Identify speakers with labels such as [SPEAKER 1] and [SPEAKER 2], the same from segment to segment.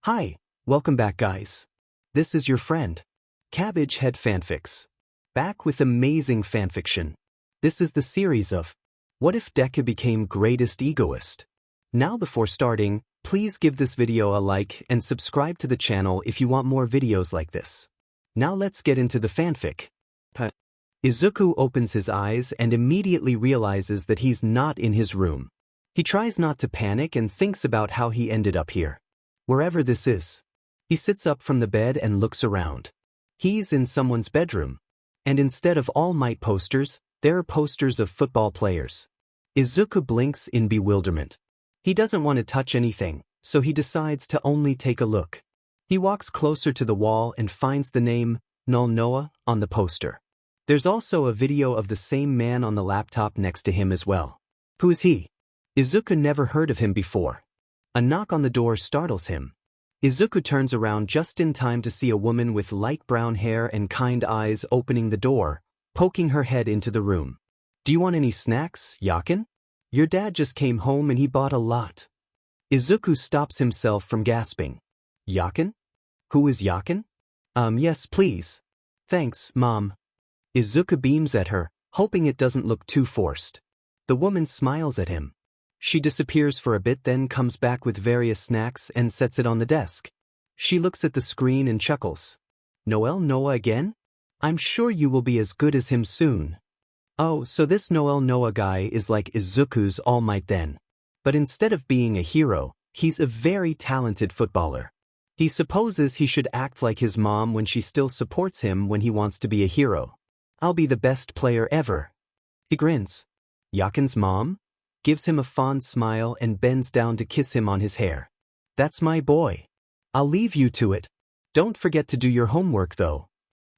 [SPEAKER 1] Hi, welcome back guys. This is your friend, Cabbage Head Fanfics. Back with amazing fanfiction. This is the series of What If Deku Became Greatest Egoist? Now before starting, please give this video a like and subscribe to the channel if you want more videos like this. Now let's get into the fanfic. Izuku opens his eyes and immediately realizes that he's not in his room. He tries not to panic and thinks about how he ended up here. Wherever this is. He sits up from the bed and looks around. He's in someone's bedroom. And instead of All Might posters, there are posters of football players. Izuku blinks in bewilderment. He doesn't want to touch anything, so he decides to only take a look. He walks closer to the wall and finds the name, Null Noah, on the poster. There's also a video of the same man on the laptop next to him as well. Who is he? Izuku never heard of him before. A knock on the door startles him. Izuku turns around just in time to see a woman with light brown hair and kind eyes opening the door, poking her head into the room. Do you want any snacks, Yakin? Your dad just came home and he bought a lot. Izuku stops himself from gasping. Yakin? Who is Yakin? Yes, please. Thanks, Mom. Izuku beams at her, hoping it doesn't look too forced. The woman smiles at him. She disappears for a bit, then comes back with various snacks and sets it on the desk. She looks at the screen and chuckles. Noel Noah again? I'm sure you will be as good as him soon. Oh, so this Noel Noah guy is like Izuku's All Might then. But instead of being a hero, he's a very talented footballer. He supposes he should act like his mom when she still supports him when he wants to be a hero. I'll be the best player ever. He grins. Yakin's mom? Gives him a fond smile and bends down to kiss him on his hair. That's my boy. I'll leave you to it. Don't forget to do your homework though.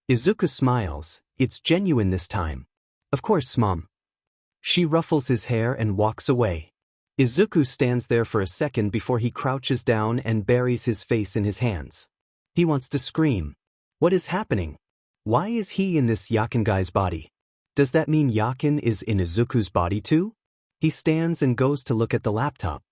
[SPEAKER 1] Izuku smiles. It's genuine this time. Of course, Mom. She ruffles his hair and walks away. Izuku stands there for a second before he crouches down and buries his face in his hands. He wants to scream. What is happening? Why is he in this Yakin guy's body? Does that mean Yakin is in Izuku's body too? He stands and goes to look at the laptop.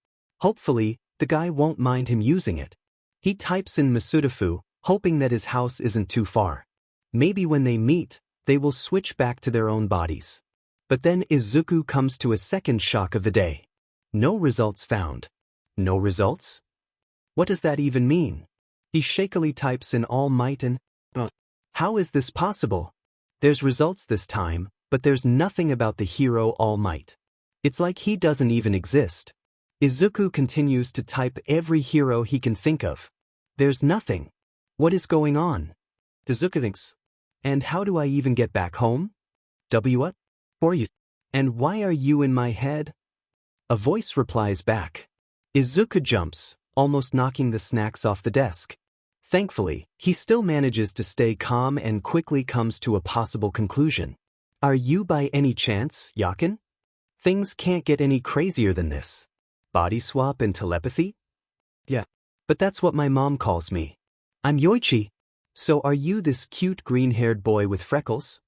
[SPEAKER 1] Hopefully, the guy won't mind him using it. He types in Masudafu, hoping that his house isn't too far. Maybe when they meet, they will switch back to their own bodies. But then Izuku comes to a second shock of the day. No results found. No results? What does that even mean? He shakily types in All Might and... How is this possible? There's results this time, but there's nothing about the hero All Might. It's like he doesn't even exist. Izuku continues to type every hero he can think of. There's nothing. What is going on? Izuku thinks. And how do I even get back home? What? For you. And why are you in my head? A voice replies back. Izuku jumps, almost knocking the snacks off the desk. Thankfully, he still manages to stay calm and quickly comes to a possible conclusion. Are you by any chance, Yakin? Things can't get any crazier than this. Body swap and telepathy? Yeah. But that's what my mom calls me. I'm Yoichi. So are you this cute green-haired boy with freckles?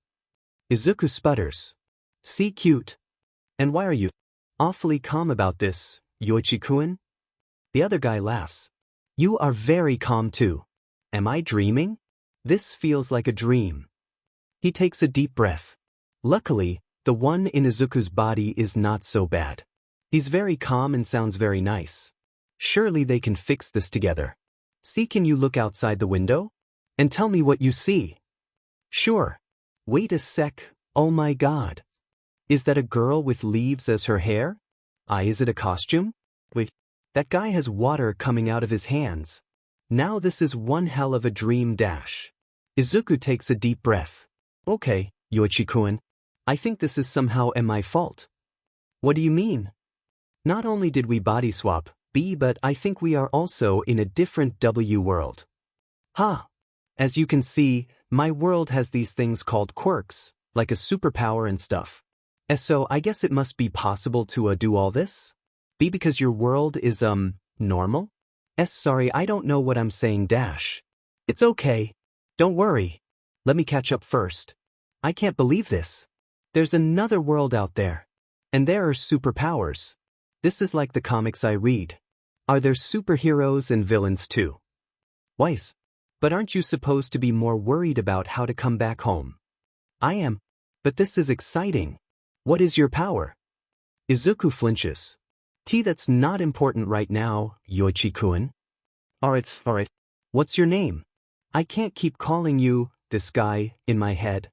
[SPEAKER 1] Izuku sputters. See cute. And why are you awfully calm about this, Yoichi-kun? The other guy laughs. You are very calm too. Am I dreaming? This feels like a dream. He takes a deep breath. Luckily, the one in Izuku's body is not so bad. He's very calm and sounds very nice. Surely they can fix this together. See, can you look outside the window? And tell me what you see. Sure. Wait a sec, oh my god. Is that a girl with leaves as her hair? Is it a costume? Wait, that guy has water coming out of his hands. Now this is one hell of a dream dash. Izuku takes a deep breath. Okay, Yoichi-kun. I think this is somehow my fault. What do you mean? Not only did we body swap, but I think we are also in a different world. As you can see, my world has these things called quirks, like a superpower and stuff. So I guess it must be possible to do all this? Because your world is, normal? Sorry, I don't know what I'm saying dash. It's okay. Don't worry. Let me catch up first. I can't believe this. There's another world out there. And there are superpowers. This is like the comics I read. Are there superheroes and villains too? Weiss. But aren't you supposed to be more worried about how to come back home? I am. But this is exciting. What is your power? Izuku flinches. That's not important right now, Yoichi-kun. Alright. What's your name? I can't keep calling you, this guy, in my head.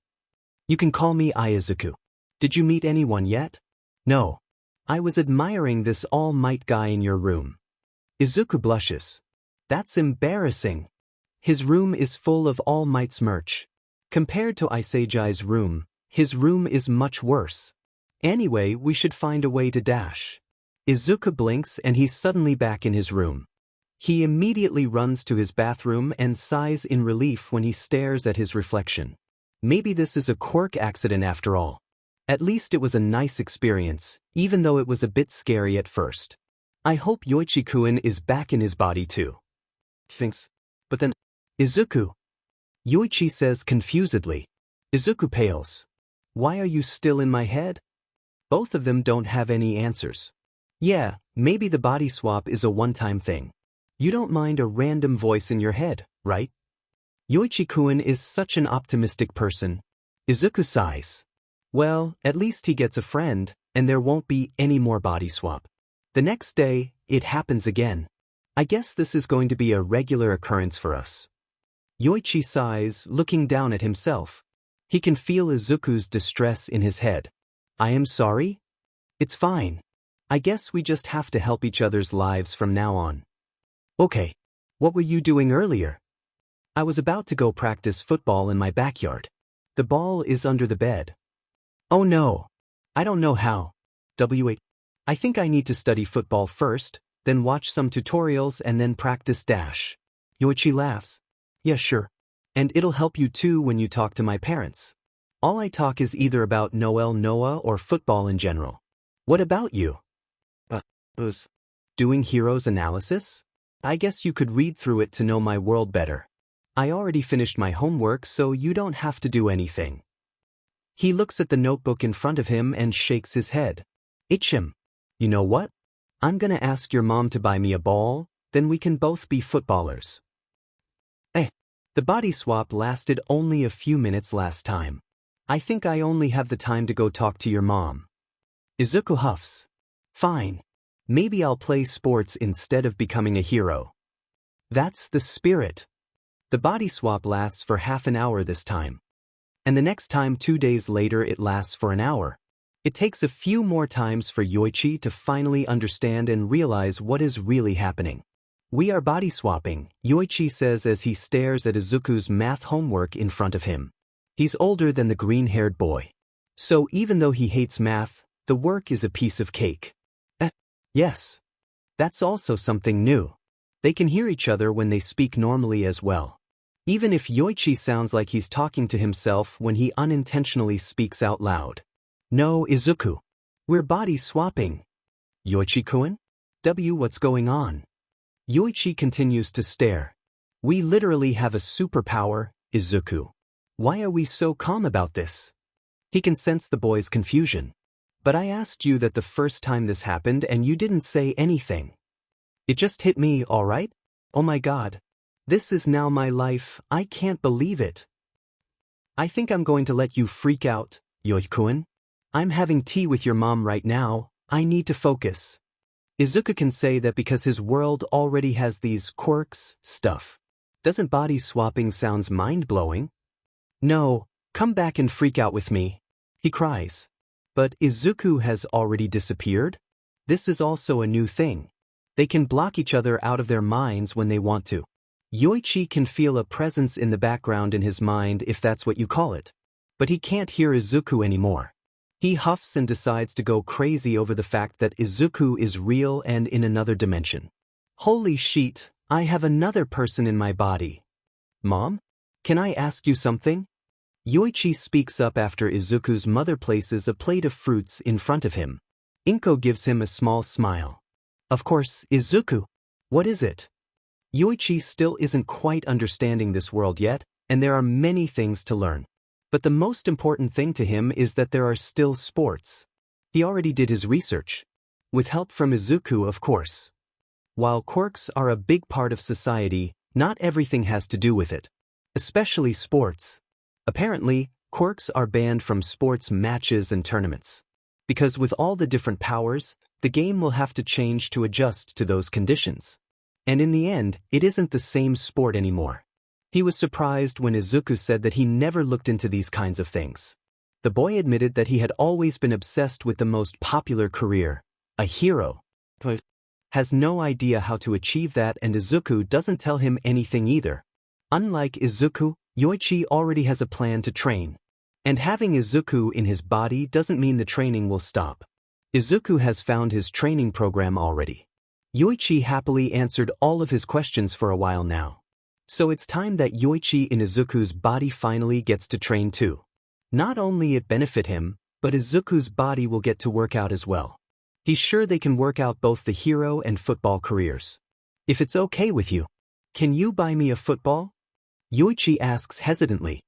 [SPEAKER 1] You can call me Izuku. Did you meet anyone yet? No. I was admiring this All Might guy in your room. Izuku blushes. That's embarrassing. His room is full of All Might's merch. Compared to Isejai's room, his room is much worse. Anyway, we should find a way to dash. Izuku blinks and he's suddenly back in his room. He immediately runs to his bathroom and sighs in relief when he stares at his reflection. Maybe this is a quirk accident after all. At least it was a nice experience, even though it was a bit scary at first. I hope Yoichi-kun is back in his body too. Thinks. But then, Izuku. Yoichi says confusedly. Izuku pales. Why are you still in my head? Both of them don't have any answers. Yeah, maybe the body swap is a one-time thing. You don't mind a random voice in your head, right? Yoichi-kun is such an optimistic person. Izuku sighs. Well, at least he gets a friend, and there won't be any more body swap. The next day, it happens again. I guess this is going to be a regular occurrence for us. Yoichi sighs, looking down at himself. He can feel Izuku's distress in his head. I am sorry? It's fine. I guess we just have to help each other's lives from now on. Okay. What were you doing earlier? I was about to go practice football in my backyard. The ball is under the bed. Oh no. I don't know how. I think I need to study football first, then watch some tutorials and then practice dash. Yoichi laughs. Yeah, sure. And it'll help you too when you talk to my parents. All I talk is either about Noah or football in general. What about you? Doing heroes analysis? I guess you could read through it to know my world better. I already finished my homework, so you don't have to do anything. He looks at the notebook in front of him and shakes his head. Ichim. You know what? I'm gonna ask your mom to buy me a ball, then we can both be footballers. The body swap lasted only a few minutes last time. I think I only have the time to go talk to your mom. Izuku huffs. Fine. Maybe I'll play sports instead of becoming a hero. That's the spirit. The body swap lasts for half an hour this time. And the next time 2 days later it lasts for an hour. It takes a few more times for Yoichi to finally understand and realize what is really happening. We are body swapping, Yoichi says as he stares at Izuku's math homework in front of him. He's older than the green-haired boy. So even though he hates math, the work is a piece of cake. Yes. That's also something new. They can hear each other when they speak normally as well. Even if Yoichi sounds like he's talking to himself when he unintentionally speaks out loud. No, Izuku. We're body swapping. Yoichi-kun? What's going on? Yoichi continues to stare. We literally have a superpower, Izuku. Why are we so calm about this? He can sense the boy's confusion. But I asked you that the first time this happened and you didn't say anything. It just hit me, alright? Oh my god. This is now my life, I can't believe it. I think I'm going to let you freak out, Yoichi-kun. I'm having tea with your mom right now, I need to focus. Izuku can say that because his world already has these quirks, stuff. Doesn't body swapping sounds mind-blowing? No, come back and freak out with me. He cries. But Izuku has already disappeared? This is also a new thing. They can block each other out of their minds when they want to. Yoichi can feel a presence in the background in his mind if that's what you call it. But he can't hear Izuku anymore. He huffs and decides to go crazy over the fact that Izuku is real and in another dimension. Holy shit, I have another person in my body. Mom? Can I ask you something? Yoichi speaks up after Izuku's mother places a plate of fruits in front of him. Inko gives him a small smile. Of course, Izuku. What is it? Yoichi still isn't quite understanding this world yet, and there are many things to learn. But the most important thing to him is that there are still sports. He already did his research. With help from Izuku, of course. While quirks are a big part of society, Not everything has to do with it. Especially sports. Apparently, quirks are banned from sports matches and tournaments. Because with all the different powers, the game will have to change to adjust to those conditions. And in the end, it isn't the same sport anymore. He was surprised when Izuku said that he never looked into these kinds of things. The boy admitted that he had always been obsessed with the most popular career, a hero. Has no idea how to achieve that, and Izuku doesn't tell him anything either. Unlike Izuku, Yoichi already has a plan to train. And having Izuku in his body doesn't mean the training will stop. Izuku has found his training program already. Yoichi happily answered all of his questions for a while now. So it's time that Yoichi in Izuku's body finally gets to train too. Not only it benefit him, but Izuku's body will get to work out as well. He's sure they can work out both the hero and football careers. If it's okay with you, can you buy me a football? Yoichi asks hesitantly.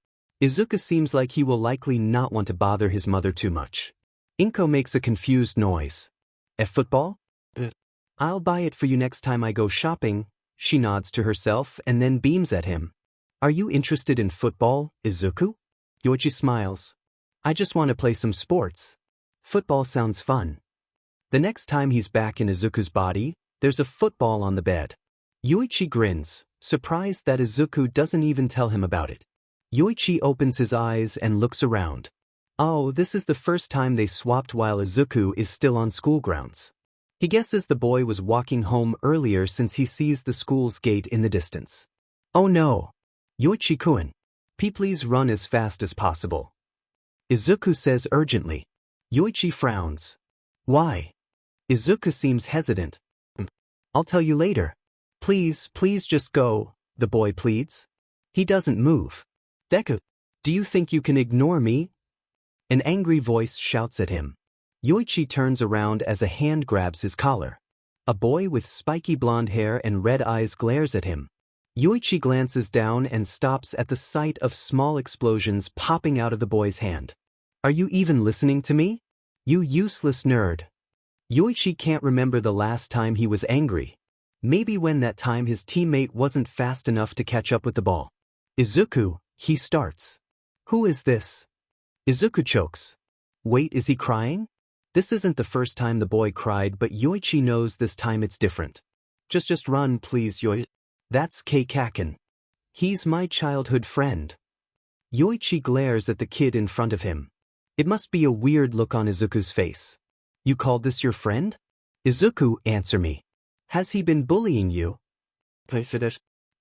[SPEAKER 1] Izuku seems like he will likely not want to bother his mother too much. Inko makes a confused noise. A football? I'll buy it for you next time I go shopping, she nods to herself and then beams at him. Are you interested in football, Izuku? Yoichi smiles. I just want to play some sports. Football sounds fun. The next time he's back in Izuku's body, there's a football on the bed. Yoichi grins, surprised that Izuku doesn't even tell him about it. Yoichi opens his eyes and looks around. Oh, this is the first time they swapped while Izuku is still on school grounds. He guesses the boy was walking home earlier since he sees the school's gate in the distance. Oh no! Yoichi-kun, please run as fast as possible. Izuku says urgently. Yoichi frowns. Why? Izuku seems hesitant. I'll tell you later. Please just go, the boy pleads. He doesn't move. Deku, do you think you can ignore me? An angry voice shouts at him. Yoichi turns around as a hand grabs his collar. A boy with spiky blonde hair and red eyes glares at him. Yoichi glances down and stops at the sight of small explosions popping out of the boy's hand. Are you even listening to me? You useless nerd. Yoichi can't remember the last time he was angry. Maybe when that time his teammate wasn't fast enough to catch up with the ball. Izuku, he starts. Who is this? Izuku chokes. Wait, is he crying? This isn't the first time the boy cried, but Yoichi knows this time it's different. Just run, please, Yoichi. That's Kaken. He's my childhood friend. Yoichi glares at the kid in front of him. It must be a weird look on Izuku's face. You called this your friend? Izuku, answer me. Has he been bullying you?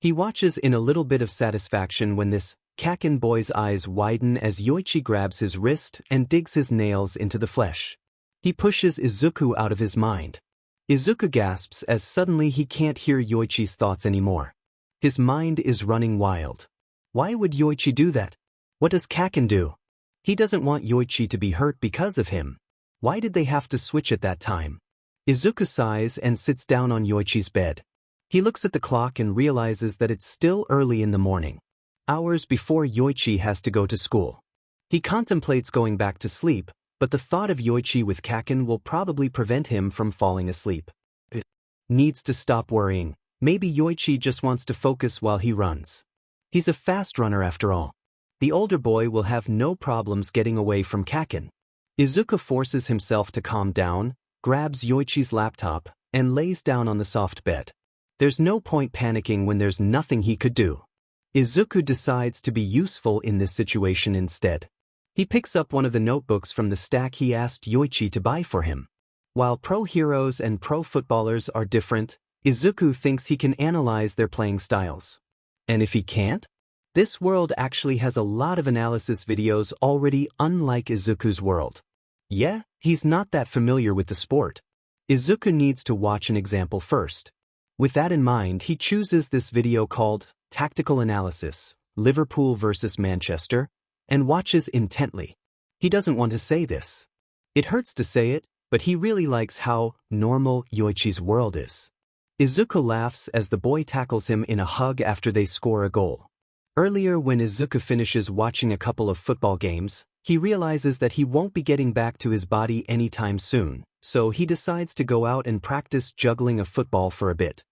[SPEAKER 1] He watches in a little bit of satisfaction when this Kaken boy's eyes widen as Yoichi grabs his wrist and digs his nails into the flesh. He pushes Izuku out of his mind. Izuku gasps as suddenly he can't hear Yoichi's thoughts anymore. His mind is running wild. Why would Yoichi do that? What does Kaken do? He doesn't want Yoichi to be hurt because of him. Why did they have to switch at that time? Izuku sighs and sits down on Yoichi's bed. He looks at the clock and realizes that it's still early in the morning. Hours before Yoichi has to go to school. He contemplates going back to sleep, but the thought of Yoichi with Kaken will probably prevent him from falling asleep. Needs to stop worrying. Maybe Yoichi just wants to focus while he runs. He's a fast runner after all. The older boy will have no problems getting away from Kaken. Izuku forces himself to calm down, grabs Yoichi's laptop, and lays down on the soft bed. There's no point panicking when there's nothing he could do. Izuku decides to be useful in this situation instead. He picks up one of the notebooks from the stack he asked Yoichi to buy for him. While pro heroes and pro footballers are different, Izuku thinks he can analyze their playing styles. And if he can't? This world actually has a lot of analysis videos already, unlike Izuku's world. Yeah, he's not that familiar with the sport. Izuku needs to watch an example first. With that in mind, he chooses this video called Tactical Analysis, Liverpool vs. Manchester, and watches intently. He doesn't want to say this. It hurts to say it, but he really likes how normal Yoichi's world is. Izuku laughs as the boy tackles him in a hug after they score a goal. Earlier, when Izuku finishes watching a couple of football games, he realizes that he won't be getting back to his body anytime soon, so he decides to go out and practice juggling a football for a bit.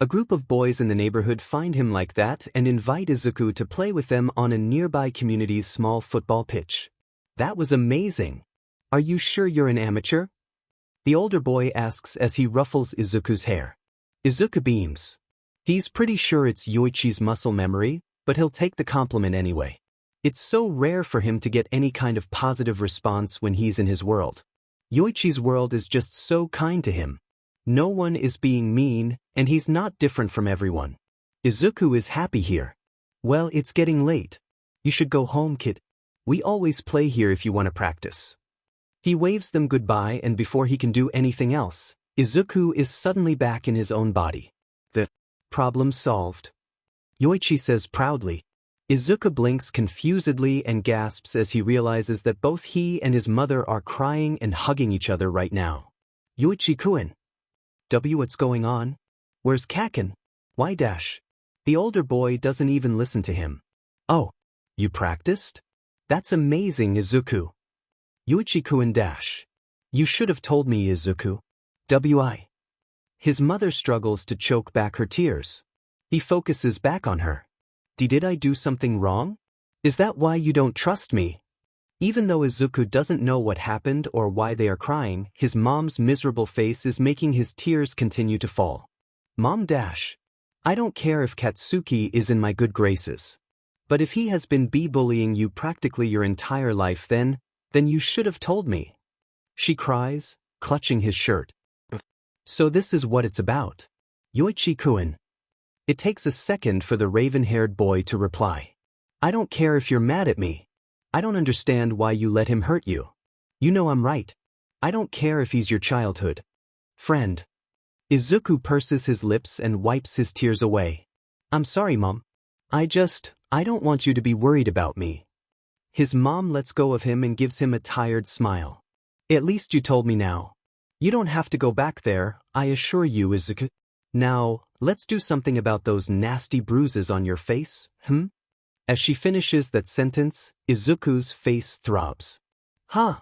[SPEAKER 1] A group of boys in the neighborhood find him like that and invite Izuku to play with them on a nearby community's small football pitch. That was amazing. Are you sure you're an amateur? The older boy asks as he ruffles Izuku's hair. Izuku beams. He's pretty sure it's Yoichi's muscle memory, but he'll take the compliment anyway. It's so rare for him to get any kind of positive response when he's in his world. Yoichi's world is just so kind to him. No one is being mean, and he's not different from everyone. Izuku is happy here. Well, it's getting late. You should go home, kid. We always play here if you want to practice. He waves them goodbye, and before he can do anything else, Izuku is suddenly back in his own body. The problem solved. Yoichi says proudly. Izuku blinks confusedly and gasps as he realizes that both he and his mother are crying and hugging each other right now. Yoichi-kun. What's going on? Where's Kaken? Why dash? The older boy doesn't even listen to him. Oh, you practiced? That's amazing, Izuku. Yoichi-kun dash. You should have told me, Izuku. Wi. His mother struggles to choke back her tears. He focuses back on her. Did I do something wrong? Is that why you don't trust me? Even though Izuku doesn't know what happened or why they are crying, his mom's miserable face is making his tears continue to fall. Mom dash. I don't care if Katsuki is in my good graces. But if he has been bullying you practically your entire life, then you should have told me. She cries, clutching his shirt. So this is what it's about. Yoichi-kun. It takes a second for the raven-haired boy to reply. I don't care if you're mad at me. I don't understand why you let him hurt you. You know I'm right. I don't care if he's your childhood friend. Izuku purses his lips and wipes his tears away. I'm sorry, Mom. I don't want you to be worried about me. His mom lets go of him and gives him a tired smile. At least you told me now. You don't have to go back there, I assure you, Izuku. Now, let's do something about those nasty bruises on your face, As she finishes that sentence, Izuku's face throbs. Huh?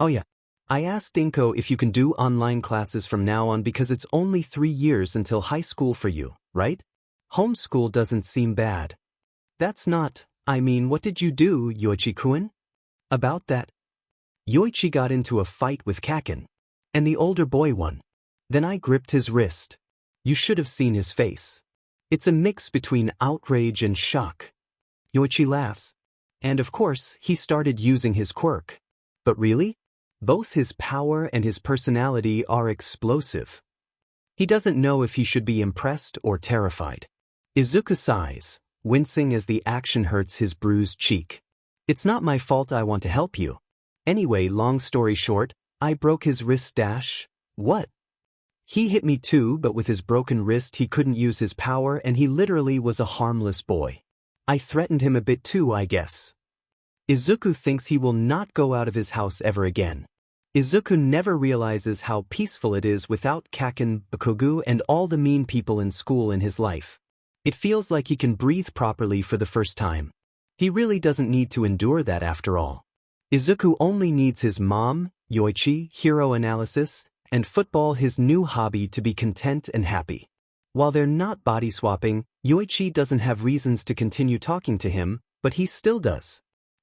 [SPEAKER 1] Oh yeah. I asked Inko if you can do online classes from now on because it's only 3 years until high school for you, right? Homeschool doesn't seem bad. That's not, what did you do, Yoichi-kun? About that? Yoichi got into a fight with Kaken. And the older boy won. Then I gripped his wrist. You should have seen his face. It's a mix between outrage and shock. Yoichi laughs. And of course, he started using his quirk. But really? Both his power and his personality are explosive. He doesn't know if he should be impressed or terrified. Izuku sighs, wincing as the action hurts his bruised cheek. It's not my fault, I want to help you. Anyway, long story short, I broke his wrist dash. What? He hit me too, but with his broken wrist he couldn't use his power and he literally was a harmless boy. I threatened him a bit too, I guess. Izuku thinks he will not go out of his house ever again. Izuku never realizes how peaceful it is without Kaken, Bakugo, and all the mean people in school in his life. It feels like he can breathe properly for the first time. He really doesn't need to endure that after all. Izuku only needs his mom, Yoichi, hero analysis, and football, his new hobby, to be content and happy. While they're not body swapping, Yoichi doesn't have reasons to continue talking to him, but he still does.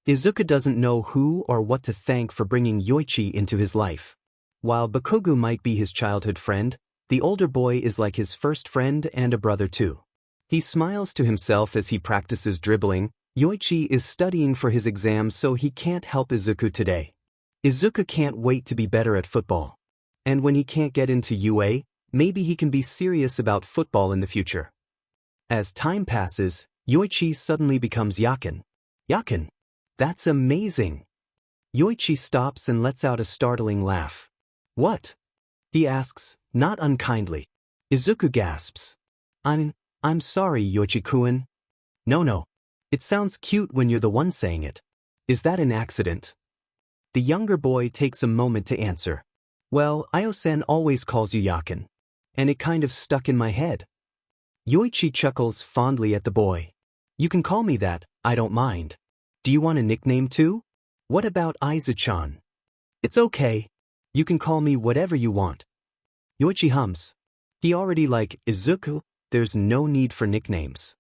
[SPEAKER 1] Izuku doesn't know who or what to thank for bringing Yoichi into his life. While Bakugo might be his childhood friend, the older boy is like his first friend and a brother too. He smiles to himself as he practices dribbling. Yoichi is studying for his exams, so he can't help Izuku today. Izuku can't wait to be better at football. And when he can't get into UA, maybe he can be serious about football in the future. As time passes, Yoichi suddenly becomes Yakin. Yakin. That's amazing. Yoichi stops and lets out a startling laugh. What? He asks, not unkindly. Izuku gasps. I'm sorry, Yoichi-kun. No. It sounds cute when you're the one saying it. Is that an accident? The younger boy takes a moment to answer. Well, Io-san always calls you Yakin. And it kind of stuck in my head. Yoichi chuckles fondly at the boy. You can call me that, I don't mind. Do you want a nickname too? What about Izu-chan? It's okay. You can call me whatever you want. Yoichi hums. He already like Izuku, there's no need for nicknames.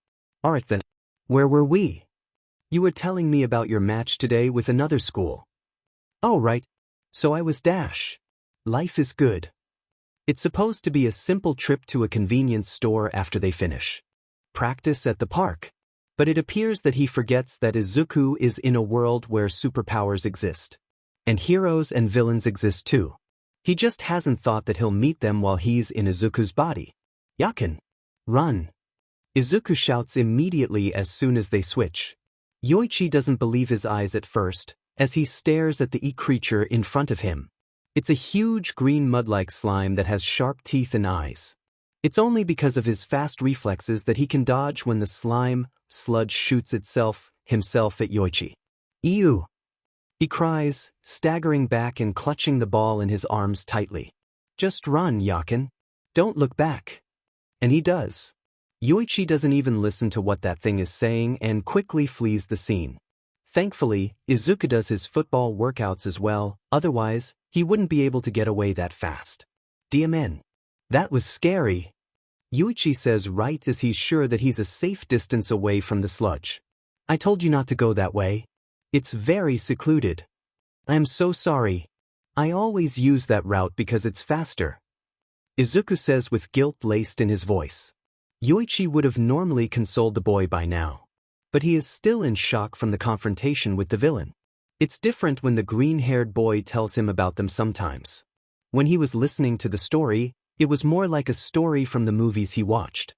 [SPEAKER 1] Alright then. Where were we? You were telling me about your match today with another school. Oh right. So I was Dash. Life is good. It's supposed to be a simple trip to a convenience store after they finish practice at the park. But it appears that he forgets that Izuku is in a world where superpowers exist. And heroes and villains exist too. He just hasn't thought that he'll meet them while he's in Izuku's body. Yakin. Run. Izuku shouts immediately as soon as they switch. Yoichi doesn't believe his eyes at first, as he stares at the E-creature in front of him. It's a huge green mud-like slime that has sharp teeth and eyes. It's only because of his fast reflexes that he can dodge when the sludge shoots himself at Yoichi. Ew! He cries, staggering back and clutching the ball in his arms tightly. Just run, Yakin. Don't look back. And he does. Yoichi doesn't even listen to what that thing is saying and quickly flees the scene. Thankfully, Izuku does his football workouts as well, otherwise, he wouldn't be able to get away that fast. DMN. That was scary. Yoichi says right as he's sure that he's a safe distance away from the sludge. I told you not to go that way. It's very secluded. I'm so sorry. I always use that route because it's faster. Izuku says with guilt laced in his voice. Yoichi would have normally consoled the boy by now. But he is still in shock from the confrontation with the villain. It's different when the green-haired boy tells him about them sometimes. When he was listening to the story, it was more like a story from the movies he watched.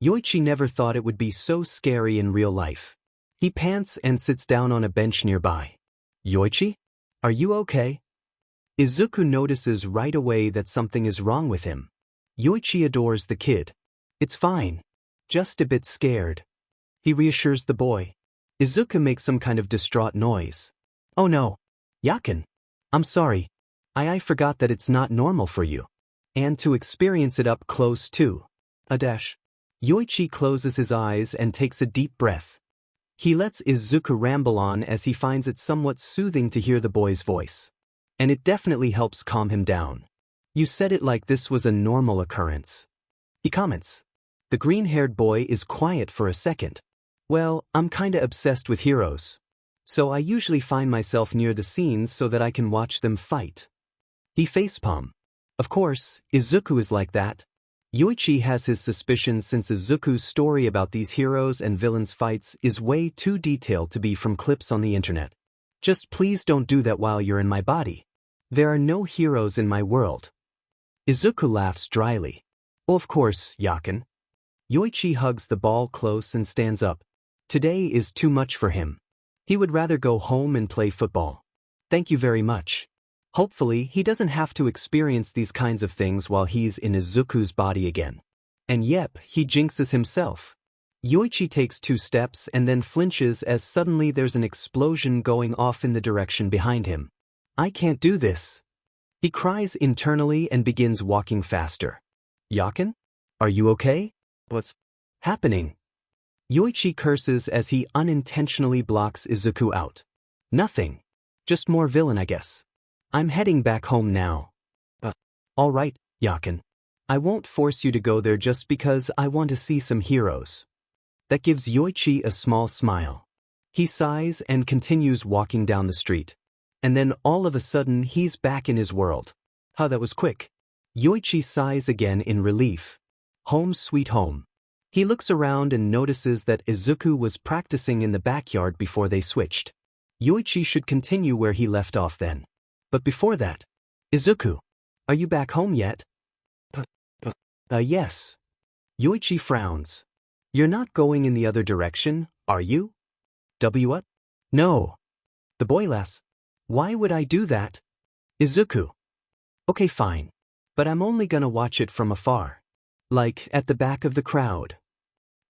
[SPEAKER 1] Yoichi never thought it would be so scary in real life. He pants and sits down on a bench nearby. Yoichi? Are you okay? Izuku notices right away that something is wrong with him. Yoichi adores the kid. It's fine. Just a bit scared. He reassures the boy. Izuku makes some kind of distraught noise. Oh no. Yakin. I'm sorry. I forgot that it's not normal for you. And to experience it up close too. Dash. Yoichi closes his eyes and takes a deep breath. He lets Izuku ramble on as he finds it somewhat soothing to hear the boy's voice. And it definitely helps calm him down. You said it like this was a normal occurrence. He comments. The green-haired boy is quiet for a second. Well, I'm kinda obsessed with heroes. So I usually find myself near the scenes so that I can watch them fight. He facepalm. Of course, Izuku is like that. Yoichi has his suspicions since Izuku's story about these heroes and villains fights is way too detailed to be from clips on the internet. Just please don't do that while you're in my body. There are no heroes in my world. Izuku laughs dryly. Oh, of course, Yakin. Yoichi hugs the ball close and stands up. Today is too much for him. He would rather go home and play football. Thank you very much. Hopefully, he doesn't have to experience these kinds of things while he's in Izuku's body again. And yep, he jinxes himself. Yoichi takes 2 steps and then flinches as suddenly there's an explosion going off in the direction behind him. I can't do this. He cries internally and begins walking faster. Yakin? Are you okay? What's happening? Yoichi curses as he unintentionally blocks Izuku out. Nothing. Just more villain, I guess. I'm heading back home now. All right, Yakin. I won't force you to go there just because I want to see some heroes. That gives Yoichi a small smile. He sighs and continues walking down the street. And then all of a sudden he's back in his world. How that was quick. Yoichi sighs again in relief. Home sweet home. He looks around and notices that Izuku was practicing in the backyard before they switched. Yoichi should continue where he left off then. But before that, Izuku, are you back home yet? Yes. Yoichi frowns. You're not going in the other direction, are you? What? No. The boy laughs. Why would I do that? Izuku. Okay, fine. But I'm only gonna watch it from afar. Like, at the back of the crowd.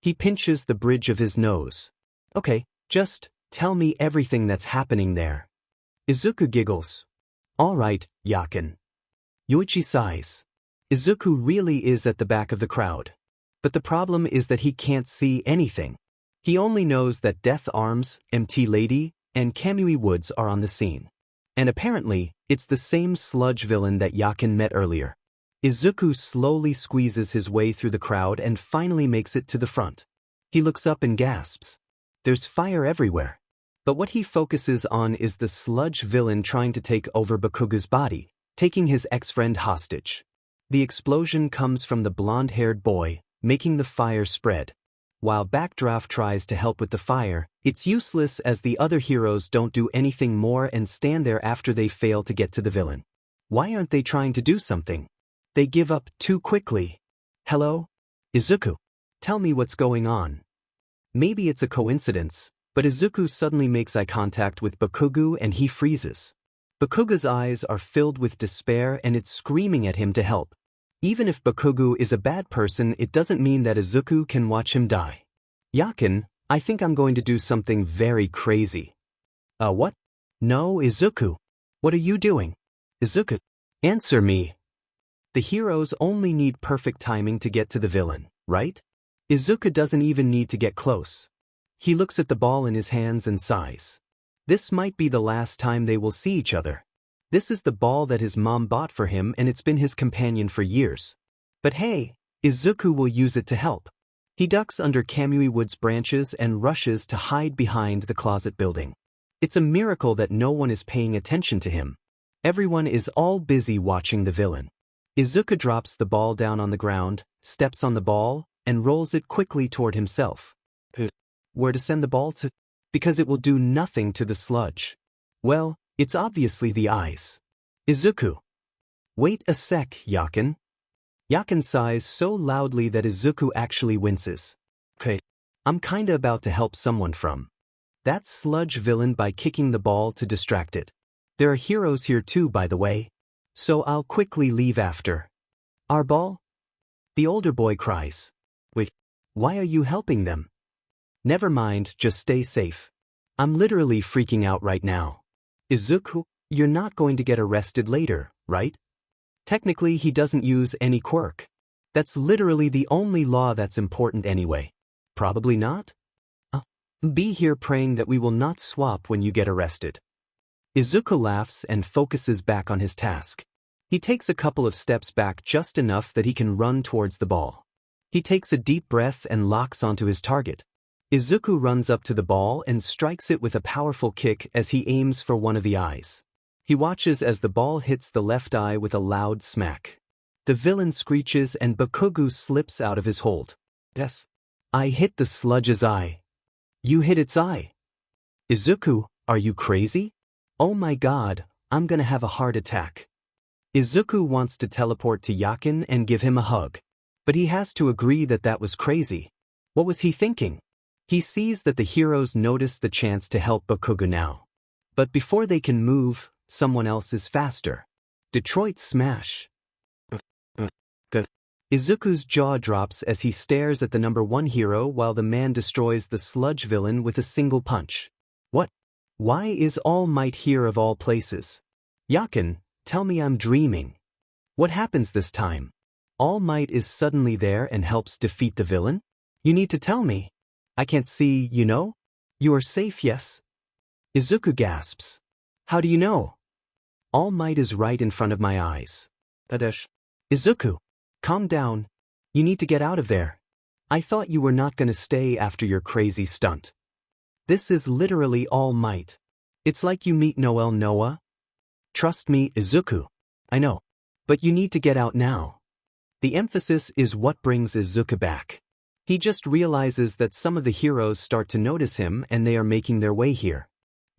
[SPEAKER 1] He pinches the bridge of his nose. Okay, just tell me everything that's happening there. Izuku giggles. All right, Yakin. Yoichi sighs. Izuku really is at the back of the crowd. But the problem is that he can't see anything. He only knows that Death Arms, MT Lady, and Kamui Woods are on the scene. And apparently, it's the same sludge villain that Yakin met earlier. Izuku slowly squeezes his way through the crowd and finally makes it to the front. He looks up and gasps. There's fire everywhere. But what he focuses on is the sludge villain trying to take over Bakugo's body, taking his ex-friend hostage. The explosion comes from the blonde-haired boy, making the fire spread. While Backdraft tries to help with the fire, it's useless as the other heroes don't do anything more and stand there after they fail to get to the villain. Why aren't they trying to do something? They give up too quickly. Hello? Izuku. Tell me what's going on. Maybe it's a coincidence, but Izuku suddenly makes eye contact with Bakugo and he freezes. Bakugo's eyes are filled with despair and it's screaming at him to help. Even if Bakugo is a bad person, it doesn't mean that Izuku can watch him die. Yakin, I think I'm going to do something very crazy. What? No, Izuku. What are you doing? Izuku. Answer me. The heroes only need perfect timing to get to the villain, right? Izuku doesn't even need to get close. He looks at the ball in his hands and sighs. This might be the last time they will see each other. This is the ball that his mom bought for him and it's been his companion for years. But hey, Izuku will use it to help. He ducks under Kamui Wood's branches and rushes to hide behind the closet building. It's a miracle that no one is paying attention to him. Everyone is all busy watching the villain. Izuku drops the ball down on the ground, steps on the ball, and rolls it quickly toward himself. Where to send the ball to? Because it will do nothing to the sludge. Well, it's obviously the eyes. Izuku. Wait a sec, Yakin. Yakin sighs so loudly that Izuku actually winces. Okay, I'm kinda about to help someone from that sludge villain by kicking the ball to distract it. There are heroes here too, by the way. So I'll quickly leave after. Our ball? The older boy cries. Wait, why are you helping them? Never mind, just stay safe. I'm literally freaking out right now. Izuku, you're not going to get arrested later, right? Technically, he doesn't use any quirk. That's literally the only law that's important anyway. Probably not? Be here praying that we will not swap when you get arrested. Izuku laughs and focuses back on his task. He takes a couple of steps back just enough that he can run towards the ball. He takes a deep breath and locks onto his target. Izuku runs up to the ball and strikes it with a powerful kick as he aims for one of the eyes. He watches as the ball hits the left eye with a loud smack. The villain screeches and Bakugo slips out of his hold. Yes. I hit the sludge's eye. You hit its eye. Izuku, are you crazy? Oh my god, I'm gonna have a heart attack. Izuku wants to teleport to Yakin and give him a hug. But he has to agree that that was crazy. What was he thinking? He sees that the heroes notice the chance to help Bakugo now. But before they can move, someone else is faster. Detroit Smash. Izuku's jaw drops as he stares at the #1 hero while the man destroys the sludge villain with a single punch. What? Why is All Might here of all places? Yakin, tell me I'm dreaming. What happens this time? All Might is suddenly there and helps defeat the villain? You need to tell me. I can't see, you know? You are safe, yes? Izuku gasps. How do you know? All Might is right in front of my eyes. Izuku, calm down. You need to get out of there. I thought you were not going to stay after your crazy stunt. This is literally All Might. It's like you meet Noel Noah. Trust me, Izuku. I know. But you need to get out now. The emphasis is what brings Izuku back. He just realizes that some of the heroes start to notice him and they are making their way here.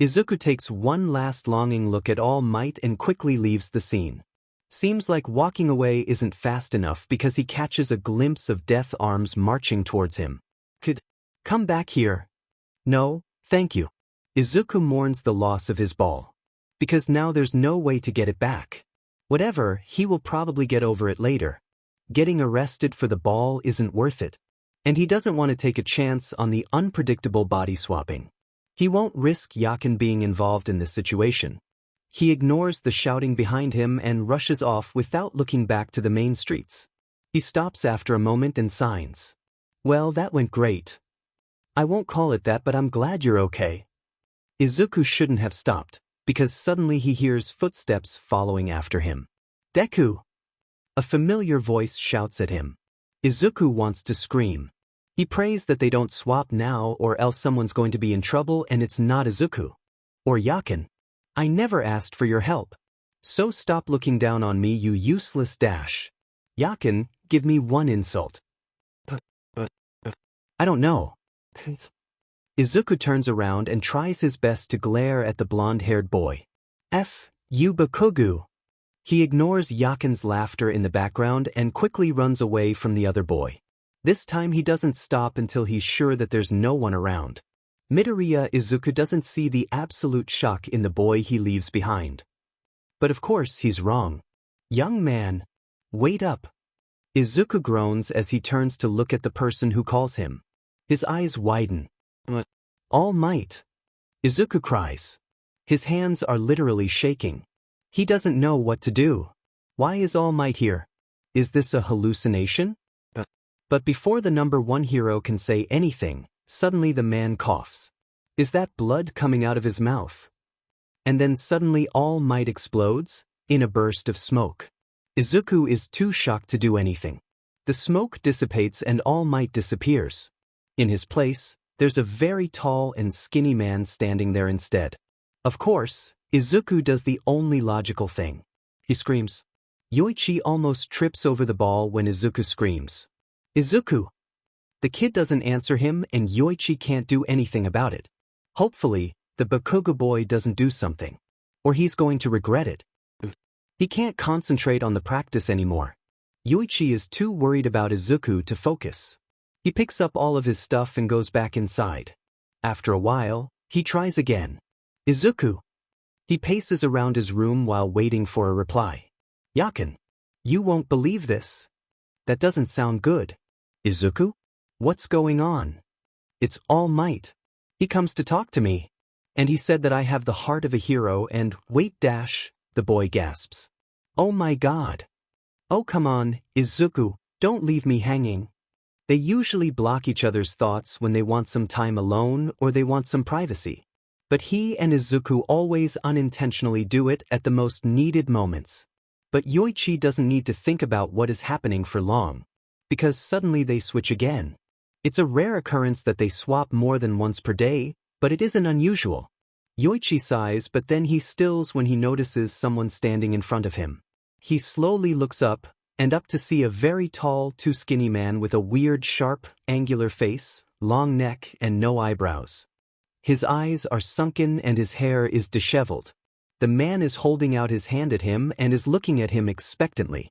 [SPEAKER 1] Izuku takes one last longing look at All Might and quickly leaves the scene. Seems like walking away isn't fast enough because he catches a glimpse of Death Arms marching towards him. Come back here. No, thank you. Izuku mourns the loss of his ball. Because now there's no way to get it back. Whatever, he will probably get over it later. Getting arrested for the ball isn't worth it. And he doesn't want to take a chance on the unpredictable body swapping. He won't risk Yakin being involved in this situation. He ignores the shouting behind him and rushes off without looking back to the main streets. He stops after a moment and signs. Well, that went great. I won't call it that, but I'm glad you're okay. Izuku shouldn't have stopped, because suddenly he hears footsteps following after him. Deku! A familiar voice shouts at him. Izuku wants to scream. He prays that they don't swap now or else someone's going to be in trouble and it's not Izuku. Or Yakin. I never asked for your help. So stop looking down on me, you useless dash. Yakin, give me one insult. I don't know. Izuku turns around and tries his best to glare at the blonde-haired boy. You Bakugu. He ignores Yakin's laughter in the background and quickly runs away from the other boy. This time he doesn't stop until he's sure that there's no one around. Midoriya Izuku doesn't see the absolute shock in the boy he leaves behind. But of course he's wrong. Young man, wait up. Izuku groans as he turns to look at the person who calls him. His eyes widen. All Might. Izuku cries. His hands are literally shaking. He doesn't know what to do. Why is All Might here? Is this a hallucination? But before the number one hero can say anything, suddenly the man coughs. Is that blood coming out of his mouth? And then suddenly All Might explodes, in a burst of smoke. Izuku is too shocked to do anything. The smoke dissipates and All Might disappears. In his place, there's a very tall and skinny man standing there instead. Of course, Izuku does the only logical thing. He screams. Yoichi almost trips over the ball when Izuku screams. Izuku! The kid doesn't answer him and Yoichi can't do anything about it. Hopefully, the Bakugo boy doesn't do something. Or he's going to regret it. He can't concentrate on the practice anymore. Yoichi is too worried about Izuku to focus. He picks up all of his stuff and goes back inside. After a while, he tries again. Izuku! He paces around his room while waiting for a reply. Yakin! You won't believe this. That doesn't sound good. Izuku? What's going on? It's All Might. He comes to talk to me. And he said that I have the heart of a hero and wait dash, the boy gasps. Oh my god. Oh come on, Izuku, don't leave me hanging. They usually block each other's thoughts when they want some time alone or they want some privacy. But he and Izuku always unintentionally do it at the most needed moments. But Yoichi doesn't need to think about what is happening for long. Because suddenly they switch again. It's a rare occurrence that they swap more than once per day, but it isn't unusual. Yoichi sighs but then he stills when he notices someone standing in front of him. He slowly looks up, and up to see a very tall, too skinny man with a weird, sharp, angular face, long neck and no eyebrows. His eyes are sunken and his hair is disheveled. The man is holding out his hand at him and is looking at him expectantly.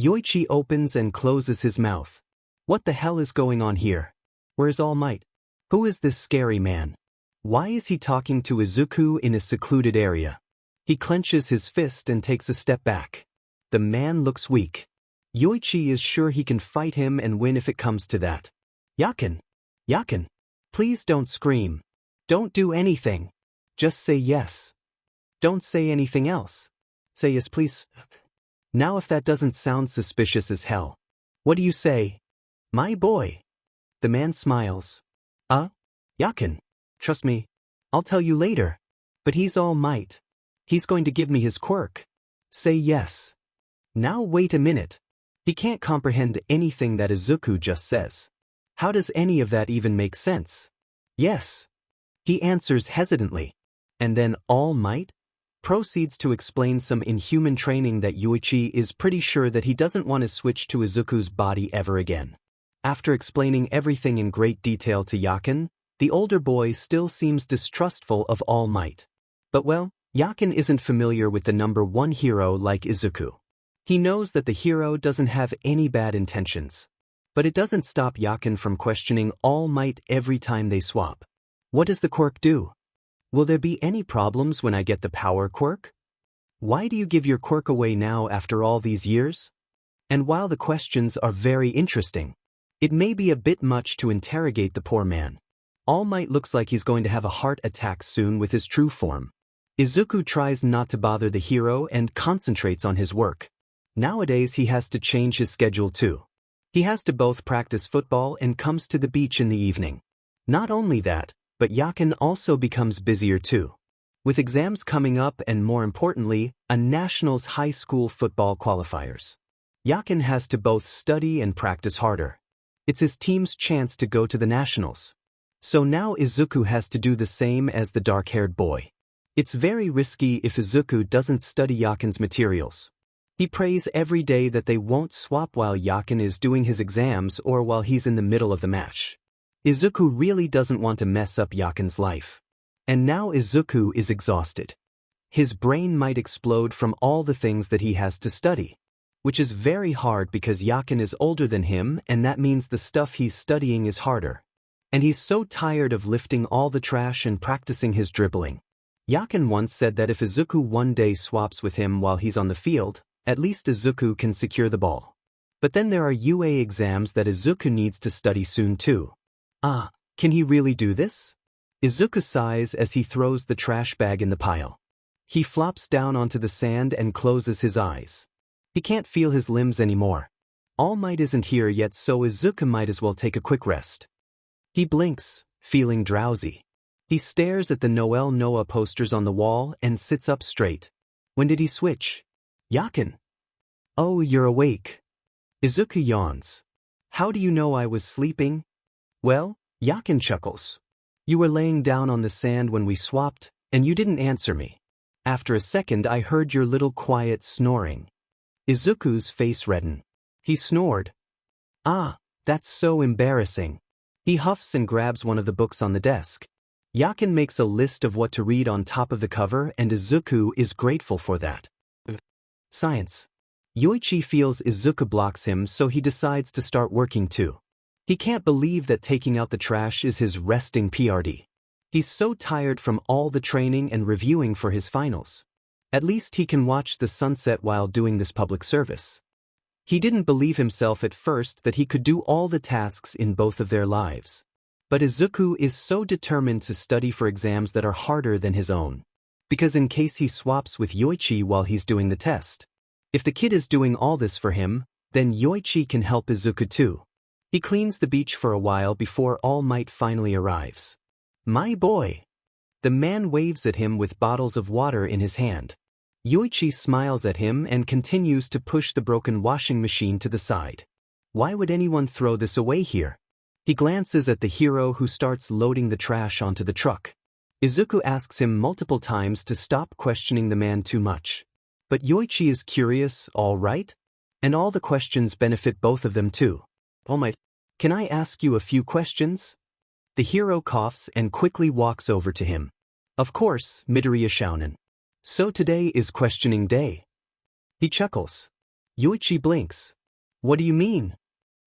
[SPEAKER 1] Yoichi opens and closes his mouth. What the hell is going on here? Where's All Might? Who is this scary man? Why is he talking to Izuku in a secluded area? He clenches his fist and takes a step back. The man looks weak. Yoichi is sure he can fight him and win if it comes to that. Yakin! Yakin! Please don't scream. Don't do anything. Just say yes. Don't say anything else. Say yes please. Now if that doesn't sound suspicious as hell. What do you say? My boy. The man smiles. Yakin. Trust me. I'll tell you later. But he's All Might. He's going to give me his quirk. Say yes. Now wait a minute. He can't comprehend anything that Izuku just says. How does any of that even make sense? Yes. He answers hesitantly. And then All Might proceeds to explain some inhuman training that Yoichi is pretty sure that he doesn't want to switch to Izuku's body ever again. After explaining everything in great detail to Yakin, the older boy still seems distrustful of All Might. But well, Yakin isn't familiar with the number one hero like Izuku. He knows that the hero doesn't have any bad intentions. But it doesn't stop Yakin from questioning All Might every time they swap. What does the quirk do? Will there be any problems when I get the power quirk? Why do you give your quirk away now after all these years? And while the questions are very interesting, it may be a bit much to interrogate the poor man. All Might looks like he's going to have a heart attack soon with his true form. Izuku tries not to bother the hero and concentrates on his work. Nowadays he has to change his schedule too. He has to both practice football and comes to the beach in the evening. Not only that, but Yakin also becomes busier too. With exams coming up and more importantly, a nationals high school football qualifiers. Yakin has to both study and practice harder. It's his team's chance to go to the nationals. So now Izuku has to do the same as the dark-haired boy. It's very risky if Izuku doesn't study Yakin's materials. He prays every day that they won't swap while Yakin is doing his exams or while he's in the middle of the match. Izuku really doesn't want to mess up Yakin's life. And now Izuku is exhausted. His brain might explode from all the things that he has to study. Which is very hard because Yakin is older than him, and that means the stuff he's studying is harder. And he's so tired of lifting all the trash and practicing his dribbling. Yakin once said that if Izuku one day swaps with him while he's on the field, at least Izuku can secure the ball. But then there are UA exams that Izuku needs to study soon too. Can he really do this? Izuku sighs as he throws the trash bag in the pile. He flops down onto the sand and closes his eyes. He can't feel his limbs anymore. All Might isn't here yet, so Izuku might as well take a quick rest. He blinks, feeling drowsy. He stares at the Noel Noah posters on the wall and sits up straight. When did he switch? Yakin. Oh, you're awake. Izuku yawns. How do you know I was sleeping? Well, Yakin chuckles. You were laying down on the sand when we swapped, and you didn't answer me. After a second I heard your little quiet snoring. Izuku's face reddened. He snored. That's so embarrassing. He huffs and grabs one of the books on the desk. Yakin makes a list of what to read on top of the cover, and Izuku is grateful for that. Science. Yoichi feels Izuku blocks him, so he decides to start working too. He can't believe that taking out the trash is his resting PRD. He's so tired from all the training and reviewing for his finals. At least he can watch the sunset while doing this public service. He didn't believe himself at first that he could do all the tasks in both of their lives. But Izuku is so determined to study for exams that are harder than his own. Because in case he swaps with Yoichi while he's doing the test. If the kid is doing all this for him, then Yoichi can help Izuku too. He cleans the beach for a while before All Might finally arrives. My boy! The man waves at him with bottles of water in his hand. Yoichi smiles at him and continues to push the broken washing machine to the side. Why would anyone throw this away here? He glances at the hero who starts loading the trash onto the truck. Izuku asks him multiple times to stop questioning the man too much. But Yoichi is curious, all right? And all the questions benefit both of them too. All Might, can I ask you a few questions? The hero coughs and quickly walks over to him. Of course, Midoriya Shounen. So today is questioning day. He chuckles. Yoichi blinks. What do you mean?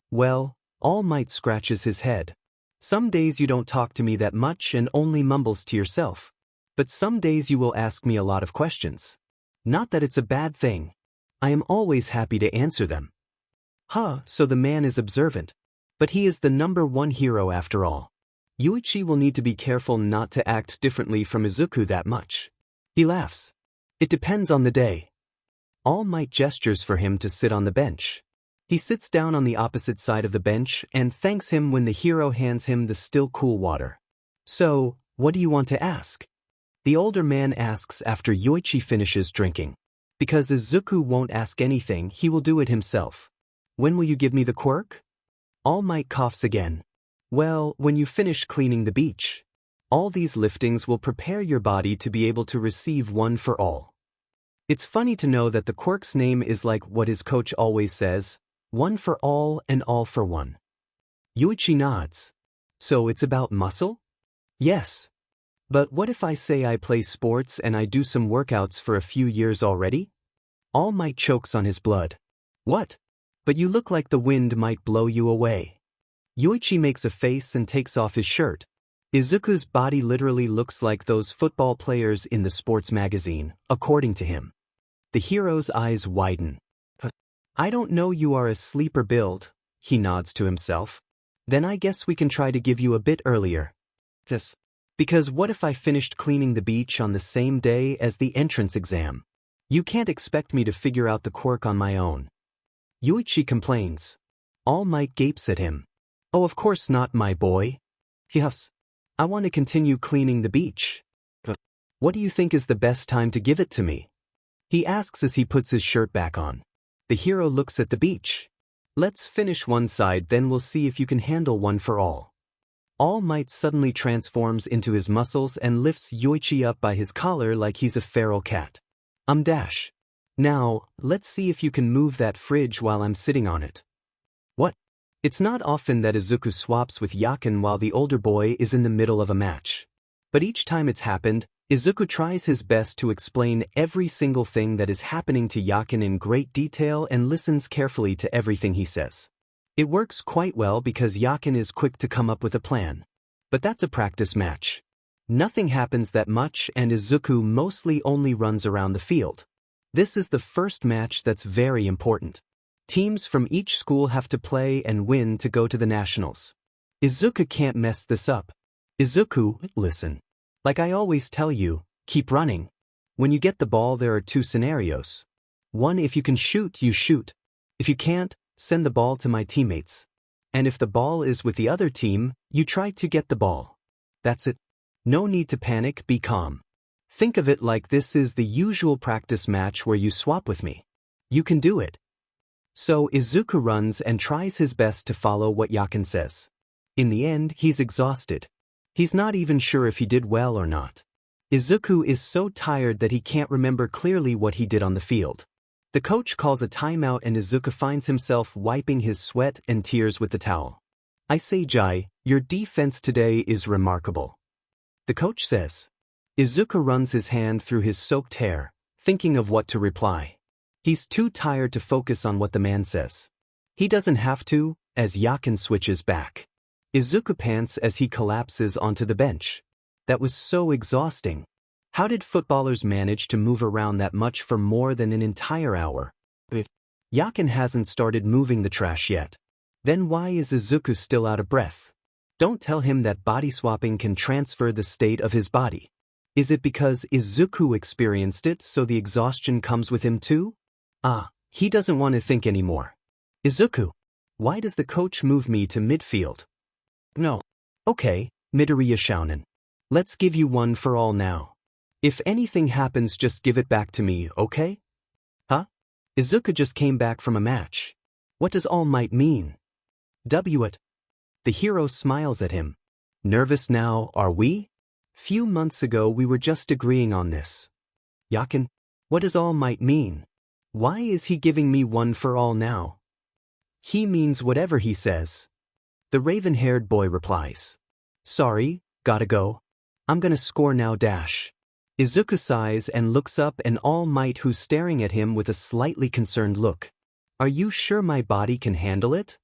[SPEAKER 1] Well, All Might scratches his head. Some days you don't talk to me that much and only mumbles to yourself. But some days you will ask me a lot of questions. Not that it's a bad thing. I am always happy to answer them. So the man is observant. But he is the #1 hero after all. Yoichi will need to be careful not to act differently from Izuku that much. He laughs. It depends on the day. All Might gestures for him to sit on the bench. He sits down on the opposite side of the bench and thanks him when the hero hands him the still cool water. So, what do you want to ask? The older man asks after Yoichi finishes drinking. Because Izuku won't ask anything, he will do it himself. When will you give me the quirk? All Might coughs again. Well, when you finish cleaning the beach. All these liftings will prepare your body to be able to receive one for all. It's funny to know that the quirk's name is like what his coach always says, one for all and all for one. Yoichi nods. So it's about muscle? Yes. But what if I say I play sports and I do some workouts for a few years already? All Might chokes on his blood. What? But you look like the wind might blow you away. Yoichi makes a face and takes off his shirt. Izuku's body literally looks like those football players in the sports magazine, according to him. The hero's eyes widen. I don't know, you are a sleeper build, he nods to himself. Then I guess we can try to give you a bit earlier. Yes. Because what if I finished cleaning the beach on the same day as the entrance exam? You can't expect me to figure out the quirk on my own. Yoichi complains. All Might gapes at him. Oh, of course not, my boy. He huffs. I want to continue cleaning the beach. But what do you think is the best time to give it to me? He asks as he puts his shirt back on. The hero looks at the beach. Let's finish one side, then we'll see if you can handle one for all. All Might suddenly transforms into his muscles and lifts Yoichi up by his collar like he's a feral cat. Dash. Now, let's see if you can move that fridge while I'm sitting on it. What? It's not often that Izuku swaps with Yakin while the older boy is in the middle of a match. But each time it's happened, Izuku tries his best to explain every single thing that is happening to Yakin in great detail and listens carefully to everything he says. It works quite well because Yakin is quick to come up with a plan. But that's a practice match. Nothing happens that much and Izuku mostly only runs around the field. This is the first match that's very important. Teams from each school have to play and win to go to the nationals. Izuku can't mess this up. Izuku, listen. Like I always tell you, keep running. When you get the ball, there are two scenarios. One, if you can shoot, you shoot. If you can't, send the ball to my teammates. And if the ball is with the other team, you try to get the ball. That's it. No need to panic, be calm. Think of it like this is the usual practice match where you swap with me. You can do it. So Izuku runs and tries his best to follow what Yakin says. In the end, he's exhausted. He's not even sure if he did well or not. Izuku is so tired that he can't remember clearly what he did on the field. The coach calls a timeout and Izuku finds himself wiping his sweat and tears with the towel. I say, Jai, your defense today is remarkable. The coach says. Izuku runs his hand through his soaked hair, thinking of what to reply. He's too tired to focus on what the man says. He doesn't have to, as Yakin switches back. Izuku pants as he collapses onto the bench. That was so exhausting. How did footballers manage to move around that much for more than an entire hour? Yakin hasn't started moving the trash yet. Then why is Izuku still out of breath? Don't tell him that body swapping can transfer the state of his body. Is it because Izuku experienced it so the exhaustion comes with him too? He doesn't want to think anymore. Izuku, why does the coach move me to midfield? No. Okay, Midoriya Shounen. Let's give you one for all now. If anything happens, just give it back to me, okay? Huh? Izuku just came back from a match. What does All Might mean? It. The hero smiles at him. Nervous now, are we? Few months ago we were just agreeing on this. Yakin, what does All Might mean? Why is he giving me one for all now? He means whatever he says. The raven-haired boy replies. Sorry, gotta go. I'm gonna score now dash. Izuku sighs and looks up and All Might who's staring at him with a slightly concerned look. Are you sure my body can handle it?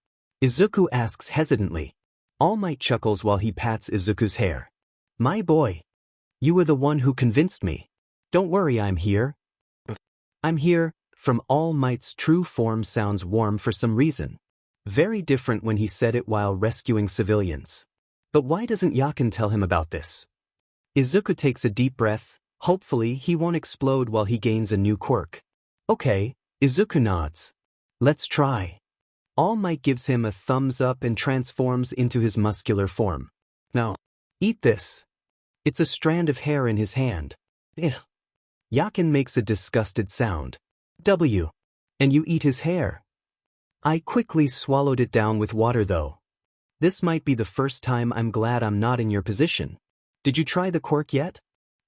[SPEAKER 1] Izuku asks hesitantly. All Might chuckles while he pats Izuku's hair. My boy. You were the one who convinced me. Don't worry, I'm here. I'm here. From All Might's true form sounds warm for some reason. Very different when he said it while rescuing civilians. But why doesn't Yakin tell him about this? Izuku takes a deep breath. Hopefully he won't explode while he gains a new quirk. Okay, Izuku nods. Let's try. All Might gives him a thumbs up and transforms into his muscular form. Now, eat this. It's a strand of hair in his hand. Ugh. Yakin makes a disgusted sound. And you eat his hair. I quickly swallowed it down with water though. This might be the first time. I'm glad I'm not in your position. Did you try the quirk yet?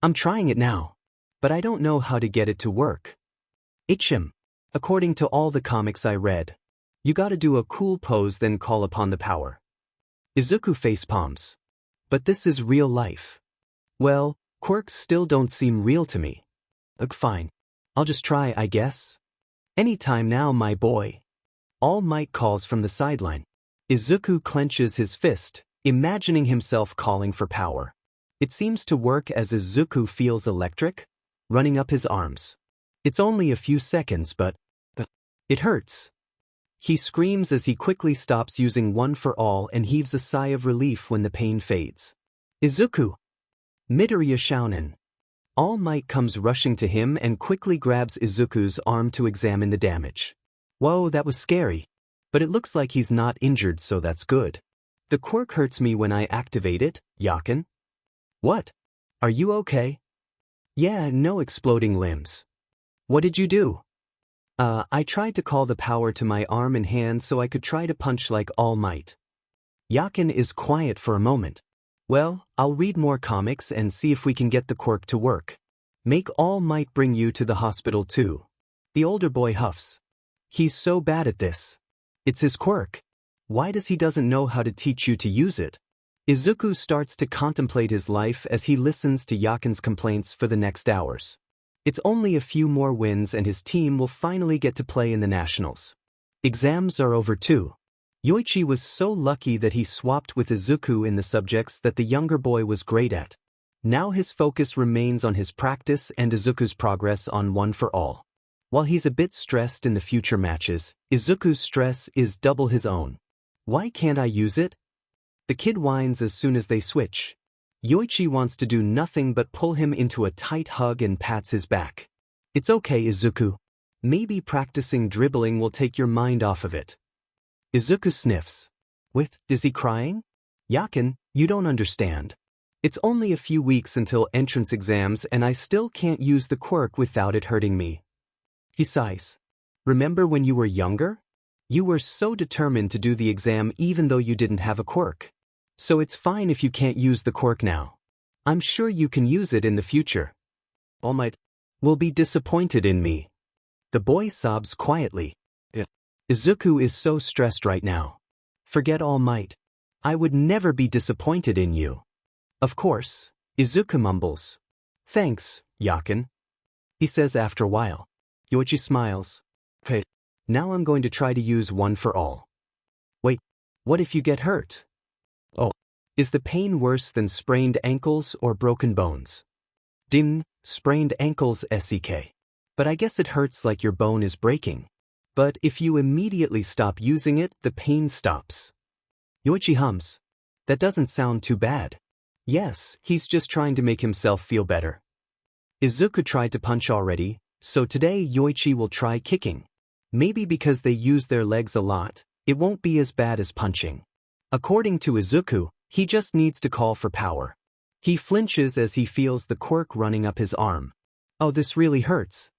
[SPEAKER 1] I'm trying it now. But I don't know how to get it to work. Ichim. According to all the comics I read, you gotta do a cool pose then call upon the power. Izuku facepalms. But this is real life. Well, quirks still don't seem real to me. Fine. I'll just try, I guess. Anytime now, my boy. All Might calls from the sideline. Izuku clenches his fist, imagining himself calling for power. It seems to work as Izuku feels electric, running up his arms. It's only a few seconds, but it hurts. He screams as he quickly stops using one for all and heaves a sigh of relief when the pain fades. Izuku. Midoriya Shounen. All Might comes rushing to him and quickly grabs Izuku's arm to examine the damage. Whoa, that was scary. But it looks like he's not injured, so that's good. The quirk hurts me when I activate it, Yakin. What? Are you okay? Yeah, no exploding limbs. What did you do? I tried to call the power to my arm and hand so I could try to punch like All Might. Yakin is quiet for a moment. Well, I'll read more comics and see if we can get the quirk to work. Make All Might bring you to the hospital too. The older boy huffs. He's so bad at this. It's his quirk. Why does he doesn't know how to teach you to use it? Izuku starts to contemplate his life as he listens to Yakin's complaints for the next hours. It's only a few more wins and his team will finally get to play in the nationals. Exams are over too. Yoichi was so lucky that he swapped with Izuku in the subjects that the younger boy was great at. Now his focus remains on his practice and Izuku's progress on One for All. While he's a bit stressed in the future matches, Izuku's stress is double his own. Why can't I use it? The kid whines as soon as they switch. Yoichi wants to do nothing but pull him into a tight hug and pats his back. It's okay, Izuku. Maybe practicing dribbling will take your mind off of it. Izuku sniffs. Is he crying? Yakin, you don't understand. It's only a few weeks until entrance exams and I still can't use the quirk without it hurting me. He sighs. Remember when you were younger? You were so determined to do the exam even though you didn't have a quirk. So it's fine if you can't use the quirk now. I'm sure you can use it in the future. All Might will be disappointed in me. The boy sobs quietly. Izuku is so stressed right now. Forget All Might. I would never be disappointed in you. Of course, Izuku mumbles. Thanks, Yakin. He says after a while. Yoichi smiles. Hey, now I'm going to try to use One for All. Wait, what if you get hurt? Oh, is the pain worse than sprained ankles or broken bones? Sprained ankles SEK. But I guess it hurts like your bone is breaking. But if you immediately stop using it, the pain stops. Yoichi hums. That doesn't sound too bad. Yes, he's just trying to make himself feel better. Izuku tried to punch already, so today Yoichi will try kicking. Maybe because they use their legs a lot, it won't be as bad as punching. According to Izuku, he just needs to call for power. He flinches as he feels the quirk running up his arm. Oh, this really hurts.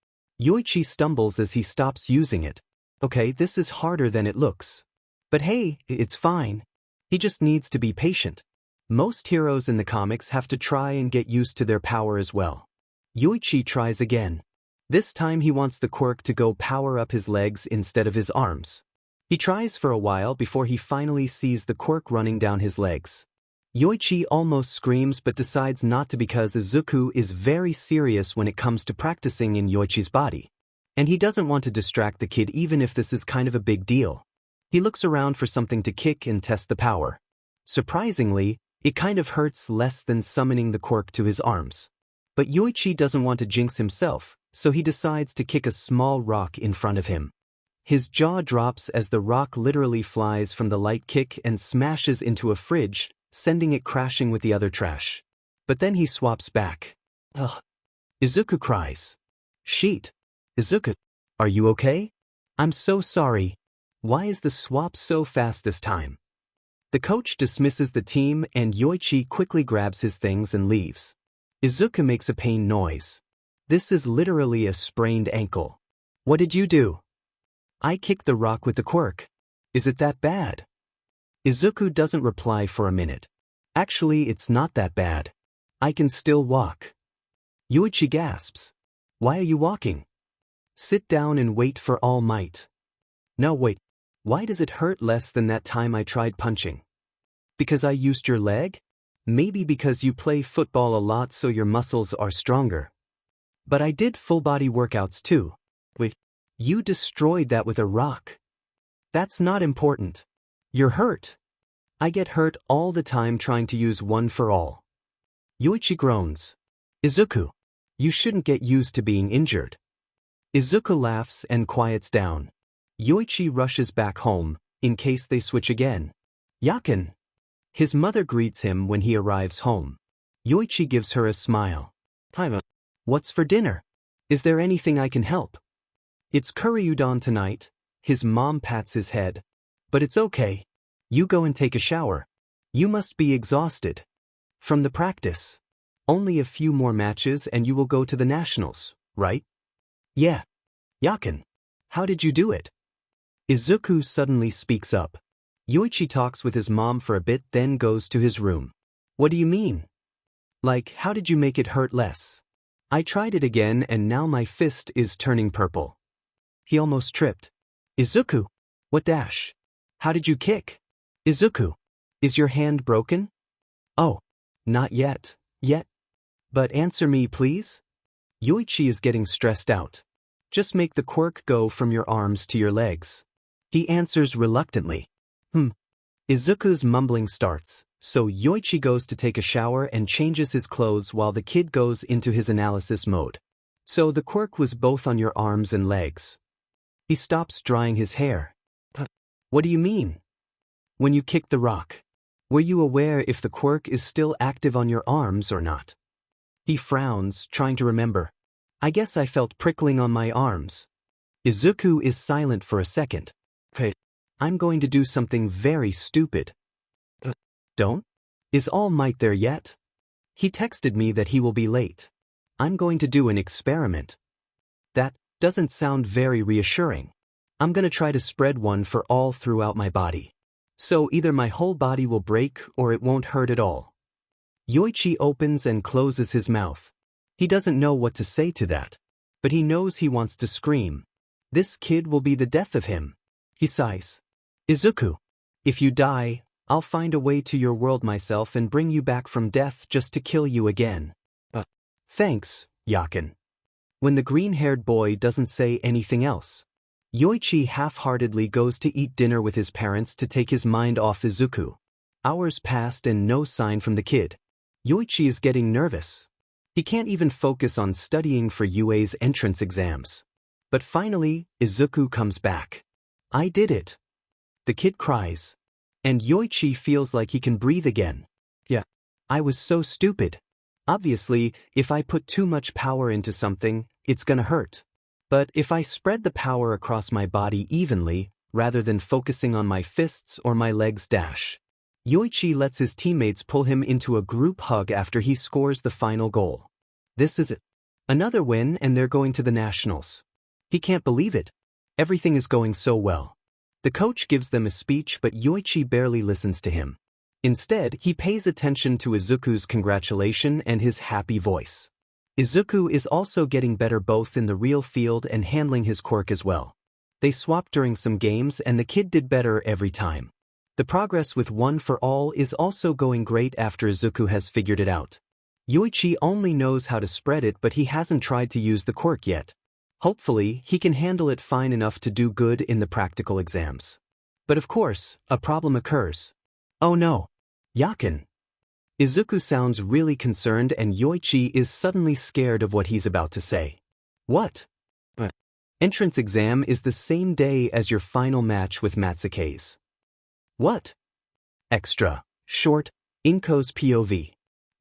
[SPEAKER 1] Yoichi stumbles as he stops using it. Okay, this is harder than it looks. But hey, it's fine. He just needs to be patient. Most heroes in the comics have to try and get used to their power as well. Yoichi tries again. This time he wants the quirk to go power up his legs instead of his arms. He tries for a while before he finally sees the quirk running down his legs. Yoichi almost screams but decides not to because Izuku is very serious when it comes to practicing in Yoichi's body. And he doesn't want to distract the kid even if this is kind of a big deal. He looks around for something to kick and test the power. Surprisingly, it kind of hurts less than summoning the quirk to his arms. But Yoichi doesn't want to jinx himself, so he decides to kick a small rock in front of him. His jaw drops as the rock literally flies from the light kick and smashes into a fridge, sending it crashing with the other trash. But then he swaps back. Ugh. Izuku cries. Sheet. Izuku, are you okay? I'm so sorry. Why is the swap so fast this time? The coach dismisses the team and Yoichi quickly grabs his things and leaves. Izuku makes a pain noise. This is literally a sprained ankle. What did you do? I kicked the rock with the quirk. Is it that bad? Izuku doesn't reply for a minute. Actually, it's not that bad. I can still walk. Yoichi gasps. Why are you walking? Sit down and wait for All Might. No, wait. Why does it hurt less than that time I tried punching? Because I used your leg? Maybe because you play football a lot so your muscles are stronger. But I did full-body workouts too. Wait, you destroyed that with a rock. That's not important. You're hurt. I get hurt all the time trying to use One for All. Yoichi groans. Izuku, you shouldn't get used to being injured. Izuku laughs and quiets down. Yoichi rushes back home, in case they switch again. Yakin. His mother greets him when he arrives home. Yoichi gives her a smile. Hi, what's for dinner? Is there anything I can help? It's curry udon tonight. His mom pats his head. But it's okay. You go and take a shower. You must be exhausted. From the practice. Only a few more matches and you will go to the nationals, right? Yeah. Yakin. How did you do it? Izuku suddenly speaks up. Yoichi talks with his mom for a bit, then goes to his room. What do you mean? Like, how did you make it hurt less? I tried it again and now my fist is turning purple. He almost tripped. Izuku? What dash? How did you kick? Izuku? Is your hand broken? Oh. Not yet. Yet? But answer me, please? Yoichi is getting stressed out. Just make the quirk go from your arms to your legs. He answers reluctantly. Izuku's mumbling starts, so Yoichi goes to take a shower and changes his clothes while the kid goes into his analysis mode. So the quirk was both on your arms and legs. He stops drying his hair. What do you mean? When you kicked the rock, were you aware if the quirk is still active on your arms or not? He frowns, trying to remember. I guess I felt prickling on my arms. Izuku is silent for a second. Hey, I'm going to do something very stupid. Don't? Is All Might there yet? He texted me that he will be late. I'm going to do an experiment. That doesn't sound very reassuring. I'm gonna try to spread one for all throughout my body. So either my whole body will break or it won't hurt at all. Yoichi opens and closes his mouth. He doesn't know what to say to that. But he knows he wants to scream. This kid will be the death of him. He sighs. Izuku, if you die, I'll find a way to your world myself and bring you back from death just to kill you again. Thanks, Yakin. When the green-haired boy doesn't say anything else, Yoichi half-heartedly goes to eat dinner with his parents to take his mind off Izuku. Hours passed and no sign from the kid. Yoichi is getting nervous. He can't even focus on studying for UA's entrance exams. But finally, Izuku comes back. I did it. The kid cries. And Yoichi feels like he can breathe again. Yeah. I was so stupid. Obviously, if I put too much power into something, it's gonna hurt. But if I spread the power across my body evenly, rather than focusing on my fists or my legs dash. Yoichi lets his teammates pull him into a group hug after he scores the final goal. This is it. Another win and they're going to the nationals. He can't believe it. Everything is going so well. The coach gives them a speech but Yoichi barely listens to him. Instead, he pays attention to Izuku's congratulation and his happy voice. Izuku is also getting better both in the real field and handling his quirk as well. They swapped during some games and the kid did better every time. The progress with One for All is also going great after Izuku has figured it out. Yoichi only knows how to spread it but he hasn't tried to use the quirk yet. Hopefully, he can handle it fine enough to do good in the practical exams. But of course, a problem occurs. Oh no. Yakin. Izuku sounds really concerned and Yoichi is suddenly scared of what he's about to say. What? Entrance exam is the same day as your final match with Matsuke's. What? Extra. Short. Inko's POV.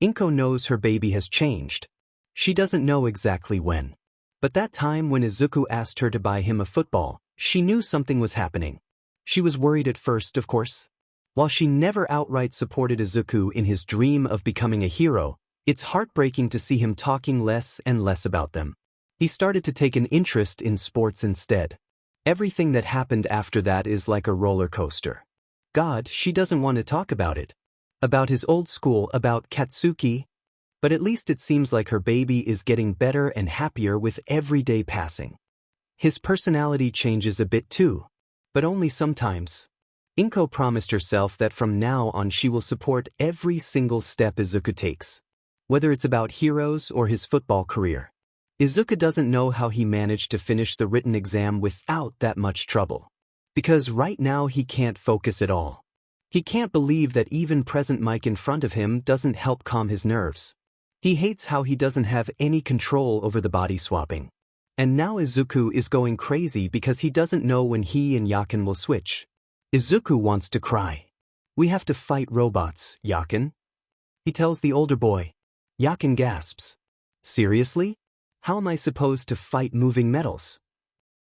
[SPEAKER 1] Inko knows her baby has changed. She doesn't know exactly when. But that time when Izuku asked her to buy him a football, she knew something was happening. She was worried at first, of course. While she never outright supported Izuku in his dream of becoming a hero, it's heartbreaking to see him talking less and less about them. He started to take an interest in sports instead. Everything that happened after that is like a roller coaster. God, she doesn't want to talk about it. About his old school, about Katsuki. But at least it seems like her baby is getting better and happier with every day passing. His personality changes a bit too, but only sometimes. Inko promised herself that from now on she will support every single step Izuku takes, whether it's about heroes or his football career. Izuku doesn't know how he managed to finish the written exam without that much trouble. Because right now he can't focus at all. He can't believe that even present Mike in front of him doesn't help calm his nerves. He hates how he doesn't have any control over the body swapping. And now Izuku is going crazy because he doesn't know when he and Yakin will switch. Izuku wants to cry. We have to fight robots, Yakin. He tells the older boy. Yakin gasps. Seriously? How am I supposed to fight moving metals?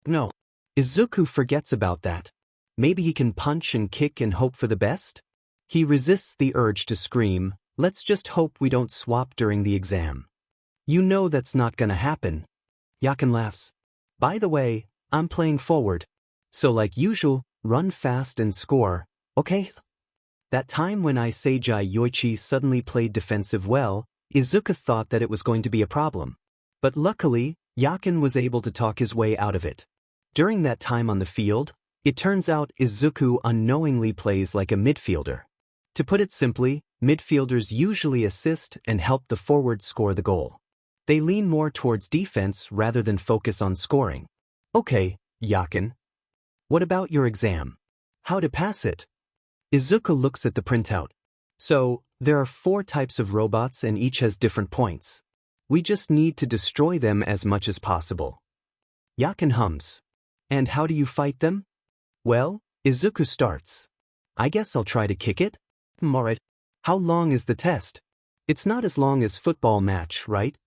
[SPEAKER 1] No. Izuku forgets about that. Maybe he can punch and kick and hope for the best? He resists the urge to scream. Let's just hope we don't swap during the exam. You know that's not gonna happen. Yakin laughs. By the way, I'm playing forward. So like usual, run fast and score, okay? That time when Izuku and Yoichi suddenly played defensive well, Izuku thought that it was going to be a problem. But luckily, Yakin was able to talk his way out of it. During that time on the field, it turns out Izuku unknowingly plays like a midfielder. To put it simply, midfielders usually assist and help the forward score the goal. They lean more towards defense rather than focus on scoring. Okay, Yakin. What about your exam? How to pass it? Izuku looks at the printout. So, there are 4 types of robots and each has different points. We just need to destroy them as much as possible. Yakin hums. And how do you fight them? Well, Izuku starts. I guess I'll try to kick it? Alright. How long is the test? It's not as long as football match, right?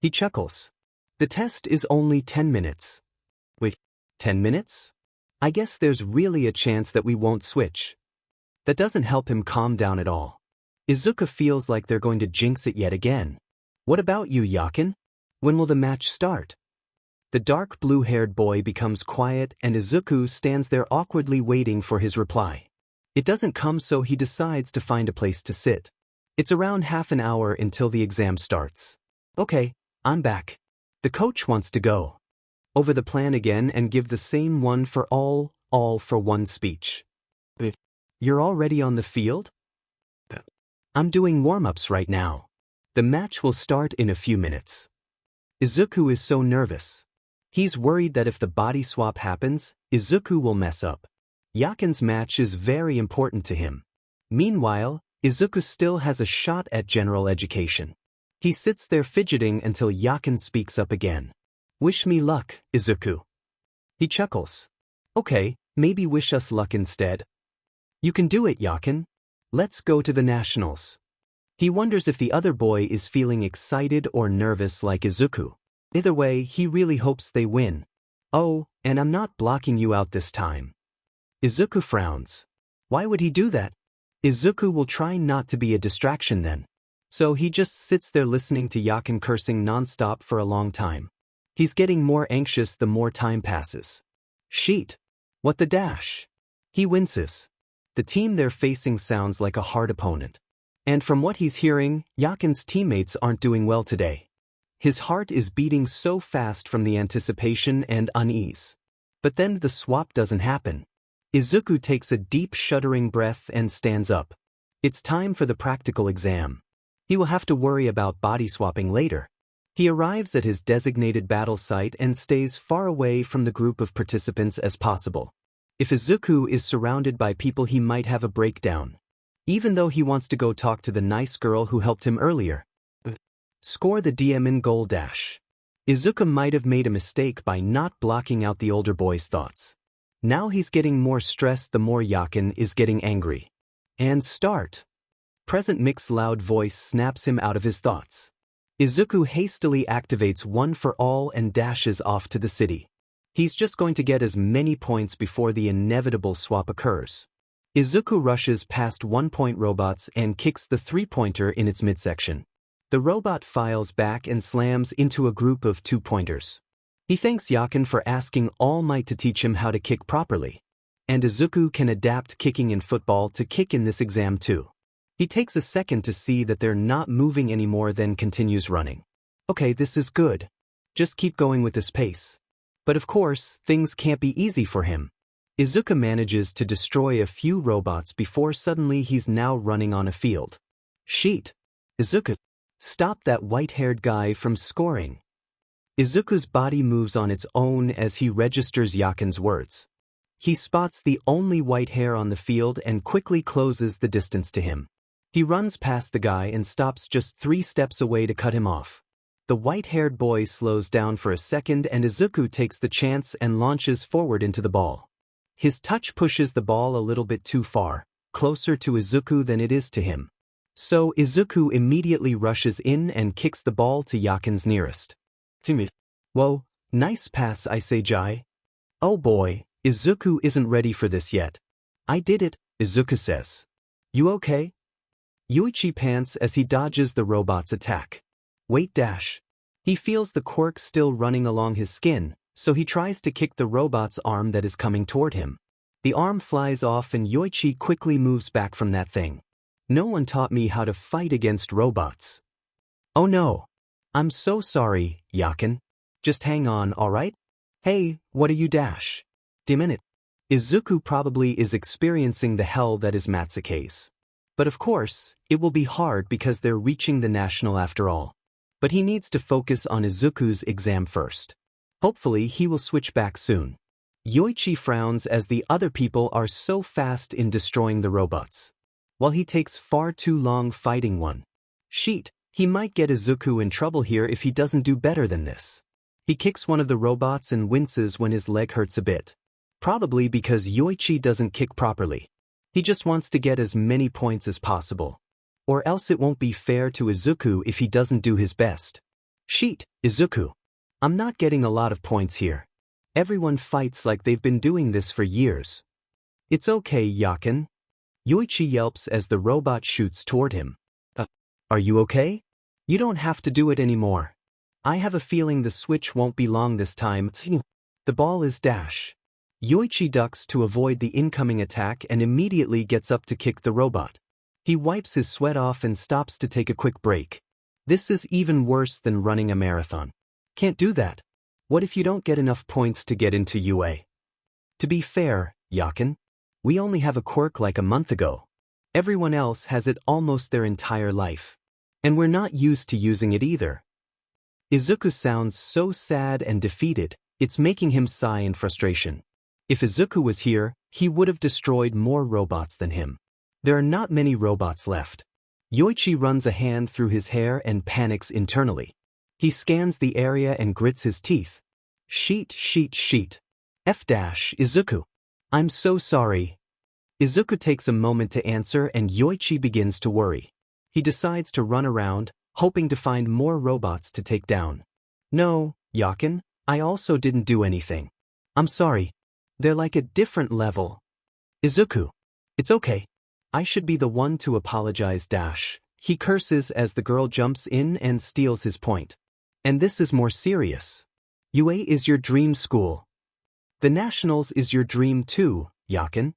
[SPEAKER 1] He chuckles. The test is only 10 minutes. Wait, 10 minutes? I guess there's really a chance that we won't switch. That doesn't help him calm down at all. Izuku feels like they're going to jinx it yet again. What about you, Yakin? When will the match start? The dark blue-haired boy becomes quiet and Izuku stands there awkwardly waiting for his reply. It doesn't come, so he decides to find a place to sit. It's around half an hour until the exam starts. Okay, I'm back. The coach wants to go over the plan again and give the same one for all for one speech. You're already on the field? I'm doing warm-ups right now. The match will start in a few minutes. Izuku is so nervous. He's worried that if the body swap happens, Izuku will mess up. Yakin's match is very important to him. Meanwhile, Izuku still has a shot at general education. He sits there fidgeting until Yakin speaks up again. Wish me luck, Izuku. He chuckles. Okay, maybe wish us luck instead. You can do it, Yakin. Let's go to the nationals. He wonders if the other boy is feeling excited or nervous like Izuku. Either way, he really hopes they win. Oh, and I'm not blocking you out this time. Izuku frowns. Why would he do that? Izuku will try not to be a distraction then. So he just sits there listening to Yakin cursing non-stop for a long time. He's getting more anxious the more time passes. Sheet. What the dash? He winces. The team they're facing sounds like a hard opponent. And from what he's hearing, Yakin's teammates aren't doing well today. His heart is beating so fast from the anticipation and unease. But then the swap doesn't happen. Izuku takes a deep shuddering breath and stands up. It's time for the practical exam. He will have to worry about body swapping later. He arrives at his designated battle site and stays far away from the group of participants as possible. If Izuku is surrounded by people, he might have a breakdown. Even though he wants to go talk to the nice girl who helped him earlier. Score the DM in goal dash. Izuku might have made a mistake by not blocking out the older boy's thoughts. Now he's getting more stressed the more Yakin is getting angry. And start. Present Mix's loud voice snaps him out of his thoughts. Izuku hastily activates one for all and dashes off to the city. He's just going to get as many points before the inevitable swap occurs. Izuku rushes past 1-point robots and kicks the 3-pointer in its midsection. The robot files back and slams into a group of 2-pointers. He thanks Yakin for asking All Might to teach him how to kick properly. And Izuku can adapt kicking in football to kick in this exam too. He takes a second to see that they're not moving anymore, then continues running. Okay, this is good. Just keep going with this pace. But of course, things can't be easy for him. Izuku manages to destroy a few robots before suddenly he's now running on a field. Sheet. Izuku. Stop that white-haired guy from scoring. Izuku's body moves on its own as he registers Yakin's words. He spots the only white hair on the field and quickly closes the distance to him. He runs past the guy and stops just 3 steps away to cut him off. The white-haired boy slows down for a second and Izuku takes the chance and launches forward into the ball. His touch pushes the ball a little bit too far, closer to Izuku than it is to him. So Izuku immediately rushes in and kicks the ball to Yakin's nearest. Timid. Whoa, nice pass, Izuku. Oh boy, Izuku isn't ready for this yet. I did it, Izuku says. You okay? Yoichi pants as he dodges the robot's attack. Wait dash. He feels the quirk still running along his skin, so he tries to kick the robot's arm that is coming toward him. The arm flies off and Yoichi quickly moves back from that thing. No one taught me how to fight against robots. Oh no. I'm so sorry, Yakin. Just hang on, alright? Hey, what are you dash? Minute. Izuku probably is experiencing the hell that is Matsuke's. But of course, it will be hard because they're reaching the national after all. But he needs to focus on Izuku's exam first. Hopefully he will switch back soon. Yoichi frowns as the other people are so fast in destroying the robots, while he takes far too long fighting one. Sheet, he might get Izuku in trouble here if he doesn't do better than this. He kicks one of the robots and winces when his leg hurts a bit. Probably because Yoichi doesn't kick properly. He just wants to get as many points as possible. Or else it won't be fair to Izuku if he doesn't do his best. Sheet, Izuku. I'm not getting a lot of points here. Everyone fights like they've been doing this for years. It's okay, Yakin. Yoichi yelps as the robot shoots toward him. Are you okay? You don't have to do it anymore. I have a feeling the switch won't be long this time. The ball is dash. Yoichi ducks to avoid the incoming attack and immediately gets up to kick the robot. He wipes his sweat off and stops to take a quick break. This is even worse than running a marathon. Can't do that. What if you don't get enough points to get into UA? To be fair, Yakin, we only have a quirk like a month ago. Everyone else has it almost their entire life. And we're not used to using it either. Izuku sounds so sad and defeated, it's making him sigh in frustration. If Izuku was here, he would have destroyed more robots than him. There are not many robots left. Yoichi runs a hand through his hair and panics internally. He scans the area and grits his teeth. Sheet. Izuku. I'm so sorry. Izuku takes a moment to answer and Yoichi begins to worry. He decides to run around, hoping to find more robots to take down. No, Yakin, I also didn't do anything. I'm sorry. They're like a different level. Izuku. It's okay. I should be the one to apologize dash. He curses as the girl jumps in and steals his point. And this is more serious. UA is your dream school. The Nationals is your dream too, Yakin.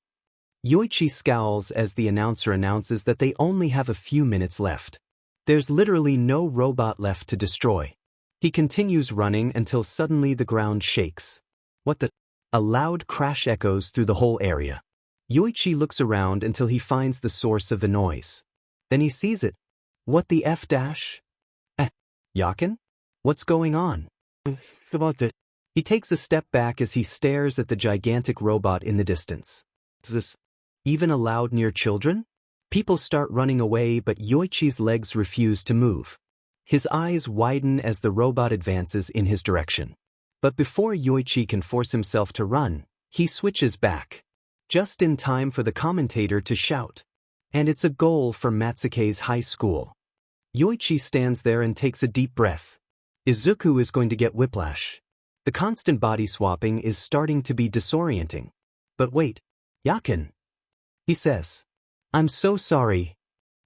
[SPEAKER 1] Yoichi scowls as the announcer announces that they only have a few minutes left. There's literally no robot left to destroy. He continues running until suddenly the ground shakes. What the? A loud crash echoes through the whole area. Yoichi looks around until he finds the source of the noise. Then he sees it. What the F dash? Yakin? What's going on? He takes a step back as he stares at the gigantic robot in the distance. Is this even allowed near children? People start running away, but Yoichi's legs refuse to move. His eyes widen as the robot advances in his direction. But before Yoichi can force himself to run, he switches back. Just in time for the commentator to shout. And it's a goal for Matsuke's high school. Yoichi stands there and takes a deep breath. Izuku is going to get whiplash. The constant body swapping is starting to be disorienting. But wait, Yakin. He says. I'm so sorry.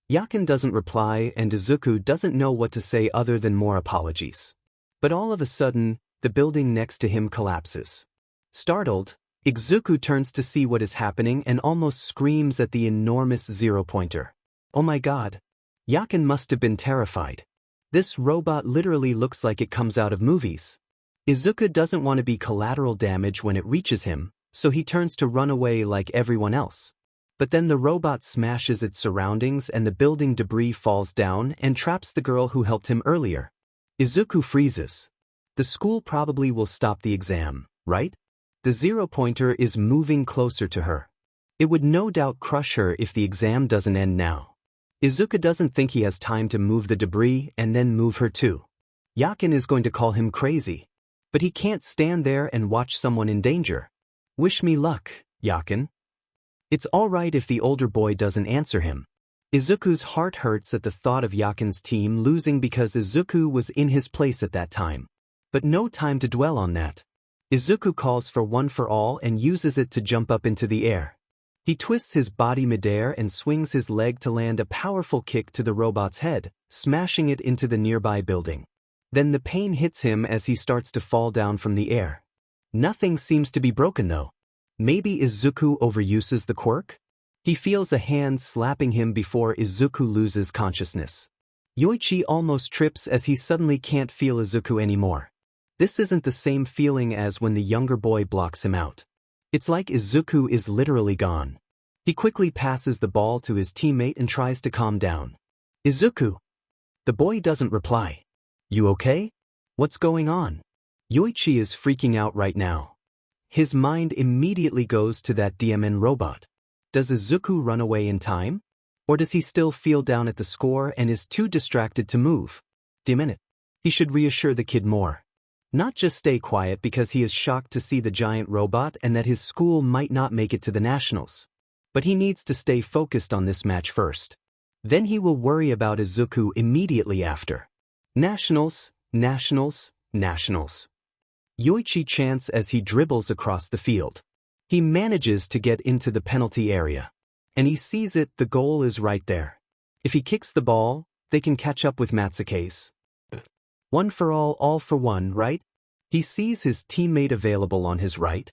[SPEAKER 1] Yakin doesn't reply and Izuku doesn't know what to say other than more apologies. But all of a sudden, the building next to him collapses. Startled, Izuku turns to see what is happening and almost screams at the enormous zero-pointer. Oh my god. Yakin must have been terrified. This robot literally looks like it comes out of movies. Izuku doesn't want to be collateral damage when it reaches him, so he turns to run away like everyone else. But then the robot smashes its surroundings and the building debris falls down and traps the girl who helped him earlier. Izuku freezes. The school probably will stop the exam, right? The zero-pointer is moving closer to her. It would no doubt crush her if the exam doesn't end now. Izuku doesn't think he has time to move the debris and then move her too. Yakin is going to call him crazy. But he can't stand there and watch someone in danger. Wish me luck, Yakin. It's alright if the older boy doesn't answer him. Izuku's heart hurts at the thought of Yakin's team losing because Izuku was in his place at that time. But no time to dwell on that. Izuku calls for one for all and uses it to jump up into the air. He twists his body midair and swings his leg to land a powerful kick to the robot's head, smashing it into the nearby building. Then the pain hits him as he starts to fall down from the air. Nothing seems to be broken though. Maybe Izuku overuses the quirk? He feels a hand slapping him before Izuku loses consciousness. Yoichi almost trips as he suddenly can't feel Izuku anymore. This isn't the same feeling as when the younger boy blocks him out. It's like Izuku is literally gone. He quickly passes the ball to his teammate and tries to calm down. Izuku. The boy doesn't reply. You okay? What's going on? Yoichi is freaking out right now. His mind immediately goes to that DMN robot. Does Izuku run away in time? Or does he still feel down at the score and is too distracted to move? Damn it. He should reassure the kid more. Not just stay quiet because he is shocked to see the giant robot and that his school might not make it to the nationals. But he needs to stay focused on this match first. Then he will worry about Izuku immediately after. Nationals, nationals, nationals. Yoichi chants as he dribbles across the field. He manages to get into the penalty area. And he sees it, the goal is right there. If he kicks the ball, they can catch up with Matsuke's. One for all for one, right? He sees his teammate available on his right.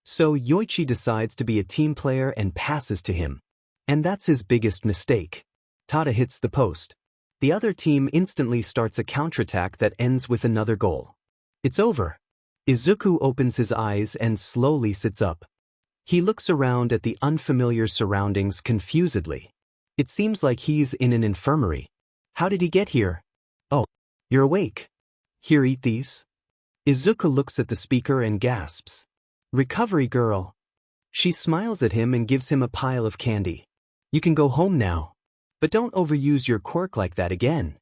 [SPEAKER 1] So Yoichi decides to be a team player and passes to him. And that's his biggest mistake. Tada hits the post. The other team instantly starts a counterattack that ends with another goal. It's over. Izuku opens his eyes and slowly sits up. He looks around at the unfamiliar surroundings confusedly. It seems like he's in an infirmary. How did he get here? Oh, you're awake. Here, eat these. Izuku looks at the speaker and gasps. Recovery girl. She smiles at him and gives him a pile of candy. You can go home now. But don't overuse your quirk like that again.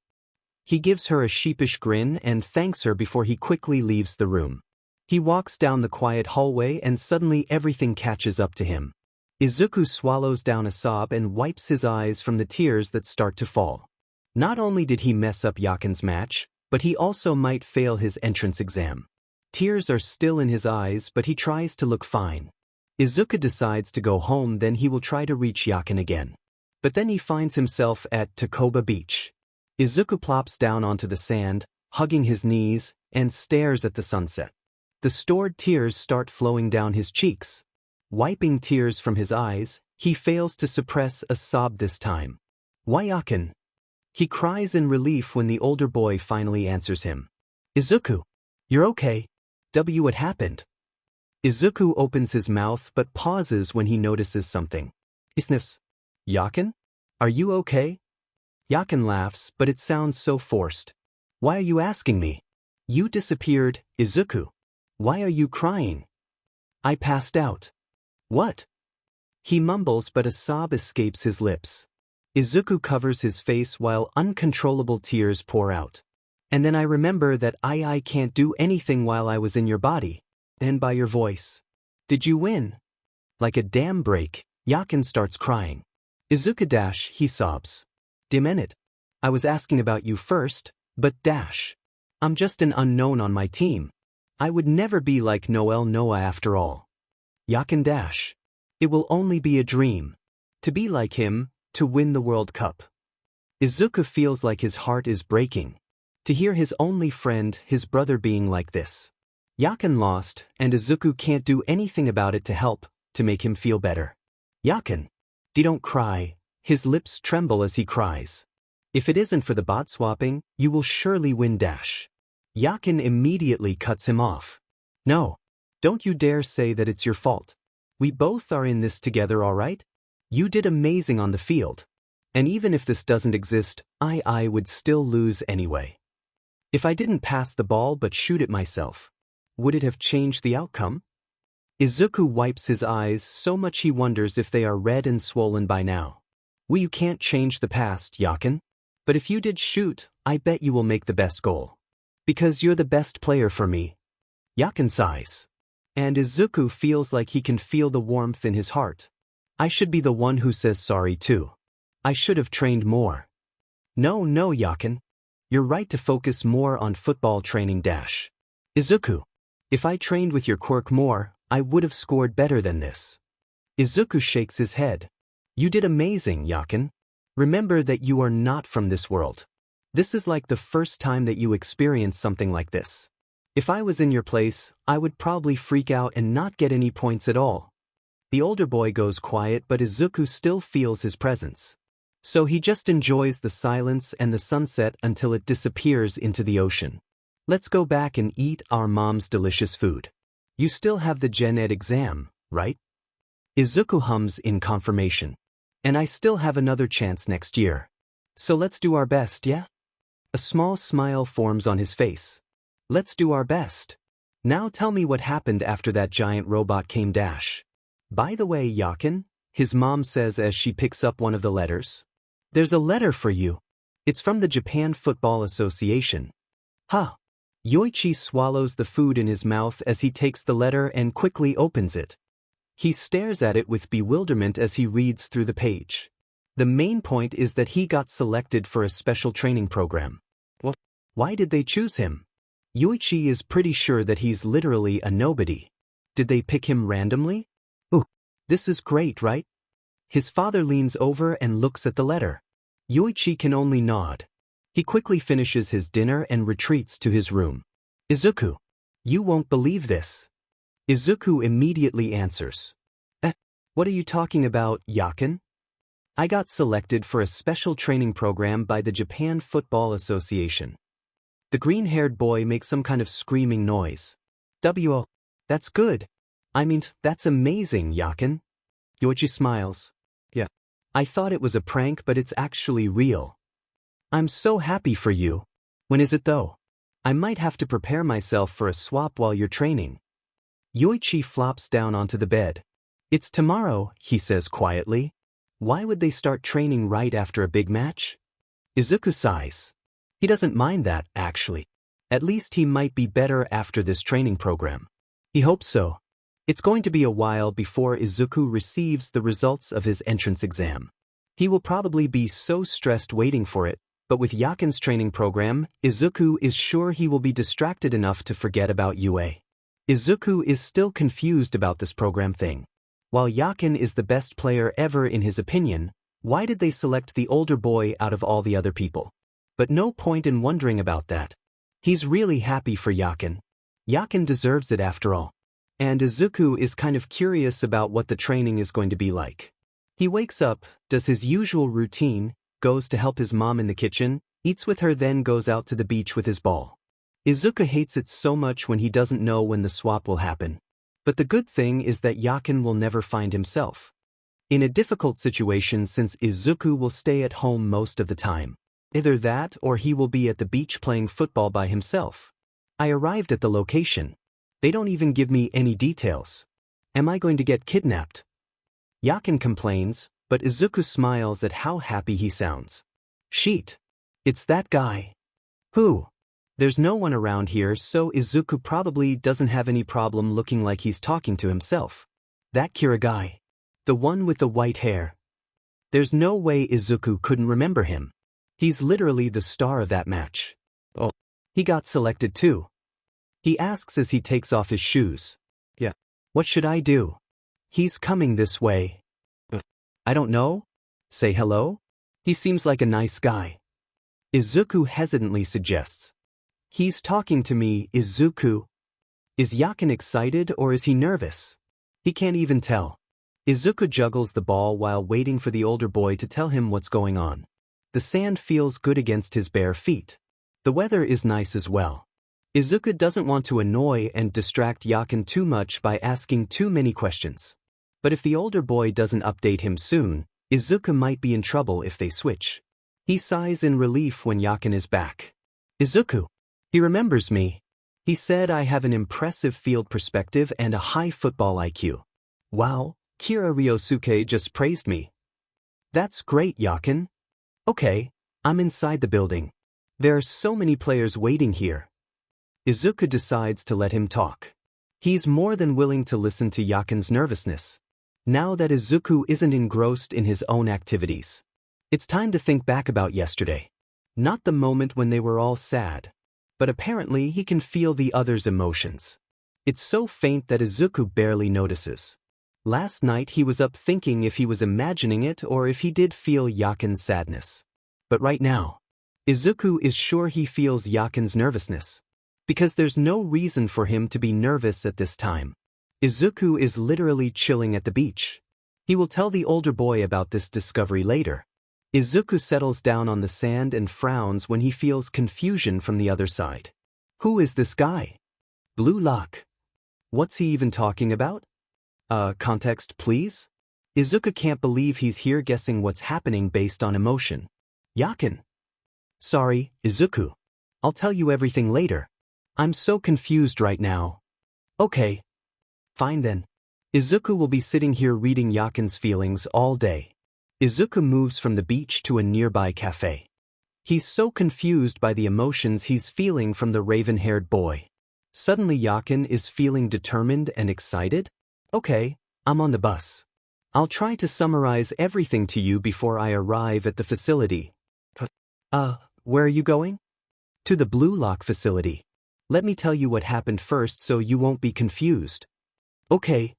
[SPEAKER 1] He gives her a sheepish grin and thanks her before he quickly leaves the room. He walks down the quiet hallway and suddenly everything catches up to him. Izuku swallows down a sob and wipes his eyes from the tears that start to fall. Not only did he mess up Yakin's match, but he also might fail his entrance exam. Tears are still in his eyes, but he tries to look fine. Izuku decides to go home, then he will try to reach Yakin again. But then he finds himself at Takoba Beach. Izuku plops down onto the sand, hugging his knees, and stares at the sunset. The stored tears start flowing down his cheeks. Wiping tears from his eyes, he fails to suppress a sob this time. Why Yakin? He cries in relief when the older boy finally answers him. Izuku, you're okay. What happened? Izuku opens his mouth but pauses when he notices something. He sniffs. Yakin? Are you okay? Yakin laughs, but it sounds so forced. Why are you asking me? You disappeared, Izuku. Why are you crying? I passed out. What? He mumbles, but a sob escapes his lips. Izuku covers his face while uncontrollable tears pour out. And then I remember that I can't do anything while I was in your body. Then by your voice. Did you win? Like a dam break, Yakin starts crying. Izuku dash, he sobs. Damn it. I was asking about you first, but dash. I'm just an unknown on my team. I would never be like Noel Noah after all. Yakin dash. It will only be a dream. To be like him, to win the World Cup. Izuku feels like his heart is breaking. To hear his only friend, his brother, being like this. Yakin lost, and Izuku can't do anything about it to help, to make him feel better. Yakin. Don't cry. His lips tremble as he cries. If it isn't for the bot swapping, you will surely win dash. Yakin immediately cuts him off. No. Don't you dare say that it's your fault. We both are in this together, alright? You did amazing on the field. And even if this doesn't exist, I would still lose anyway. If I didn't pass the ball but shoot it myself, would it have changed the outcome? Izuku wipes his eyes so much he wonders if they are red and swollen by now. Well, you can't change the past, Yakin. But if you did shoot, I bet you will make the best goal. Because you're the best player for me. Yakin sighs. And Izuku feels like he can feel the warmth in his heart. I should be the one who says sorry too. I should have trained more. No, Yakin. You're right to focus more on football training dash. Izuku. If I trained with your quirk more, I would have scored better than this. Izuku shakes his head. You did amazing, Yakin. Remember that you are not from this world. This is like the first time that you experience something like this. If I was in your place, I would probably freak out and not get any points at all. The older boy goes quiet, but Izuku still feels his presence. So he just enjoys the silence and the sunset until it disappears into the ocean. Let's go back and eat our mom's delicious food. You still have the Gen Ed exam, right? Izuku hums in confirmation. And I still have another chance next year. So let's do our best, yeah? A small smile forms on his face. Let's do our best. Now tell me what happened after that giant robot came dash. By the way, Yakin, his mom says as she picks up one of the letters. There's a letter for you. It's from the Japan Football Association. Huh. Yoichi swallows the food in his mouth as he takes the letter and quickly opens it. He stares at it with bewilderment as he reads through the page. The main point is that he got selected for a special training program. Well, why did they choose him? Yoichi is pretty sure that he's literally a nobody. Did they pick him randomly? Ooh, this is great, right? His father leans over and looks at the letter. Yoichi can only nod. He quickly finishes his dinner and retreats to his room. Izuku, you won't believe this. Izuku immediately answers. What are you talking about, Yakin? I got selected for a special training program by the Japan Football Association. The green-haired boy makes some kind of screaming noise. W.O. That's good. I mean, that's amazing, Yakin. Yoichi smiles. Yeah. I thought it was a prank, but it's actually real. I'm so happy for you. When is it though? I might have to prepare myself for a swap while you're training. Yoichi flops down onto the bed. It's tomorrow, he says quietly. Why would they start training right after a big match? Izuku sighs. He doesn't mind that, actually. At least he might be better after this training program. He hopes so. It's going to be a while before Izuku receives the results of his entrance exam. He will probably be so stressed waiting for it, but with Yakin's training program, Izuku is sure he will be distracted enough to forget about UA. Izuku is still confused about this program thing. While Yakin is the best player ever in his opinion, why did they select the older boy out of all the other people? But no point in wondering about that. He's really happy for Yakin. Yakin deserves it after all. And Izuku is kind of curious about what the training is going to be like. He wakes up, does his usual routine, goes to help his mom in the kitchen, eats with her, then goes out to the beach with his ball. Izuku hates it so much when he doesn't know when the swap will happen. But the good thing is that Yakin will never find himself in a difficult situation since Izuku will stay at home most of the time. Either that or he will be at the beach playing football by himself. I arrived at the location. They don't even give me any details. Am I going to get kidnapped? Yakin complains, but Izuku smiles at how happy he sounds. Sheet. It's that guy. Who? There's no one around here, so Izuku probably doesn't have any problem looking like he's talking to himself. That Kira guy. The one with the white hair. There's no way Izuku couldn't remember him. He's literally the star of that match. Oh, he got selected too. He asks as he takes off his shoes. Yeah. What should I do? He's coming this way. I don't know. Say hello? He seems like a nice guy. Izuku hesitantly suggests. He's talking to me, Izuku. Is Yakin excited or is he nervous? He can't even tell. Izuku juggles the ball while waiting for the older boy to tell him what's going on. The sand feels good against his bare feet. The weather is nice as well. Izuku doesn't want to annoy and distract Yakin too much by asking too many questions. But if the older boy doesn't update him soon, Izuku might be in trouble if they switch. He sighs in relief when Yakin is back. Izuku. He remembers me. He said I have an impressive field perspective and a high football IQ. Wow, Kira Ryosuke just praised me. That's great, Yakin. Okay, I'm inside the building. There are so many players waiting here. Izuku decides to let him talk. He's more than willing to listen to Yakin's nervousness. Now that Izuku isn't engrossed in his own activities. It's time to think back about yesterday. Not the moment when they were all sad. But apparently he can feel the others' emotions. It's so faint that Izuku barely notices. Last night he was up thinking if he was imagining it or if he did feel Yakin's sadness. But right now, Izuku is sure he feels Yakin's nervousness. Because there's no reason for him to be nervous at this time. Izuku is literally chilling at the beach. He will tell the older boy about this discovery later. Izuku settles down on the sand and frowns when he feels confusion from the other side. Who is this guy? Blue Lock. What's he even talking about? Context, please? Izuku can't believe he's here guessing what's happening based on emotion. Yakin. Sorry, Izuku. I'll tell you everything later. I'm so confused right now. Okay. Fine then. Izuku will be sitting here reading Yakin's feelings all day. Izuku moves from the beach to a nearby cafe. He's so confused by the emotions he's feeling from the raven-haired boy. Suddenly Yakin is feeling determined and excited. Okay, I'm on the bus. I'll try to summarize everything to you before I arrive at the facility. Where are you going? To the Blue Lock facility. Let me tell you what happened first so you won't be confused. Okay.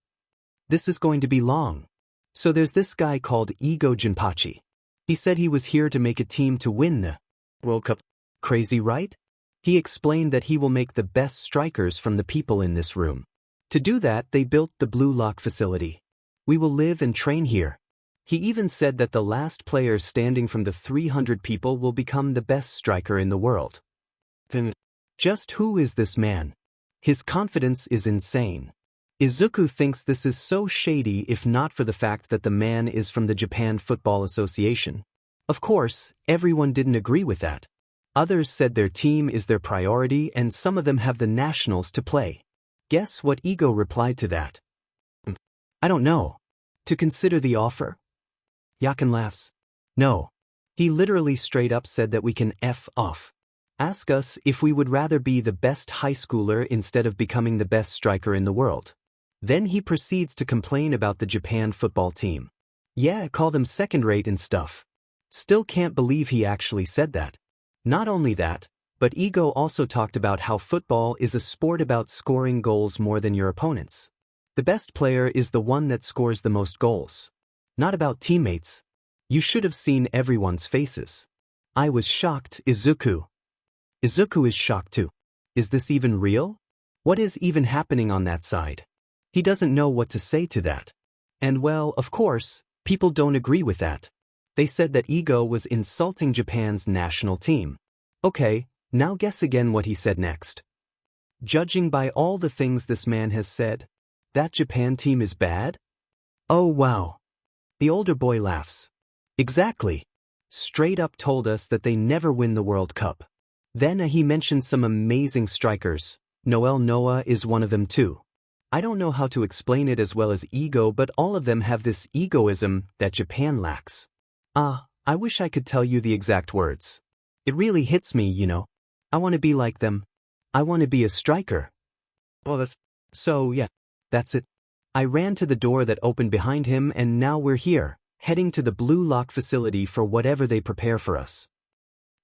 [SPEAKER 1] This is going to be long. So there's this guy called Ego Jinpachi. He said he was here to make a team to win the World Cup. Crazy, right? He explained that he will make the best strikers from the people in this room. To do that, they built the Blue Lock facility. We will live and train here. He even said that the last player standing from the 300 people will become the best striker in the world. Just who is this man? His confidence is insane. Izuku thinks this is so shady if not for the fact that the man is from the Japan Football Association. Of course, everyone didn't agree with that. Others said their team is their priority and some of them have the nationals to play. Guess what Ego replied to that? I don't know. To consider the offer? Yakin laughs. No. He literally straight up said that we can F off. Ask us if we would rather be the best high schooler instead of becoming the best striker in the world. Then he proceeds to complain about the Japan football team. Yeah, call them second-rate and stuff. Still can't believe he actually said that. Not only that, but Ego also talked about how football is a sport about scoring goals more than your opponents. The best player is the one that scores the most goals. Not about teammates. You should have seen everyone's faces. I was shocked, Izuku. Izuku is shocked too. Is this even real? What is even happening on that side? He doesn't know what to say to that. And well, of course, people don't agree with that. They said that Ego was insulting Japan's national team. Okay, now guess again what he said next. Judging by all the things this man has said, that Japan team is bad? Oh wow. The older boy laughs. Exactly. Straight up told us that they never win the World Cup. Then he mentioned some amazing strikers. Noel Noah is one of them too. I don't know how to explain it as well as Ego, but all of them have this egoism that Japan lacks. I wish I could tell you the exact words. It really hits me, you know. I want to be like them. I want to be a striker. Well, yeah, that's it. I ran to the door that opened behind him and now we're here, heading to the Blue Lock facility for whatever they prepare for us.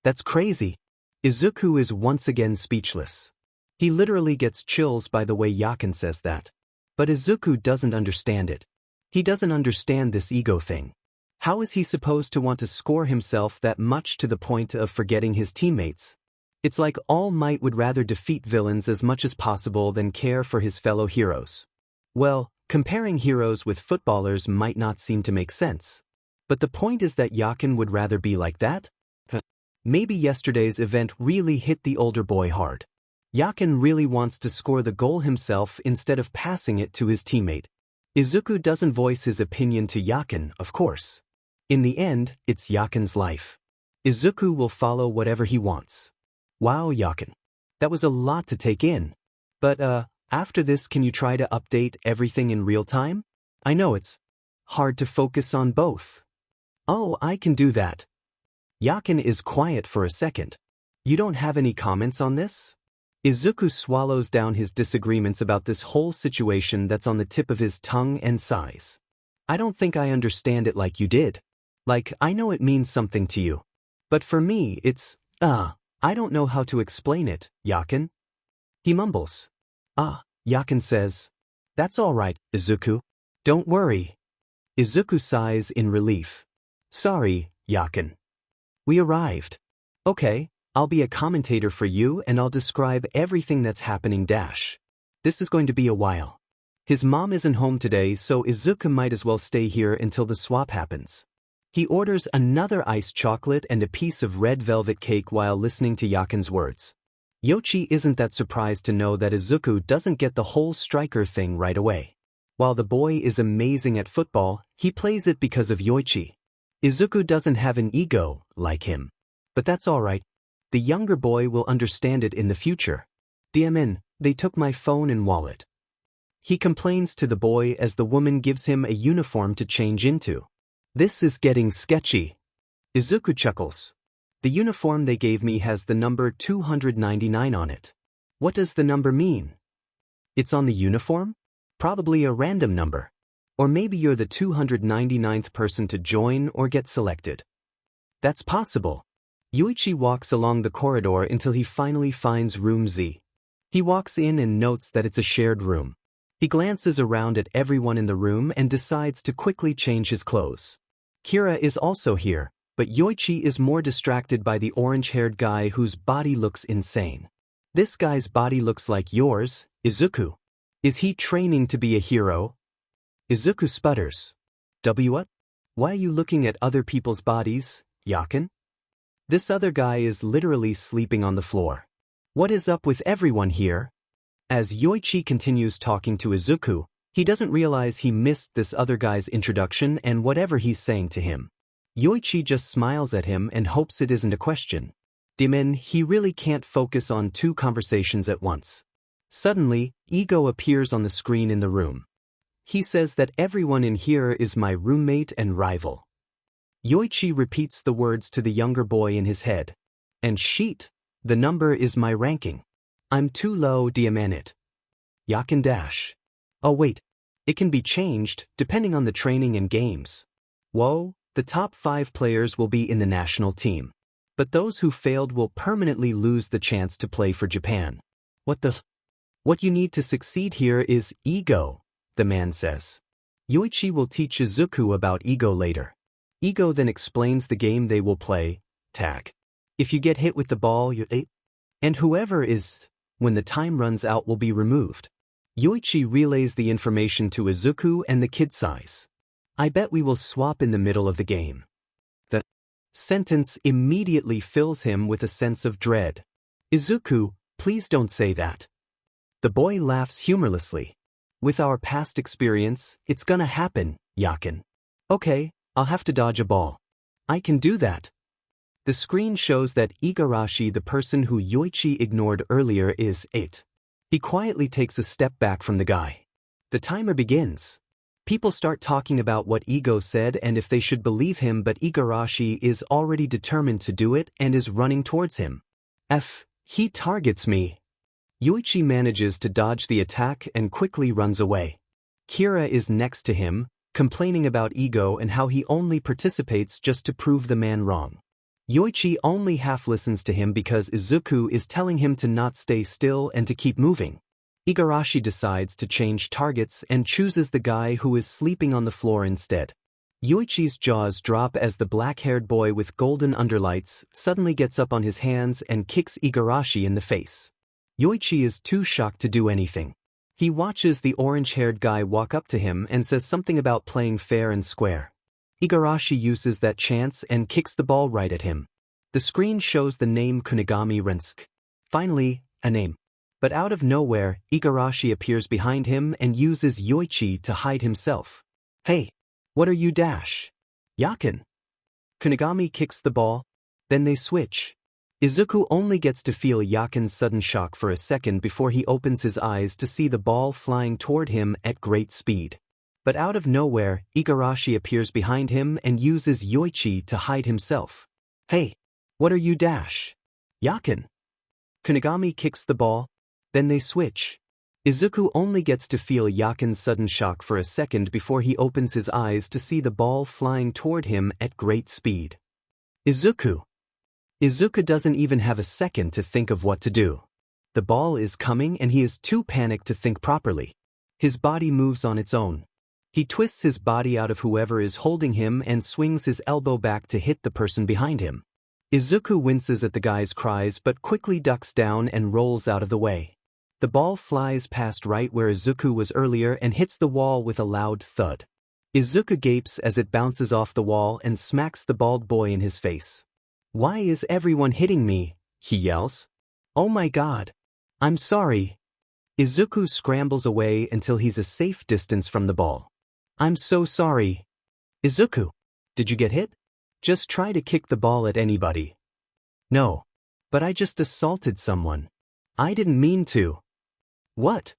[SPEAKER 1] That's crazy. Izuku is once again speechless. He literally gets chills by the way Yakin says that. But Izuku doesn't understand it. He doesn't understand this ego thing. How is he supposed to want to score himself that much to the point of forgetting his teammates? It's like All Might would rather defeat villains as much as possible than care for his fellow heroes. Well, comparing heroes with footballers might not seem to make sense. But the point is that Yakin would rather be like that? Maybe yesterday's event really hit the older boy hard. Yakin really wants to score the goal himself instead of passing it to his teammate. Izuku doesn't voice his opinion to Yakin, of course. In the end, it's Yakin's life. Izuku will follow whatever he wants. Wow, Yakin. That was a lot to take in. But, after this, can you try to update everything in real time? I know it's hard to focus on both. Oh, I can do that. Yakin is quiet for a second. You don't have any comments on this? Izuku swallows down his disagreements about this whole situation that's on the tip of his tongue and sighs. I don't think I understand it like you did. Like, I know it means something to you. But for me, it's, I don't know how to explain it, Yakin. He mumbles. Yakin says, that's all right, Izuku. Don't worry. Izuku sighs in relief. Sorry, Yakin. We arrived. Okay, I'll be a commentator for you and I'll describe everything that's happening. This is going to be a while. His mom isn't home today, so Izuku might as well stay here until the swap happens. He orders another iced chocolate and a piece of red velvet cake while listening to Yakin's words. Yoichi isn't that surprised to know that Izuku doesn't get the whole striker thing right away. While the boy is amazing at football, he plays it because of Yoichi. Izuku doesn't have an ego like him. But that's alright. The younger boy will understand it in the future. DMN, they took my phone and wallet. He complains to the boy as the woman gives him a uniform to change into. This is getting sketchy. Izuku chuckles. The uniform they gave me has the number 299 on it. What does the number mean? It's on the uniform? Probably a random number. Or maybe you're the 299th person to join or get selected. That's possible. Yoichi walks along the corridor until he finally finds room Z. He walks in and notes that it's a shared room. He glances around at everyone in the room and decides to quickly change his clothes. Kira is also here, but Yoichi is more distracted by the orange-haired guy whose body looks insane. This guy's body looks like yours, Izuku. Is he training to be a hero? Izuku sputters. What? Why are you looking at other people's bodies, Yakin? This other guy is literally sleeping on the floor. What is up with everyone here? As Yoichi continues talking to Izuku, he doesn't realize he missed this other guy's introduction and whatever he's saying to him. Yoichi just smiles at him and hopes it isn't a question. Dimin, he really can't focus on two conversations at once. Suddenly, Ego appears on the screen in the room. He says that everyone in here is my roommate and rival. Yoichi repeats the words to the younger boy in his head. And sheet, the number is my ranking. I'm too low, it. Yakin dash. Oh wait, it can be changed depending on the training and games. Whoa, the top 5 players will be in the national team. But those who failed will permanently lose the chance to play for Japan. What you need to succeed here is ego, the man says. Yoichi will teach Izuku about ego later. Ego then explains the game they will play, tag. If you get hit with the ball, and whoever is, when the time runs out, will be removed. Yoichi relays the information to Izuku and the kid size. I bet we will swap in the middle of the game. The sentence immediately fills him with a sense of dread. Izuku, please don't say that. The boy laughs humorlessly. With our past experience, it's gonna happen, Yakin. Okay, I'll have to dodge a ball. I can do that. The screen shows that Igarashi, the person who Yoichi ignored earlier, is it. He quietly takes a step back from the guy. The timer begins. People start talking about what Ego said and if they should believe him, but Igarashi is already determined to do it and is running towards him. He targets me. Yoichi manages to dodge the attack and quickly runs away. Kira is next to him, complaining about Ego and how he only participates just to prove the man wrong. Yoichi only half listens to him because Izuku is telling him to not stay still and to keep moving. Igarashi decides to change targets and chooses the guy who is sleeping on the floor instead. Yoichi's jaws drop as the black-haired boy with golden underlights suddenly gets up on his hands and kicks Igarashi in the face. Yoichi is too shocked to do anything. He watches the orange-haired guy walk up to him and says something about playing fair and square. Igarashi uses that chance and kicks the ball right at him. The screen shows the name Kunigami Rensk. Finally, a name. But out of nowhere, Igarashi appears behind him and uses Yoichi to hide himself. Hey, what are you Yakin? Kunigami kicks the ball, then they switch. Izuku only gets to feel Yakin's sudden shock for a second before he opens his eyes to see the ball flying toward him at great speed. But out of nowhere, Igarashi appears behind him and uses Yoichi to hide himself. Hey, what are you Yakin? Kunigami kicks the ball, then they switch. Izuku only gets to feel Yakin's sudden shock for a second before he opens his eyes to see the ball flying toward him at great speed. Izuku doesn't even have a second to think of what to do. The ball is coming and he is too panicked to think properly. His body moves on its own. He twists his body out of whoever is holding him and swings his elbow back to hit the person behind him. Izuku winces at the guy's cries but quickly ducks down and rolls out of the way. The ball flies past right where Izuku was earlier and hits the wall with a loud thud. Izuku gapes as it bounces off the wall and smacks the bald boy in his face. "Why is everyone hitting me?" he yells. "Oh my god. I'm sorry." Izuku scrambles away until he's a safe distance from the ball. "I'm so sorry." "Izuku, did you get hit? Just try to kick the ball at anybody." "No. But I just assaulted someone. I didn't mean to." "What?"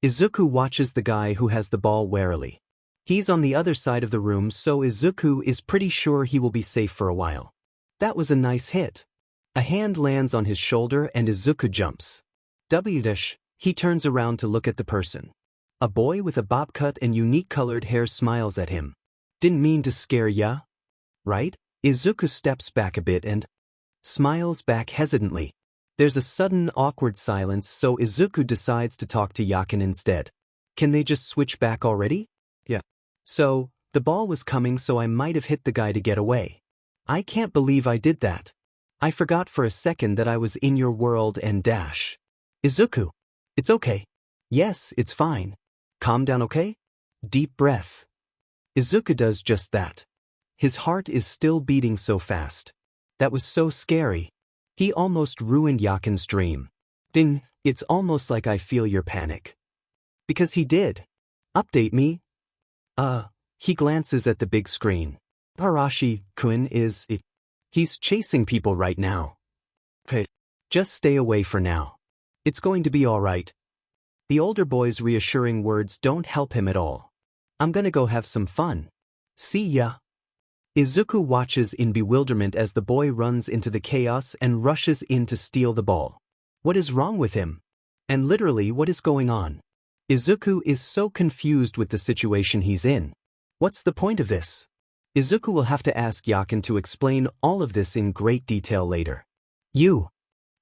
[SPEAKER 1] Izuku watches the guy who has the ball warily. He's on the other side of the room, so Izuku is pretty sure he will be safe for a while. That was a nice hit. A hand lands on his shoulder and Izuku jumps. He turns around to look at the person. A boy with a bob cut and unique colored hair smiles at him. "Didn't mean to scare ya. Right?" Izuku steps back a bit and smiles back hesitantly. There's a sudden awkward silence, so Izuku decides to talk to Yakin instead. "Can they just switch back already?" "Yeah. So, the ball was coming, so I might have hit the guy to get away. I can't believe I did that. I forgot for a second that I was in your world and dash." "Izuku, it's okay." "Yes, it's fine. Calm down, okay? Deep breath." Izuku does just that. His heart is still beating so fast. That was so scary. He almost ruined Yakin's dream. Ding, it's almost like I feel your panic. Because he did. Update me. He glances at the big screen. Arashi-kun is it. He's chasing people right now. Okay, just stay away for now. It's going to be alright. The older boy's reassuring words don't help him at all. "I'm gonna go have some fun. See ya." Izuku watches in bewilderment as the boy runs into the chaos and rushes in to steal the ball. What is wrong with him? And literally, what is going on? Izuku is so confused with the situation he's in. What's the point of this? Izuku will have to ask Yakin to explain all of this in great detail later. "You!"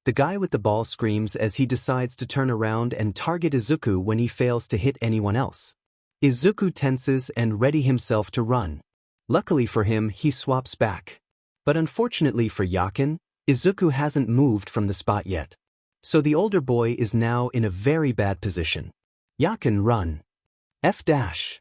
[SPEAKER 1] The guy with the ball screams as he decides to turn around and target Izuku when he fails to hit anyone else. Izuku tenses and ready himself to run. Luckily for him, he swaps back. But unfortunately for Yakin, Izuku hasn't moved from the spot yet. So the older boy is now in a very bad position. "Yakin, run. F dash."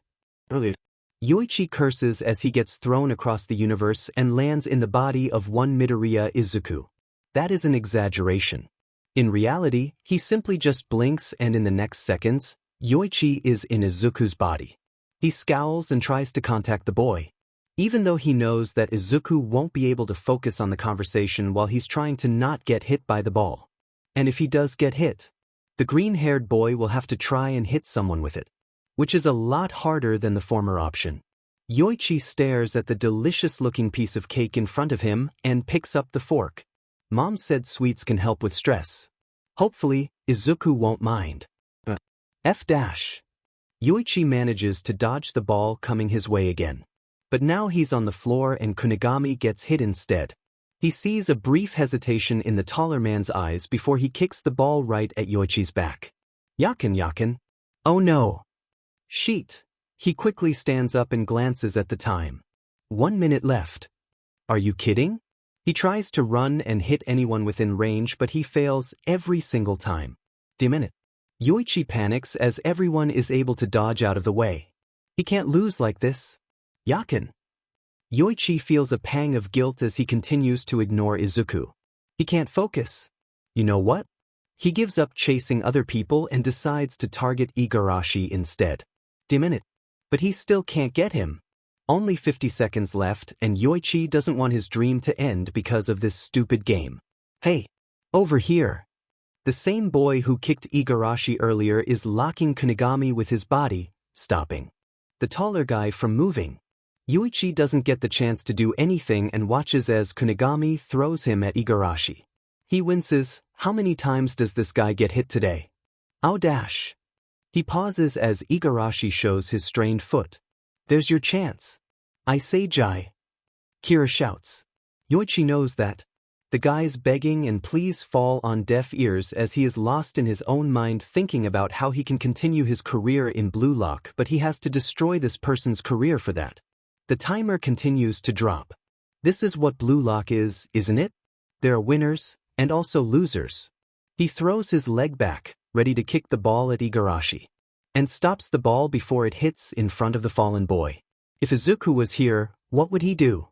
[SPEAKER 1] Yoichi curses as he gets thrown across the universe and lands in the body of one Midoriya Izuku. That is an exaggeration. In reality, he simply just blinks and in the next seconds, Yoichi is in Izuku's body. He scowls and tries to contact the boy. Even though he knows that Izuku won't be able to focus on the conversation while he's trying to not get hit by the ball. And if he does get hit, the green-haired boy will have to try and hit someone with it, which is a lot harder than the former option. Yoichi stares at the delicious-looking piece of cake in front of him and picks up the fork. Mom said sweets can help with stress. Hopefully, Izuku won't mind. F dash. Yoichi manages to dodge the ball coming his way again. But now he's on the floor and Kunigami gets hit instead. He sees a brief hesitation in the taller man's eyes before he kicks the ball right at Yoichi's back. Yakin. Oh no. Sheet. He quickly stands up and glances at the time. 1 minute left. Are you kidding? He tries to run and hit anyone within range, but he fails every single time. Minute. Yoichi panics as everyone is able to dodge out of the way. He can't lose like this. Yakin. Yoichi feels a pang of guilt as he continues to ignore Izuku. He can't focus. You know what? He gives up chasing other people and decides to target Igarashi instead. Minute. But he still can't get him. Only 50 seconds left and Yoichi doesn't want his dream to end because of this stupid game. Hey, over here. The same boy who kicked Igarashi earlier is locking Kunigami with his body, stopping the taller guy from moving. Yoichi doesn't get the chance to do anything and watches as Kunigami throws him at Igarashi. He winces. How many times does this guy get hit today? Ow dash. He pauses as Igarashi shows his strained foot. There's your chance. I say Jai. Kira shouts. Yoichi knows that. The guy's begging and pleas fall on deaf ears as he is lost in his own mind thinking about how he can continue his career in Blue Lock, but he has to destroy this person's career for that. The timer continues to drop. This is what Blue Lock is, isn't it? There are winners, and also losers. He throws his leg back, ready to kick the ball at Igarashi, and stops the ball before it hits in front of the fallen boy. If Izuku was here, what would he do?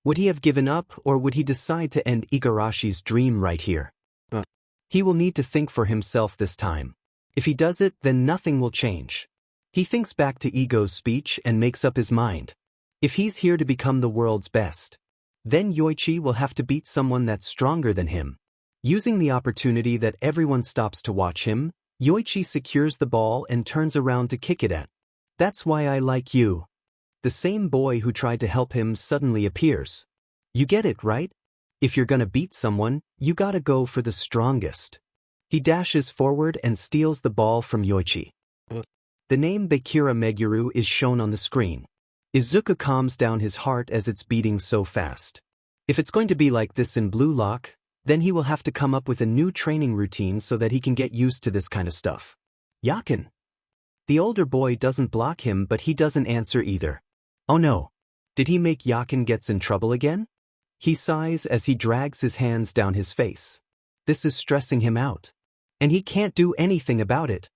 [SPEAKER 1] Would he have given up, or would he decide to end Igarashi's dream right here? He will need to think for himself this time. If he does it, then nothing will change. He thinks back to Ego's speech and makes up his mind. If he's here to become the world's best, then Yoichi will have to beat someone that's stronger than him. Using the opportunity that everyone stops to watch him, Yoichi secures the ball and turns around to kick it at. That's why I like you. The same boy who tried to help him suddenly appears. You get it, right? If you're gonna beat someone, you gotta go for the strongest. He dashes forward and steals the ball from Yoichi. The name Bakira Meguru is shown on the screen. Izuku calms down his heart as it's beating so fast. If it's going to be like this in Blue Lock, then he will have to come up with a new training routine so that he can get used to this kind of stuff. Yakin. The older boy doesn't block him, but he doesn't answer either. Oh no. Did he make Yakin gets in trouble again? He sighs as he drags his hands down his face. This is stressing him out. And he can't do anything about it.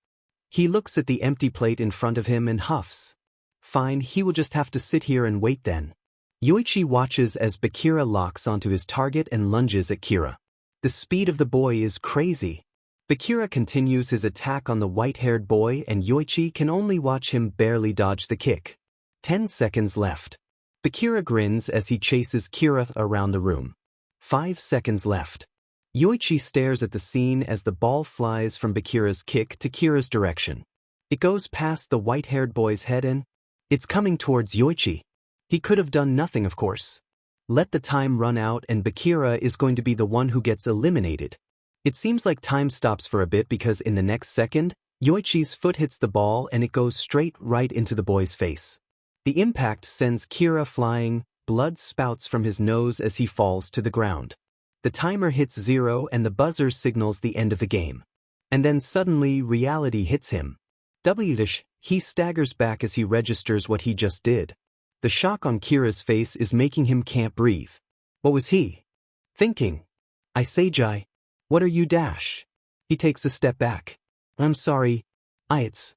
[SPEAKER 1] He looks at the empty plate in front of him and huffs. Fine, he will just have to sit here and wait then. Yoichi watches as Bakira locks onto his target and lunges at Kira. The speed of the boy is crazy. Bakira continues his attack on the white-haired boy and Yoichi can only watch him barely dodge the kick. 10 seconds left. Bakira grins as he chases Kira around the room. 5 seconds left. Yoichi stares at the scene as the ball flies from Bakira's kick to Kira's direction. It goes past the white-haired boy's head and it's coming towards Yoichi. He could have done nothing, of course. Let the time run out and Bakira is going to be the one who gets eliminated. It seems like time stops for a bit because in the next second, Yoichi's foot hits the ball and it goes straight right into the boy's face. The impact sends Kira flying, blood spouts from his nose as he falls to the ground. The timer hits 0 and the buzzer signals the end of the game. And then suddenly reality hits him. He staggers back as he registers what he just did. The shock on Kira's face is making him can't breathe. What was he thinking? I say, Jai, what are you dash? He takes a step back. I'm sorry. It's.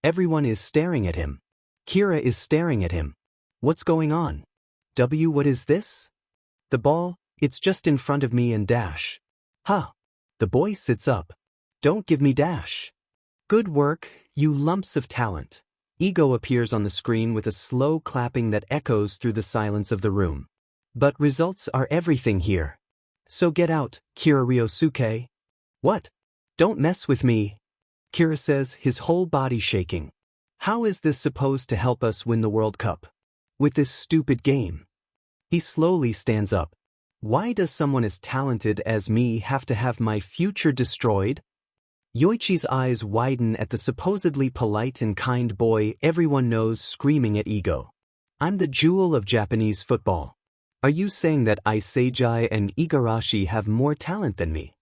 [SPEAKER 1] Everyone is staring at him. Kira is staring at him. What's going on? What is this? The ball, it's just in front of me and dash. Huh. The boy sits up. Don't give me dash. Good work, you lumps of talent. Ego appears on the screen with a slow clapping that echoes through the silence of the room. But results are everything here. So get out, Kira Ryosuke. What? Don't mess with me. Kira says, his whole body shaking. How is this supposed to help us win the World Cup? With this stupid game. He slowly stands up. Why does someone as talented as me have to have my future destroyed? Yoichi's eyes widen at the supposedly polite and kind boy everyone knows screaming at Ego. I'm the jewel of Japanese football. Are you saying that Seijai and Igarashi have more talent than me?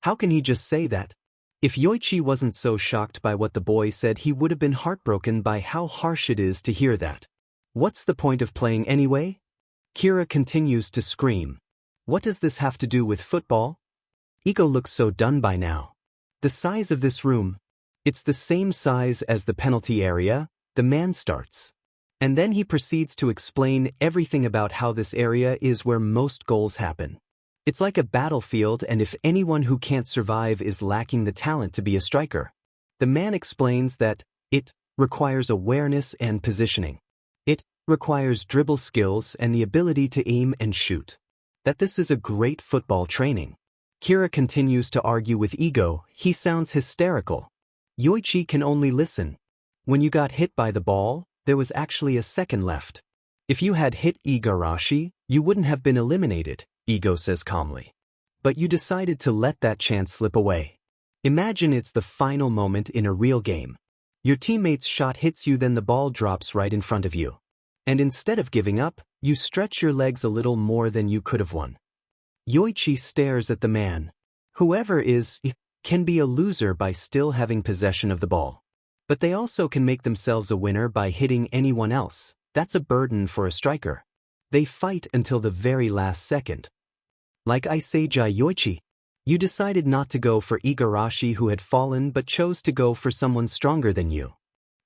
[SPEAKER 1] How can he just say that? If Yoichi wasn't so shocked by what the boy said, he would have been heartbroken by how harsh it is to hear that. What's the point of playing anyway? Kira continues to scream. What does this have to do with football? Ego looks so done by now. The size of this room. It's the same size as the penalty area, the man starts. And then he proceeds to explain everything about how this area is where most goals happen. It's like a battlefield, and if anyone who can't survive is lacking the talent to be a striker. The man explains that it requires awareness and positioning. It requires dribble skills and the ability to aim and shoot. That this is a great football training. Kira continues to argue with Ego. He sounds hysterical. Yoichi can only listen. When you got hit by the ball, there was actually a second left. If you had hit Igarashi, you wouldn't have been eliminated, Ego says calmly. But you decided to let that chance slip away. Imagine it's the final moment in a real game. Your teammate's shot hits you, then the ball drops right in front of you. And instead of giving up, you stretch your legs a little more than you could have won. Yoichi stares at the man. Whoever is, can be a loser by still having possession of the ball. But they also can make themselves a winner by hitting anyone else. That's a burden for a striker. They fight until the very last second. Like Izuku Yoichi, you decided not to go for Igarashi who had fallen but chose to go for someone stronger than you.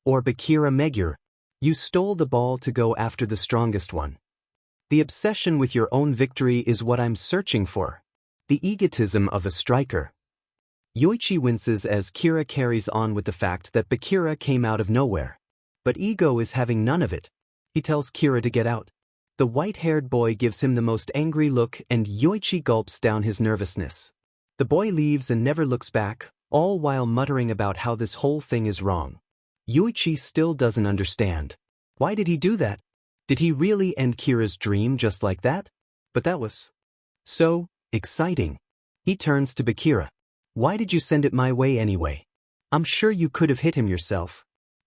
[SPEAKER 1] Or Bakira Megure, you stole the ball to go after the strongest one. The obsession with your own victory is what I'm searching for. The egotism of a striker. Yoichi winces as Kira carries on with the fact that Bakira came out of nowhere. But Ego is having none of it. He tells Kira to get out. The white-haired boy gives him the most angry look and Yoichi gulps down his nervousness. The boy leaves and never looks back, all while muttering about how this whole thing is wrong. Yoichi still doesn't understand. Why did he do that? Did he really end Kira's dream just like that? But that was so exciting. He turns to Bakira. Why did you send it my way anyway? I'm sure you could have hit him yourself.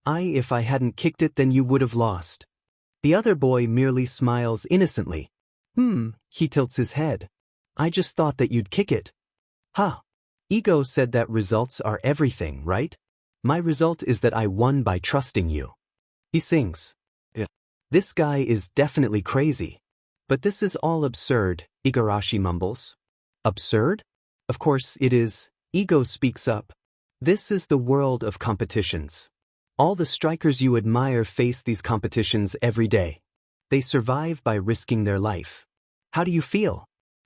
[SPEAKER 1] If I hadn't kicked it then you would have lost. The other boy merely smiles innocently. He tilts his head. I just thought that you'd kick it. Ego said that results are everything, right? My result is that I won by trusting you. He sings. Yeah. This guy is definitely crazy. But this is all absurd, Igarashi mumbles. Absurd? Of course it is, Ego speaks up. This is the world of competitions. All the strikers you admire face these competitions every day. They survive by risking their life. How do you feel?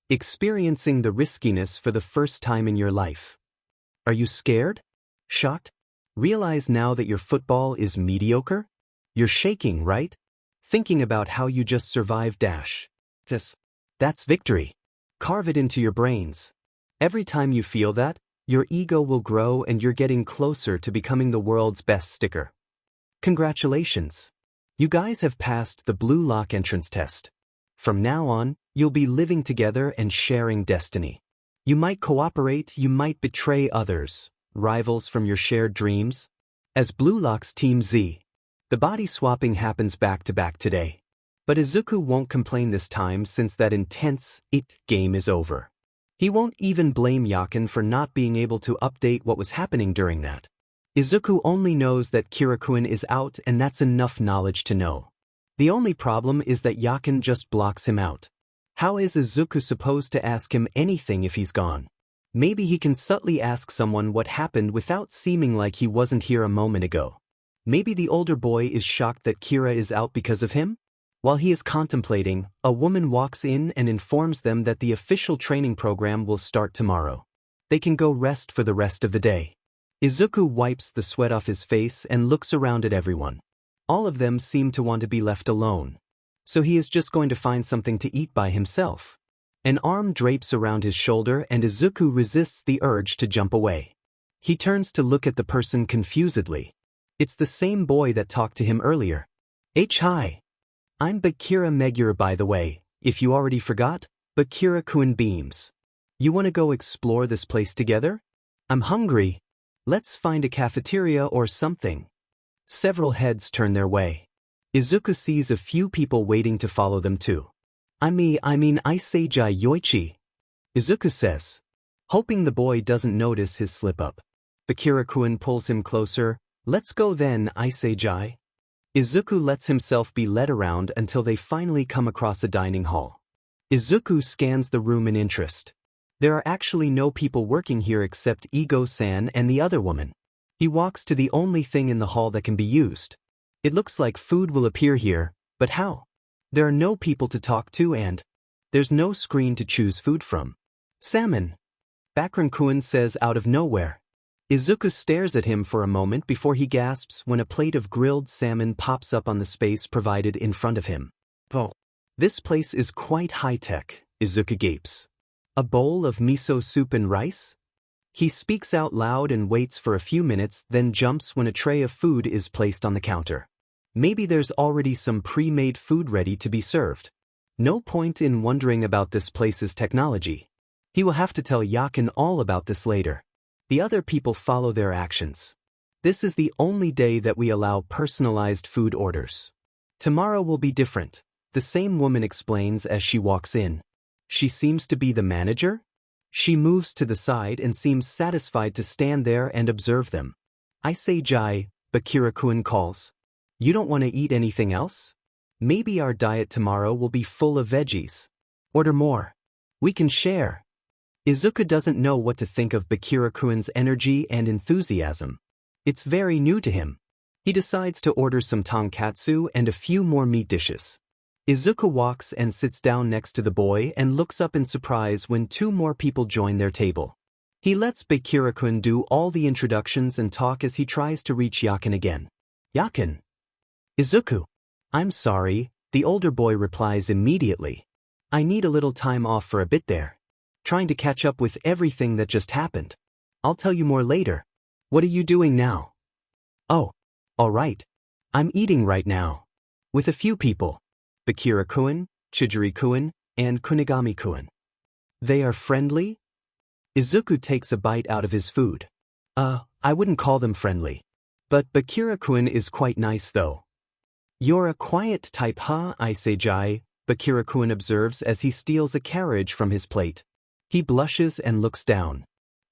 [SPEAKER 1] Experiencing the riskiness for the first time in your life. Are you scared? Shocked? Realize now that your football is mediocre? You're shaking, right? Thinking about how you just survived That's victory. Carve it into your brains. Every time you feel that, your ego will grow and you're getting closer to becoming the world's best sticker. Congratulations. You guys have passed the Blue Lock entrance test. From now on, you'll be living together and sharing destiny. You might cooperate, you might betray others, rivals from your shared dreams. As Blue Lock's Team Z, the body swapping happens back-to-back today. But Izuku won't complain this time since that intense game is over. He won't even blame Yakin for not being able to update what was happening during that. Izuku only knows that Kirakuen is out and that's enough knowledge to know. The only problem is that Yakin just blocks him out. How is Izuku supposed to ask him anything if he's gone? Maybe he can subtly ask someone what happened without seeming like he wasn't here a moment ago. Maybe the older boy is shocked that Kira is out because of him? While he is contemplating, a woman walks in and informs them that the official training program will start tomorrow. They can go rest for the rest of the day. Izuku wipes the sweat off his face and looks around at everyone. All of them seem to want to be left alone. So he is just going to find something to eat by himself. An arm drapes around his shoulder and Izuku resists the urge to jump away. He turns to look at the person confusedly. It's the same boy that talked to him earlier. Hi. I'm Bakira Megure by the way, if you already forgot, Bakira-kun beams. You want to go explore this place together? I'm hungry. Let's find a cafeteria or something. Several heads turn their way. Izuku sees a few people waiting to follow them too. I mean Izuku Yoichi. Izuku says, hoping the boy doesn't notice his slip-up. Bakira-kun pulls him closer. Let's go then, Izuku. Izuku lets himself be led around until they finally come across a dining hall. Izuku scans the room in interest. There are actually no people working here except Ego-san and the other woman. He walks to the only thing in the hall that can be used. It looks like food will appear here, but how? There are no people to talk to and there's no screen to choose food from. Salmon. Bakran-kun says out of nowhere. Izuku stares at him for a moment before he gasps when a plate of grilled salmon pops up on the space provided in front of him. Oh. This place is quite high-tech, Izuku gapes. A bowl of miso soup and rice? He speaks out loud and waits for a few minutes, then jumps when a tray of food is placed on the counter. Maybe there's already some pre-made food ready to be served. No point in wondering about this place's technology. He will have to tell Yakin all about this later. The other people follow their actions. This is the only day that we allow personalized food orders. Tomorrow will be different, the same woman explains as she walks in. She seems to be the manager? She moves to the side and seems satisfied to stand there and observe them. Izuku, Bakira-kun calls. You don't want to eat anything else? Maybe our diet tomorrow will be full of veggies. Order more. We can share. Izuku doesn't know what to think of Bakura-kun's energy and enthusiasm. It's very new to him. He decides to order some tonkatsu and a few more meat dishes. Izuku walks and sits down next to the boy and looks up in surprise when two more people join their table. He lets Bakura-kun do all the introductions and talk as he tries to reach Yakin again. Yakin. Izuku. I'm sorry, the older boy replies immediately. I need a little time off for a bit there. Trying to catch up with everything that just happened. I'll tell you more later. What are you doing now? Oh, all right. I'm eating right now. With a few people. Bakura-kun, Chijiri-kun, and Kunigami-kun. They are friendly? Izuku takes a bite out of his food. I wouldn't call them friendly. But Bakura-kun is quite nice though. You're a quiet type, huh? I say Jai, Bakura-kun observes as he steals a carriage from his plate. He blushes and looks down.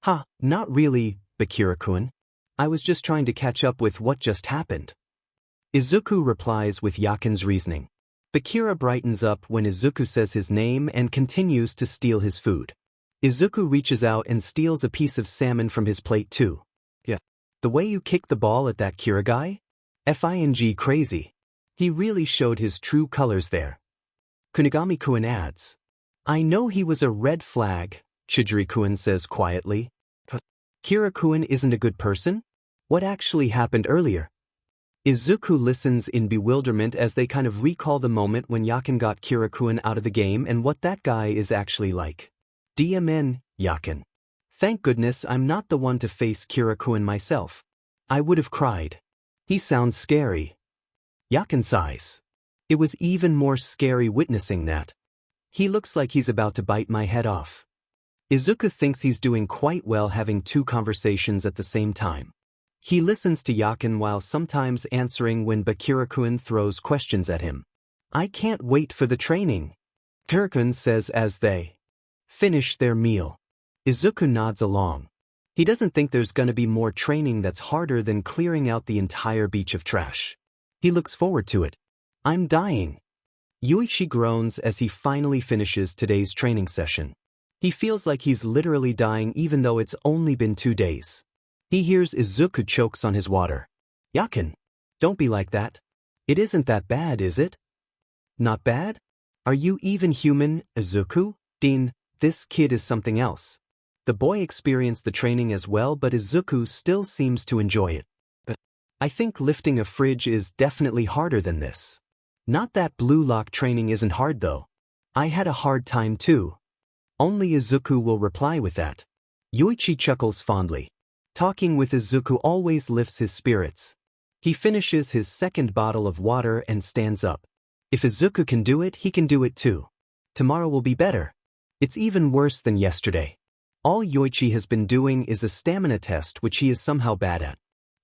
[SPEAKER 1] Not really, Bakura-kun. I was just trying to catch up with what just happened. Izuku replies with Yakin's reasoning. Bakura brightens up when Izuku says his name and continues to steal his food. Izuku reaches out and steals a piece of salmon from his plate too. Yeah. The way you kicked the ball at that Kira guy? Fing crazy. He really showed his true colors there. Kunigami-kun adds. I know he was a red flag, Chijiri-kun says quietly. Kira-kun isn't a good person? What actually happened earlier? Izuku listens in bewilderment as they kind of recall the moment when Yakin got Kira-kun out of the game and what that guy is actually like. DMN, Yakin. Thank goodness I'm not the one to face Kira-kun myself. I would have cried. He sounds scary. Yakin sighs. It was even more scary witnessing that. He looks like he's about to bite my head off. Izuku thinks he's doing quite well having two conversations at the same time. He listens to Yakin while sometimes answering when Bakura-kun throws questions at him. I can't wait for the training, Kira-kun says as they finish their meal. Izuku nods along. He doesn't think there's gonna be more training that's harder than clearing out the entire beach of trash. He looks forward to it. I'm dying. Yoichi groans as he finally finishes today's training session. He feels like he's literally dying even though it's only been 2 days. He hears Izuku chokes on his water. Yakin, don't be like that. It isn't that bad, is it? Not bad? Are you even human, Izuku? Dean, this kid is something else. The boy experienced the training as well, but Izuku still seems to enjoy it. But I think lifting a fridge is definitely harder than this. Not that blue lock training isn't hard though. I had a hard time too. Only Izuku will reply with that. Yoichi chuckles fondly. Talking with Izuku always lifts his spirits. He finishes his second bottle of water and stands up. If Izuku can do it, he can do it too. Tomorrow will be better. It's even worse than yesterday. All Yoichi has been doing is a stamina test which he is somehow bad at.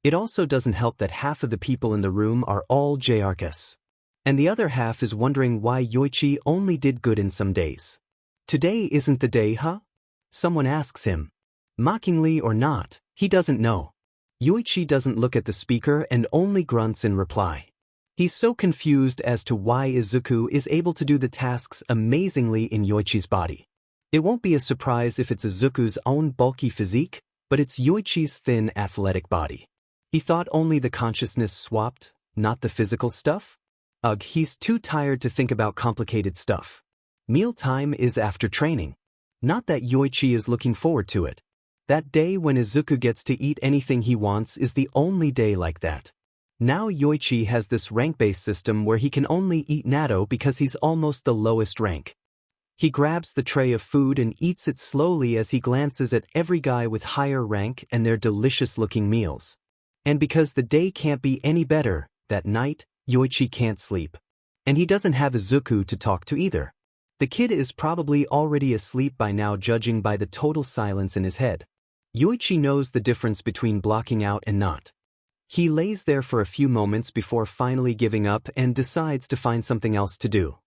[SPEAKER 1] It also doesn't help that half of the people in the room are all JRKs. And the other half is wondering why Yoichi only did good in some days. Today isn't the day, huh? Someone asks him. Mockingly or not, he doesn't know. Yoichi doesn't look at the speaker and only grunts in reply. He's so confused as to why Izuku is able to do the tasks amazingly in Yoichi's body. It won't be a surprise if it's Izuku's own bulky physique, but it's Yoichi's thin athletic body. He thought only the consciousness swapped, not the physical stuff? Ugh, he's too tired to think about complicated stuff. Mealtime is after training. Not that Yoichi is looking forward to it. That day when Izuku gets to eat anything he wants is the only day like that. Now Yoichi has this rank-based system where he can only eat natto because he's almost the lowest rank. He grabs the tray of food and eats it slowly as he glances at every guy with higher rank and their delicious-looking meals. And because the day can't be any better, that night, Yoichi can't sleep. And he doesn't have Izuku to talk to either. The kid is probably already asleep by now judging by the total silence in his head. Yoichi knows the difference between blocking out and not. He lays there for a few moments before finally giving up and decides to find something else to do.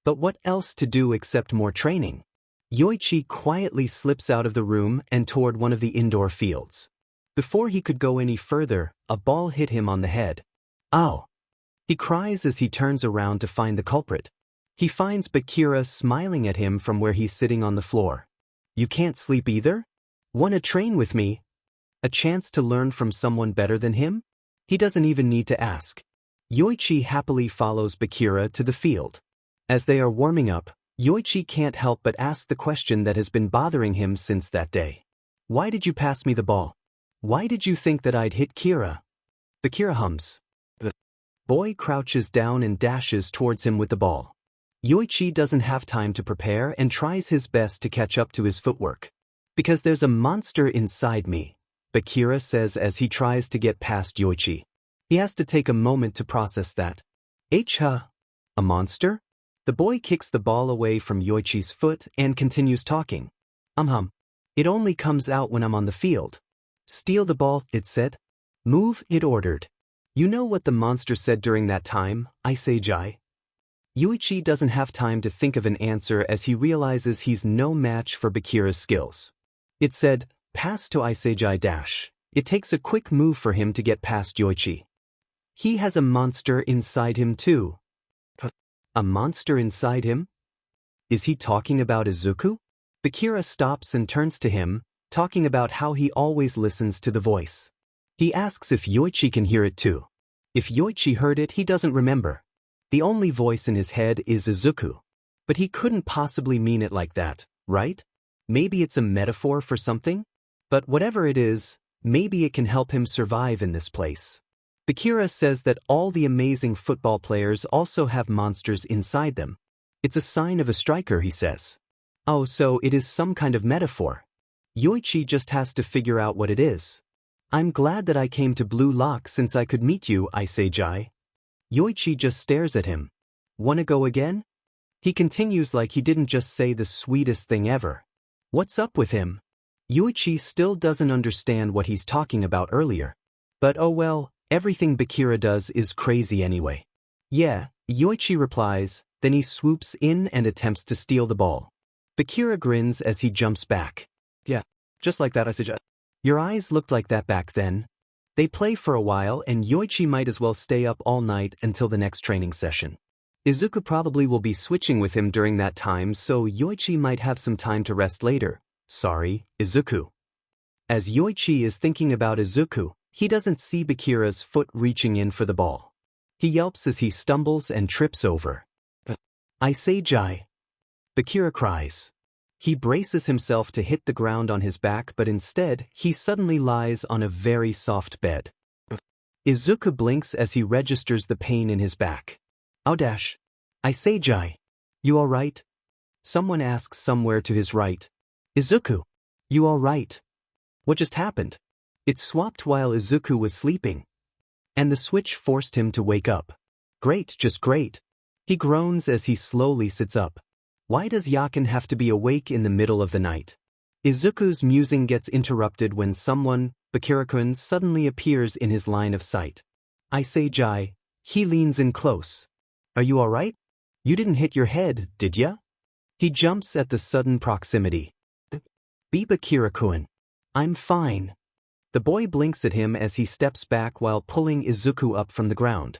[SPEAKER 1] But what else to do except more training? Yoichi quietly slips out of the room and toward one of the indoor fields. Before he could go any further, a ball hit him on the head. Ow! He cries as he turns around to find the culprit. He finds Bakira smiling at him from where he's sitting on the floor. You can't sleep either? Wanna train with me? A chance to learn from someone better than him? He doesn't even need to ask. Yoichi happily follows Bakira to the field. As they are warming up, Yoichi can't help but ask the question that has been bothering him since that day. Why did you pass me the ball? Why did you think that I'd hit Kira? Bakira hums. The boy crouches down and dashes towards him with the ball. Yoichi doesn't have time to prepare and tries his best to catch up to his footwork. Because there's a monster inside me, Bakira says as he tries to get past Yoichi. He has to take a moment to process that. A monster? The boy kicks the ball away from Yoichi's foot and continues talking. It only comes out when I'm on the field. Steal the ball, it said. Move, it ordered. You know what the monster said during that time, Iseijai? Yoichi doesn't have time to think of an answer as he realizes he's no match for Bakira's skills. It said, pass to Iseijai dash. It takes a quick move for him to get past Yoichi. He has a monster inside him too. A monster inside him? Is he talking about Izuku? Bakira stops and turns to him, talking about how he always listens to the voice. He asks if Yoichi can hear it too. If Yoichi heard it, he doesn't remember. The only voice in his head is Izuku. But he couldn't possibly mean it like that, right? Maybe it's a metaphor for something? But whatever it is, maybe it can help him survive in this place. Bakira says that all the amazing football players also have monsters inside them. It's a sign of a striker, he says. Oh, so it is some kind of metaphor. Yoichi just has to figure out what it is. I'm glad that I came to Blue Lock since I could meet you, Iseijai. Yoichi just stares at him. Wanna go again? He continues like he didn't just say the sweetest thing ever. What's up with him? Yoichi still doesn't understand what he's talking about earlier. But oh well, everything Bakira does is crazy anyway. Yeah, Yoichi replies, then he swoops in and attempts to steal the ball. Bakira grins as he jumps back. Yeah, just like that, Iseijai. Your eyes looked like that back then. They play for a while and Yoichi might as well stay up all night until the next training session. Izuku probably will be switching with him during that time, so Yoichi might have some time to rest later. Sorry, Izuku. As Yoichi is thinking about Izuku, he doesn't see Bakira's foot reaching in for the ball. He yelps as he stumbles and trips over. Iseijai. Bakira cries. He braces himself to hit the ground on his back, but instead, he suddenly lies on a very soft bed. Izuku blinks as he registers the pain in his back. Audash. Iseijai. You alright? Someone asks somewhere to his right. Izuku. You alright? What just happened? It swapped while Izuku was sleeping. And the switch forced him to wake up. Great, just great. He groans as he slowly sits up. Why does Yakin have to be awake in the middle of the night? Izuku's musing gets interrupted when someone, Bakira-kun, suddenly appears in his line of sight. Iseijai. He leans in close. Are you alright? You didn't hit your head, did ya? He jumps at the sudden proximity. Be Bakira-kun. I'm fine. The boy blinks at him as he steps back while pulling Izuku up from the ground.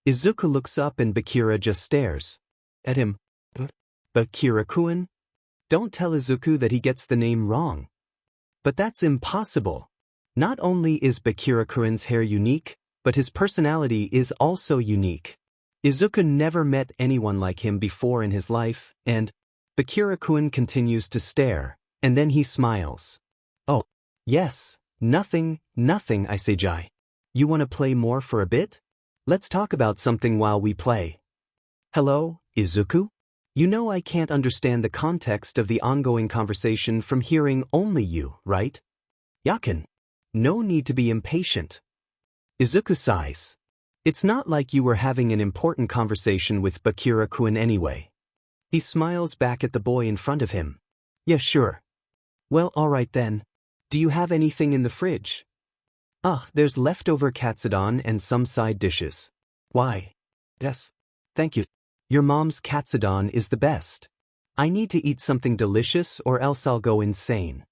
[SPEAKER 1] Izuku looks up and Bakira just stares at him. Bakira-kun? Don't tell Izuku that he gets the name wrong. But that's impossible. Not only is Bakira-kun's hair unique, but his personality is also unique. Izuku never met anyone like him before in his life, and Bakira-kun continues to stare, and then he smiles. Oh, yes, nothing, Iseijai. You want to play more for a bit? Let's talk about something while we play. Hello, Izuku? You know I can't understand the context of the ongoing conversation from hearing only you, right? Yakin. No need to be impatient. Izuku sighs. It's not like you were having an important conversation with Bakira-kun anyway. He smiles back at the boy in front of him. Yeah, sure. Well, alright then. Do you have anything in the fridge? There's leftover katsudon and some side dishes. Why? Yes. Thank you. Your mom's katsudon is the best. I need to eat something delicious or else I'll go insane.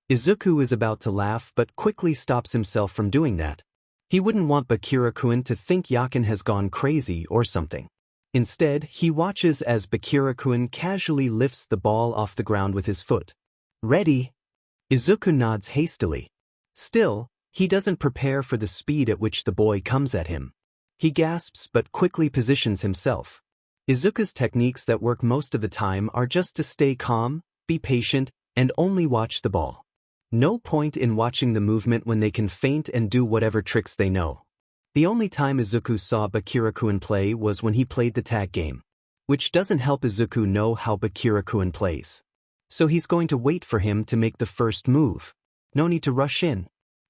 [SPEAKER 1] Izuku is about to laugh but quickly stops himself from doing that. He wouldn't want Bakura-kun to think Yakin has gone crazy or something. Instead, he watches as Bakura-kun casually lifts the ball off the ground with his foot. Ready? Izuku nods hastily. Still, he doesn't prepare for the speed at which the boy comes at him. He gasps but quickly positions himself. Izuku's techniques that work most of the time are just to stay calm, be patient, and only watch the ball. No point in watching the movement when they can feint and do whatever tricks they know. The only time Izuku saw Bakura-kun play was when he played the tag game, which doesn't help Izuku know how Bakura-kun plays. So he's going to wait for him to make the first move. No need to rush in.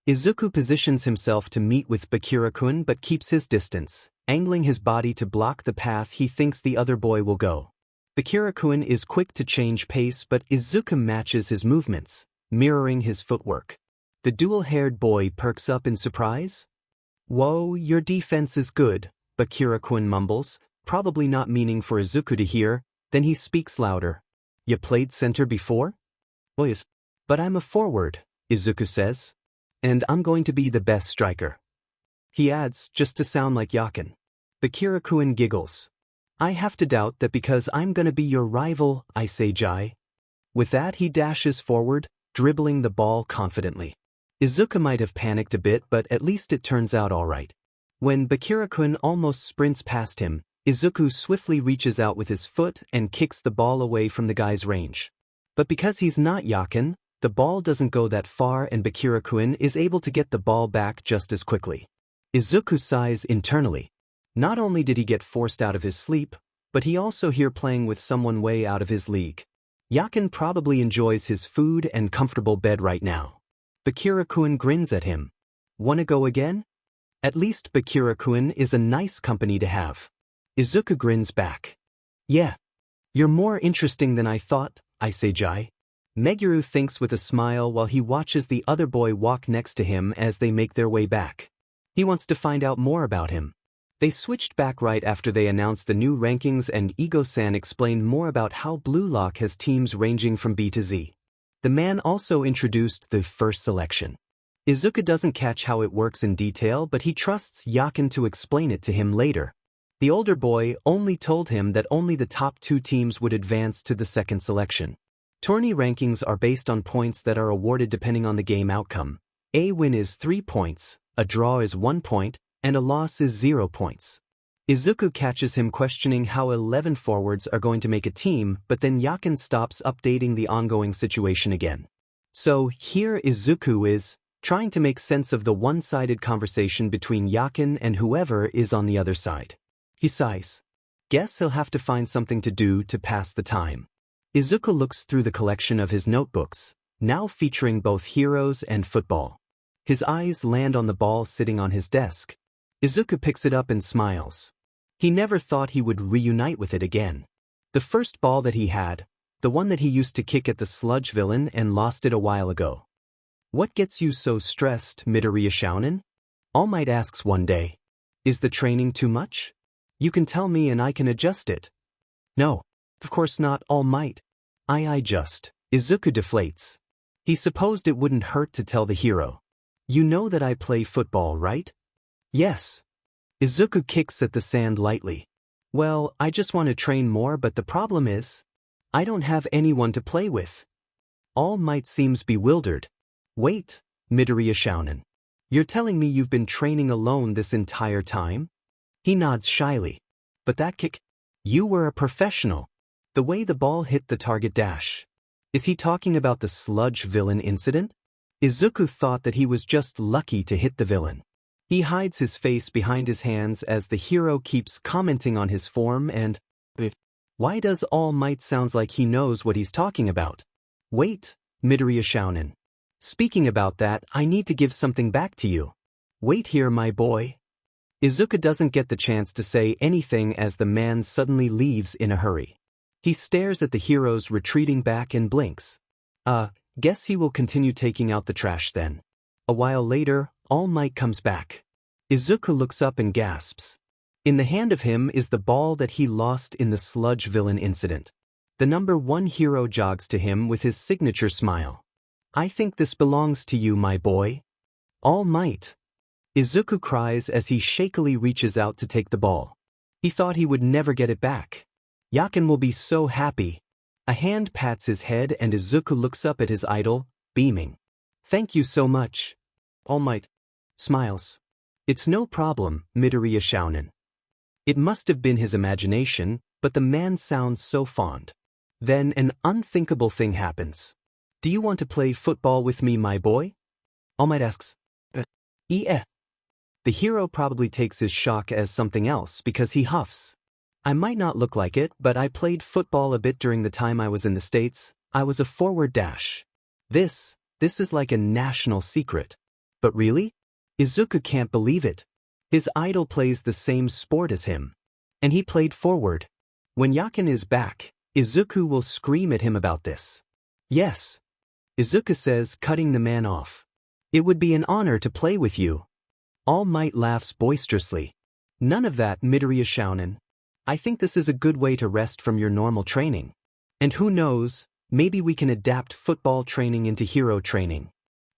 [SPEAKER 1] Izuku positions himself to meet with Bakura-kun but keeps his distance, angling his body to block the path he thinks the other boy will go. Bakura-kun is quick to change pace but Izuku matches his movements, mirroring his footwork. The dual-haired boy perks up in surprise. "Whoa, your defense is good," Bakura-kun mumbles, probably not meaning for Izuku to hear, then he speaks louder. "You played center before?" "Well, yes. But I'm a forward," Izuku says. "And I'm going to be the best striker." He adds, just to sound like Yakin. Bakura-kun giggles. "I have to doubt that because I'm gonna be your rival, I say Jai." With that he dashes forward, dribbling the ball confidently. Izuku might have panicked a bit but at least it turns out alright. When Bakura-kun almost sprints past him, Izuku swiftly reaches out with his foot and kicks the ball away from the guy's range. But because he's not Yakin, the ball doesn't go that far and Bakura-kun is able to get the ball back just as quickly. Izuku sighs internally. Not only did he get forced out of his sleep, but he also here playing with someone way out of his league. Yakin probably enjoys his food and comfortable bed right now. Bakura-kun grins at him. "Wanna go again?" At least Bakura-kun is a nice company to have. Izuku grins back. "Yeah. You're more interesting than I thought, I say Jai." Meguru thinks with a smile while he watches the other boy walk next to him as they make their way back. He wants to find out more about him. They switched back right after they announced the new rankings and Ego-san explained more about how Blue Lock has teams ranging from B to Z. The man also introduced the first selection. Izuku doesn't catch how it works in detail but he trusts Yakin to explain it to him later. The older boy only told him that only the top 2 teams would advance to the second selection. Tourney rankings are based on points that are awarded depending on the game outcome. A win is 3 points, a draw is 1 point, and a loss is 0 points. Izuku catches him questioning how 11 forwards are going to make a team, but then Yakin stops updating the ongoing situation again. So here Izuku is, trying to make sense of the one-sided conversation between Yakin and whoever is on the other side. He sighs. Guess he'll have to find something to do to pass the time. Izuku looks through the collection of his notebooks, now featuring both heroes and football. His eyes land on the ball sitting on his desk. Izuku picks it up and smiles. He never thought he would reunite with it again. The first ball that he had, the one that he used to kick at the sludge villain and lost it a while ago. "What gets you so stressed, Midoriya Shounen?" All Might asks one day. "Is the training too much? You can tell me and I can adjust it." "No, of course not, All Might. I just..." Izuku deflates. He supposed it wouldn't hurt to tell the hero. "You know that I play football, right?" "Yes." Izuku kicks at the sand lightly. "Well, I just want to train more but the problem is, I don't have anyone to play with." All Might seems bewildered. "Wait, Midoriya Shounen. You're telling me you've been training alone this entire time?" He nods shyly. "But that kick? You were a professional. The way the ball hit the target dash." Is he talking about the sludge villain incident? Izuku thought that he was just lucky to hit the villain. He hides his face behind his hands as the hero keeps commenting on his form and... Why does All Might sounds like he knows what he's talking about? "Wait, Midoriya Shounen. Speaking about that, I need to give something back to you. Wait here, my boy." Izuku doesn't get the chance to say anything as the man suddenly leaves in a hurry. He stares at the heroes retreating back and blinks. Guess he will continue taking out the trash then. A while later, All Might comes back. Izuku looks up and gasps. In the hand of him is the ball that he lost in the sludge villain incident. The number 1 hero jogs to him with his signature smile. "I think this belongs to you, my boy." "All Might." Izuku cries as he shakily reaches out to take the ball. He thought he would never get it back. Yakin will be so happy. A hand pats his head and Izuku looks up at his idol, beaming. Thank you so much. All Might smiles. It's no problem, Midoriya shounen. It must have been his imagination, but the man sounds so fond. Then an unthinkable thing happens. Do you want to play football with me, my boy? All Might asks. The hero probably takes his shock as something else because he huffs. I might not look like it, but I played football a bit during the time I was in the States. I was a forward dash. This is like a national secret. But really? Izuku can't believe it. His idol plays the same sport as him. And he played forward. When Yakin is back, Izuku will scream at him about this. Yes. Izuku says, cutting the man off. It would be an honor to play with you. All Might laughs boisterously. None of that, Midoriya shounen. I think this is a good way to rest from your normal training. And who knows, maybe we can adapt football training into hero training.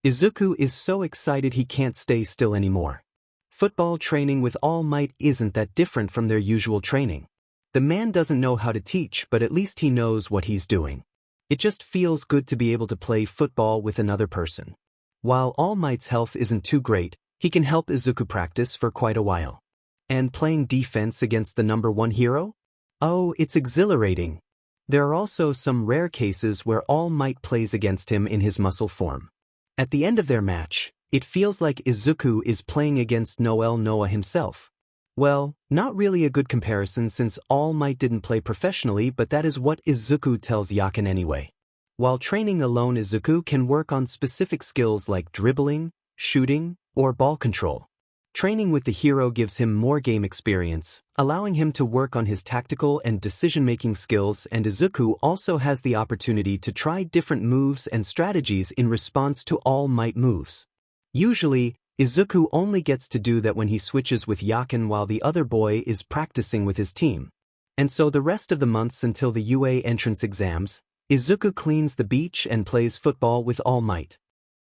[SPEAKER 1] Izuku is so excited he can't stay still anymore. Football training with All Might isn't that different from their usual training. The man doesn't know how to teach, but at least he knows what he's doing. It just feels good to be able to play football with another person. While All Might's health isn't too great, he can help Izuku practice for quite a while. And playing defense against the #1 hero? Oh, it's exhilarating. There are also some rare cases where All Might plays against him in his muscle form. At the end of their match, it feels like Izuku is playing against Noah himself. Well, not really a good comparison since All Might didn't play professionally, but that is what Izuku tells Yakin anyway. While training alone, Izuku can work on specific skills like dribbling, shooting, or ball control. Training with the hero gives him more game experience, allowing him to work on his tactical and decision-making skills, and Izuku also has the opportunity to try different moves and strategies in response to All Might moves. Usually, Izuku only gets to do that when he switches with Yakin while the other boy is practicing with his team. And so the rest of the months until the UA entrance exams, Izuku cleans the beach and plays football with All Might.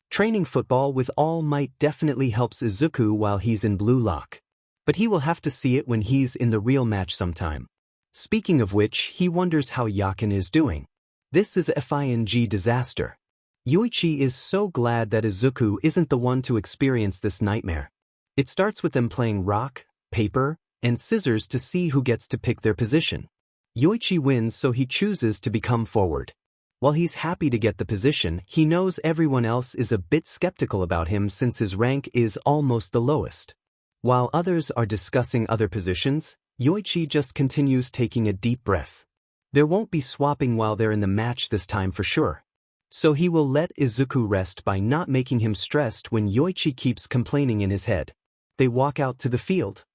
[SPEAKER 1] Training football with All Might definitely helps Izuku while he's in Blue Lock. But he will have to see it when he's in the real match sometime. Speaking of which, he wonders how Yakin is doing. This is a FING disaster. Yoichi is so glad that Izuku isn't the one to experience this nightmare. It starts with them playing rock, paper, and scissors to see who gets to pick their position. Yoichi wins, so he chooses to become forward. While he's happy to get the position, he knows everyone else is a bit skeptical about him since his rank is almost the lowest. While others are discussing other positions, Yoichi just continues taking a deep breath. There won't be swapping while they're in the match this time for sure. So he will let Izuku rest by not making him stressed when Yoichi keeps complaining in his head. They walk out to the field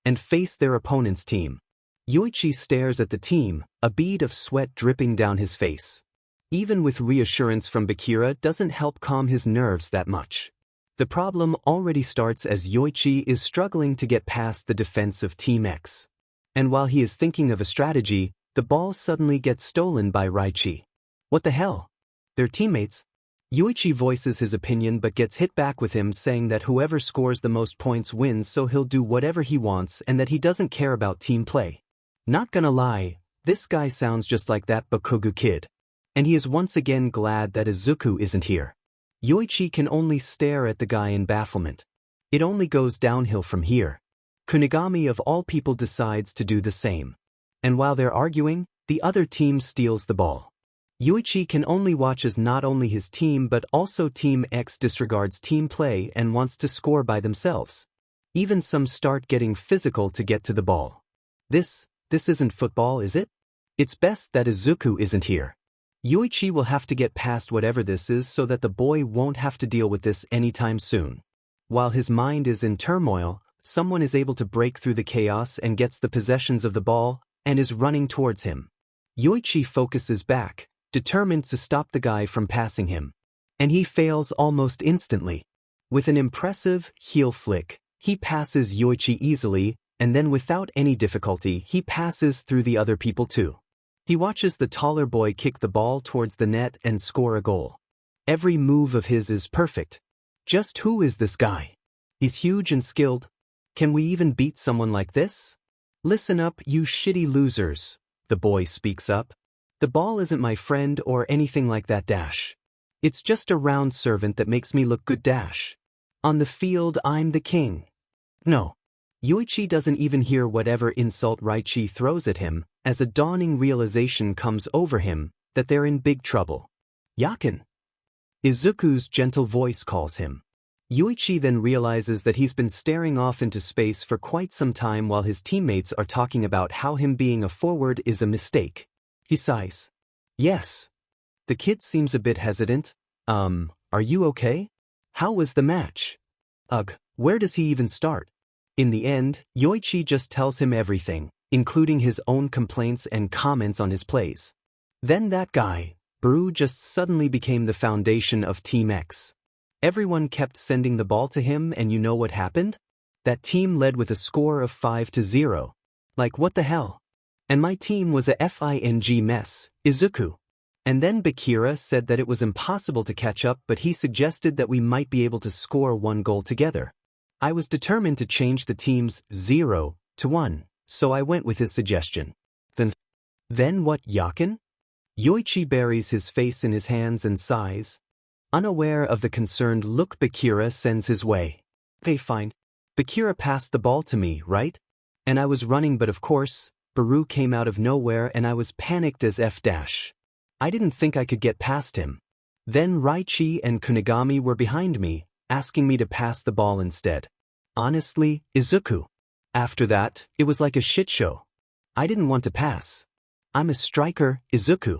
[SPEAKER 1] and face their opponent's team. Yoichi stares at the team, a bead of sweat dripping down his face. Even with reassurance from Bakira doesn't help calm his nerves that much. The problem already starts as Yoichi is struggling to get past the defense of Team X. And while he is thinking of a strategy, the ball suddenly gets stolen by Raichi. What the hell? They're teammates? Yoichi voices his opinion but gets hit back with him saying that whoever scores the most points wins, so he'll do whatever he wants and that he doesn't care about team play. Not gonna lie, this guy sounds just like that Bakugo kid. And he is once again glad that Izuku isn't here. Yoichi can only stare at the guy in bafflement. It only goes downhill from here. Kunigami of all people decides to do the same. And while they're arguing, the other team steals the ball. Yoichi can only watch as not only his team but also Team X disregards team play and wants to score by themselves. Even some start getting physical to get to the ball. This isn't football, is it? It's best that Izuku isn't here. Yoichi will have to get past whatever this is so that the boy won't have to deal with this anytime soon. While his mind is in turmoil, someone is able to break through the chaos and gets the possessions of the ball and is running towards him. Yoichi focuses back, determined to stop the guy from passing him. And he fails almost instantly. With an impressive heel flick, he passes Yoichi easily, and then without any difficulty he passes through the other people too. He watches the taller boy kick the ball towards the net and score a goal. Every move of his is perfect. Just who is this guy? He's huge and skilled. Can we even beat someone like this? Listen up, you shitty losers. The boy speaks up. The ball isn't my friend or anything like that dash. It's just a round servant that makes me look good dash. On the field, I'm the king. No. Yoichi doesn't even hear whatever insult Raichi throws at him, as a dawning realization comes over him that they're in big trouble. Yakin. Izuku's gentle voice calls him. Yoichi then realizes that he's been staring off into space for quite some time while his teammates are talking about how him being a forward is a mistake. He sighs. Yes. The kid seems a bit hesitant. Are you okay? How was the match? Ugh, where does he even start? In the end, Yoichi just tells him everything, including his own complaints and comments on his plays. Then that guy, Brew, just suddenly became the foundation of Team X. Everyone kept sending the ball to him, and you know what happened? That team led with a score of 5-0. Like what the hell? And my team was a FING mess, Izuku. And then Bakira said that it was impossible to catch up, but he suggested that we might be able to score one goal together. I was determined to change the teams 0-1, so I went with his suggestion. Then what, Yakin? Yoichi buries his face in his hands and sighs. Unaware of the concerned look Bakira sends his way. Okay, fine. Bakira passed the ball to me, right? And I was running, but of course, Baru came out of nowhere and I was panicked as F-. I didn't think I could get past him. Then Raichi and Kunigami were behind me, asking me to pass the ball instead. Honestly, Izuku. After that, it was like a shit show. I didn't want to pass. I'm a striker, Izuku.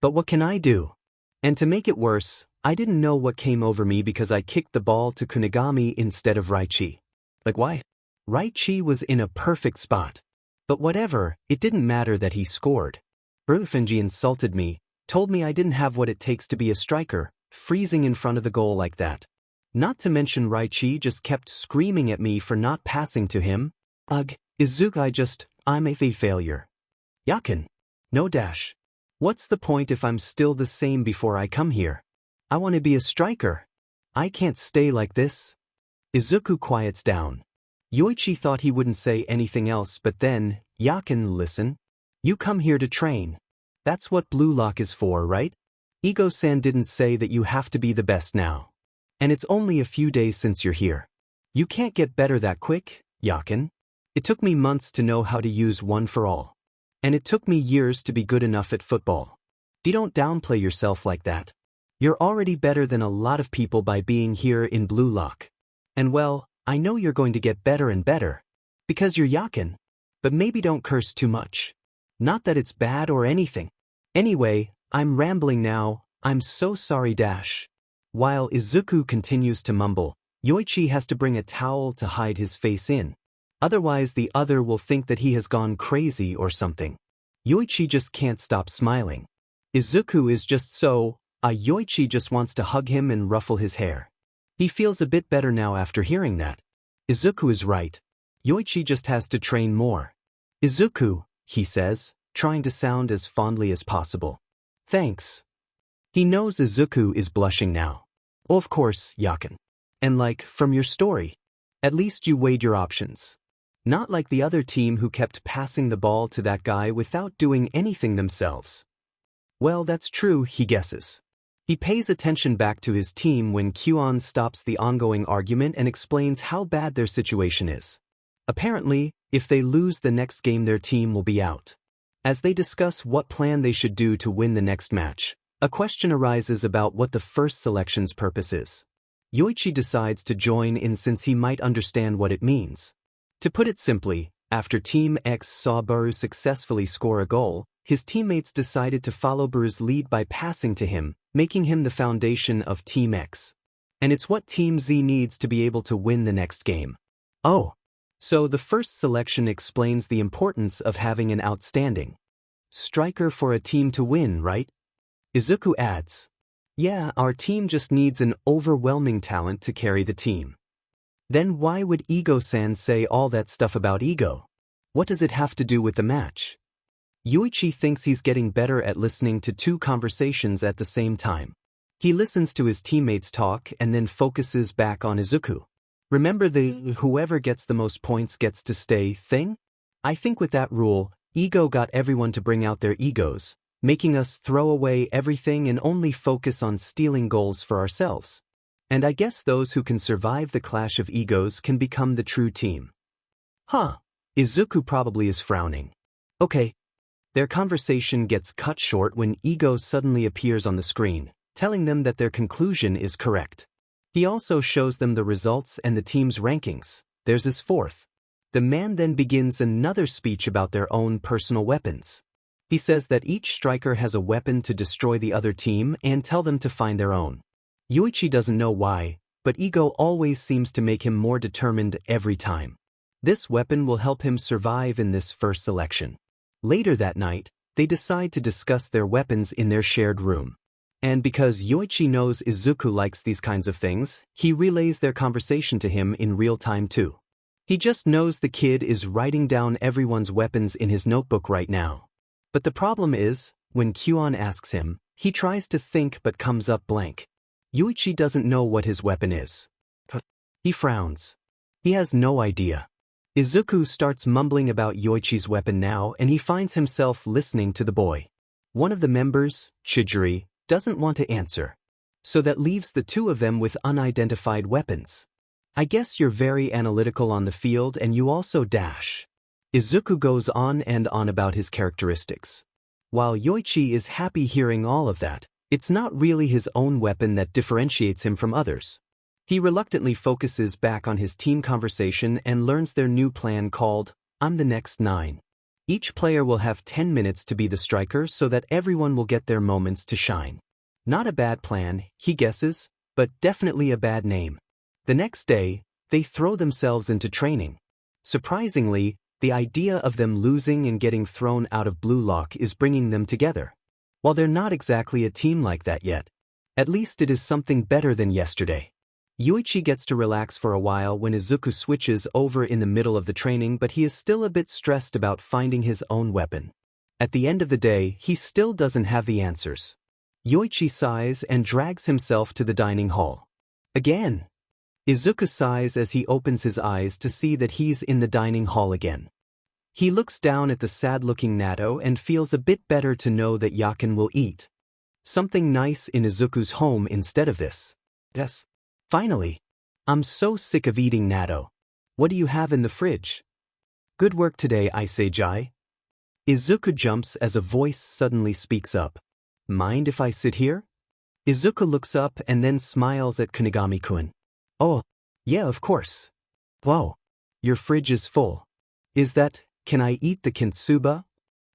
[SPEAKER 1] But what can I do? And to make it worse, I didn't know what came over me because I kicked the ball to Kunigami instead of Raichi. Like why? Raichi was in a perfect spot. But whatever, it didn't matter that he scored. Rufinji insulted me, told me I didn't have what it takes to be a striker, freezing in front of the goal like that. Not to mention Raichi just kept screaming at me for not passing to him. Ugh, Izuku, I'm a failure. Yakin. No dash. What's the point if I'm still the same before I come here? I want to be a striker. I can't stay like this. Izuku quiets down. Yoichi thought he wouldn't say anything else, but then, Yakin, listen. You come here to train. That's what Blue Lock is for, right? Ego-san didn't say that you have to be the best now. And it's only a few days since you're here. You can't get better that quick, Yakin. It took me months to know how to use one for all. And it took me years to be good enough at football. Don't downplay yourself like that. You're already better than a lot of people by being here in Blue Lock. And well, I know you're going to get better and better. Because you're Yakin. But maybe don't curse too much. Not that it's bad or anything. Anyway, I'm rambling now, I'm so sorry dash. While Izuku continues to mumble, Yoichi has to bring a towel to hide his face in. Otherwise the other will think that he has gone crazy or something. Yoichi just can't stop smiling. Izuku is just so, Yoichi just wants to hug him and ruffle his hair. He feels a bit better now after hearing that. Izuku is right. Yoichi just has to train more. Izuku, he says, trying to sound as fondly as possible. Thanks. He knows Izuku is blushing now. Oh, of course, Yakin. And like, from your story. At least you weighed your options. Not like the other team who kept passing the ball to that guy without doing anything themselves. Well, that's true, he guesses. He pays attention back to his team when Kyuon stops the ongoing argument and explains how bad their situation is. Apparently, if they lose the next game their team will be out. As they discuss what plan they should do to win the next match, a question arises about what the first selection's purpose is. Yoichi decides to join in since he might understand what it means. To put it simply, after Team X saw Baru successfully score a goal, his teammates decided to follow Baru's lead by passing to him, making him the foundation of Team X. And it's what Team Z needs to be able to win the next game. Oh. So the first selection explains the importance of having an outstanding striker for a team to win, right? Izuku adds. Yeah, our team just needs an overwhelming talent to carry the team. Then why would Ego-san say all that stuff about ego? What does it have to do with the match? Yoichi thinks he's getting better at listening to two conversations at the same time. He listens to his teammates talk and then focuses back on Izuku. Remember the whoever gets the most points gets to stay thing? I think with that rule, ego got everyone to bring out their egos, making us throw away everything and only focus on stealing goals for ourselves. And I guess those who can survive the clash of egos can become the true team. Huh. Izuku probably is frowning. Okay. Their conversation gets cut short when Ego suddenly appears on the screen, telling them that their conclusion is correct. He also shows them the results and the team's rankings. Theirs is fourth. The man then begins another speech about their own personal weapons. He says that each striker has a weapon to destroy the other team and tell them to find their own. Yoichi doesn't know why, but Ego always seems to make him more determined every time. This weapon will help him survive in this first selection. Later that night, they decide to discuss their weapons in their shared room. And because Yoichi knows Izuku likes these kinds of things, he relays their conversation to him in real time too. He just knows the kid is writing down everyone's weapons in his notebook right now. But the problem is, when Kyon asks him, he tries to think but comes up blank. Yoichi doesn't know what his weapon is. He frowns. He has no idea. Izuku starts mumbling about Yoichi's weapon now and he finds himself listening to the boy. One of the members, Chijiri, doesn't want to answer. So that leaves the two of them with unidentified weapons. I guess you're very analytical on the field and you also dash. Izuku goes on and on about his characteristics. While Yoichi is happy hearing all of that, it's not really his own weapon that differentiates him from others. He reluctantly focuses back on his team conversation and learns their new plan called, I'm the next 9. Each player will have 10 minutes to be the striker so that everyone will get their moments to shine. Not a bad plan, he guesses, but definitely a bad name. The next day, they throw themselves into training. Surprisingly, the idea of them losing and getting thrown out of Blue Lock is bringing them together. While they're not exactly a team like that yet, at least it is something better than yesterday. Yoichi gets to relax for a while when Izuku switches over in the middle of the training, but he is still a bit stressed about finding his own weapon. At the end of the day, he still doesn't have the answers. Yoichi sighs and drags himself to the dining hall. Again. Izuku sighs as he opens his eyes to see that he's in the dining hall again. He looks down at the sad-looking Nato and feels a bit better to know that Yakin will eat something nice in Izuku's home instead of this. Yes. Finally. I'm so sick of eating natto. What do you have in the fridge? Good work today, Isejai. Izuku jumps as a voice suddenly speaks up. Mind if I sit here? Izuku looks up and then smiles at Kunigami-kun. Oh, yeah, of course. Whoa. Your fridge is full. Can I eat the kintsuba?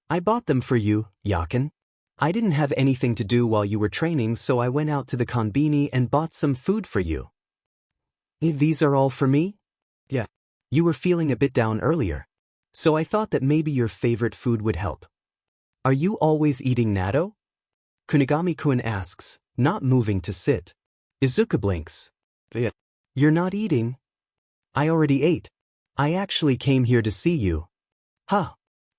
[SPEAKER 1] I bought them for you, Yakin. I didn't have anything to do while you were training, so I went out to the konbini and bought some food for you. These are all for me? Yeah. You were feeling a bit down earlier. So I thought that maybe your favorite food would help. Are you always eating natto? Kunigami-kun asks, not moving to sit. Izuku blinks. Yeah. You're not eating? I already ate. I actually came here to see you. Huh.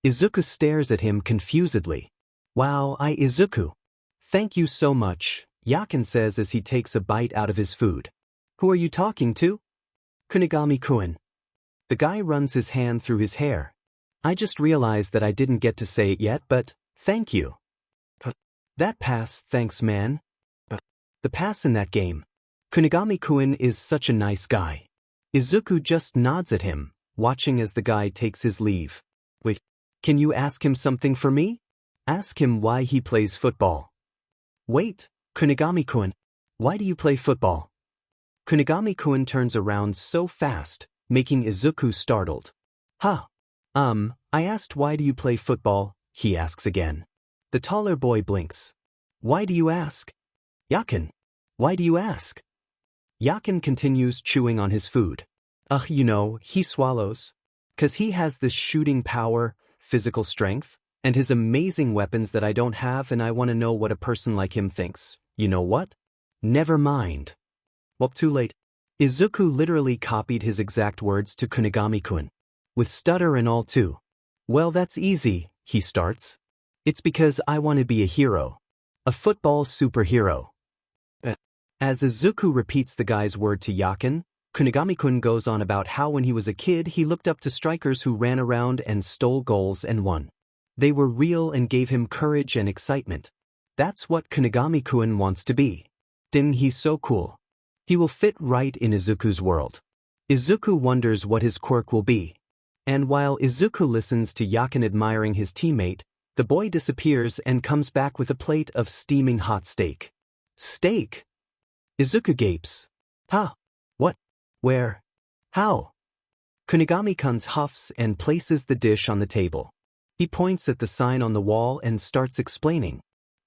[SPEAKER 1] Izuku stares at him confusedly. Wow, Izuku. Thank you so much, Yakin says as he takes a bite out of his food. Who are you talking to? Kunigami-kun. The guy runs his hand through his hair. I just realized that I didn't get to say it yet, but thank you. That pass, thanks man. The pass in that game. Kunigami-kun is such a nice guy. Izuku just nods at him, watching as the guy takes his leave. Wait, can you ask him something for me? Ask him why he plays football. Wait, Kunigami-kun, why do you play football? Kunigami-kun turns around so fast, making Izuku startled. Huh. I asked why do you play football, he asks again. The taller boy blinks. Why do you ask? Yakin. Why do you ask? Yakin continues chewing on his food. He swallows. 'Cause he has this shooting power, physical strength, and his amazing weapons that I don't have, and I want to know what a person like him thinks. You know what? Never mind. Well, too late. Izuku literally copied his exact words to Kunigami-kun. With stutter and all too. Well, that's easy, he starts. It's because I want to be a hero. A football superhero. As Izuku repeats the guy's word to Yakin, Kunigami-kun goes on about how when he was a kid he looked up to strikers who ran around and stole goals and won. They were real and gave him courage and excitement. That's what Kunigami-kun wants to be. Then he's so cool. He will fit right in Izuku's world. Izuku wonders what his quirk will be. And while Izuku listens to Yakin admiring his teammate, the boy disappears and comes back with a plate of steaming hot steak. Steak? Izuku gapes. Huh? What? Where? How? Kunigami-kun huffs and places the dish on the table. He points at the sign on the wall and starts explaining.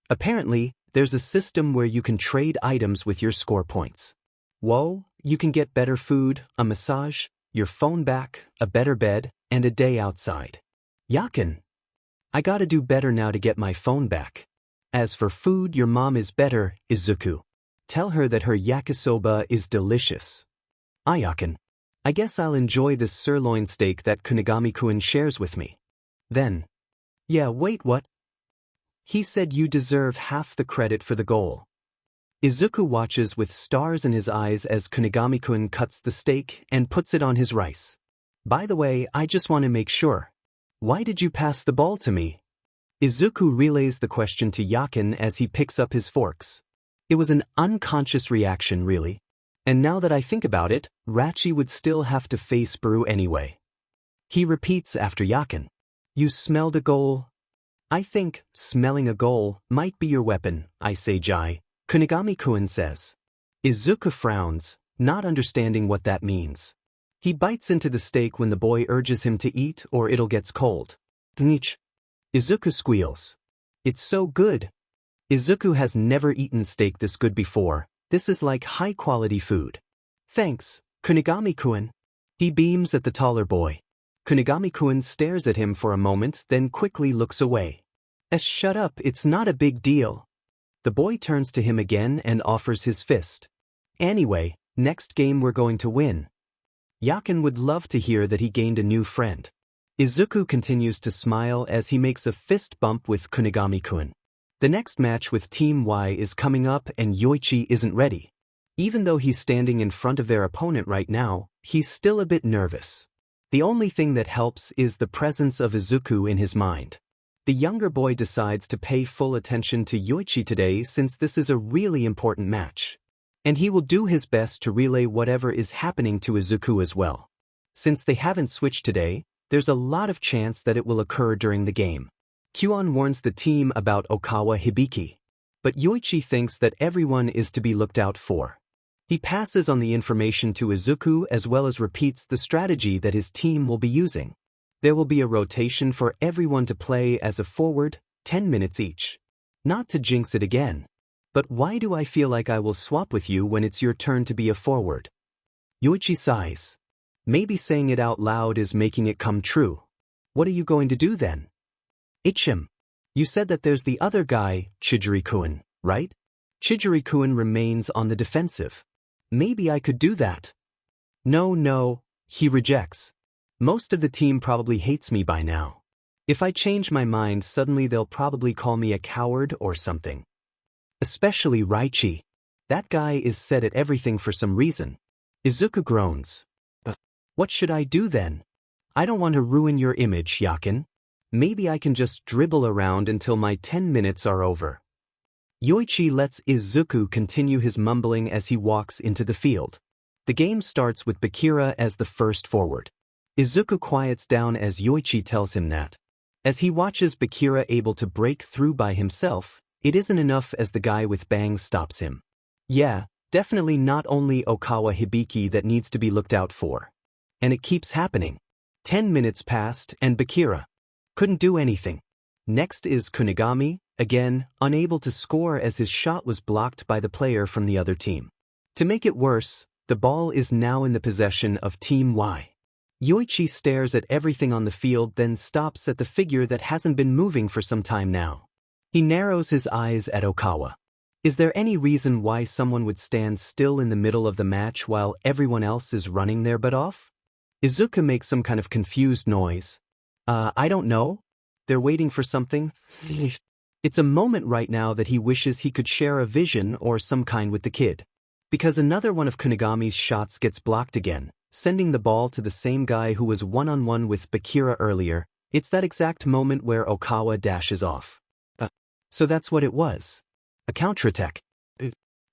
[SPEAKER 1] Apparently, there's a system where you can trade items with your score points. Whoa, you can get better food, a massage, your phone back, a better bed, and a day outside. Yakin. I gotta do better now to get my phone back. As for food, your mom is better, Izuku. Tell her that her yakisoba is delicious. Yakin. I guess I'll enjoy this sirloin steak that Kunigami-kun shares with me. Then. Yeah, wait, what? He said you deserve half the credit for the goal. Izuku watches with stars in his eyes as Kunigami-kun cuts the steak and puts it on his rice. By the way, I just want to make sure. Why did you pass the ball to me? Izuku relays the question to Yakin as he picks up his forks. It was an unconscious reaction, really. And now that I think about it, Rachi would still have to face Baru anyway. He repeats after Yakin. You smelled a goal? I think smelling a goal might be your weapon, I say Jai. Kunigami-kun says. Izuku frowns, not understanding what that means. He bites into the steak when the boy urges him to eat or it'll get cold. Tnich. Izuku squeals. It's so good. Izuku has never eaten steak this good before. This is like high-quality food. Thanks, Kunigami-kun. He beams at the taller boy. Kunigami-kun stares at him for a moment, then quickly looks away. Shut up, it's not a big deal. The boy turns to him again and offers his fist. Anyway, next game we're going to win. Yakin would love to hear that he gained a new friend. Izuku continues to smile as he makes a fist bump with Kunigami-kun. The next match with Team Y is coming up and Yoichi isn't ready. Even though he's standing in front of their opponent right now, he's still a bit nervous. The only thing that helps is the presence of Izuku in his mind. The younger boy decides to pay full attention to Yoichi today since this is a really important match. And he will do his best to relay whatever is happening to Izuku as well. Since they haven't switched today, there's a lot of chance that it will occur during the game. Kyuon warns the team about Okawa Hibiki. But Yoichi thinks that everyone is to be looked out for. He passes on the information to Izuku as well as repeats the strategy that his team will be using. There will be a rotation for everyone to play as a forward, 10 minutes each. Not to jinx it again. But why do I feel like I will swap with you when it's your turn to be a forward? Yoichi sighs. Maybe saying it out loud is making it come true. What are you going to do then? Ichim. You said that there's the other guy, Chijiri-kun, right? Chijiri-kun remains on the defensive. Maybe I could do that. No, he rejects. Most of the team probably hates me by now. If I change my mind, suddenly they'll probably call me a coward or something. Especially Raichi. That guy is set at everything for some reason. Izuku groans. But what should I do then? I don't want to ruin your image, Yakin. Maybe I can just dribble around until my 10 minutes are over. Yoichi lets Izuku continue his mumbling as he walks into the field. The game starts with Bakira as the first forward. Izuku quiets down as Yoichi tells him that. As he watches Bakira able to break through by himself, it isn't enough as the guy with bangs stops him. Yeah, definitely not only Okawa Hibiki that needs to be looked out for. And it keeps happening. 10 minutes passed and Bakira couldn't do anything. Next is Kunigami, again, unable to score as his shot was blocked by the player from the other team. To make it worse, the ball is now in the possession of Team Y. Yoichi stares at everything on the field then stops at the figure that hasn't been moving for some time now. He narrows his eyes at Okawa. Is there any reason why someone would stand still in the middle of the match while everyone else is running their butt off? Izuku makes some kind of confused noise. I don't know. They're waiting for something. It's a moment right now that he wishes he could share a vision or some kind with the kid. Because another one of Kunigami's shots gets blocked again, sending the ball to the same guy who was one-on-one with Bakira earlier. It's that exact moment where Okawa dashes off. So that's what it was. A counterattack.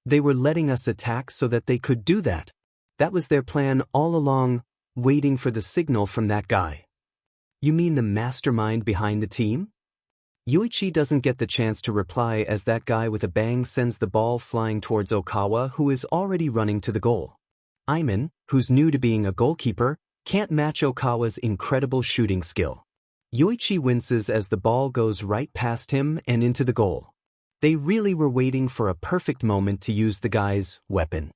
[SPEAKER 1] They were letting us attack so that they could do that. That was their plan all along, waiting for the signal from that guy. You mean the mastermind behind the team? Yoichi doesn't get the chance to reply as that guy with a bang sends the ball flying towards Okawa, who is already running to the goal. Iman, who's new to being a goalkeeper, can't match Okawa's incredible shooting skill. Yoichi winces as the ball goes right past him and into the goal. They really were waiting for a perfect moment to use the guy's weapon.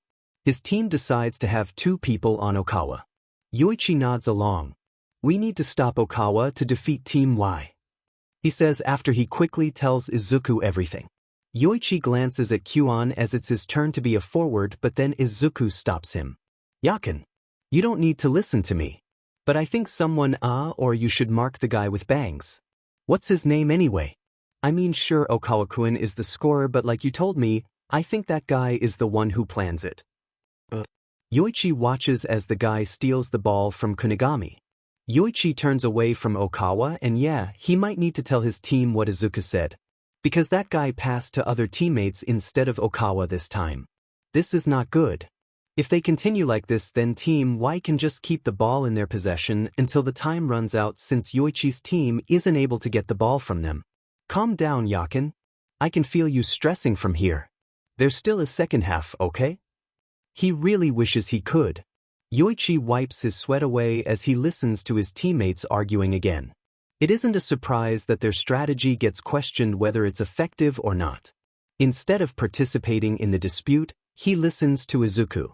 [SPEAKER 1] His team decides to have 2 people on Okawa. Yoichi nods along. We need to stop Okawa to defeat Team Y. He says after he quickly tells Izuku everything. Yoichi glances at Kuon as it's his turn to be a forward, but then Izuku stops him. Yakin, you don't need to listen to me. But I think someone or you should mark the guy with bangs. What's his name anyway? I mean, sure, Okawa-kun is the scorer, but like you told me, I think that guy is the one who plans it. Yoichi watches as the guy steals the ball from Kunigami. Yoichi turns away from Okawa and he might need to tell his team what Izuku said. Because that guy passed to other teammates instead of Okawa this time. This is not good. If they continue like this, then Team Y can just keep the ball in their possession until the time runs out, since Yoichi's team isn't able to get the ball from them. Calm down, Yakin. I can feel you stressing from here. There's still a second half, okay? He really wishes he could. Yoichi wipes his sweat away as he listens to his teammates arguing again. It isn't a surprise that their strategy gets questioned whether it's effective or not. Instead of participating in the dispute, he listens to Izuku.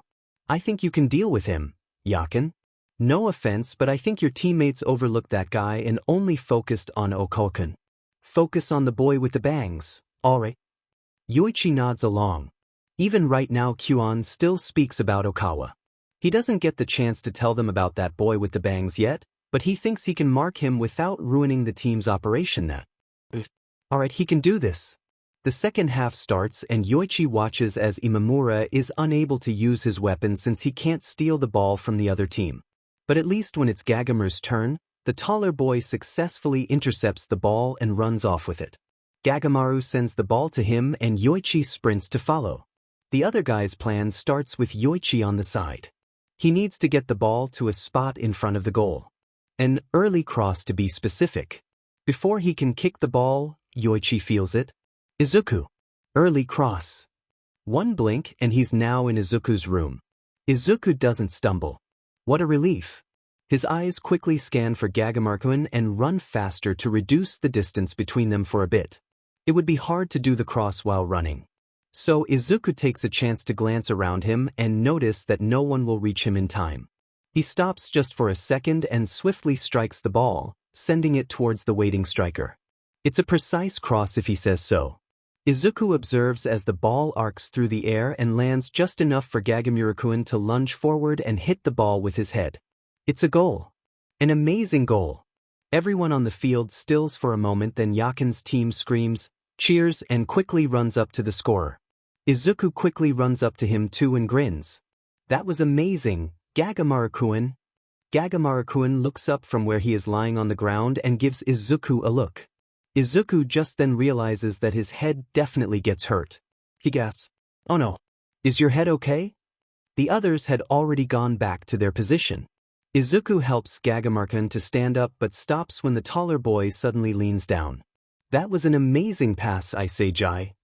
[SPEAKER 1] I think you can deal with him, Yakin. No offense, but I think your teammates overlooked that guy and only focused on Okawa-kun. Focus on the boy with the bangs, alright? Yoichi nods along. Even right now, Kuon still speaks about Okawa. He doesn't get the chance to tell them about that boy with the bangs yet, but he thinks he can mark him without ruining the team's operation. Alright, he can do this. The second half starts and Yoichi watches as Imamura is unable to use his weapon since he can't steal the ball from the other team. But at least when it's Gagamaru's turn, the taller boy successfully intercepts the ball and runs off with it. Gagamaru sends the ball to him and Yoichi sprints to follow. The other guy's plan starts with Yoichi on the side. He needs to get the ball to a spot in front of the goal. An early cross to be specific. Before he can kick the ball, Yoichi feels it. Izuku. Early cross. One blink and he's now in Izuku's room. Izuku doesn't stumble. What a relief. His eyes quickly scan for Gagamaru and run faster to reduce the distance between them for a bit. It would be hard to do the cross while running. So Izuku takes a chance to glance around him and notice that no one will reach him in time. He stops just for a second and swiftly strikes the ball, sending it towards the waiting striker. It's a precise cross if he says so. Izuku observes as the ball arcs through the air and lands just enough for Gagamaru to lunge forward and hit the ball with his head. It's a goal. An amazing goal. Everyone on the field stills for a moment, then Yakin's team screams, cheers, and quickly runs up to the scorer. Izuku quickly runs up to him too and grins. That was amazing, Gagamaru-kun. Gagamaru-kun looks up from where he is lying on the ground and gives Izuku a look. Izuku just then realizes that his head definitely gets hurt. He gasps, "Oh no. Is your head okay?" The others had already gone back to their position. Izuku helps Gagamaru to stand up but stops when the taller boy suddenly leans down. "That was an amazing pass, I say, Jai."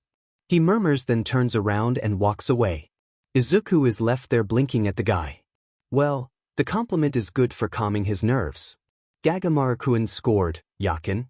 [SPEAKER 1] He murmurs, then turns around and walks away. Izuku is left there blinking at the guy. Well, the compliment is good for calming his nerves. Gagamaru scored, Yakin.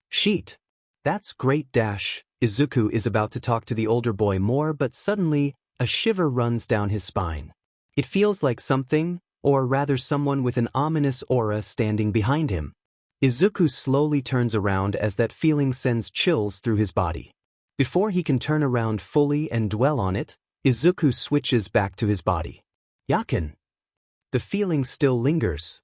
[SPEAKER 1] Sheet. That's great. Izuku is about to talk to the older boy more, but suddenly, a shiver runs down his spine. It feels like something, or rather someone with an ominous aura standing behind him. Izuku slowly turns around as that feeling sends chills through his body. Before he can turn around fully and dwell on it, Izuku switches back to his body. Yakin. The feeling still lingers.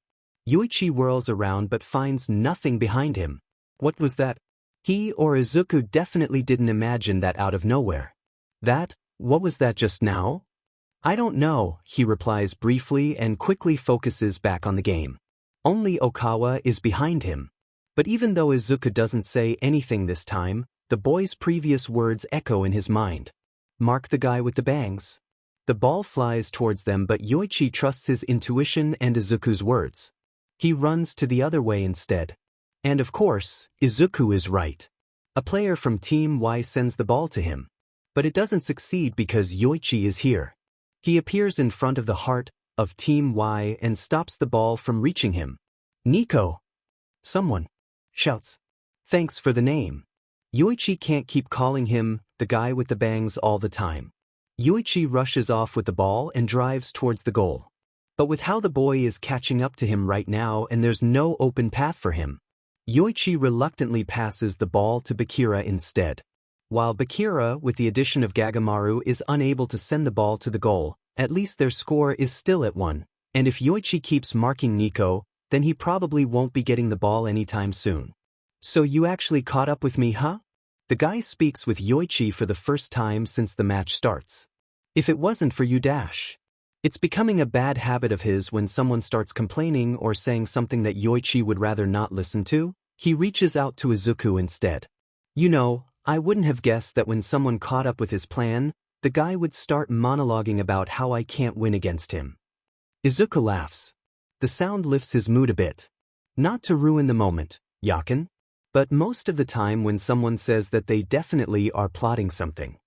[SPEAKER 1] Yoichi whirls around but finds nothing behind him. What was that? He or Izuku definitely didn't imagine that out of nowhere. What was that just now? I don't know, he replies briefly and quickly focuses back on the game. Only Okawa is behind him. But even though Izuku doesn't say anything this time, the boy's previous words echo in his mind. Mark the guy with the bangs. The ball flies towards them, but Yoichi trusts his intuition and Izuku's words. He runs to the other way instead. And of course, Izuku is right. A player from Team Y sends the ball to him. But it doesn't succeed because Yoichi is here. He appears in front of the heart of Team Y and stops the ball from reaching him. Nico! Someone shouts. Thanks for the name. Yoichi can't keep calling him the guy with the bangs all the time. Yoichi rushes off with the ball and drives towards the goal. But with how the boy is catching up to him right now and there's no open path for him, Yoichi reluctantly passes the ball to Bakira instead. While Bakira, with the addition of Gagamaru, is unable to send the ball to the goal, at least their score is still at 1, and if Yoichi keeps marking Nico, then he probably won't be getting the ball anytime soon. So you actually caught up with me, huh? The guy speaks with Yoichi for the first time since the match starts. If it wasn't for you dash. It's becoming a bad habit of his when someone starts complaining or saying something that Yoichi would rather not listen to, he reaches out to Izuku instead. You know, I wouldn't have guessed that when someone caught up with his plan, the guy would start monologuing about how I can't win against him. Izuku laughs. The sound lifts his mood a bit. Not to ruin the moment, Yakin. But most of the time when someone says that they definitely are plotting something.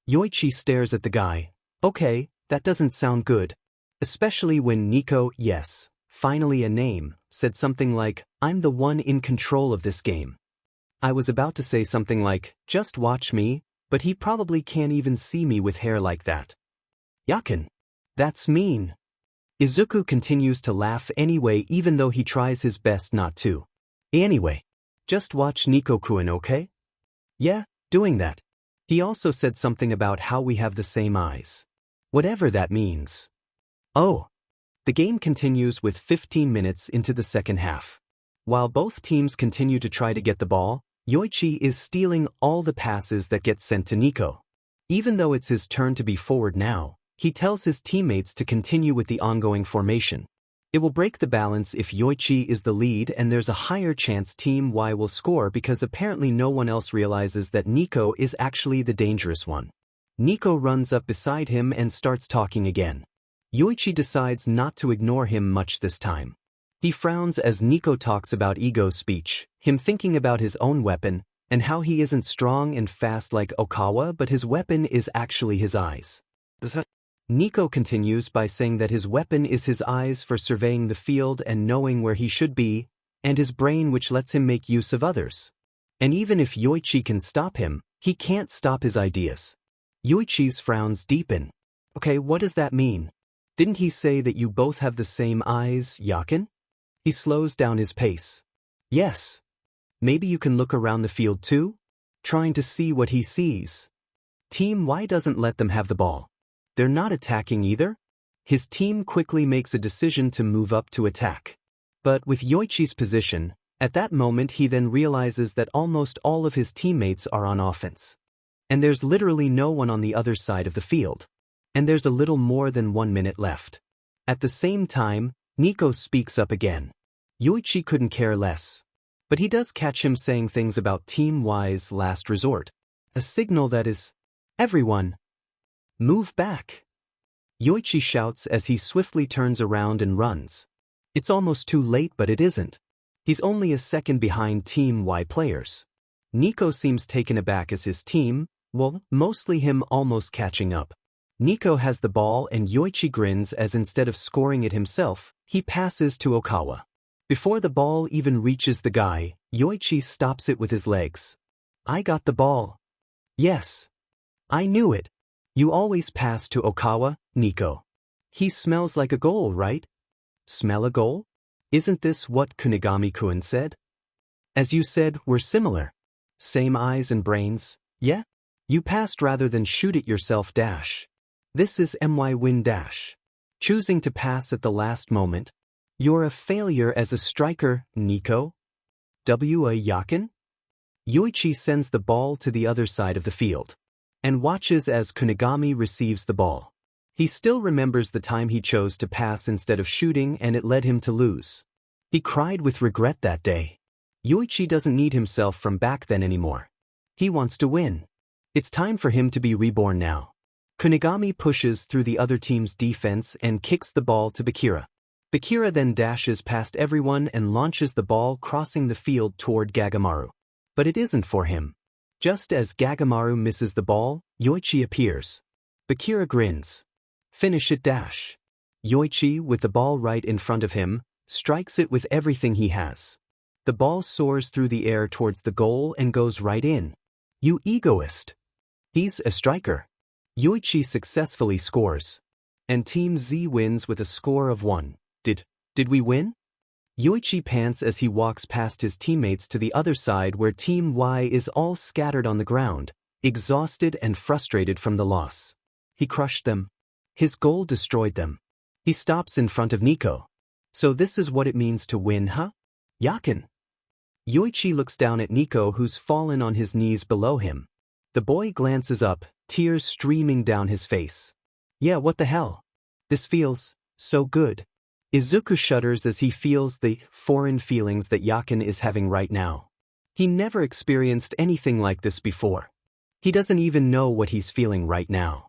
[SPEAKER 1] Yoichi stares at the guy. Okay, that doesn't sound good. Especially when Nico, yes, finally a name, said something like, I'm the one in control of this game. I was about to say something like, just watch me, but he probably can't even see me with hair like that. Yakin. That's mean. Izuku continues to laugh anyway even though he tries his best not to. Anyway. Just watch Nico-kun, okay? Yeah, doing that. He also said something about how we have the same eyes. Whatever that means. Oh. The game continues with 15 minutes into the second half. While both teams continue to try to get the ball, Yoichi is stealing all the passes that get sent to Nico. Even though it's his turn to be forward now, he tells his teammates to continue with the ongoing formation. It will break the balance if Yoichi is the lead and there's a higher chance Team Y will score because apparently no one else realizes that Nico is actually the dangerous one. Nico runs up beside him and starts talking again. Yoichi decides not to ignore him much this time. He frowns as Nico talks about ego speech, him thinking about his own weapon, and how he isn't strong and fast like Okawa but his weapon is actually his eyes. Nico continues by saying that his weapon is his eyes for surveying the field and knowing where he should be, and his brain which lets him make use of others. And even if Yoichi can stop him, he can't stop his ideas. Yoichi's frowns deepen. Okay, what does that mean? Didn't he say that you both have the same eyes, Yakin? He slows down his pace. Yes. Maybe you can look around the field too? Trying to see what he sees. Team Y doesn't let them have the ball. They're not attacking either. His team quickly makes a decision to move up to attack. But with Yoichi's position, at that moment he then realizes that almost all of his teammates are on offense. And there's literally no one on the other side of the field. And there's a little more than 1 minute left. At the same time, Nico speaks up again. Yoichi couldn't care less. But he does catch him saying things about Team Y's last resort. A signal that is, everyone, move back. Yoichi shouts as he swiftly turns around and runs. It's almost too late but it isn't. He's only a second behind Team Y players. Nico seems taken aback as his team, well, mostly him almost catching up. Nico has the ball and Yoichi grins as instead of scoring it himself, he passes to Okawa. Before the ball even reaches the guy, Yoichi stops it with his legs. I got the ball. Yes. I knew it. You always pass to Okawa, Nico. He smells like a goal, right? Smell a goal? Isn't this what Kunigami-kun said? As you said, we're similar. Same eyes and brains, yeah? You passed rather than shoot it yourself dash. This is my win dash. Choosing to pass at the last moment. You're a failure as a striker, Nico. A Yakin? Yoichi sends the ball to the other side of the field and watches as Kunigami receives the ball. He still remembers the time he chose to pass instead of shooting and it led him to lose. He cried with regret that day. Yoichi doesn't need himself from back then anymore. He wants to win. It's time for him to be reborn now. Kunigami pushes through the other team's defense and kicks the ball to Bakira. Bakira then dashes past everyone and launches the ball crossing the field toward Gagamaru. But it isn't for him. Just as Gagamaru misses the ball, Yoichi appears. Bakira grins. Finish it dash. Yoichi, with the ball right in front of him, strikes it with everything he has. The ball soars through the air towards the goal and goes right in. You egoist. He's a striker. Yoichi successfully scores. And Team Z wins with a score of 1. Did we win? Yoichi pants as he walks past his teammates to the other side where Team Y is all scattered on the ground, exhausted and frustrated from the loss. He crushed them. His goal destroyed them. He stops in front of Nico. So this is what it means to win, huh? Yakin. Yoichi looks down at Nico who's fallen on his knees below him. The boy glances up, tears streaming down his face. Yeah, what the hell? This feels so good. Izuku shudders as he feels the foreign feelings that Yakin is having right now. He never experienced anything like this before. He doesn't even know what he's feeling right now.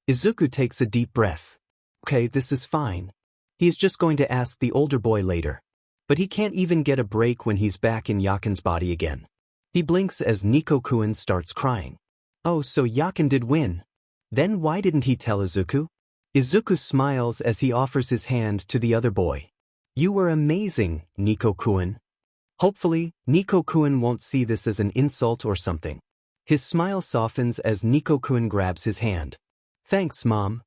[SPEAKER 1] Izuku takes a deep breath. Okay, this is fine. He is just going to ask the older boy later. But he can't even get a break when he's back in Yakin's body again. He blinks as Nico-kun starts crying. Oh, so Yakin did win. Then why didn't he tell Izuku? Izuku smiles as he offers his hand to the other boy. You were amazing, Nico-kun. Hopefully, Nico-kun won't see this as an insult or something. His smile softens as Nico-kun grabs his hand. Thanks, Mom.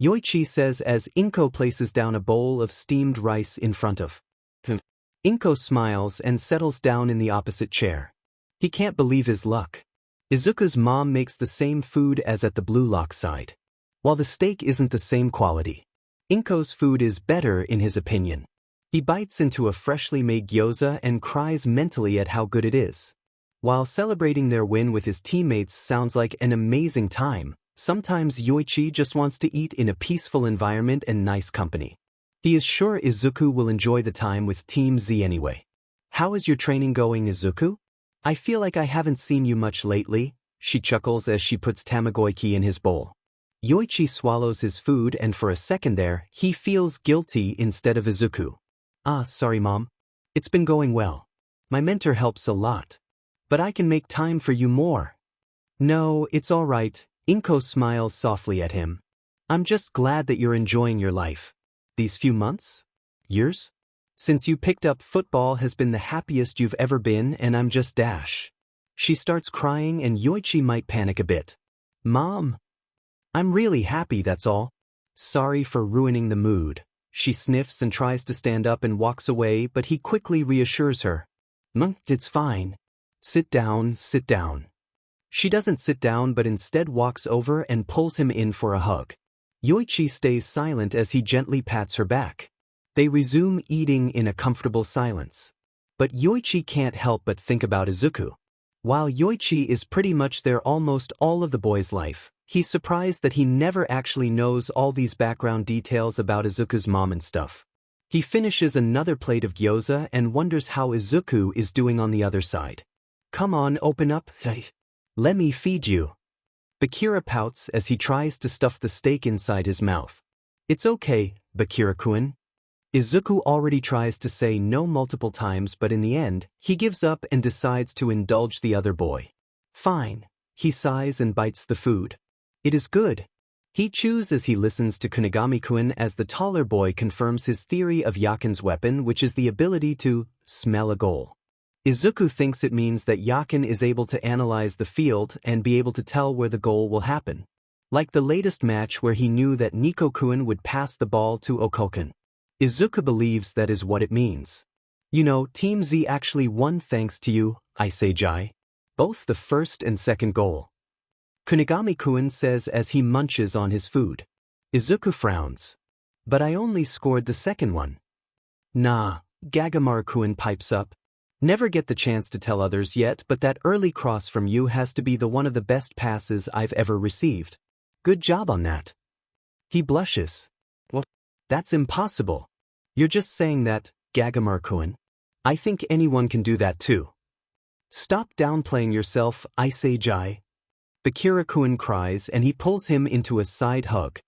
[SPEAKER 1] Yoichi says as Inko places down a bowl of steamed rice in front of him. Inko smiles and settles down in the opposite chair. He can't believe his luck. Izuku's mom makes the same food as at the Blue Lock side. While the steak isn't the same quality, Inko's food is better in his opinion. He bites into a freshly made gyoza and cries mentally at how good it is. While celebrating their win with his teammates sounds like an amazing time, sometimes Yoichi just wants to eat in a peaceful environment and nice company. He is sure Izuku will enjoy the time with Team Z anyway. How is your training going, Izuku? I feel like I haven't seen you much lately, she chuckles as she puts tamagoyaki in his bowl. Yoichi swallows his food and for a second there, he feels guilty instead of Izuku. Ah, sorry Mom. It's been going well. My mentor helps a lot. But I can make time for you more. No, it's all right. Inko smiles softly at him. I'm just glad that you're enjoying your life. These few months? Years? Since you picked up football has been the happiest you've ever been and I'm just dash. She starts crying and Yoichi might panic a bit. Mom. I'm really happy, that's all. Sorry for ruining the mood. She sniffs and tries to stand up and walks away, but he quickly reassures her. It's fine. Sit down, sit down. She doesn't sit down but instead walks over and pulls him in for a hug. Yoichi stays silent as he gently pats her back. They resume eating in a comfortable silence. But Yoichi can't help but think about Izuku. While Yoichi is pretty much there almost all of the boy's life, he's surprised that he never actually knows all these background details about Izuku's mom and stuff. He finishes another plate of gyoza and wonders how Izuku is doing on the other side. Come on, open up. Let me feed you. Bakira pouts as he tries to stuff the steak inside his mouth. It's okay, Bakira-kun. Izuku already tries to say no multiple times but in the end, he gives up and decides to indulge the other boy. Fine. He sighs and bites the food. It is good. He chews as he listens to Kunigami-kun as the taller boy confirms his theory of Yakin's weapon, which is the ability to smell a goal. Izuku thinks it means that Yakin is able to analyze the field and be able to tell where the goal will happen. Like the latest match where he knew that Nico-kun would pass the ball to Okokun. Izuku believes that is what it means. You know, Team Z actually won thanks to you, Iseijai. Both the first and second goal. Kunigami-kun says as he munches on his food. Izuku frowns. But I only scored the second one. Nah, Gagamaru-kun pipes up. Never get the chance to tell others yet, but that early cross from you has to be the one of the best passes I've ever received. Good job on that. He blushes. What? That's impossible. You're just saying that, Gagamar-kun. I think anyone can do that too. Stop downplaying yourself, I say Jai. Bakira-kun cries and he pulls him into a side hug.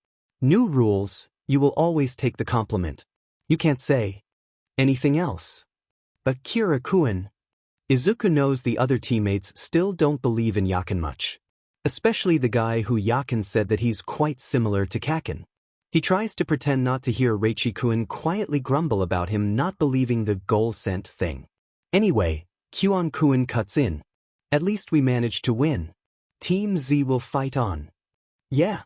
[SPEAKER 1] New rules, you will always take the compliment. You can't say anything else. Bakira-kun. Izuku knows the other teammates still don't believe in Yakin much. Especially the guy who Yakin said that he's quite similar to Kakin. He tries to pretend not to hear Reichi-kun quietly grumble about him not believing the goal-sent thing. Anyway, Kyon-kun cuts in. At least we managed to win. Team Z will fight on. Yeah.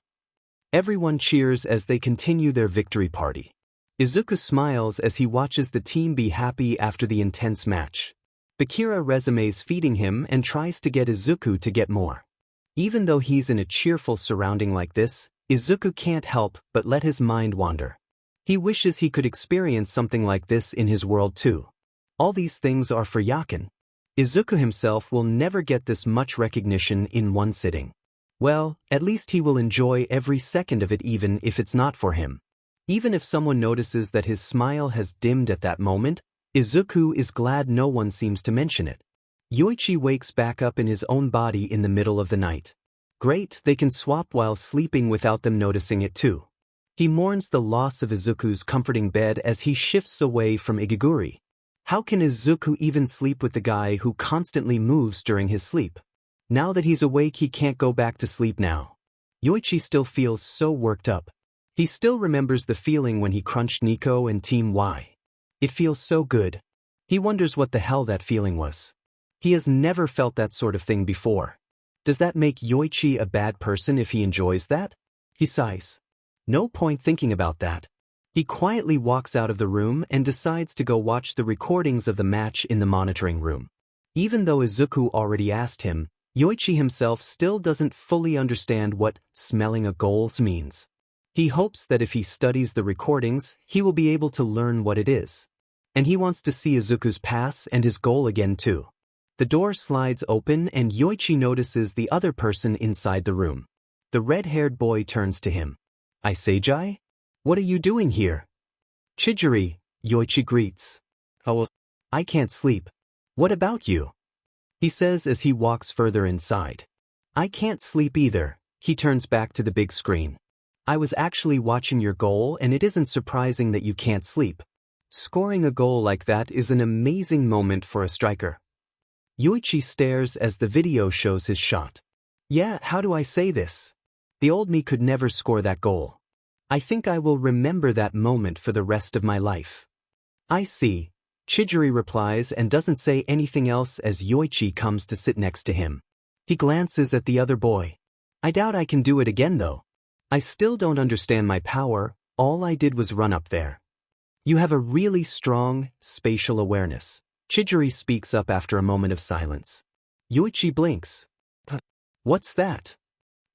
[SPEAKER 1] Everyone cheers as they continue their victory party. Izuku smiles as he watches the team be happy after the intense match. Bakira resumes feeding him and tries to get Izuku to get more. Even though he's in a cheerful surrounding like this, Izuku can't help but let his mind wander. He wishes he could experience something like this in his world too. All these things are for Yakin. Izuku himself will never get this much recognition in one sitting. Well, at least he will enjoy every second of it even if it's not for him. Even if someone notices that his smile has dimmed at that moment, Izuku is glad no one seems to mention it. Yoichi wakes back up in his own body in the middle of the night. Great, they can swap while sleeping without them noticing it too. He mourns the loss of Izuku's comforting bed as he shifts away from Igiguri. How can Izuku even sleep with the guy who constantly moves during his sleep? Now that he's awake he can't go back to sleep now. Yoichi still feels so worked up. He still remembers the feeling when he crunched Nico and Team Y. It feels so good. He wonders what the hell that feeling was. He has never felt that sort of thing before. Does that make Yoichi a bad person if he enjoys that? He sighs. No point thinking about that. He quietly walks out of the room and decides to go watch the recordings of the match in the monitoring room. Even though Izuku already asked him, Yoichi himself still doesn't fully understand what smelling a goal means. He hopes that if he studies the recordings, he will be able to learn what it is. And he wants to see Izuku's pass and his goal again too. The door slides open and Yoichi notices the other person inside the room. The red-haired boy turns to him. I say, Jai? What are you doing here? Chijiri, Yoichi greets. Oh, I can't sleep. What about you? He says as he walks further inside. I can't sleep either. He turns back to the big screen. I was actually watching your goal and it isn't surprising that you can't sleep. Scoring a goal like that is an amazing moment for a striker. Yoichi stares as the video shows his shot. Yeah, how do I say this? The old me could never score that goal. I think I will remember that moment for the rest of my life. I see. Chijiri replies and doesn't say anything else as Yoichi comes to sit next to him. He glances at the other boy. I doubt I can do it again though. I still don't understand my power, all I did was run up there. You have a really strong spatial awareness. Chijiri speaks up after a moment of silence. Yoichi blinks. What's that?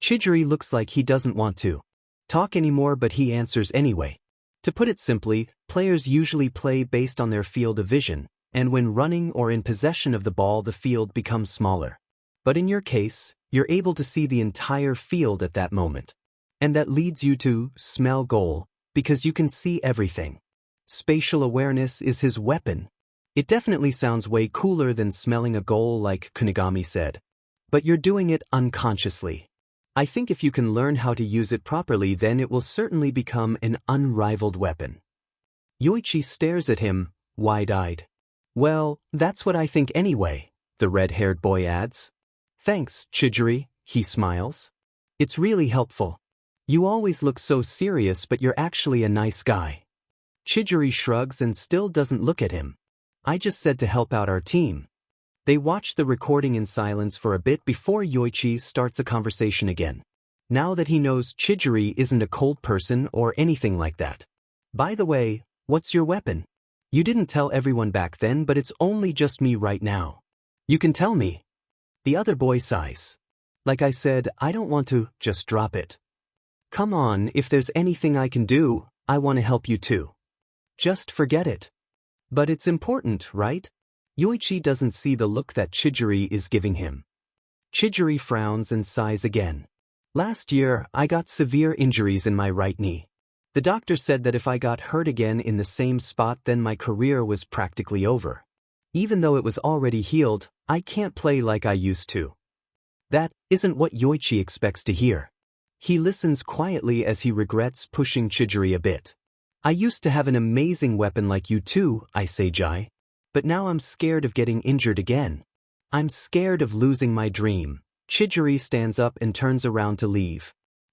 [SPEAKER 1] Chijiri looks like he doesn't want to talk anymore but he answers anyway. To put it simply, players usually play based on their field of vision, and when running or in possession of the ball the field becomes smaller. But in your case, you're able to see the entire field at that moment. And that leads you to smell goal, because you can see everything. Spatial awareness is his weapon. It definitely sounds way cooler than smelling a goal like Kunigami said. But you're doing it unconsciously. I think if you can learn how to use it properly then it will certainly become an unrivaled weapon. Yoichi stares at him, wide-eyed. Well, that's what I think anyway, the red-haired boy adds. Thanks, Chijiri, he smiles. It's really helpful. You always look so serious but you're actually a nice guy. Chijiri shrugs and still doesn't look at him. I just said to help out our team. They watch the recording in silence for a bit before Yoichi starts a conversation again. Now that he knows Chijiri isn't a cold person or anything like that. By the way, what's your weapon? You didn't tell everyone back then but it's only just me right now. You can tell me. The other boy sighs. Like I said, I don't want to just drop it. Come on, if there's anything I can do, I want to help you too. Just forget it. But it's important, right? Yoichi doesn't see the look that Chijiri is giving him. Chijiri frowns and sighs again. Last year, I got severe injuries in my right knee. The doctor said that if I got hurt again in the same spot, then my career was practically over. Even though it was already healed, I can't play like I used to. That isn't what Yoichi expects to hear. He listens quietly as he regrets pushing Chidori a bit. I used to have an amazing weapon like you too, I say Jai. But now I'm scared of getting injured again. I'm scared of losing my dream. Chidori stands up and turns around to leave.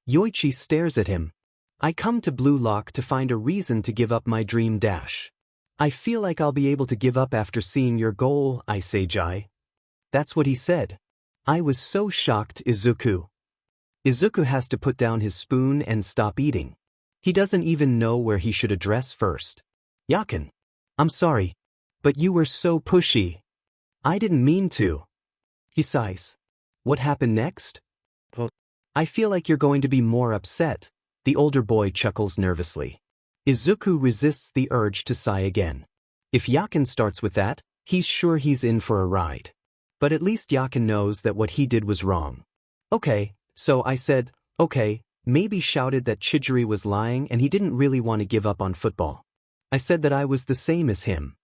[SPEAKER 1] Yoichi stares at him. I come to Blue Lock to find a reason to give up my dream dash. I feel like I'll be able to give up after seeing your goal, I say Jai. That's what he said. I was so shocked. Izuku has to put down his spoon and stop eating. He doesn't even know where he should address first. Yakin. I'm sorry. But you were so pushy. I didn't mean to. He sighs. What happened next? I feel like you're going to be more upset. The older boy chuckles nervously. Izuku resists the urge to sigh again. If Yakin starts with that, he's sure he's in for a ride. But at least Yakin knows that what he did was wrong. Okay, so I said, okay, maybe shouted that Chidori was lying and he didn't really want to give up on football. I said that I was the same as him.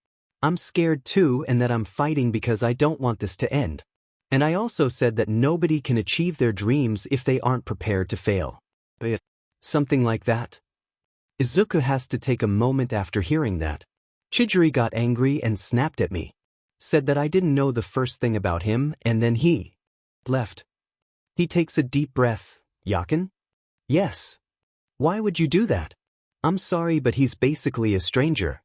[SPEAKER 1] I'm scared too and that I'm fighting because I don't want this to end. And I also said that nobody can achieve their dreams if they aren't prepared to fail. Something like that. Izuku has to take a moment after hearing that. Chidori got angry and snapped at me. Said that I didn't know the first thing about him and then he left. He takes a deep breath. Yakin? Yes. Why would you do that? I'm sorry, but he's basically a stranger.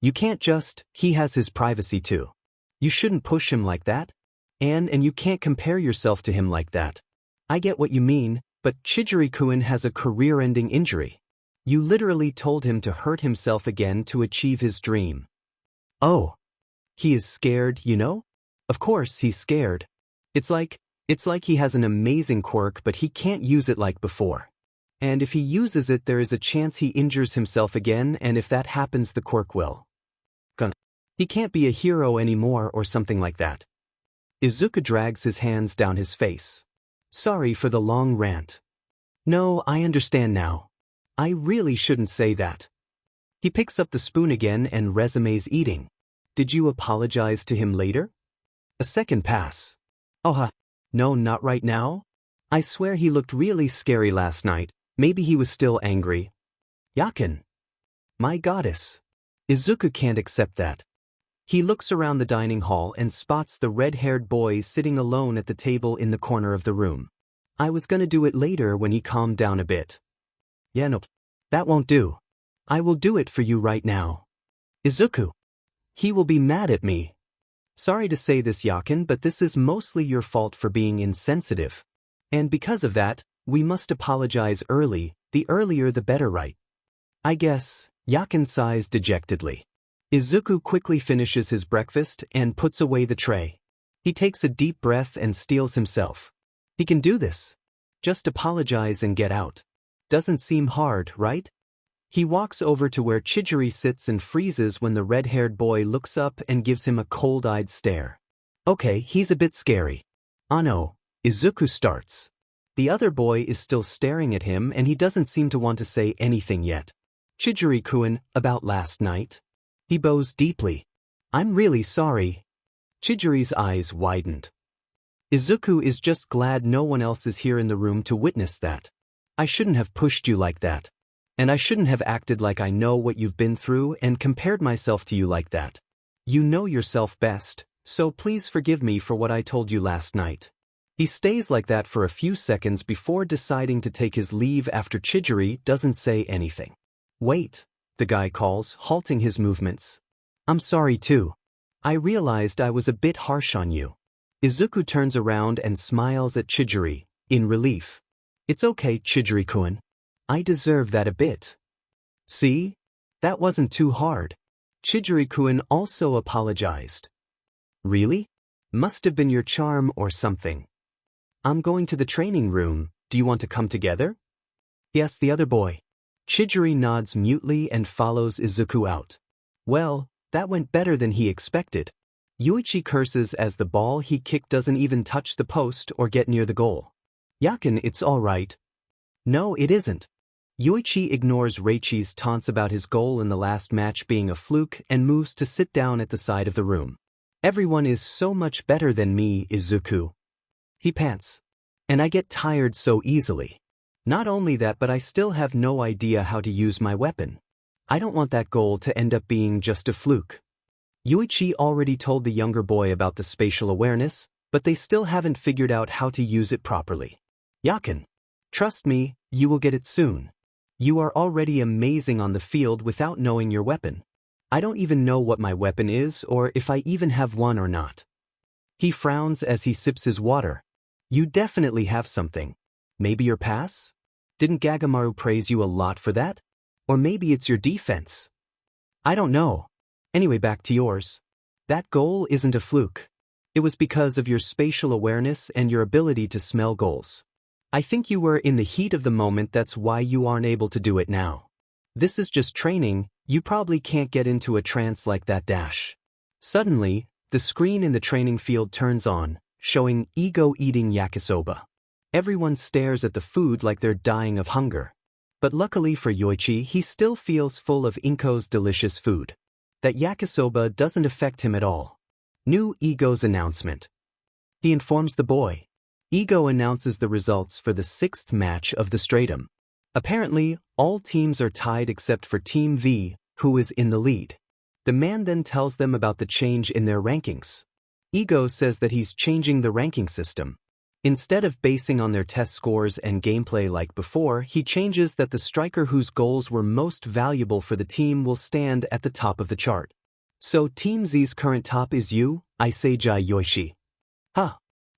[SPEAKER 1] You can't just, he has his privacy too. You shouldn't push him like that. And you can't compare yourself to him like that. I get what you mean, but Chidori-kun has a career-ending injury. You literally told him to hurt himself again to achieve his dream. Oh. He is scared, you know? Of course he's scared. It's like he has an amazing quirk but he can't use it like before. And if he uses it there is a chance he injures himself again, and if that happens the quirk will. He can't be a hero anymore or something like that. Izuku drags his hands down his face. Sorry for the long rant. No, I understand now. I really shouldn't say that. He picks up the spoon again and resumes eating. Did you apologize to him later? A second pass. No, not right now. I swear he looked really scary last night. Maybe he was still angry. Yakin. My goddess. Izuku can't accept that. He looks around the dining hall and spots the red-haired boy sitting alone at the table in the corner of the room. I was gonna do it later when he calmed down a bit. Yeah, no, that won't do. I will do it for you right now. Izuku. He will be mad at me. Sorry to say this, Yakin, but this is mostly your fault for being insensitive. And because of that, we must apologize early, the earlier the better, right? I guess. Yakin sighs dejectedly. Izuku quickly finishes his breakfast and puts away the tray. He takes a deep breath and steels himself. He can do this. Just apologize and get out. Doesn't seem hard, right? He walks over to where Chidori sits and freezes when the red-haired boy looks up and gives him a cold-eyed stare. Okay, he's a bit scary. No. Izuku starts. The other boy is still staring at him and he doesn't seem to want to say anything yet. Chidori-kun, about last night? He bows deeply. I'm really sorry. Chidori's eyes widened. Izuku is just glad no one else is here in the room to witness that. I shouldn't have pushed you like that. And I shouldn't have acted like I know what you've been through and compared myself to you like that. You know yourself best, so please forgive me for what I told you last night. He stays like that for a few seconds before deciding to take his leave after Chidori doesn't say anything. Wait. The guy calls, halting his movements. I'm sorry too. I realized I was a bit harsh on you. Izuku turns around and smiles at Chidori, in relief. It's okay, Chidori-kun. I deserve that a bit. See? That wasn't too hard. Chidori-kun also apologized. Really? Must have been your charm or something. I'm going to the training room. Do you want to come together? Yes, the other boy. Chidori nods mutely and follows Izuku out. Well, that went better than he expected. Yoichi curses as the ball he kicked doesn't even touch the post or get near the goal. Yakin, it's alright. No, it isn't. Yoichi ignores Reichi's taunts about his goal in the last match being a fluke and moves to sit down at the side of the room. Everyone is so much better than me, Izuku. He pants. And I get tired so easily. Not only that, but I still have no idea how to use my weapon. I don't want that goal to end up being just a fluke. Yoichi already told the younger boy about the spatial awareness, but they still haven't figured out how to use it properly. Yakin. Trust me, you will get it soon. You are already amazing on the field without knowing your weapon. I don't even know what my weapon is or if I even have one or not. He frowns as he sips his water. You definitely have something. Maybe your pass? Didn't Gagamaru praise you a lot for that? Or maybe it's your defense? I don't know. Anyway, back to yours. That goal isn't a fluke. It was because of your spatial awareness and your ability to smell goals. I think you were in the heat of the moment, that's why you aren't able to do it now. This is just training, you probably can't get into a trance like that dash. Suddenly, the screen in the training field turns on, showing Ego eating yakisoba. Everyone stares at the food like they're dying of hunger. But luckily for Yoichi, he still feels full of Inko's delicious food. That yakisoba doesn't affect him at all. New Ego's announcement. He informs the boy. Ego announces the results for the 6th match of the Stratum. Apparently, all teams are tied except for Team V, who is in the lead. The man then tells them about the change in their rankings. Ego says that he's changing the ranking system. Instead of basing on their test scores and gameplay like before, he changes that the striker whose goals were most valuable for the team will stand at the top of the chart. So Team Z's current top is you, Iseijai Yoichi. Huh.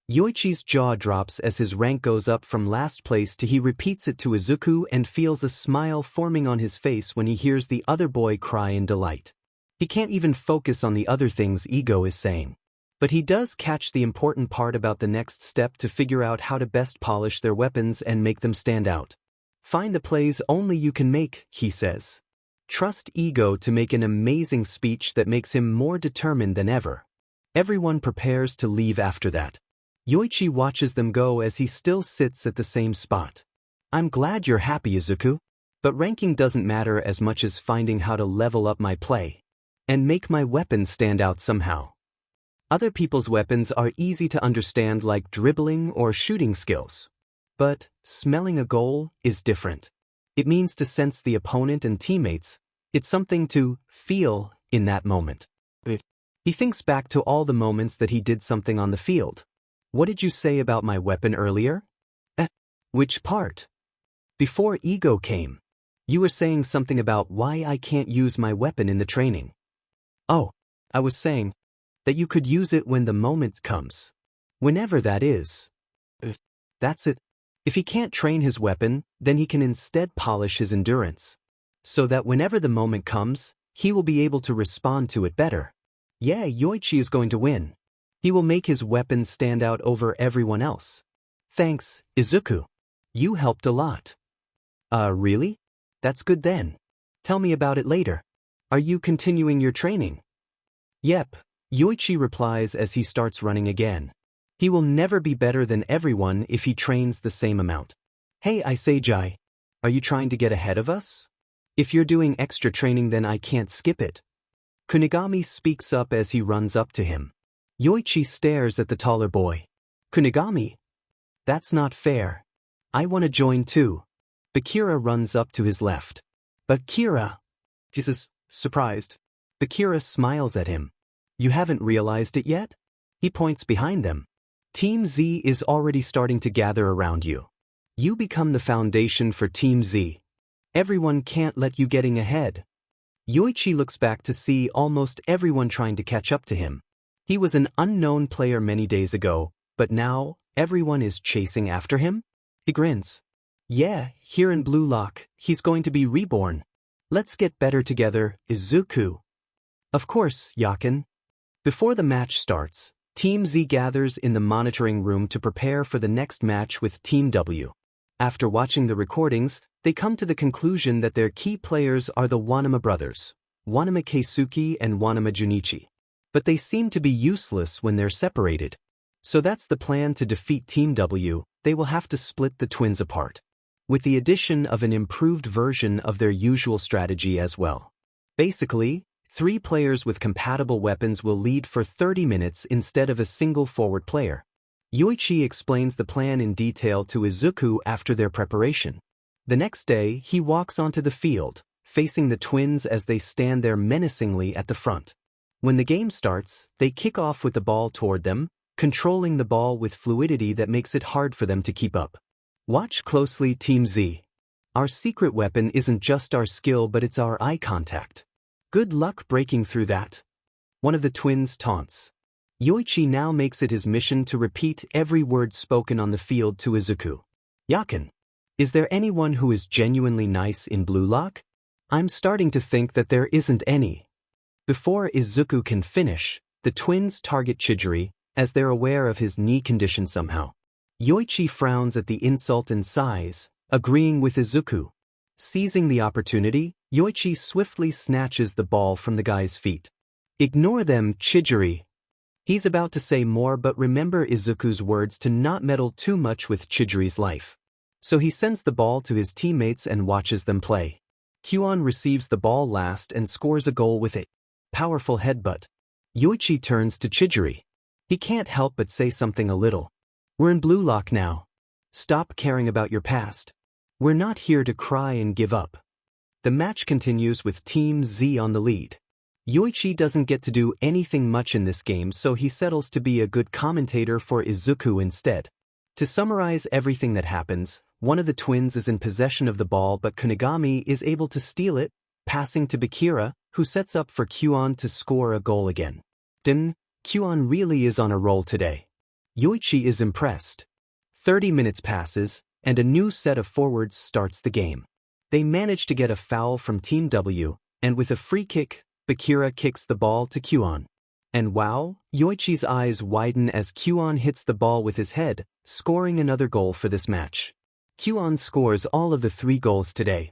[SPEAKER 1] Yoichi's jaw drops as his rank goes up from last place to he repeats it to Izuku and feels a smile forming on his face when he hears the other boy cry in delight. He can't even focus on the other things Ego is saying. But he does catch the important part about the next step to figure out how to best polish their weapons and make them stand out. Find the plays only you can make, he says. Trust Ego to make an amazing speech that makes him more determined than ever. Everyone prepares to leave after that. Yoichi watches them go as he still sits at the same spot. I'm glad you're happy, Izuku. But ranking doesn't matter as much as finding how to level up my play. And make my weapons stand out somehow. Other people's weapons are easy to understand, like dribbling or shooting skills. But smelling a goal is different. It means to sense the opponent and teammates. It's something to feel in that moment. He thinks back to all the moments that he did something on the field. What did you say about my weapon earlier? Which part? Before Ego came. You were saying something about why I can't use my weapon in the training. Oh, I was saying that you could use it when the moment comes. Whenever that is. That's it. If he can't train his weapon, then he can instead polish his endurance. So that whenever the moment comes, he will be able to respond to it better. Yeah, Yoichi is going to win. He will make his weapon stand out over everyone else. Thanks, Izuku. You helped a lot. Really? That's good then. Tell me about it later. Are you continuing your training? Yep, Yoichi replies as he starts running again. He will never be better than everyone if he trains the same amount. Hey Iseijai, are you trying to get ahead of us? If you're doing extra training then I can't skip it. Kunigami speaks up as he runs up to him. Yoichi stares at the taller boy. Kunigami? That's not fair. I want to join too. Bakira runs up to his left. Bakira! Jesus, surprised. Bakira smiles at him. You haven't realized it yet? He points behind them. Team Z is already starting to gather around you. You become the foundation for Team Z. Everyone can't let you getting ahead. Yoichi looks back to see almost everyone trying to catch up to him. He was an unknown player many days ago, but now everyone is chasing after him? He grins. Yeah, here in Blue Lock, he's going to be reborn. Let's get better together, Izuku. Of course, Yakin. Before the match starts, Team Z gathers in the monitoring room to prepare for the next match with Team W. After watching the recordings, they come to the conclusion that their key players are the Wanama brothers, Wanama Keisuke and Wanama Junichi. But they seem to be useless when they're separated. So that's the plan to defeat Team W. They will have to split the twins apart, with the addition of an improved version of their usual strategy as well. Basically, 3 players with compatible weapons will lead for 30 minutes instead of a single forward player. Yoichi explains the plan in detail to Izuku after their preparation. The next day, he walks onto the field, facing the twins as they stand there menacingly at the front. When the game starts, they kick off with the ball toward them, controlling the ball with fluidity that makes it hard for them to keep up. Watch closely, Team Z. Our secret weapon isn't just our skill, but it's our eye contact. Good luck breaking through that. One of the twins taunts. Yoichi now makes it his mission to repeat every word spoken on the field to Izuku. Yakin. Is there anyone who is genuinely nice in Blue Lock? I'm starting to think that there isn't any. Before Izuku can finish, the twins target Chidori, as they're aware of his knee condition somehow. Yoichi frowns at the insult and sighs, agreeing with Izuku. Seizing the opportunity, Yoichi swiftly snatches the ball from the guy's feet. Ignore them, Chidori. He's about to say more, but remember Izuku's words to not meddle too much with Chidori's life. So he sends the ball to his teammates and watches them play. Kyuan receives the ball last and scores a goal with a powerful headbutt. Yoichi turns to Chidori. He can't help but say something a little. We're in Blue Lock now. Stop caring about your past. We're not here to cry and give up. The match continues with Team Z on the lead. Yoichi doesn't get to do anything much in this game, so he settles to be a good commentator for Izuku instead. To summarize everything that happens, one of the twins is in possession of the ball, but Kunigami is able to steal it, passing to Bakira, who sets up for Kyuan to score a goal again. Kyuan really is on a roll today. Yoichi is impressed. 30 minutes passes, and a new set of forwards starts the game. They manage to get a foul from Team W, and with a free kick, Bakira kicks the ball to Kyuan. And wow, Yoichi's eyes widen as Kyuan hits the ball with his head, scoring another goal for this match. Kyuan scores all of the 3 goals today.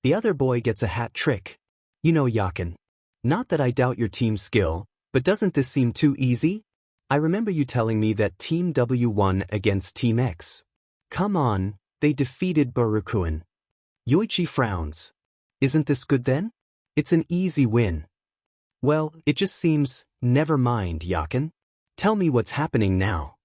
[SPEAKER 1] The other boy gets a hat trick. You know, Yakin. Not that I doubt your team's skill, but doesn't this seem too easy? I remember you telling me that Team W won against Team X. Come on, they defeated Barukuen. Yoichi frowns. Isn't this good then? It's an easy win. Well, it just seems, never mind, Yakin. Tell me what's happening now.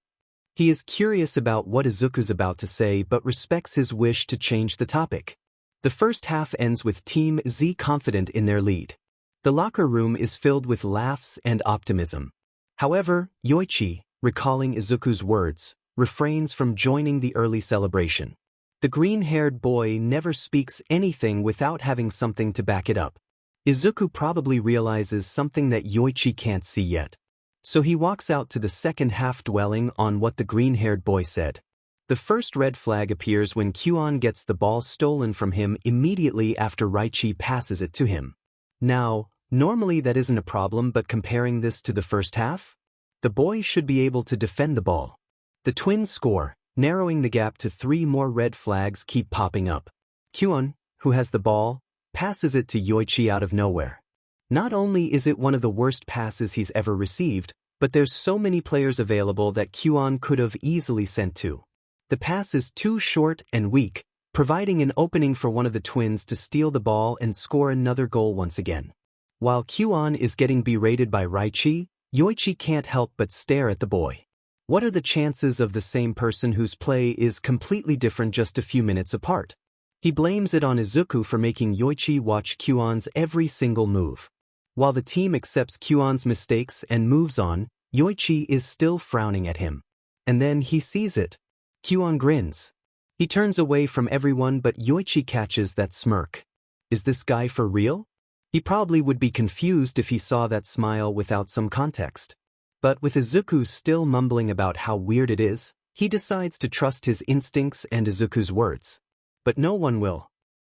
[SPEAKER 1] He is curious about what Izuku's about to say but respects his wish to change the topic. The first half ends with Team Z confident in their lead. The locker room is filled with laughs and optimism. However, Yoichi, recalling Izuku's words, refrains from joining the early celebration. The green-haired boy never speaks anything without having something to back it up. Izuku probably realizes something that Yoichi can't see yet. So he walks out to the second half dwelling on what the green-haired boy said. The first red flag appears when Kyuan gets the ball stolen from him immediately after Raichi passes it to him. Now, normally that isn't a problem, but comparing this to the first half, the boy should be able to defend the ball. The twins score, narrowing the gap to 3 more red flags keep popping up. Kyuan, who has the ball, passes it to Yoichi out of nowhere. Not only is it one of the worst passes he's ever received, but there's so many players available that Kyuan could have easily sent to. The pass is too short and weak, providing an opening for one of the twins to steal the ball and score another goal once again. While Kyuan is getting berated by Raichi, Yoichi can't help but stare at the boy. What are the chances of the same person whose play is completely different just a few minutes apart? He blames it on Izuku for making Yoichi watch Kyuan's every single move. While the team accepts Kyuan's mistakes and moves on, Yoichi is still frowning at him. And then he sees it. Kyuan grins. He turns away from everyone, but Yoichi catches that smirk. Is this guy for real? He probably would be confused if he saw that smile without some context. But with Izuku still mumbling about how weird it is, he decides to trust his instincts and Izuku's words. But no one will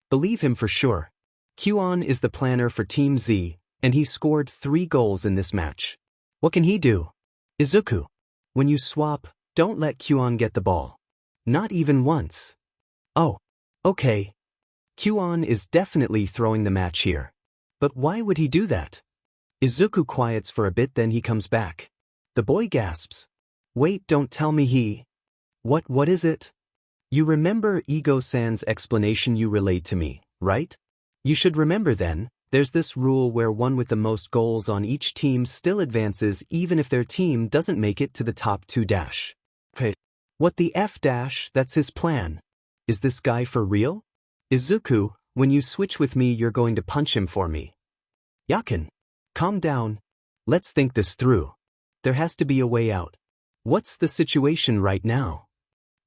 [SPEAKER 1] believe him for sure. Kyuan is the planner for Team Z, and he scored 3 goals in this match. What can he do? Izuku, when you swap, don't let Kyuan get the ball. Not even once. Oh, okay. Kyuan is definitely throwing the match here. But why would he do that? Izuku quiets for a bit, then he comes back. The boy gasps. Wait, don't tell me he… What is it? You remember Ego-san's explanation you relayed to me, right? You should remember then, there's this rule where one with the most goals on each team still advances even if their team doesn't make it to the top 2 dash. Hey. What the F dash, that's his plan. Is this guy for real? Izuku, when you switch with me you're going to punch him for me. Yakin. Calm down. Let's think this through. There has to be a way out. What's the situation right now?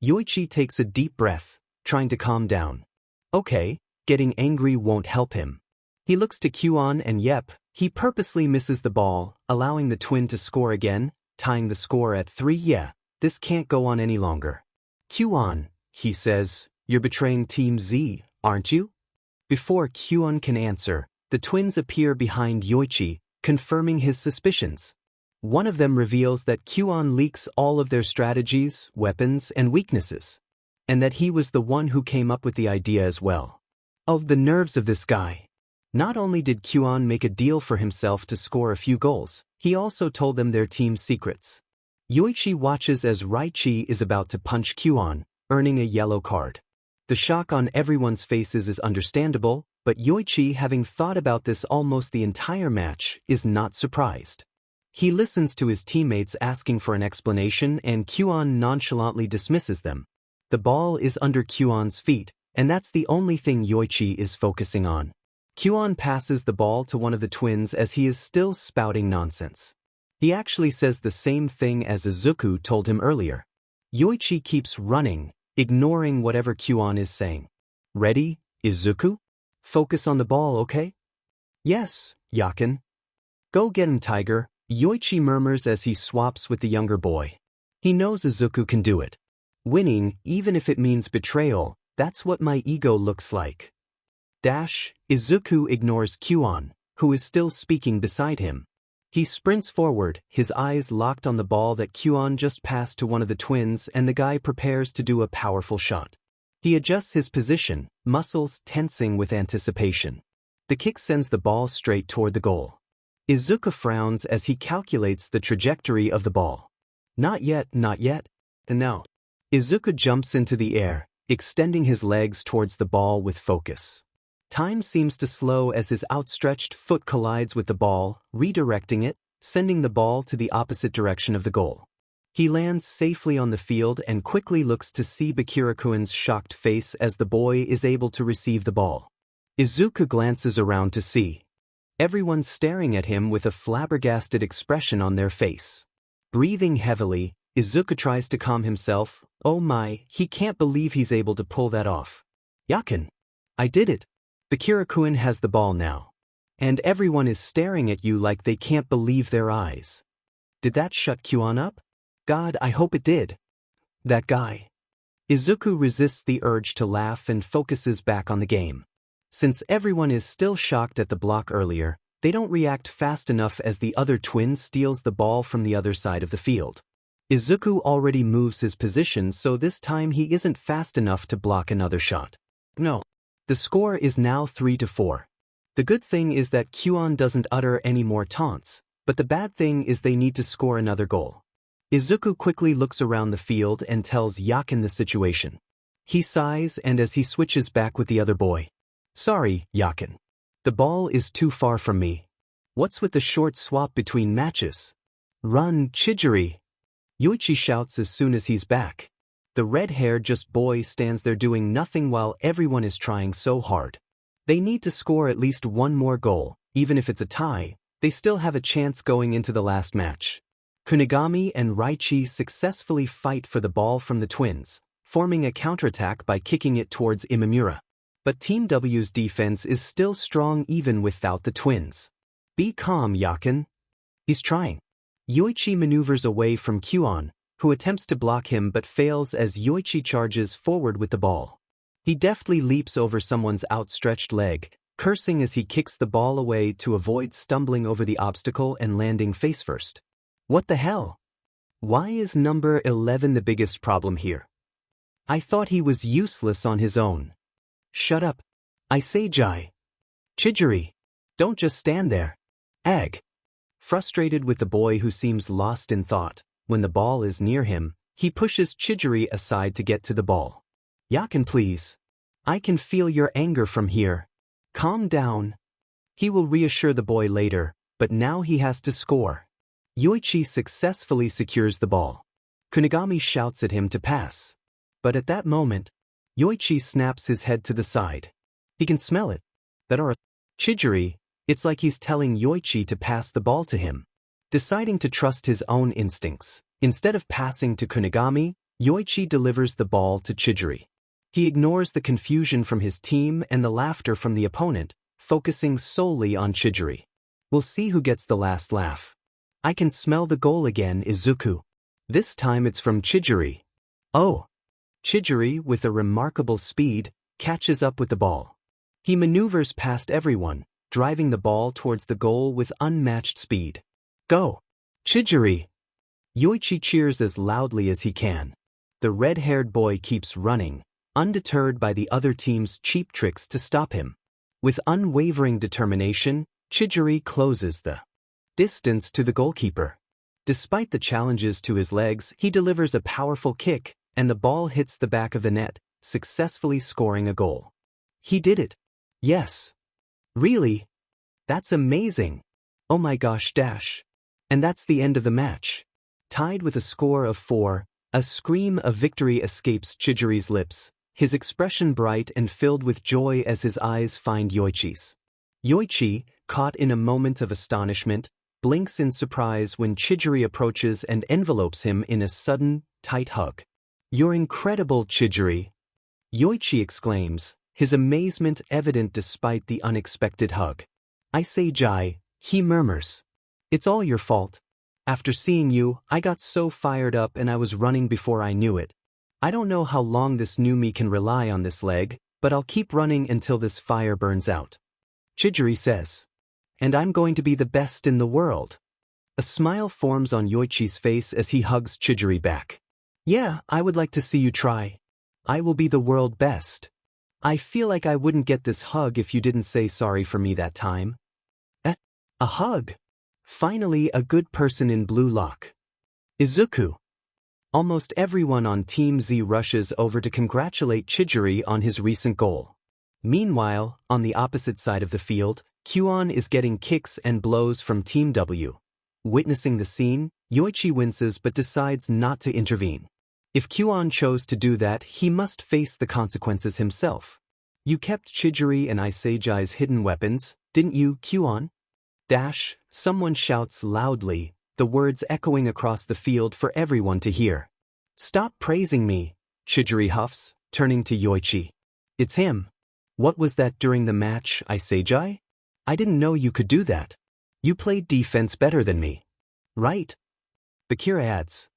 [SPEAKER 1] Yoichi takes a deep breath, trying to calm down. Okay, getting angry won't help him. He looks to Kuon and yep, he purposely misses the ball, allowing the twin to score again, tying the score at 3. Yeah, this can't go on any longer. Kuon, he says, you're betraying Team Z, aren't you? Before Kuon can answer, the twins appear behind Yoichi, confirming his suspicions. One of them reveals that Kuon leaks all of their strategies, weapons, and weaknesses. And that he was the one who came up with the idea as well. Oh, the nerves of this guy. Not only did Kuon make a deal for himself to score a few goals, he also told them their team's secrets. Yoichi watches as Raichi is about to punch Kuon, earning a yellow card. The shock on everyone's faces is understandable, but Yoichi, having thought about this almost the entire match, is not surprised. He listens to his teammates asking for an explanation and Kuon nonchalantly dismisses them. The ball is under Kuon's feet, and that's the only thing Yoichi is focusing on. Kuon passes the ball to one of the twins as he is still spouting nonsense. He actually says the same thing as Izuku told him earlier. Yoichi keeps running, ignoring whatever Kuon is saying. Ready, Izuku? Focus on the ball, okay? Yes, Yakin. Go get him, Tiger, Yoichi murmurs as he swaps with the younger boy. He knows Izuku can do it. Winning, even if it means betrayal, that's what my ego looks like. Dash, Izuku ignores Kuon, who is still speaking beside him. He sprints forward, his eyes locked on the ball that Kuon just passed to one of the twins, and the guy prepares to do a powerful shot. He adjusts his position, muscles tensing with anticipation. The kick sends the ball straight toward the goal. Izuku frowns as he calculates the trajectory of the ball. Not yet, not yet. And now. Izuku jumps into the air, extending his legs towards the ball with focus. Time seems to slow as his outstretched foot collides with the ball, redirecting it, sending the ball to the opposite direction of the goal. He lands safely on the field and quickly looks to see Bakurakuin's shocked face as the boy is able to receive the ball. Izuku glances around to see everyone staring at him with a flabbergasted expression on their face. Breathing heavily, Izuku tries to calm himself. Oh my, he can't believe he's able to pull that off. Yakin. I did it. Bakurakuin has the ball now. And everyone is staring at you like they can't believe their eyes. Did that shut Kuon up? God, I hope it did. That guy. Izuku resists the urge to laugh and focuses back on the game. Since everyone is still shocked at the block earlier, they don't react fast enough as the other twin steals the ball from the other side of the field. Izuku already moves his position, so this time he isn't fast enough to block another shot. No. The score is now 3-4. The good thing is that Kuon doesn't utter any more taunts, but the bad thing is they need to score another goal. Izuku quickly looks around the field and tells Yakin the situation. He sighs and as he switches back with the other boy. Sorry, Yakin. The ball is too far from me. What's with the short swap between matches? Run, Chijiri! Yoichi shouts as soon as he's back. The red-haired just boy stands there doing nothing while everyone is trying so hard. They need to score at least one more goal, even if it's a tie, they still have a chance going into the last match. Kunigami and Raichi successfully fight for the ball from the twins, forming a counterattack by kicking it towards Imamura. But Team W's defense is still strong even without the twins. Be calm, Yakin. He's trying. Yoichi maneuvers away from Kuon, who attempts to block him but fails as Yoichi charges forward with the ball. He deftly leaps over someone's outstretched leg, cursing as he kicks the ball away to avoid stumbling over the obstacle and landing face first. What the hell? Why is number 11 the biggest problem here? I thought he was useless on his own. Shut up. I say, Jai. Chijiri. Don't just stand there. Ag. Frustrated with the boy who seems lost in thought, When the ball is near him, he pushes Chidori aside to get to the ball. Yakin, please. I can feel your anger from here. Calm down. He will reassure the boy later, but now he has to score. Yoichi successfully secures the ball. Kunigami shouts at him to pass. But at that moment, Yoichi snaps his head to the side. He can smell it. That are Chidori, it's like he's telling Yoichi to pass the ball to him. Deciding to trust his own instincts, instead of passing to Kunigami, Yoichi delivers the ball to Chidori. He ignores the confusion from his team and the laughter from the opponent, focusing solely on Chidori. We'll see who gets the last laugh. I can smell the goal again, Izuku. This time it's from Chidori. Oh. Chidori, with a remarkable speed, catches up with the ball. He maneuvers past everyone, driving the ball towards the goal with unmatched speed. Go! Chidori! Yoichi cheers as loudly as he can. The red-haired boy keeps running, undeterred by the other team's cheap tricks to stop him. With unwavering determination, Chidori closes the distance to the goalkeeper. Despite the challenges to his legs, he delivers a powerful kick, and the ball hits the back of the net, successfully scoring a goal. He did it. Yes. Really? That's amazing. Oh my gosh dash. And that's the end of the match. Tied with a score of 4, a scream of victory escapes Chidori's lips, his expression bright and filled with joy as his eyes find Yoichi's. Yoichi, caught in a moment of astonishment, blinks in surprise when Chidori approaches and envelopes him in a sudden, tight hug. You're incredible, Chidori! Yoichi exclaims, his amazement evident despite the unexpected hug. I say Jai, he murmurs. It's all your fault. After seeing you, I got so fired up and I was running before I knew it. I don't know how long this new me can rely on this leg, but I'll keep running until this fire burns out. Chidori says. And I'm going to be the best in the world. A smile forms on Yoichi's face as he hugs Chidori back. Yeah, I would like to see you try. I will be the world best. I feel like I wouldn't get this hug if you didn't say sorry for me that time. A hug. Finally, a good person in blue lock. Izuku. Almost everyone on Team Z rushes over to congratulate Chidori on his recent goal. Meanwhile, on the opposite side of the field, Kyuon is getting kicks and blows from Team W. Witnessing the scene, Yoichi winces but decides not to intervene. If Kyuon chose to do that, he must face the consequences himself. You kept Chidori and Isejai's hidden weapons, didn't you, Kyuon? Dash, someone shouts loudly, the words echoing across the field for everyone to hear. Stop praising me, Chidori huffs, turning to Yoichi. It's him. What was that during the match, Isejai? I didn't know you could do that. You played defense better than me. Right? Bakira adds.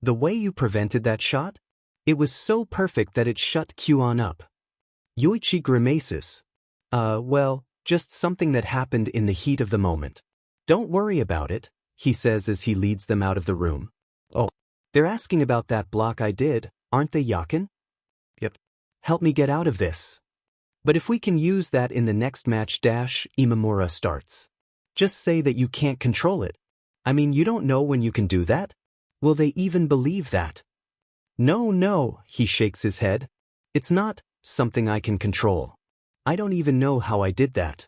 [SPEAKER 1] The way you prevented that shot? It was so perfect that it shut Kyuon up. Yoichi grimaces. Well, just something that happened in the heat of the moment. Don't worry about it, he says as he leads them out of the room. Oh, they're asking about that block I did, aren't they, Yakin? Yep. Help me get out of this. But if we can use that in the next match dash, Imamura starts. Just say that you can't control it. I mean, you don't know when you can do that? Will they even believe that? No, he shakes his head. It's not something I can control. I don't even know how I did that.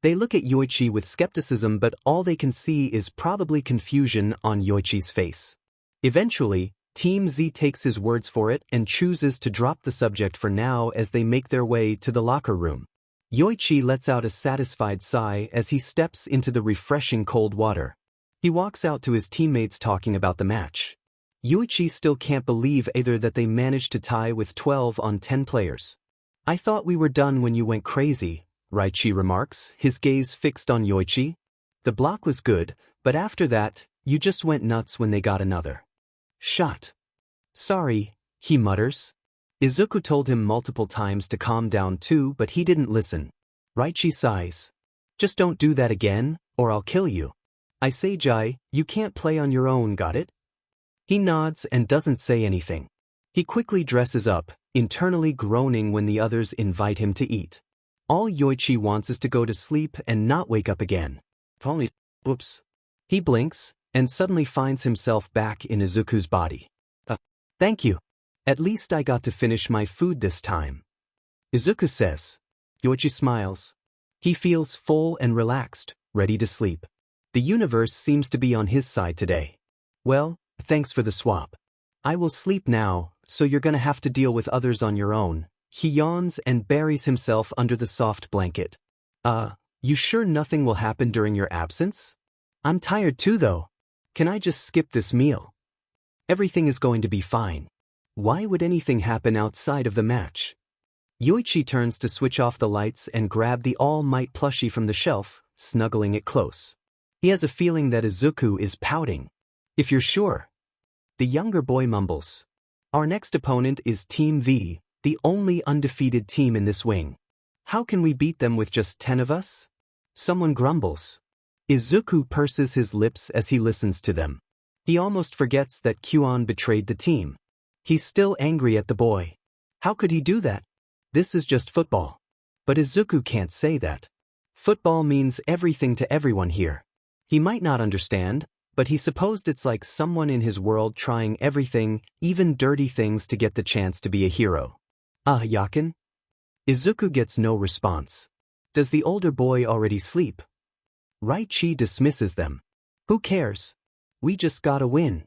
[SPEAKER 1] They look at Yoichi with skepticism, but all they can see is probably confusion on Yoichi's face. Eventually, Team Z takes his words for it and chooses to drop the subject for now as they make their way to the locker room. Yoichi lets out a satisfied sigh as he steps into the refreshing cold water. He walks out to his teammates talking about the match. Yoichi still can't believe either that they managed to tie with 12 on 10 players. I thought we were done when you went crazy, Raichi remarks, his gaze fixed on Yoichi. The block was good, but after that, you just went nuts when they got another shot. Sorry, he mutters. Izuku told him multiple times to calm down too, but he didn't listen. Raichi sighs. Just don't do that again, or I'll kill you. Isejai, you can't play on your own, got it? He nods and doesn't say anything. He quickly dresses up, internally groaning when the others invite him to eat. All Yoichi wants is to go to sleep and not wake up again. If only. Oops. He blinks, and suddenly finds himself back in Izuku's body. Thank you. At least I got to finish my food this time. Izuku says. Yoichi smiles. He feels full and relaxed, ready to sleep. The universe seems to be on his side today. Well, thanks for the swap. I will sleep now, so you're gonna have to deal with others on your own. He yawns and buries himself under the soft blanket. You sure nothing will happen during your absence? I'm tired too though. Can I just skip this meal? Everything is going to be fine. Why would anything happen outside of the match? Yoichi turns to switch off the lights and grab the All Might plushie from the shelf, snuggling it close. He has a feeling that Izuku is pouting. If you're sure. The younger boy mumbles. Our next opponent is Team V, the only undefeated team in this wing. How can we beat them with just 10 of us? Someone grumbles. Izuku purses his lips as he listens to them. He almost forgets that Kyuan betrayed the team. He's still angry at the boy. How could he do that? This is just football. But Izuku can't say that. Football means everything to everyone here. He might not understand, but he supposed it's like someone in his world trying everything, even dirty things to get the chance to be a hero. Yakin? Izuku gets no response. Does the older boy already sleep? Raichi dismisses them. Who cares? We just gotta win.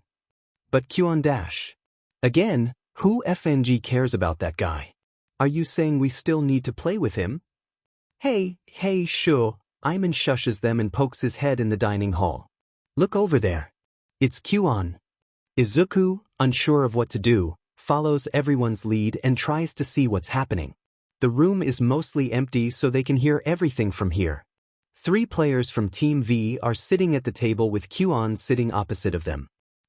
[SPEAKER 1] But Kyuan dash. Again, who FNG cares about that guy? Are you saying we still need to play with him? Hey, sure. Iman shushes them and pokes his head in the dining hall. Look over there. It's Kyuan. Izuku, unsure of what to do, follows everyone's lead and tries to see what's happening. The room is mostly empty so they can hear everything from here. 3 players from Team V are sitting at the table with Kyuan sitting opposite of them.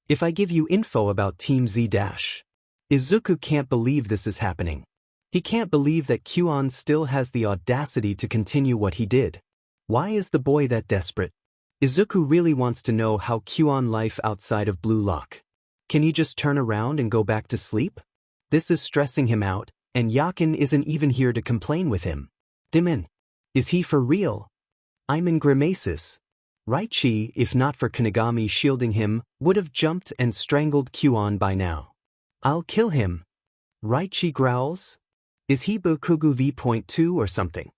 [SPEAKER 1] If I give you info about Team Z dash. Izuku can't believe this is happening. He can't believe that Kyuan still has the audacity to continue what he did. Why is the boy that desperate? Izuku really wants to know how Kyuan life outside of Blue Lock. Can he just turn around and go back to sleep? This is stressing him out, and Yakin isn't even here to complain with him. Dimin. Is he for real? Iman grimaces. Raichi, if not for Kunigami shielding him, would have jumped and strangled Kyuan by now. I'll kill him. Raichi growls. Is he Bokugu V.2 or something?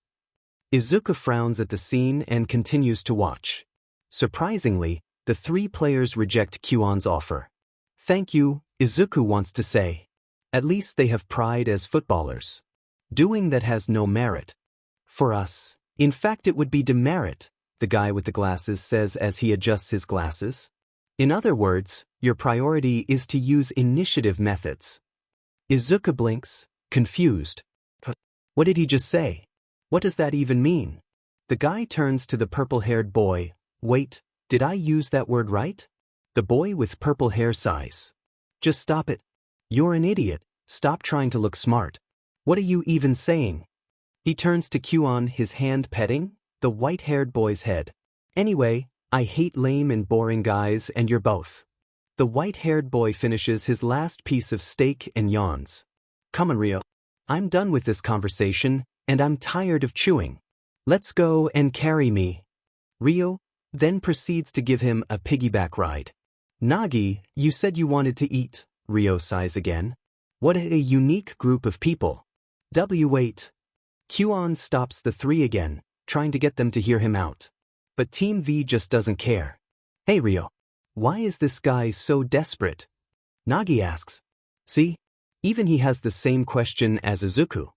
[SPEAKER 1] Izuku frowns at the scene and continues to watch. Surprisingly, the 3 players reject Kyuan's offer. Thank you, Izuku wants to say. At least they have pride as footballers. Doing that has no merit. For us, in fact it would be demerit, the guy with the glasses says as he adjusts his glasses. In other words, your priority is to use initiative methods. Izuku blinks, confused. What did he just say? What does that even mean? The guy turns to the purple-haired boy. Wait, did I use that word right? The boy with purple hair sighs. Just stop it. You're an idiot. Stop trying to look smart. What are you even saying? He turns to Kyuan, his hand petting the white-haired boy's head. Anyway, I hate lame and boring guys, and you're both. The white-haired boy finishes his last piece of steak and yawns. Come on, Rio. I'm done with this conversation, and I'm tired of chewing. Let's go and carry me. Rio then proceeds to give him a piggyback ride. Nagi, you said you wanted to eat, Rio sighs again. What a unique group of people. W8. Kyuan stops the 3 again, trying to get them to hear him out. But Team V just doesn't care. Hey Rio, why is this guy so desperate? Nagi asks. See? Even he has the same question as Izuku.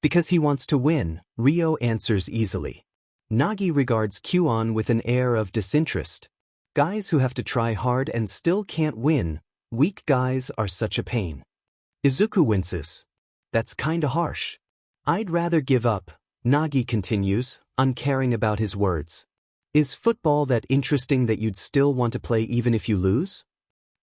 [SPEAKER 1] Because he wants to win, Rio answers easily. Nagi regards Kyuan with an air of disinterest. Guys who have to try hard and still can't win, weak guys are such a pain. Izuku winces. That's kinda harsh. I'd rather give up, Nagi continues, uncaring about his words. Is football that interesting that you'd still want to play even if you lose?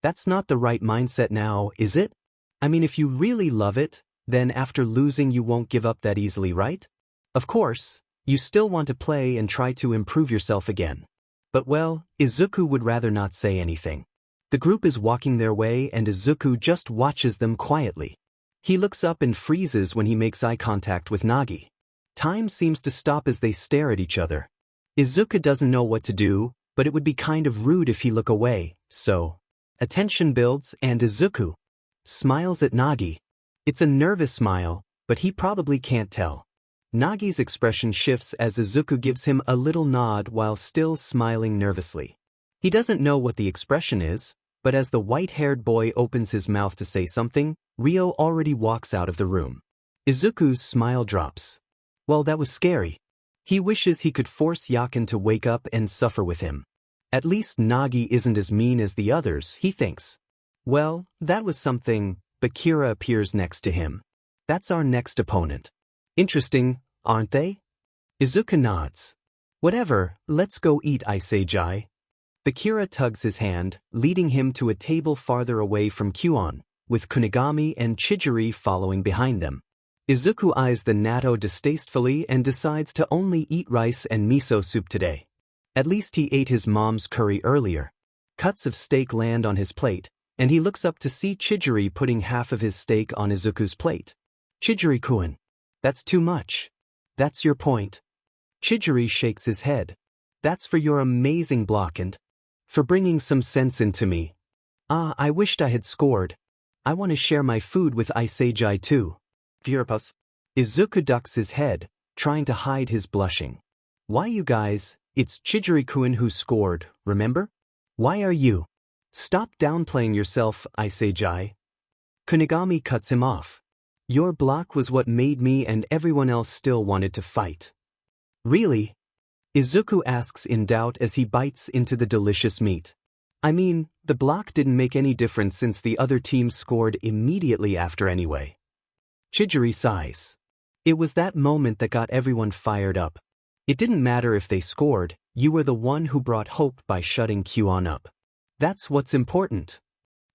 [SPEAKER 1] That's not the right mindset now, is it? I mean, if you really love it, then after losing you won't give up that easily, right? Of course, you still want to play and try to improve yourself again. But well, Izuku would rather not say anything. The group is walking their way and Izuku just watches them quietly. He looks up and freezes when he makes eye contact with Nagi. Time seems to stop as they stare at each other. Izuku doesn't know what to do, but it would be kind of rude if he look away, so. Attention builds and Izuku smiles at Nagi. It's a nervous smile, but he probably can't tell. Nagi's expression shifts as Izuku gives him a little nod while still smiling nervously. He doesn't know what the expression is, but as the white-haired boy opens his mouth to say something, Ryo already walks out of the room. Izuku's smile drops. Well, that was scary. He wishes he could force Yakin to wake up and suffer with him. At least Nagi isn't as mean as the others, he thinks. Well, that was something. Bakira appears next to him. That's our next opponent. Interesting, aren't they? Izuku nods. Whatever, let's go eat, Iseijai. Bakira tugs his hand, leading him to a table farther away from Kuon, with Kunigami and Chijiri following behind them. Izuku eyes the natto distastefully and decides to only eat rice and miso soup today. At least he ate his mom's curry earlier. Cuts of steak land on his plate, and he looks up to see Chijiri putting half of his steak on Izuku's plate. Chijiri-kun, that's too much. That's your point. Chijiri shakes his head. That's for your amazing block and for bringing some sense into me. Ah, I wished I had scored. I want to share my food with Iseijai too. Izuku ducks his head, trying to hide his blushing. Why you guys, it's Chijiri-kun who scored, remember? Why are you? Stop downplaying yourself, Iseijai. Kunigami cuts him off. Your block was what made me and everyone else still wanted to fight. Really? Izuku asks in doubt as he bites into the delicious meat. I mean, the block didn't make any difference since the other team scored immediately after anyway. Chijiri sighs. It was that moment that got everyone fired up. It didn't matter if they scored, you were the one who brought hope by shutting Kuon up. That's what's important.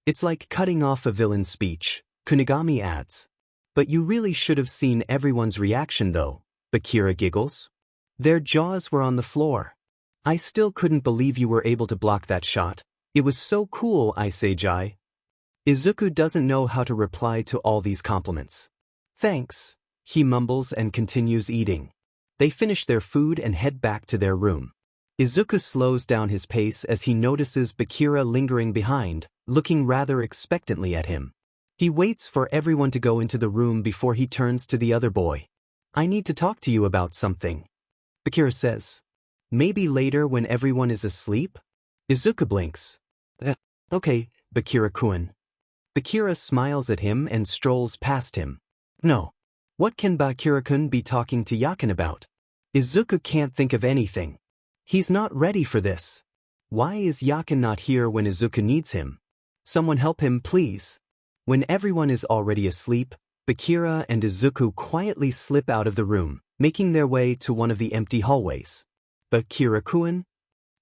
[SPEAKER 1] It's like cutting off a villain's speech, Kunigami adds. But you really should have seen everyone's reaction though, Bakira giggles. Their jaws were on the floor. I still couldn't believe you were able to block that shot. It was so cool, Iseijai. Izuku doesn't know how to reply to all these compliments. Thanks, he mumbles and continues eating. They finish their food and head back to their room. Izuku slows down his pace as he notices Bakira lingering behind, looking rather expectantly at him. He waits for everyone to go into the room before he turns to the other boy. I need to talk to you about something. Bakira says. Maybe later when everyone is asleep? Izuku blinks. Okay, Bakira-kun. Bakira smiles at him and strolls past him. No. What can Bakira-kun be talking to Yakin about? Izuku can't think of anything. He's not ready for this. Why is Yakin not here when Izuku needs him? Someone help him, please. When everyone is already asleep, Bakira and Izuku quietly slip out of the room, making their way to one of the empty hallways. Bakira-kun?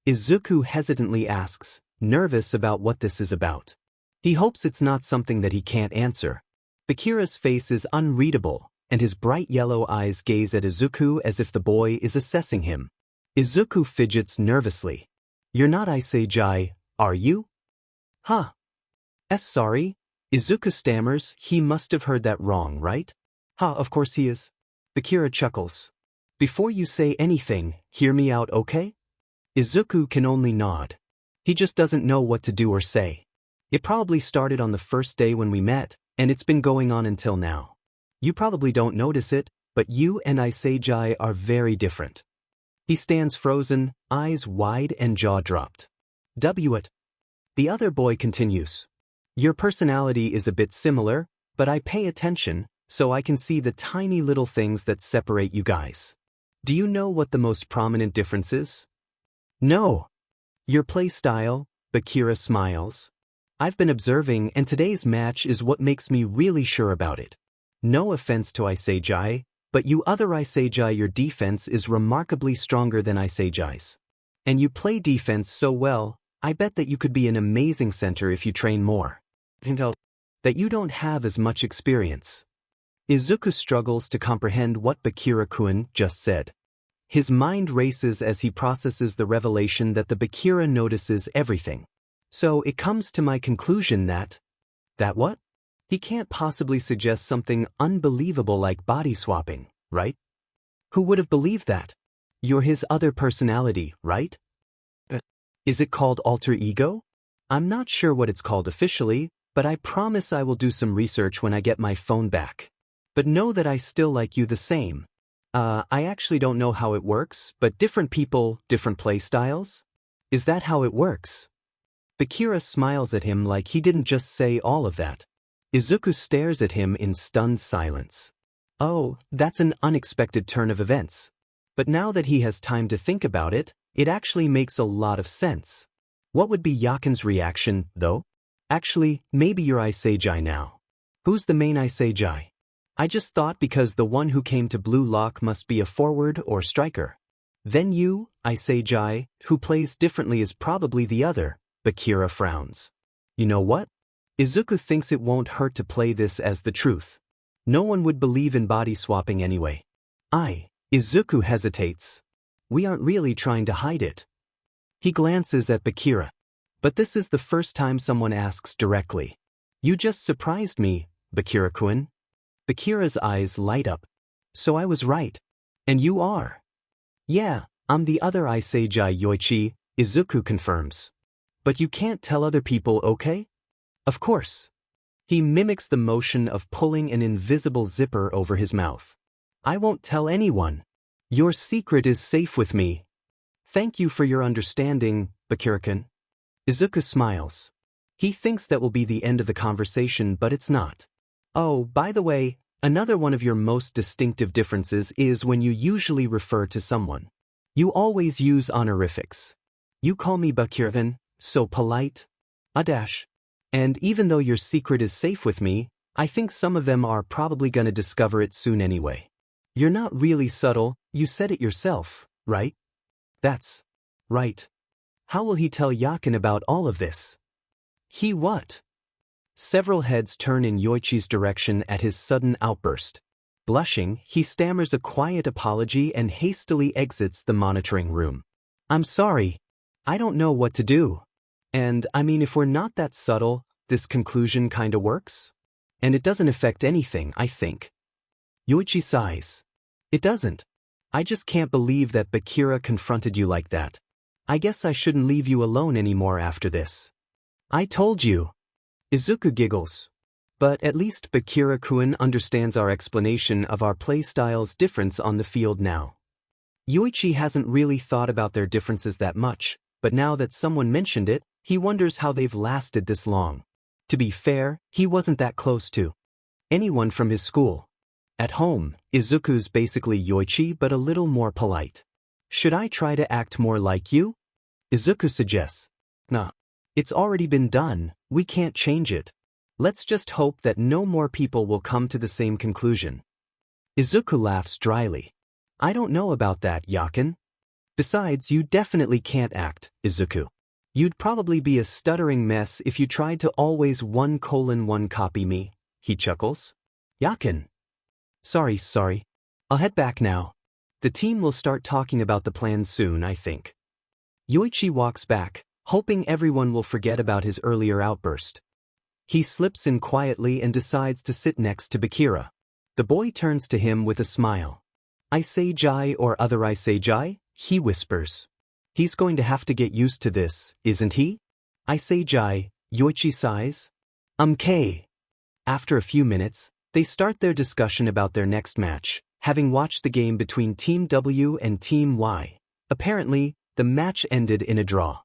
[SPEAKER 1] Izuku hesitantly asks, nervous about what this is about. He hopes it's not something that he can't answer. Bakira's face is unreadable, and his bright yellow eyes gaze at Izuku as if the boy is assessing him. Izuku fidgets nervously. You're not Iseijai, are you? Huh. Sorry. Izuku stammers, he must have heard that wrong, right? Of course he is. Bakira chuckles. Before you say anything, hear me out, okay? Izuku can only nod. He just doesn't know what to do or say. It probably started on the first day when we met, and it's been going on until now. You probably don't notice it, but you and Iseijai are very different. He stands frozen, eyes wide and jaw dropped. It. The other boy continues. Your personality is a bit similar, but I pay attention, so I can see the tiny little things that separate you guys. Do you know what the most prominent difference is? No. Your play style, Bakira smiles. I've been observing and today's match is what makes me really sure about it. No offense to Iseijai, but you other Iseijai, your defense is remarkably stronger than Iseijai's. And you play defense so well, I bet that you could be an amazing center if you train more. That you don't have as much experience. Izuku struggles to comprehend what Bakira-kun just said. His mind races as he processes the revelation that the Bakira notices everything. So it comes to my conclusion that what? He can't possibly suggest something unbelievable like body swapping, right? Who would have believed that? You're his other personality, right? Is it called alter ego? I'm not sure what it's called officially, but I promise I will do some research when I get my phone back. But know that I still like you the same. I actually don't know how it works, but different people, different play styles? Is that how it works? Bakira smiles at him like he didn't just say all of that. Izuku stares at him in stunned silence. Oh, that's an unexpected turn of events. But now that he has time to think about it, it actually makes a lot of sense. What would be Yakin's reaction, though? Actually, maybe you're Iseijai now. Who's the main Iseijai? I just thought because the one who came to Blue Lock must be a forward or striker. Then you, Iseijai, who plays differently is probably the other, Bakira frowns. You know what? Izuku thinks it won't hurt to play this as the truth. No one would believe in body swapping anyway. Izuku hesitates. We aren't really trying to hide it. He glances at Bakira. But this is the first time someone asks directly. You just surprised me, Bakira-kun. Bakira's eyes light up. So I was right. And you are. Yeah, I'm the other Iseijai Yoichi, Izuku confirms. But you can't tell other people, okay? Of course. He mimics the motion of pulling an invisible zipper over his mouth. I won't tell anyone. Your secret is safe with me. Thank you for your understanding, Bakira-kun. Izuku smiles. He thinks that will be the end of the conversation, but it's not. Oh, by the way, another one of your most distinctive differences is when you usually refer to someone. You always use honorifics. You call me Bakira-kun, so polite. And even though your secret is safe with me, I think some of them are probably gonna discover it soon anyway. You're not really subtle, you said it yourself, right? That's right. How will he tell Yakin about all of this? He what? Several heads turn in Yoichi's direction at his sudden outburst. Blushing, he stammers a quiet apology and hastily exits the monitoring room. I'm sorry. I don't know what to do. And, I mean, if we're not that subtle, this conclusion kinda works? And it doesn't affect anything, I think. Yoichi sighs. It doesn't. I just can't believe that Bakira confronted you like that. I guess I shouldn't leave you alone anymore after this. I told you. Izuku giggles. But at least Bakira-kun understands our explanation of our playstyle's difference on the field now. Yoichi hasn't really thought about their differences that much, but now that someone mentioned it, he wonders how they've lasted this long. To be fair, he wasn't that close to anyone from his school. At home, Izuku's basically Yoichi but a little more polite. Should I try to act more like you? Izuku suggests. Nah. It's already been done, we can't change it. Let's just hope that no more people will come to the same conclusion. Izuku laughs dryly. I don't know about that, Yakin. Besides, you definitely can't act, Izuku. You'd probably be a stuttering mess if you tried to always 1:1 copy me, he chuckles. Yakin. Sorry. I'll head back now. The team will start talking about the plan soon, I think. Yoichi walks back, hoping everyone will forget about his earlier outburst. He slips in quietly and decides to sit next to Bakira. The boy turns to him with a smile. Iseijai or other Iseijai, he whispers. He's going to have to get used to this, isn't he? Iseijai, Yoichi sighs. Okay. After a few minutes, they start their discussion about their next match, having watched the game between Team W and Team Y. Apparently, the match ended in a draw.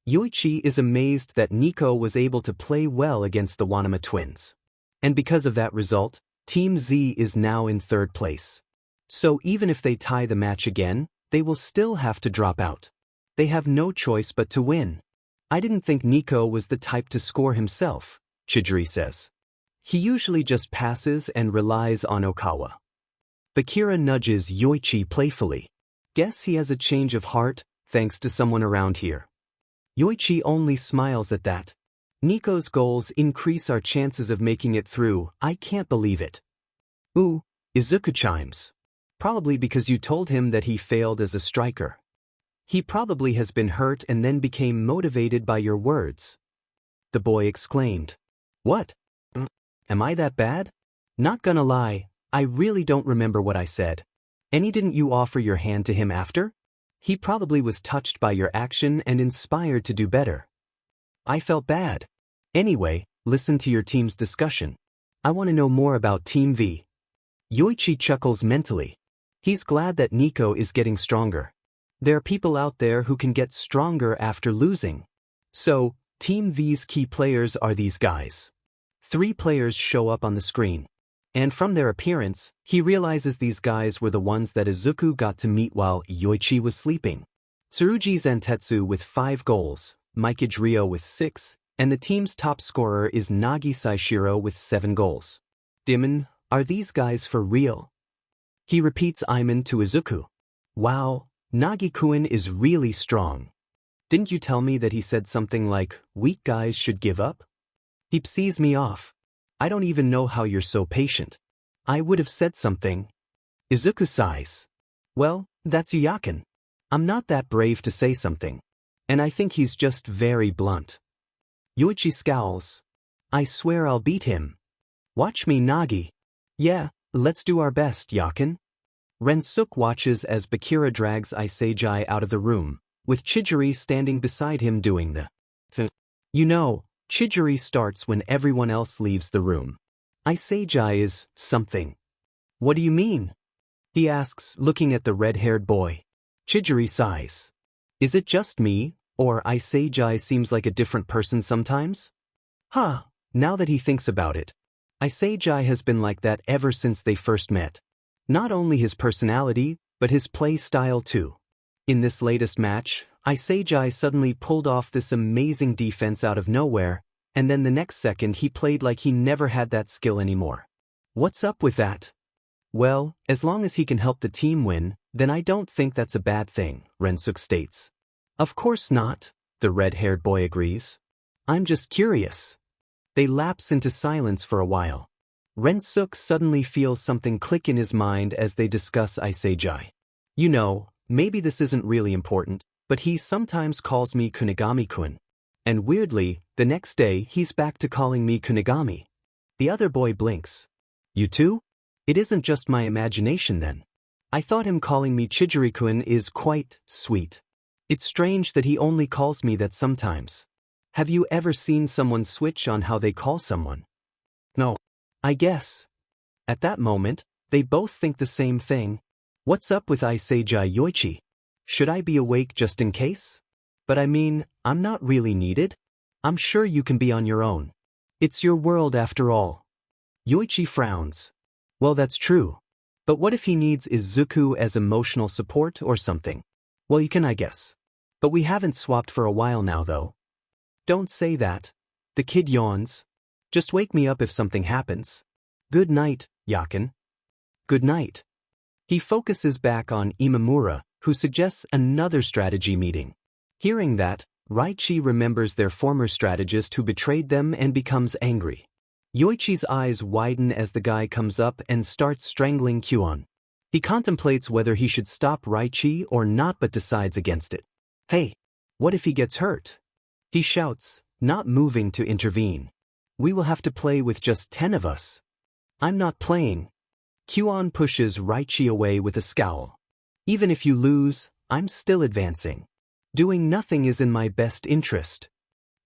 [SPEAKER 1] Yoichi is amazed that Nico was able to play well against the Wanama twins. And because of that result, Team Z is now in third place. So even if they tie the match again, they will still have to drop out. They have no choice but to win. I didn't think Nico was the type to score himself, Chidori says. He usually just passes and relies on Okawa. Bakira nudges Yoichi playfully. Guess he has a change of heart, thanks to someone around here. Yoichi only smiles at that. Nico's goals increase our chances of making it through, I can't believe it. Ooh, Izuku chimes. Probably because you told him that he failed as a striker. He probably has been hurt and then became motivated by your words. The boy exclaimed. What? Am I that bad? Not gonna lie, I really don't remember what I said. Didn't you offer your hand to him after? He probably was touched by your action and inspired to do better. I felt bad. Anyway, listen to your team's discussion. I want to know more about Team V. Yoichi chuckles mentally. He's glad that Nico is getting stronger. There are people out there who can get stronger after losing. So, Team V's key players are these guys. 3 players show up on the screen. And from their appearance, he realizes these guys were the ones that Izuku got to meet while Yoichi was sleeping. Tsurugi Zantetsu with 5 goals, Mikage Ryo with 6, and the team's top scorer is Nagi Saishiro with 7 goals. Dimon, are these guys for real? He repeats Iman to Izuku. Wow, Nagi-kun is really strong. Didn't you tell me that he said something like, weak guys should give up? He sees me off. I don't even know how you're so patient. I would have said something. Izuku sighs. Well, that's Yakin. I'm not that brave to say something. And I think he's just very blunt. Yoichi scowls. I swear I'll beat him. Watch me, Nagi. Yeah, let's do our best, Yakin. Rensuke watches as Bakira drags Iseijai out of the room, with Chijiri standing beside him doing the You know, Chijiri starts when everyone else leaves the room. Iseijai is something. What do you mean? He asks, looking at the red-haired boy. Chijiri sighs. Is it just me, or Iseijai seems like a different person sometimes? Huh, now that he thinks about it. Iseijai has been like that ever since they first met. Not only his personality, but his play style too. In this latest match, Iseijai suddenly pulled off this amazing defense out of nowhere, and then the next second he played like he never had that skill anymore. What's up with that? Well, as long as he can help the team win, then I don't think that's a bad thing, Rensuke states. Of course not, the red-haired boy agrees. I'm just curious. They lapse into silence for a while. Rensuke suddenly feels something click in his mind as they discuss Iseijai. You know, maybe this isn't really important, but he sometimes calls me Kunigami-kun. And weirdly, the next day he's back to calling me Kunigami. The other boy blinks. You too? It isn't just my imagination then. I thought him calling me Chijiri-kun is quite sweet. It's strange that he only calls me that sometimes. Have you ever seen someone switch on how they call someone? No. I guess. At that moment, they both think the same thing. What's up with Iseijai Yoichi? Should I be awake just in case? But I mean, I'm not really needed. I'm sure you can be on your own. It's your world after all. Yoichi frowns. Well, that's true. But what if he needs Izuku as emotional support or something? Well, you can, I guess. But we haven't swapped for a while now, though. Don't say that. The kid yawns. Just wake me up if something happens. Good night, Yakin. Good night. He focuses back on Imamura, who suggests another strategy meeting. Hearing that, Raichi remembers their former strategist who betrayed them and becomes angry. Yoichi's eyes widen as the guy comes up and starts strangling Kyuon. He contemplates whether he should stop Raichi or not but decides against it. Hey, what if he gets hurt? He shouts, not moving to intervene. We will have to play with just 10 of us. I'm not playing. Kyuon pushes Raichi away with a scowl. Even if you lose, I'm still advancing. Doing nothing is in my best interest.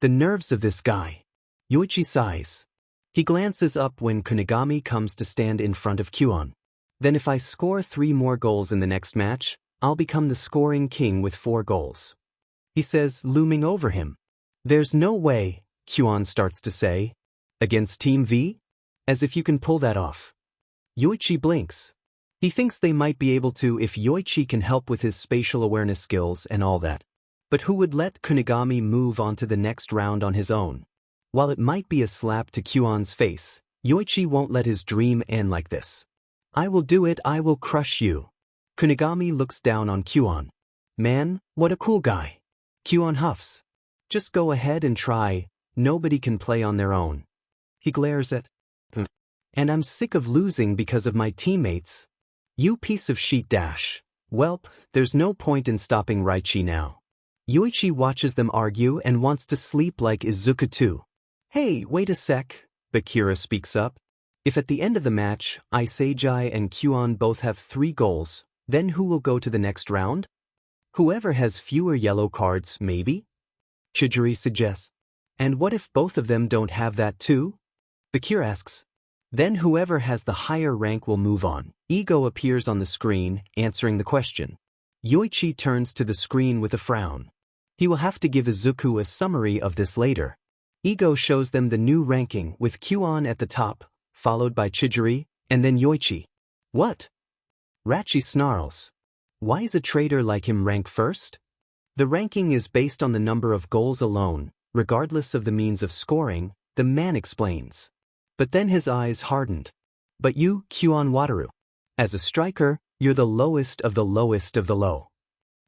[SPEAKER 1] The nerves of this guy. Yoichi sighs. He glances up when Kunigami comes to stand in front of Kyuon. Then if I score 3 more goals in the next match, I'll become the scoring king with 4 goals. He says, looming over him. There's no way, Kyuon starts to say. Against Team V? As if you can pull that off. Yoichi blinks. He thinks they might be able to if Yoichi can help with his spatial awareness skills and all that. But who would let Kunigami move on to the next round on his own? While it might be a slap to Kyuon's face, Yoichi won't let his dream end like this. I will do it, I will crush you. Kunigami looks down on Kyuon. Man, what a cool guy. Kyuon huffs. Just go ahead and try, nobody can play on their own. He glares at and I'm sick of losing because of my teammates. You piece of shit dash. Welp, there's no point in stopping Raichi now. Yoichi watches them argue and wants to sleep like Izuku too. Hey, wait a sec, Bakira speaks up. If at the end of the match, Iseijai and Kyuon both have 3 goals, then who will go to the next round? Whoever has fewer yellow cards, maybe? Chidori suggests. And what if both of them don't have that too? Bakir asks. Then whoever has the higher rank will move on. Ego appears on the screen, answering the question. Yoichi turns to the screen with a frown. He will have to give Izuku a summary of this later. Ego shows them the new ranking with Kuon at the top, followed by Chidori, and then Yoichi. What? Rachi snarls. Why is a traitor like him rank first? The ranking is based on the number of goals alone, regardless of the means of scoring, the man explains. But then his eyes hardened. But you, Kuon Wataru. As a striker, you're the lowest of the lowest of the low.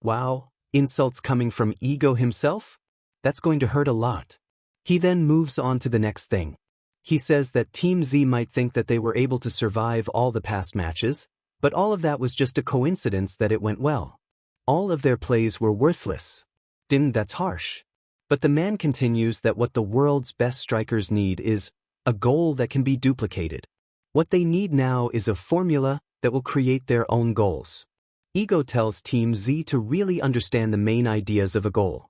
[SPEAKER 1] Wow, insults coming from Ego himself? That's going to hurt a lot. He then moves on to the next thing. He says that Team Z might think that they were able to survive all the past matches, but all of that was just a coincidence that it went well. All of their plays were worthless. That's harsh. But the man continues that what the world's best strikers need is a goal that can be duplicated. What they need now is a formula that will create their own goals. Ego tells Team Z to really understand the main ideas of a goal.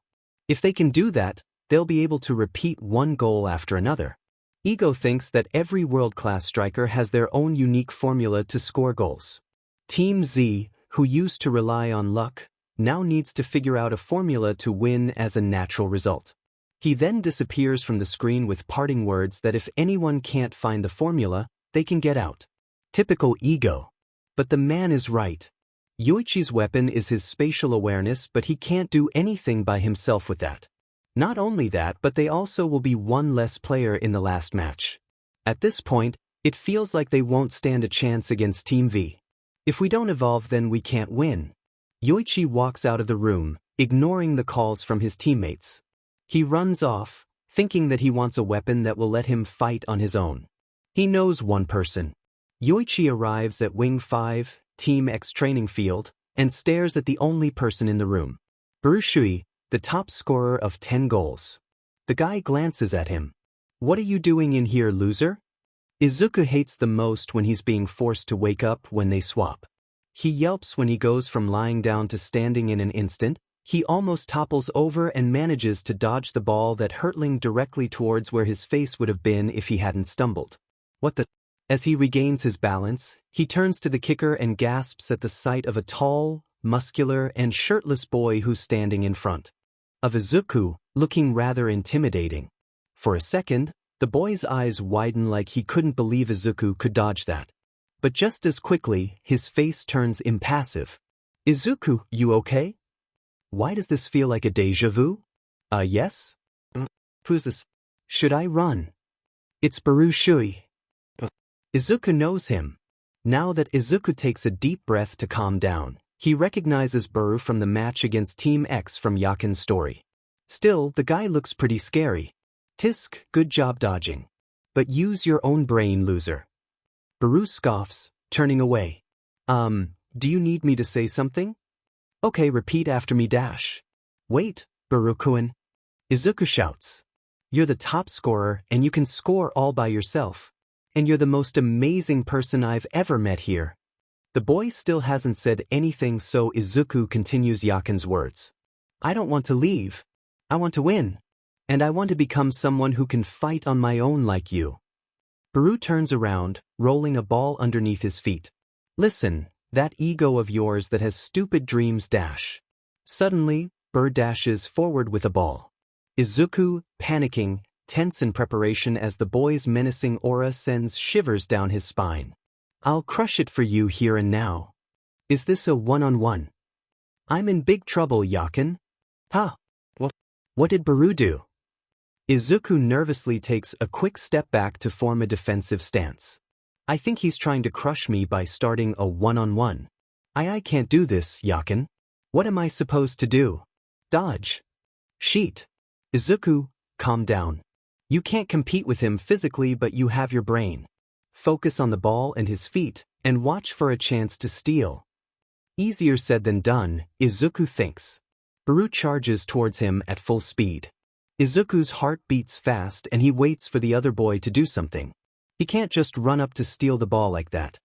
[SPEAKER 1] If they can do that, they'll be able to repeat one goal after another. Ego thinks that every world-class striker has their own unique formula to score goals. Team Z, who used to rely on luck, now needs to figure out a formula to win as a natural result. He then disappears from the screen with parting words that if anyone can't find the formula, they can get out. Typical Ego. But the man is right. Yoichi's weapon is his spatial awareness, but he can't do anything by himself with that. Not only that, but they also will be one less player in the last match. At this point, it feels like they won't stand a chance against Team V. If we don't evolve, then we can't win. Yoichi walks out of the room, ignoring the calls from his teammates. He runs off, thinking that he wants a weapon that will let him fight on his own. He knows one person. Yoichi arrives at Wing 5, Team X training field, and stares at the only person in the room. Burushui, the top scorer of 10 goals. The guy glances at him. What are you doing in here, loser? Izuku hates the most when he's being forced to wake up when they swap. He yelps when he goes from lying down to standing in an instant. He almost topples over and manages to dodge the ball that hurtling directly towards where his face would have been if he hadn't stumbled. What the? As he regains his balance, he turns to the kicker and gasps at the sight of a tall, muscular, and shirtless boy who's standing in front of Izuku, looking rather intimidating. For a second, the boy's eyes widen like he couldn't believe Izuku could dodge that. But just as quickly, his face turns impassive. Izuku, you okay? Why does this feel like a déjà vu? Yes? Who's this? Should I run? It's Burushui. Izuku knows him. Now that Izuku takes a deep breath to calm down, he recognizes Buru from the match against Team X from Yakin's story. Still, the guy looks pretty scary. Tisk, good job dodging. But use your own brain, loser. Buru scoffs, turning away. Do you need me to say something? Okay, repeat after me dash. Wait, Buru-kun. Izuku shouts. You're the top scorer and you can score all by yourself. And you're the most amazing person I've ever met here. The boy still hasn't said anything, so Izuku continues Yakin's words. I don't want to leave. I want to win. And I want to become someone who can fight on my own like you. Buru turns around, rolling a ball underneath his feet. Listen, that ego of yours that has stupid dreams dash. Suddenly, Bur dashes forward with a ball. Izuku, panicking, tense in preparation as the boy's menacing aura sends shivers down his spine. I'll crush it for you here and now. Is this a one-on-one? I'm in big trouble, Yakin. What did Buru do? Izuku nervously takes a quick step back to form a defensive stance. I think he's trying to crush me by starting a one-on-one. I can't do this, Yakin. What am I supposed to do? Dodge. Sheet. Izuku, calm down. You can't compete with him physically, but you have your brain. Focus on the ball and his feet, and watch for a chance to steal. Easier said than done, Izuku thinks. Buru charges towards him at full speed. Izuku's heart beats fast and he waits for the other boy to do something. He can't just run up to steal the ball like that.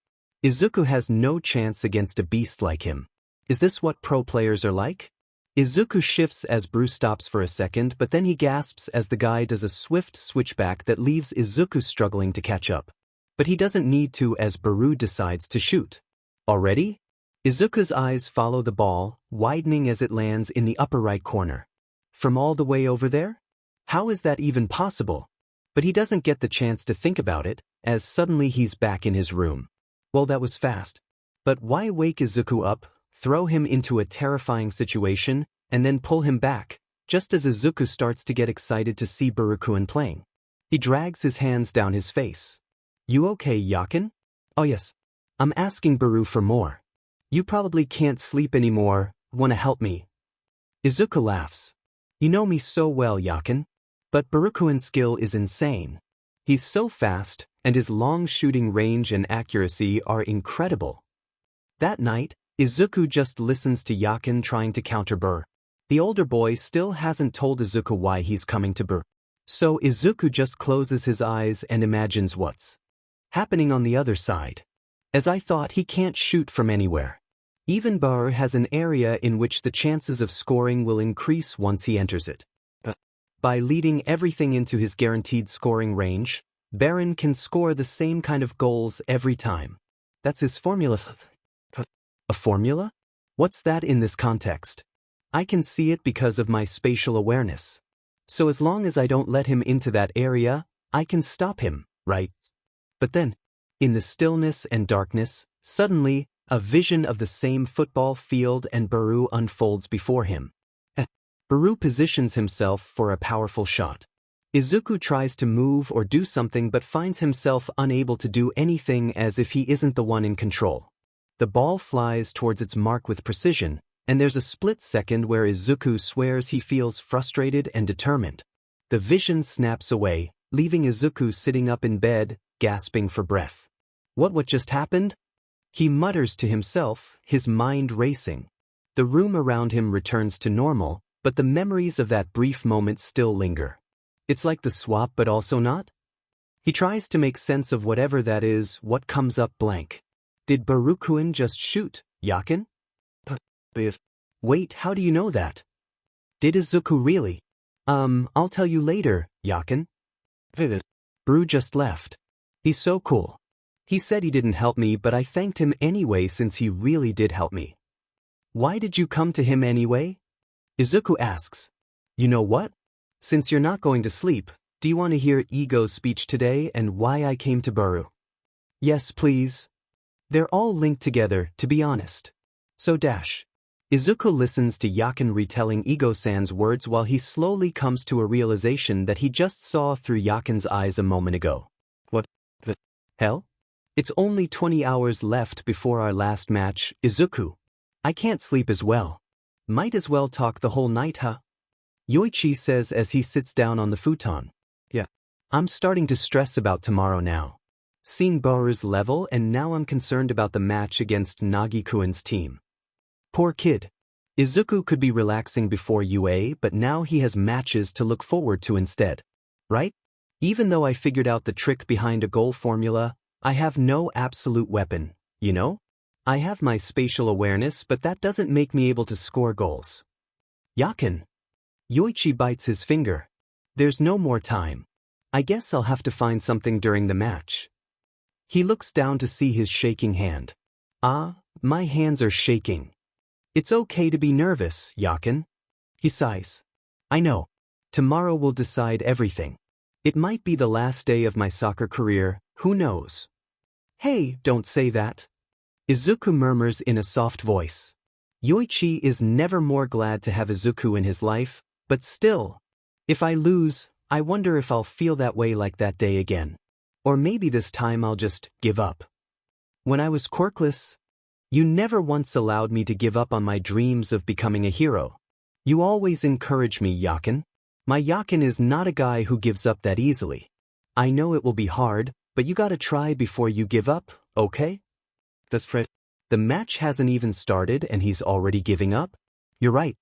[SPEAKER 1] Izuku has no chance against a beast like him. Is this what pro players are like? Izuku shifts as Baru stops for a second, but then he gasps as the guy does a swift switchback that leaves Izuku struggling to catch up. But he doesn't need to as Baru decides to shoot. Already? Izuku's eyes follow the ball, widening as it lands in the upper right corner. From all the way over there? How is that even possible? But he doesn't get the chance to think about it, as suddenly he's back in his room. Well, that was fast. But why wake Izuku up, throw him into a terrifying situation, and then pull him back, just as Izuku starts to get excited to see Barukuin playing? He drags his hands down his face. You okay, Yakin? Oh yes. I'm asking Baru for more. You probably can't sleep anymore, wanna help me? Izuku laughs. You know me so well, Yakin. But Barukuin's skill is insane. He's so fast, and his long shooting range and accuracy are incredible. That night, Izuku just listens to Yakin trying to counter Baru. The older boy still hasn't told Izuku why he's coming to Baru. So Izuku just closes his eyes and imagines what's happening on the other side. As I thought, he can't shoot from anywhere. Even Baru has an area in which the chances of scoring will increase once he enters it. By leading everything into his guaranteed scoring range, Baron can score the same kind of goals every time. That's his formula. A formula? What's that in this context? I can see it because of my spatial awareness. So as long as I don't let him into that area, I can stop him, right? But then, in the stillness and darkness, suddenly, a vision of the same football field and Baru unfolds before him. Baru positions himself for a powerful shot. Izuku tries to move or do something but finds himself unable to do anything as if he isn't the one in control. The ball flies towards its mark with precision, and there's a split second where Izuku swears he feels frustrated and determined. The vision snaps away, leaving Izuku sitting up in bed, gasping for breath. What just happened? He mutters to himself, his mind racing. The room around him returns to normal, but the memories of that brief moment still linger. It's like the swap but also not? He tries to make sense of whatever that is, what comes up blank. Did Barukuin just shoot, Yakin? Wait, how do you know that? Did Izuku really? I'll tell you later, Yakin. Baru just left. He's so cool. He said he didn't help me, but I thanked him anyway since he really did help me. Why did you come to him anyway? Izuku asks. You know what? Since you're not going to sleep, do you want to hear Ego's speech today and why I came to Baru? Yes, please. They're all linked together, to be honest. So dash. Izuku listens to Yakin retelling Ego-san's words while he slowly comes to a realization that he just saw through Yakin's eyes a moment ago. What the hell? It's only 20 hours left before our last match, Izuku. I can't sleep as well. Might as well talk the whole night, huh? Yoichi says as he sits down on the futon. Yeah. I'm starting to stress about tomorrow now. Seeing Baru's level, and now I'm concerned about the match against Nagikuin's team. Poor kid. Izuku could be relaxing before UA, but now he has matches to look forward to instead. Right? Even though I figured out the trick behind a goal formula, I have no absolute weapon, you know? I have my spatial awareness, but that doesn't make me able to score goals. Yakin. Yoichi bites his finger. There's no more time. I guess I'll have to find something during the match. He looks down to see his shaking hand. Ah, my hands are shaking. It's okay to be nervous, Yakin. He sighs. I know. Tomorrow will decide everything. It might be the last day of my soccer career, who knows? Hey, don't say that. Izuku murmurs in a soft voice. Yoichi is never more glad to have Izuku in his life, but still. If I lose, I wonder if I'll feel that way like that day again. Or maybe this time I'll just give up. When I was quirkless, you never once allowed me to give up on my dreams of becoming a hero. You always encourage me, Yakin. My Yakin is not a guy who gives up that easily. I know it will be hard, but you gotta try before you give up, okay? That's Fred. The match hasn't even started and he's already giving up? You're right.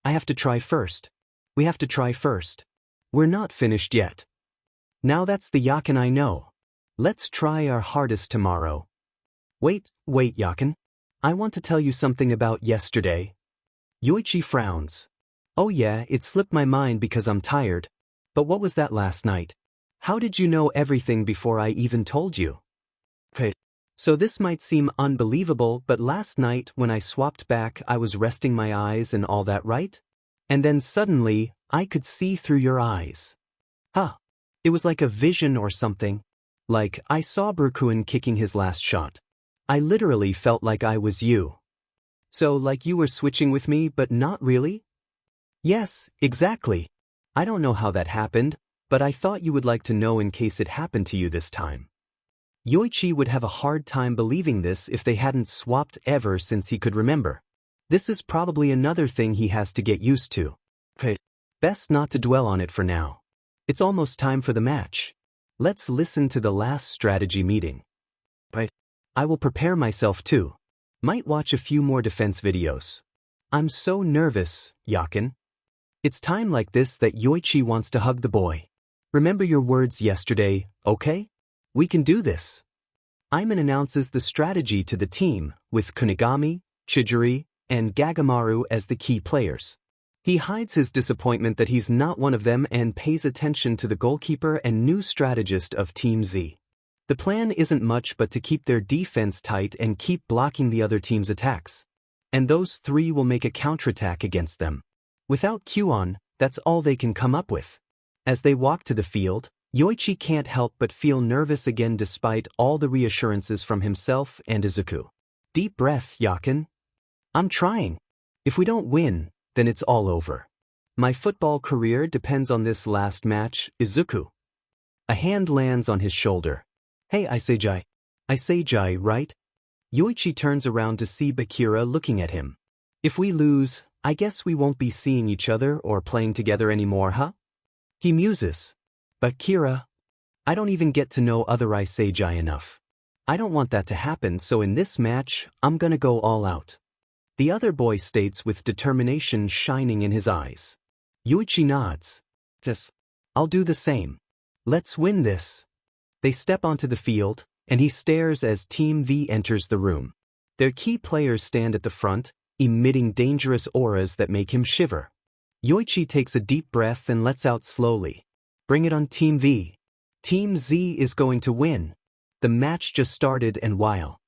[SPEAKER 1] I have to try first. We have to try first. We're not finished yet. Now that's the Yakin I know. Let's try our hardest tomorrow. Wait, Yakin. I want to tell you something about yesterday. Yoichi frowns. Oh yeah, it slipped my mind because I'm tired. But what was that last night? How did you know everything before I even told you? Hey. So this might seem unbelievable, but last night when I swapped back I was resting my eyes and all that, right? And then suddenly, I could see through your eyes. Huh. It was like a vision or something. Like, I saw Deku kicking his last shot. I literally felt like I was you. So like you were switching with me but not really? Yes, exactly. I don't know how that happened, but I thought you would like to know in case it happened to you this time. Yoichi would have a hard time believing this if they hadn't swapped ever since he could remember. This is probably another thing he has to get used to. Okay. Best not to dwell on it for now. It's almost time for the match. Let's listen to the last strategy meeting. But I will prepare myself too. Might watch a few more defense videos. I'm so nervous, Yakin. It's time like this that Yoichi wants to hug the boy. Remember your words yesterday, okay? We can do this. Aiman announces the strategy to the team, with Kunigami, Chijiri, and Gagamaru as the key players. He hides his disappointment that he's not one of them and pays attention to the goalkeeper and new strategist of Team Z. The plan isn't much but to keep their defense tight and keep blocking the other team's attacks. And those three will make a counterattack against them. Without Q-on, that's all they can come up with. As they walk to the field, Yoichi can't help but feel nervous again despite all the reassurances from himself and Izuku. Deep breath, Yakin. I'm trying. If we don't win, then it's all over. My football career depends on this last match, Izuku. A hand lands on his shoulder. Hey, Isejai, right? Yoichi turns around to see Bakira looking at him. If we lose, I guess we won't be seeing each other or playing together anymore, huh? He muses. Bakira, I don't even get to know other Isejai enough. I don't want that to happen, so in this match, I'm gonna go all out. The other boy states with determination shining in his eyes. Yoichi nods. Yes, I'll do the same. Let's win this. They step onto the field, and he stares as Team V enters the room. Their key players stand at the front, emitting dangerous auras that make him shiver. Yoichi takes a deep breath and lets out slowly. Bring it on Team V. Team Z is going to win. The match just started and while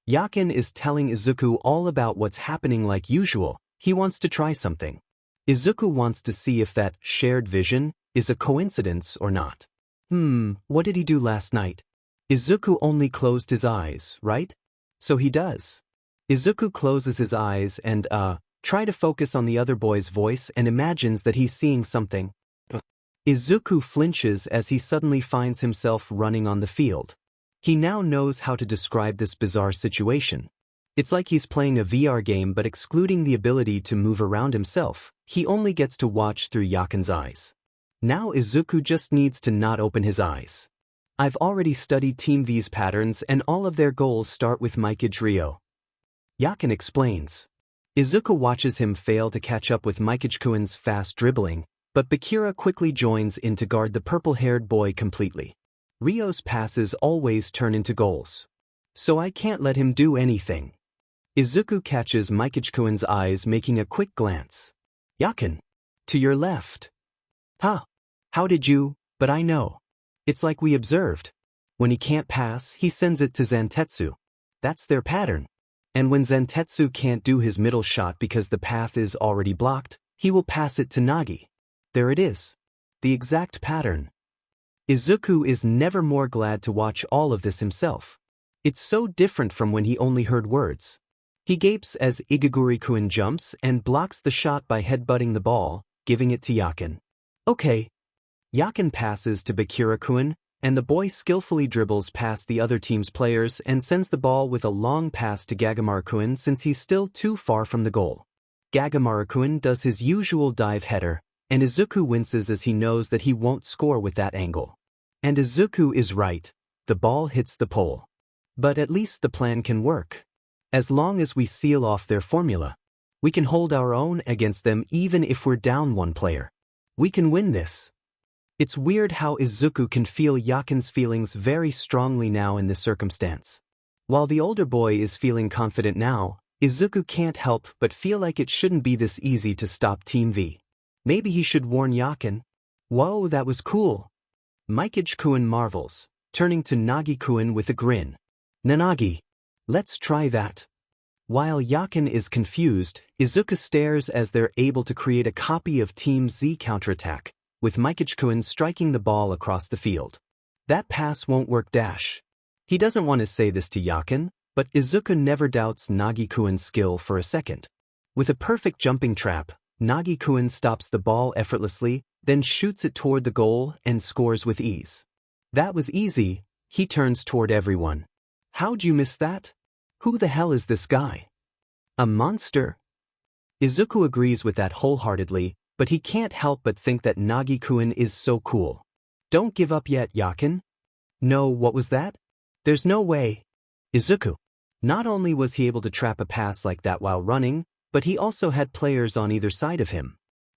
[SPEAKER 1] Yakin is telling Izuku all about what's happening like usual, he wants to try something. Izuku wants to see if that shared vision is a coincidence or not. What did he do last night? Izuku only closed his eyes, right? So he does. Izuku closes his eyes and, try to focus on the other boy's voice and imagines that he's seeing something. Izuku flinches as he suddenly finds himself running on the field. He now knows how to describe this bizarre situation. It's like he's playing a VR game but excluding the ability to move around himself. He only gets to watch through Yakin's eyes. Now Izuku just needs to not open his eyes. I've already studied Team V's patterns and all of their goals start with Mikage Ryo. Yakin explains. Izuku watches him fail to catch up with Mikage-kun's fast dribbling, but Bakira quickly joins in to guard the purple-haired boy completely. Ryo's passes always turn into goals. So I can't let him do anything. Izuku catches Mikage-kun's eyes making a quick glance. Yakin. To your left. Huh. How did you? But I know. It's like we observed. When he can't pass, he sends it to Zantetsu. That's their pattern. And when Zantetsu can't do his middle shot because the path is already blocked, he will pass it to Nagi. There it is. The exact pattern. Izuku is never more glad to watch all of this himself. It's so different from when he only heard words. He gapes as Igaguri-kun jumps and blocks the shot by headbutting the ball, giving it to Yakin. Okay. Yakin passes to Bakira-kun, and the boy skillfully dribbles past the other team's players and sends the ball with a long pass to Gagamaru-kun since he's still too far from the goal. Gagamaru-kun does his usual dive header, and Izuku winces as he knows that he won't score with that angle. And Izuku is right, the ball hits the pole. But at least the plan can work. As long as we seal off their formula, we can hold our own against them even if we're down one player. We can win this. It's weird how Izuku can feel Yakin's feelings very strongly now in this circumstance. While the older boy is feeling confident now, Izuku can't help but feel like it shouldn't be this easy to stop Team V. Maybe he should warn Yakin. Whoa, that was cool. Mikage-kun marvels, turning to Nagi-kun with a grin. Nanagi. Let's try that. While Yakin is confused, Izuku stares as they're able to create a copy of Team Z counterattack, with Mikage-kun striking the ball across the field. That pass won't work dash. He doesn't want to say this to Yakin, but Izuku never doubts Nagi-kun's skill for a second. With a perfect jumping trap, Nagi-kun stops the ball effortlessly, then shoots it toward the goal and scores with ease. That was easy. He turns toward everyone. How'd you miss that? Who the hell is this guy? A monster? Izuku agrees with that wholeheartedly, but he can't help but think that Nagi-kun is so cool. Don't give up yet, Yakin. No, what was that? There's no way. Izuku. Not only was he able to trap a pass like that while running, but he also had players on either side of him.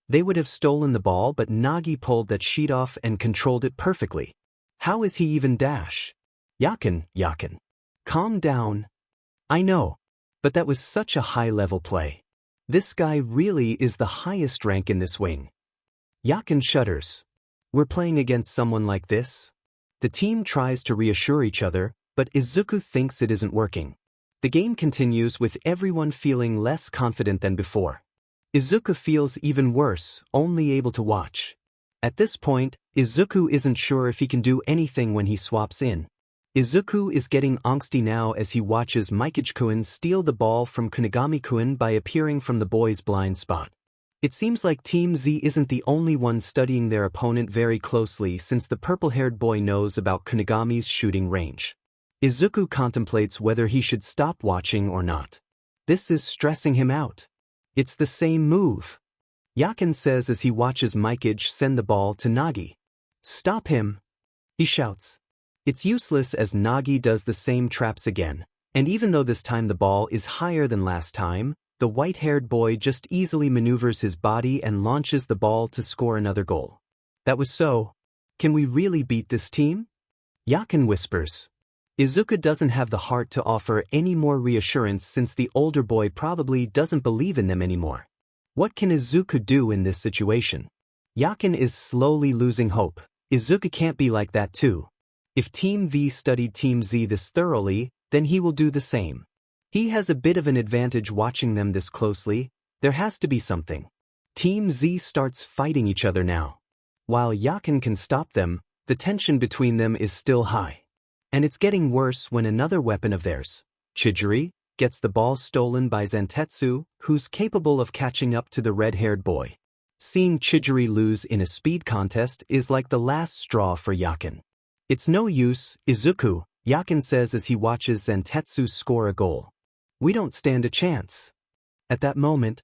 [SPEAKER 1] They would have stolen the ball, but Nagi pulled that sheet off and controlled it perfectly. How is he even dash? Yakin. Calm down. I know, but that was such a high-level play. This guy really is the highest rank in this wing. Yakin shudders. We're playing against someone like this? The team tries to reassure each other, but Izuku thinks it isn't working. The game continues with everyone feeling less confident than before. Izuku feels even worse, only able to watch. At this point, Izuku isn't sure if he can do anything when he swaps in. Izuku is getting angsty now as he watches Mikage-kun steal the ball from Kunigami-kun by appearing from the boy's blind spot. It seems like Team Z isn't the only one studying their opponent very closely since the purple-haired boy knows about Kunigami's shooting range. Izuku contemplates whether he should stop watching or not. This is stressing him out. It's the same move. Yakin says as he watches Mikage send the ball to Nagi. Stop him! He shouts. It's useless as Nagi does the same traps again, and even though this time the ball is higher than last time, the white-haired boy just easily maneuvers his body and launches the ball to score another goal. That was so. Can we really beat this team? Yakin whispers. Izuku doesn't have the heart to offer any more reassurance since the older boy probably doesn't believe in them anymore. What can Izuku do in this situation? Yakin is slowly losing hope. Izuku can't be like that too. If Team V studied Team Z this thoroughly, then he will do the same. He has a bit of an advantage watching them this closely. There has to be something. Team Z starts fighting each other now. While Yakin can stop them, the tension between them is still high. And it's getting worse when another weapon of theirs, Chidori, gets the ball stolen by Zantetsu, who's capable of catching up to the red-haired boy. Seeing Chidori lose in a speed contest is like the last straw for Yakin. It's no use, Izuku, Yakin says as he watches Zantetsu score a goal. We don't stand a chance. At that moment,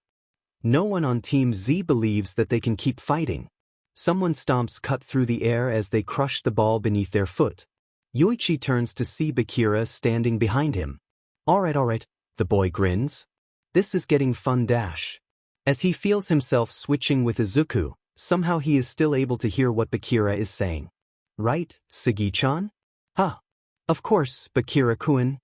[SPEAKER 1] no one on Team Z believes that they can keep fighting. Someone stomps cut through the air as they crush the ball beneath their foot. Yoichi turns to see Bakira standing behind him. Alright, the boy grins. This is getting fun dash. As he feels himself switching with Izuku, somehow he is still able to hear what Bakira is saying. Right, Sagi-chan? Huh. Of course, Bakira-kun.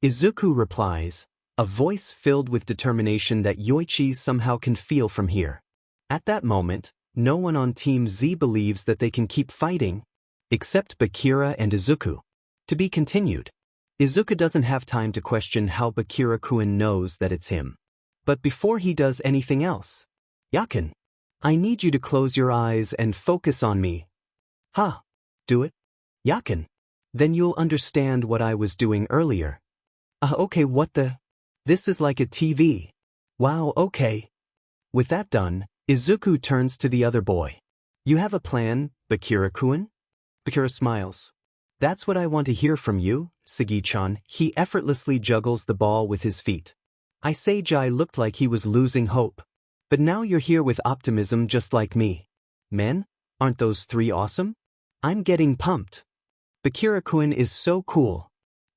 [SPEAKER 1] Izuku replies, a voice filled with determination that Yoichi somehow can feel from here. At that moment, no one on Team Z believes that they can keep fighting, except Bakira and Izuku. To be continued. Izuku doesn't have time to question how Bakira-kun knows that it's him. But before he does anything else, Yakin, I need you to close your eyes and focus on me. Huh. Do it? Yakin. Then you'll understand what I was doing earlier. Okay, what the? This is like a TV. Wow, okay. With that done, Izuku turns to the other boy. You have a plan, Bakira-kun? Bakira smiles. That's what I want to hear from you, Sagi-chan. He effortlessly juggles the ball with his feet. I say Jai looked like he was losing hope. But now you're here with optimism just like me. Men, aren't those three awesome? I'm getting pumped. Bakira-kun is so cool.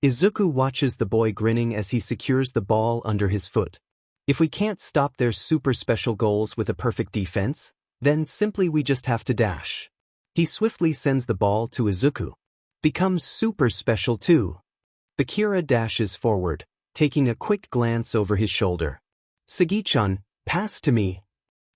[SPEAKER 1] Izuku watches the boy grinning as he secures the ball under his foot. If we can't stop their super special goals with a perfect defense, then simply we just have to dash. He swiftly sends the ball to Izuku. Becomes super special too. Bakira dashes forward, taking a quick glance over his shoulder. Sagi-chan, pass to me.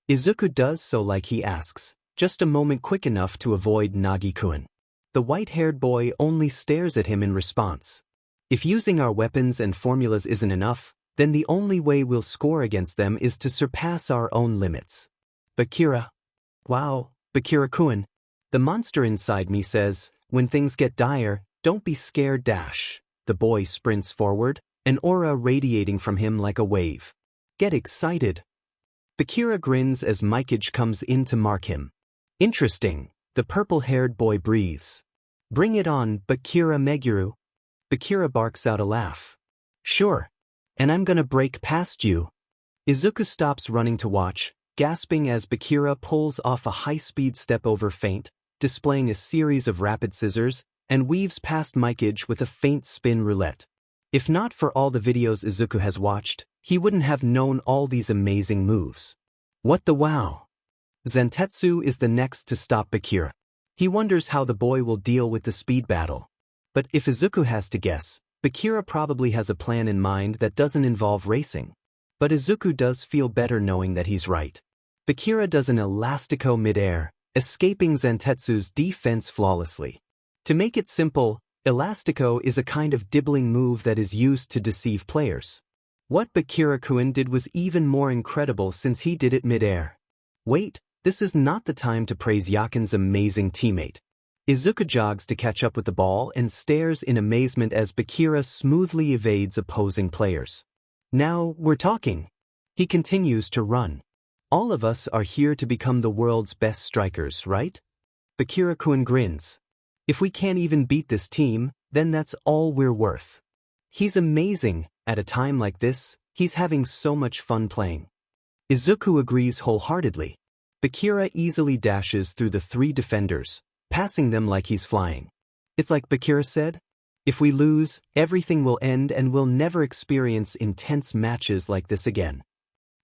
[SPEAKER 1] Izuku does so like he asks, just a moment quick enough to avoid Nagi-kun. The white-haired boy only stares at him in response. If using our weapons and formulas isn't enough, then the only way we'll score against them is to surpass our own limits. Bakira. Wow, Bakira-kun. The monster inside me says, when things get dire, don't be scared. The boy sprints forward, an aura radiating from him like a wave. Get excited. Bakira grins as Mikage comes in to mark him. Interesting, the purple-haired boy breathes. Bring it on, Bakira Meguru. Bakira barks out a laugh. Sure. And I'm gonna break past you. Izuku stops running to watch, gasping as Bakira pulls off a high-speed step-over feint, displaying a series of rapid scissors, and weaves past Mikage with a faint spin roulette. If not for all the videos Izuku has watched, he wouldn't have known all these amazing moves. What the wow! Zantetsu is the next to stop Bakira. He wonders how the boy will deal with the speed battle. But if Izuku has to guess, Bakira probably has a plan in mind that doesn't involve racing. But Izuku does feel better knowing that he's right. Bakira does an elastico mid-air, escaping Zantetsu's defense flawlessly. To make it simple, elastico is a kind of dibbling move that is used to deceive players. What Bakira-kun did was even more incredible since he did it mid-air. Wait, this is not the time to praise Yakin's amazing teammate. Izuku jogs to catch up with the ball and stares in amazement as Bakira smoothly evades opposing players. Now, we're talking. He continues to run. All of us are here to become the world's best strikers, right? Bakira-kun grins. If we can't even beat this team, then that's all we're worth. He's amazing. At a time like this, he's having so much fun playing. Izuku agrees wholeheartedly. Bakira easily dashes through the three defenders, passing them like he's flying. It's like Bakira said, if we lose, everything will end and we'll never experience intense matches like this again.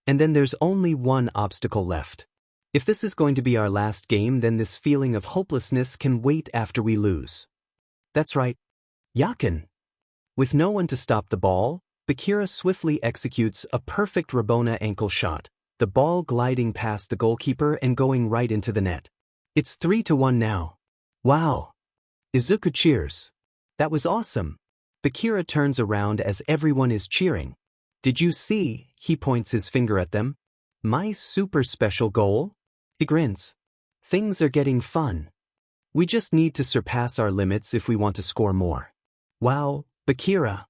[SPEAKER 1] And then there's only one obstacle left. If this is going to be our last game, then this feeling of hopelessness can wait after we lose. That's right. Yakin. With no one to stop the ball, Bakira swiftly executes a perfect Rabona ankle shot, the ball gliding past the goalkeeper and going right into the net. It's 3-1 now. Wow! Izuku cheers. That was awesome. Bakira turns around as everyone is cheering. Did you see? He points his finger at them. My super special goal? He grins. Things are getting fun. We just need to surpass our limits if we want to score more. Wow, Bakira.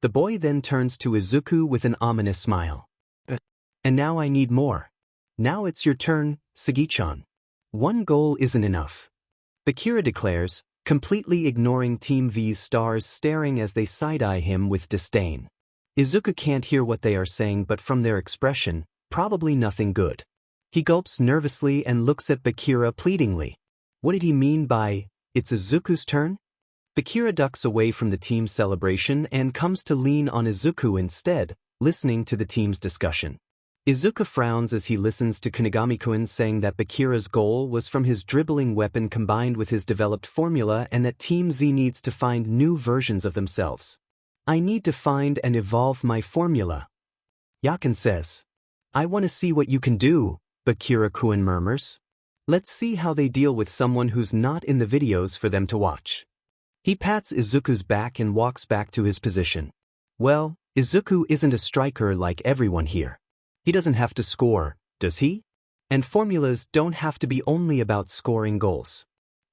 [SPEAKER 1] The boy then turns to Izuku with an ominous smile. And now I need more. Now it's your turn, Sagi-chan. One goal isn't enough. Bakira declares, completely ignoring Team V's stars staring as they side-eye him with disdain. Izuku can't hear what they are saying, but from their expression, probably nothing good. He gulps nervously and looks at Bakira pleadingly. What did he mean by, it's Izuku's turn? Bakira ducks away from the team's celebration and comes to lean on Izuku instead, listening to the team's discussion. Izuku frowns as he listens to Kunigami-kun saying that Bakira's goal was from his dribbling weapon combined with his developed formula and that Team Z needs to find new versions of themselves. I need to find and evolve my formula. Yakin says. I want to see what you can do, Bakira-kun murmurs. Let's see how they deal with someone who's not in the videos for them to watch. He pats Izuku's back and walks back to his position. Well, Izuku isn't a striker like everyone here. He doesn't have to score, does he? And formulas don't have to be only about scoring goals.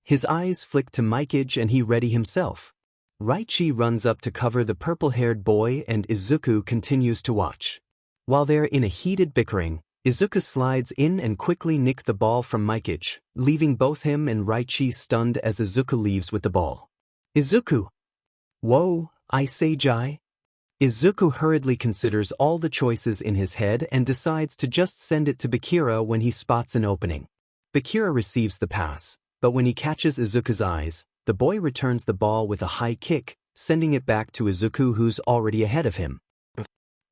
[SPEAKER 1] His eyes flick to Mikage and he ready himself. Yoichi runs up to cover the purple-haired boy and Izuku continues to watch. While they're in a heated bickering, Izuku slides in and quickly nicks the ball from Mikage, leaving both him and Yoichi stunned as Izuku leaves with the ball. Izuku! Whoa, I say Jai. Izuku hurriedly considers all the choices in his head and decides to just send it to Bakira when he spots an opening. Bakira receives the pass, but when he catches Izuku's eyes, the boy returns the ball with a high kick, sending it back to Izuku who's already ahead of him.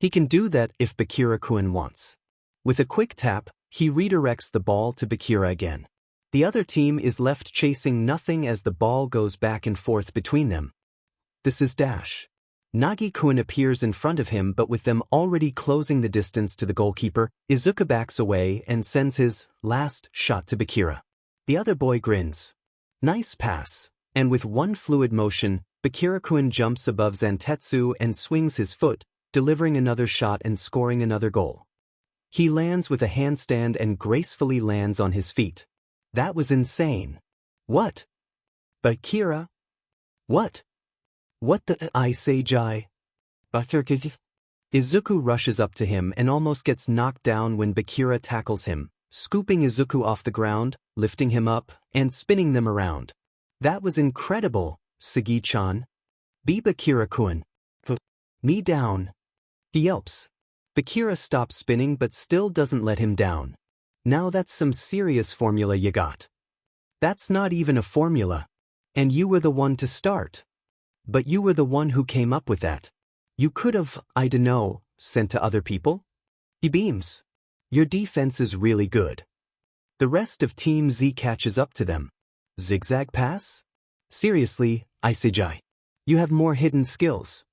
[SPEAKER 1] He can do that if Bakira-kun wants. With a quick tap, he redirects the ball to Bakira again. The other team is left chasing nothing as the ball goes back and forth between them. This is Dash. Nagi-kun appears in front of him, but with them already closing the distance to the goalkeeper, Izuku backs away and sends his last shot to Bakira. The other boy grins. Nice pass. And with one fluid motion, Bakira-kun jumps above Zantetsu and swings his foot, delivering another shot and scoring another goal. He lands with a handstand and gracefully lands on his feet. That was insane. What? Bakira? What? What the I say Jai? Izuku rushes up to him and almost gets knocked down when Bakira tackles him, scooping Izuku off the ground, lifting him up, and spinning them around. That was incredible, Sagi-chan. Be Bakira-kun. Put me down. He yelps. Bakira stops spinning but still doesn't let him down. Now that's some serious formula you got. That's not even a formula. And you were the one to start. But you were the one who came up with that. You could have, I dunno, sent to other people? He beams. Your defense is really good. The rest of Team Z catches up to them. Zigzag pass? Seriously, Isejai. You have more hidden skills.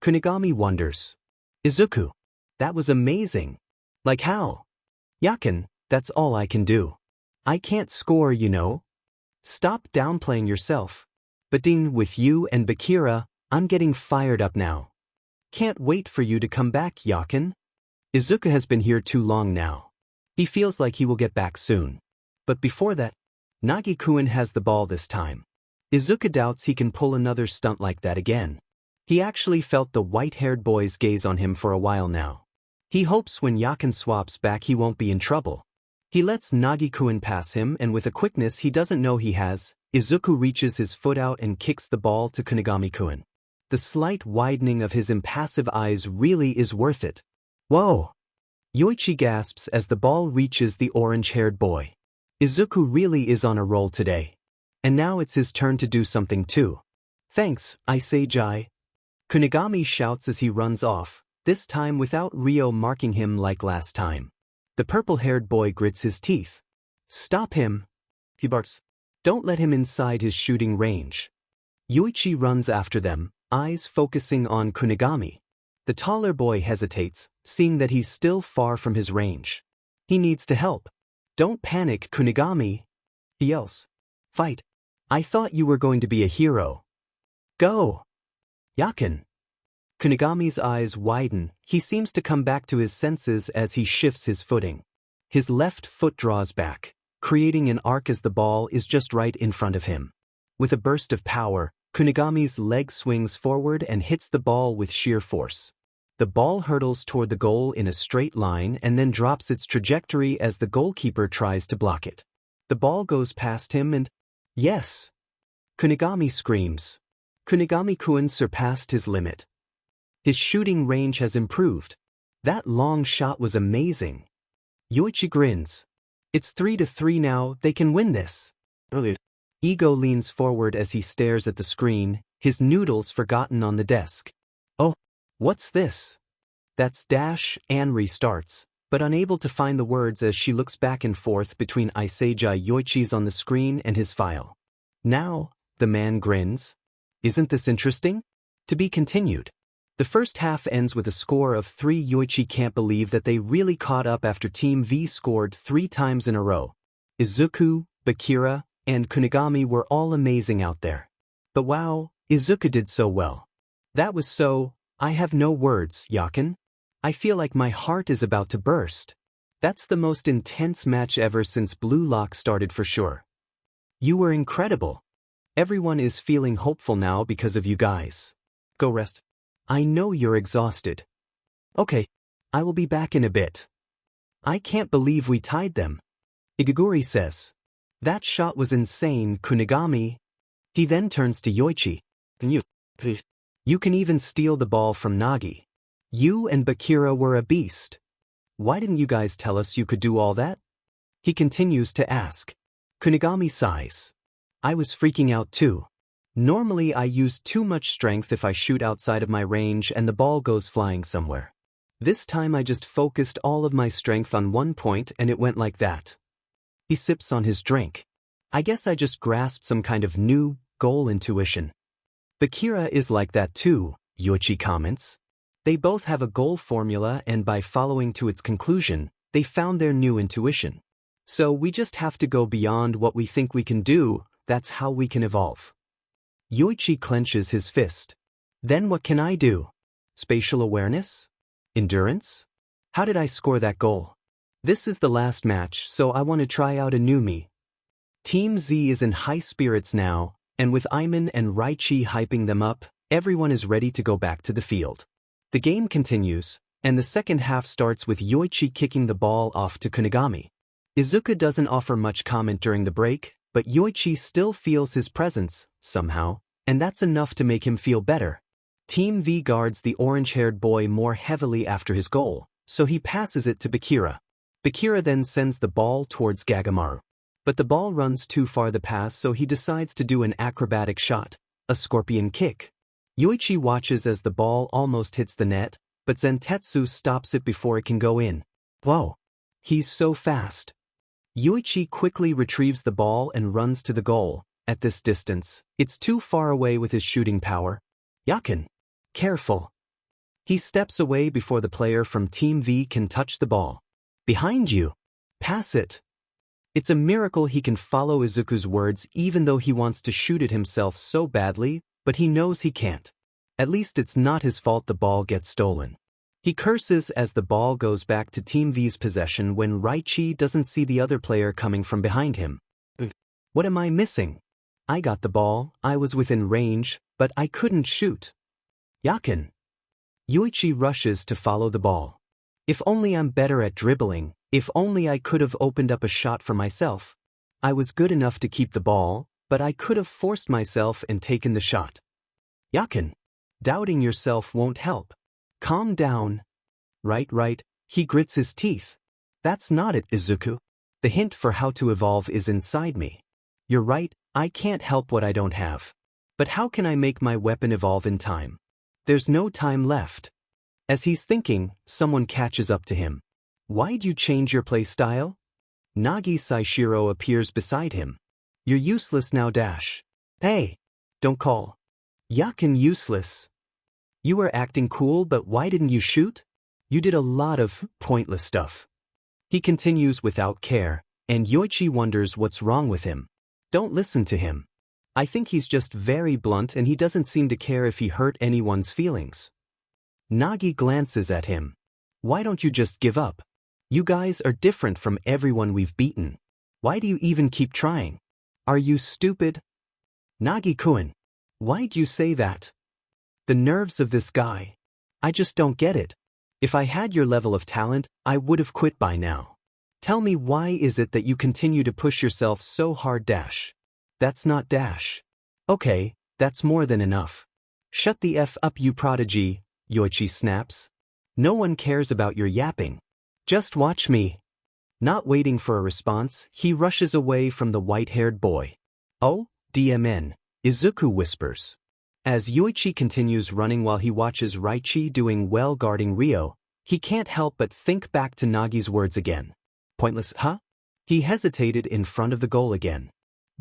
[SPEAKER 1] Kunigami wonders. Izuku. That was amazing. Like how? Yakin, that's all I can do. I can't score, you know. Stop downplaying yourself. But Dean, with you and Bakira, I'm getting fired up now. Can't wait for you to come back, Yakin. Izuku has been here too long now. He feels like he will get back soon. But before that, Nagi-kun has the ball this time. Izuku doubts he can pull another stunt like that again. He actually felt the white-haired boy's gaze on him for a while now. He hopes when Yakin swaps back he won't be in trouble. He lets Nagi-kun pass him, and with a quickness he doesn't know he has, Izuku reaches his foot out and kicks the ball to Kunigami-kun. The slight widening of his impassive eyes really is worth it. Whoa! Yoichi gasps as the ball reaches the orange-haired boy. Izuku really is on a roll today. And now it's his turn to do something too. Thanks, Isejai. Kunigami shouts as he runs off, this time without Ryo marking him like last time. The purple-haired boy grits his teeth. Stop him. He barks. Don't let him inside his shooting range. Yoichi runs after them, eyes focusing on Kunigami. The taller boy hesitates, seeing that he's still far from his range. He needs to help. Don't panic, Kunigami. He yells. Fight. I thought you were going to be a hero. Go. Yakin. Kunigami's eyes widen. He seems to come back to his senses as he shifts his footing. His left foot draws back, creating an arc as the ball is just right in front of him. With a burst of power, Kunigami's leg swings forward and hits the ball with sheer force. The ball hurtles toward the goal in a straight line and then drops its trajectory as the goalkeeper tries to block it. The ball goes past him and... Yes! Kunigami screams. Kunigami-kun surpassed his limit. His shooting range has improved. That long shot was amazing. Yoichi grins. It's 3-3 now, they can win this. Ego leans forward as he stares at the screen, his noodles forgotten on the desk. Oh, what's this? That's Dash. Anne restarts, but unable to find the words as she looks back and forth between Isejai Yoichi's on the screen and his file. Now, the man grins. Isn't this interesting? To be continued. The first half ends with a score of 3. Yoichi can't believe that they really caught up after Team V scored 3 times in a row. Izuku, Bakira, and Kunigami were all amazing out there. But wow, Izuku did so well. That was so... I have no words, Yakin. I feel like my heart is about to burst. That's the most intense match ever since Blue Lock started for sure. You were incredible. Everyone is feeling hopeful now because of you guys. Go rest. I know you're exhausted. Okay, I will be back in a bit. I can't believe we tied them. Igaguri says. That shot was insane, Kunigami. He then turns to Yoichi. You can even steal the ball from Nagi. You and Bakira were a beast. Why didn't you guys tell us you could do all that? He continues to ask. Kunigami sighs. I was freaking out too. Normally I use too much strength if I shoot outside of my range and the ball goes flying somewhere. This time I just focused all of my strength on one point and it went like that. He sips on his drink. I guess I just grasped some kind of new goal intuition. Bakira is like that too, Yoichi comments. They both have a goal formula, and by following to its conclusion, they found their new intuition. So we just have to go beyond what we think we can do. That's how we can evolve. Yoichi clenches his fist. Then what can I do? Spatial awareness? Endurance? How did I score that goal? This is the last match, so I want to try out a new me. Team Z is in high spirits now, and with Iman and Yoichi hyping them up, everyone is ready to go back to the field. The game continues, and the second half starts with Yoichi kicking the ball off to Kunigami. Izuku doesn't offer much comment during the break, but Yoichi still feels his presence, somehow, and that's enough to make him feel better. Team V guards the orange-haired boy more heavily after his goal, so he passes it to Bakira. Bakira then sends the ball towards Gagamaru. But the ball runs too far the pass, so he decides to do an acrobatic shot, a scorpion kick. Yoichi watches as the ball almost hits the net, but Zentetsu stops it before it can go in. Whoa! He's so fast. Yoichi quickly retrieves the ball and runs to the goal. At this distance, it's too far away with his shooting power. Yakin! Careful! He steps away before the player from Team V can touch the ball. Behind you! Pass it! It's a miracle he can follow Izuku's words even though he wants to shoot it himself so badly, but he knows he can't. At least it's not his fault the ball gets stolen. He curses as the ball goes back to Team V's possession when Yoichi doesn't see the other player coming from behind him. What am I missing? I got the ball, I was within range, but I couldn't shoot. Yakin. Yoichi rushes to follow the ball. If only I'm better at dribbling, if only I could have opened up a shot for myself. I was good enough to keep the ball, but I could have forced myself and taken the shot. Yakin. Doubting yourself won't help. Calm down. Right, he grits his teeth. That's not it, Izuku. The hint for how to evolve is inside me. You're right, I can't help what I don't have. But how can I make my weapon evolve in time? There's no time left. As he's thinking, someone catches up to him. Why'd you change your play style? Nagi Saishiro appears beside him. You're useless now, Dash. Hey! Don't call. Yakin useless. You were acting cool, but why didn't you shoot? You did a lot of pointless stuff. He continues without care, and Yoichi wonders what's wrong with him. Don't listen to him. I think he's just very blunt and he doesn't seem to care if he hurt anyone's feelings. Nagi glances at him. Why don't you just give up? You guys are different from everyone we've beaten. Why do you even keep trying? Are you stupid? Nagi-kun. Why'd you say that? The nerves of this guy. I just don't get it. If I had your level of talent, I would have quit by now. Tell me, why is it that you continue to push yourself so hard, Dash? That's not Dash. Okay, that's more than enough. Shut the F up, you prodigy, Yoichi snaps. No one cares about your yapping. Just watch me. Not waiting for a response, he rushes away from the white-haired boy. Oh, DMN, Izuku whispers. As Yoichi continues running while he watches Yoichi doing well guarding Ryo, he can't help but think back to Nagi's words again. Pointless, huh? He hesitated in front of the goal again.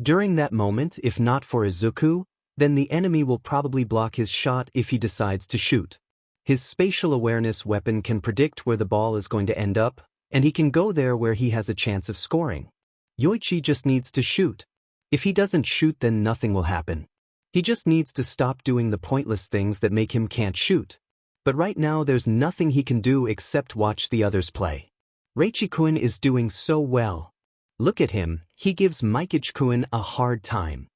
[SPEAKER 1] During that moment, if not for Izuku, then the enemy will probably block his shot if he decides to shoot. His spatial awareness weapon can predict where the ball is going to end up, and he can go there where he has a chance of scoring. Yoichi just needs to shoot. If he doesn't shoot, then nothing will happen. He just needs to stop doing the pointless things that make him can't shoot. But right now there's nothing he can do except watch the others play. Yoichi-kun is doing so well. Look at him, he gives Mikage-kun a hard time.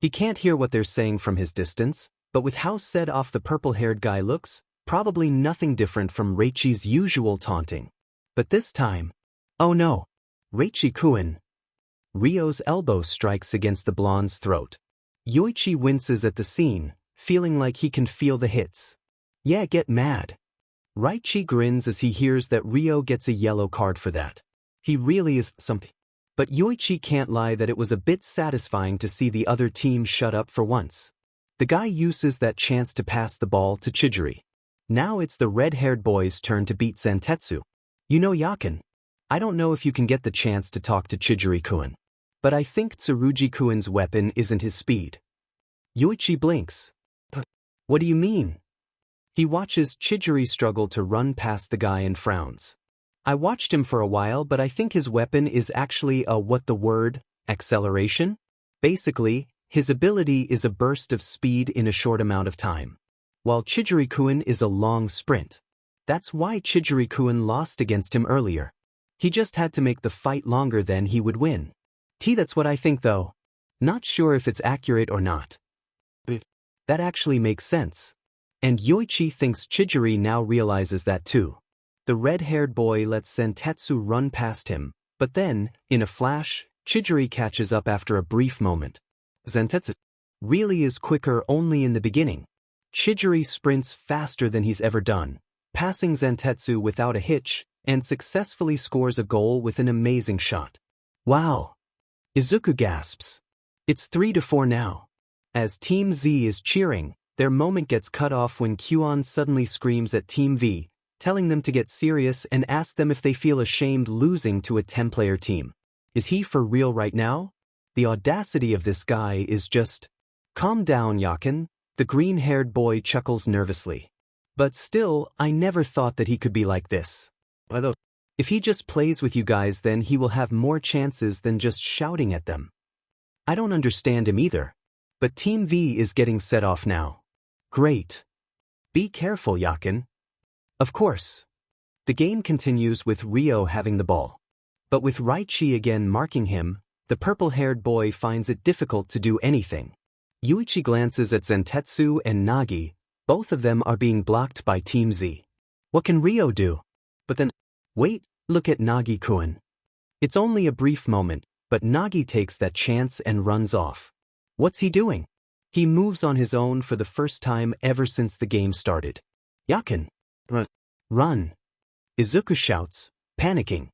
[SPEAKER 1] He can't hear what they're saying from his distance, but with how set off the purple-haired guy looks, probably nothing different from Reichi's usual taunting. But this time, oh no, Yoichi-kun. Ryo's elbow strikes against the blonde's throat. Yoichi winces at the scene, feeling like he can feel the hits. Yeah, get mad. Yoichi grins as he hears that Ryo gets a yellow card for that. He really is something. But Yoichi can't lie that it was a bit satisfying to see the other team shut up for once. The guy uses that chance to pass the ball to Chijiri. Now it's the red-haired boy's turn to beat Zentetsu. You know, Yakin, I don't know if you can get the chance to talk to Chijiri-kun. But I think Tsurugi-kun's weapon isn't his speed. Yoichi blinks. What do you mean? He watches Chidori struggle to run past the guy and frowns. I watched him for a while, but I think his weapon is actually a acceleration? Basically, his ability is a burst of speed in a short amount of time, while Chidori-kun is a long sprint. That's why Chidori-kun lost against him earlier. He just had to make the fight longer, then he would win. That's what I think though. Not sure if it's accurate or not. But that actually makes sense. And Yoichi thinks Chidori now realizes that too. The red-haired boy lets Zentetsu run past him, but then, in a flash, Chidori catches up after a brief moment. Zentetsu really is quicker only in the beginning. Chidori sprints faster than he's ever done, passing Zentetsu without a hitch, and successfully scores a goal with an amazing shot. Wow! Izuku gasps. It's 3-4 now. As Team Z is cheering, their moment gets cut off when Kyuon suddenly screams at Team V, telling them to get serious and ask them if they feel ashamed losing to a 10-player team. Is he for real right now? The audacity of this guy is just... Calm down, Yakin, the green-haired boy chuckles nervously. But still, I never thought that he could be like this. If he just plays with you guys, then he will have more chances than just shouting at them. I don't understand him either. But Team V is getting set off now. Great. Be careful, Yakin. Of course. The game continues with Ryo having the ball. But with Raichi again marking him, the purple-haired boy finds it difficult to do anything. Yoichi glances at Zentetsu and Nagi. Both of them are being blocked by Team Z. What can Ryo do? But then, wait, look at Nagi-kun. It's only a brief moment, but Nagi takes that chance and runs off. What's he doing? He moves on his own for the first time ever since the game started. Yakin. Run. Izuku shouts, panicking.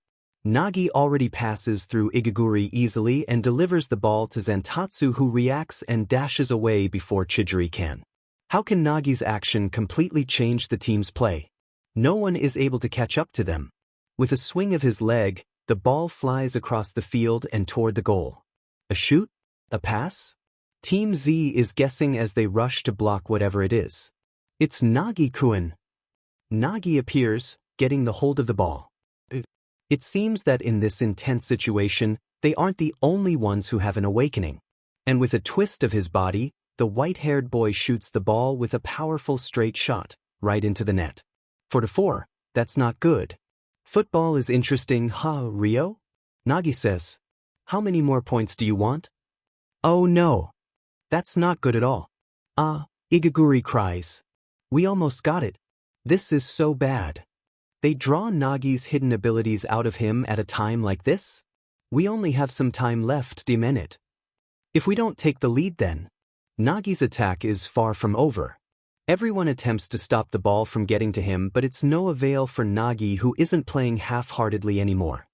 [SPEAKER 1] Nagi already passes through Igaguri easily and delivers the ball to Zentatsu, who reacts and dashes away before Chidori can. How can Nagi's action completely change the team's play? No one is able to catch up to them. With a swing of his leg, the ball flies across the field and toward the goal. A shoot? A pass? Team Z is guessing as they rush to block whatever it is. It's Nagi-kun. Nagi appears, getting the hold of the ball. It seems that in this intense situation, they aren't the only ones who have an awakening. And with a twist of his body, the white-haired boy shoots the ball with a powerful straight shot, right into the net. 4-4, that's not good. Football is interesting, huh, Ryo? Nagi says. How many more points do you want? Oh no. That's not good at all. Igaguri cries. We almost got it. This is so bad. They draw Nagi's hidden abilities out of him at a time like this? We only have some time left, minute. If we don't take the lead then. Nagi's attack is far from over. Everyone attempts to stop the ball from getting to him, but it's no avail for Nagi, who isn't playing half-heartedly anymore.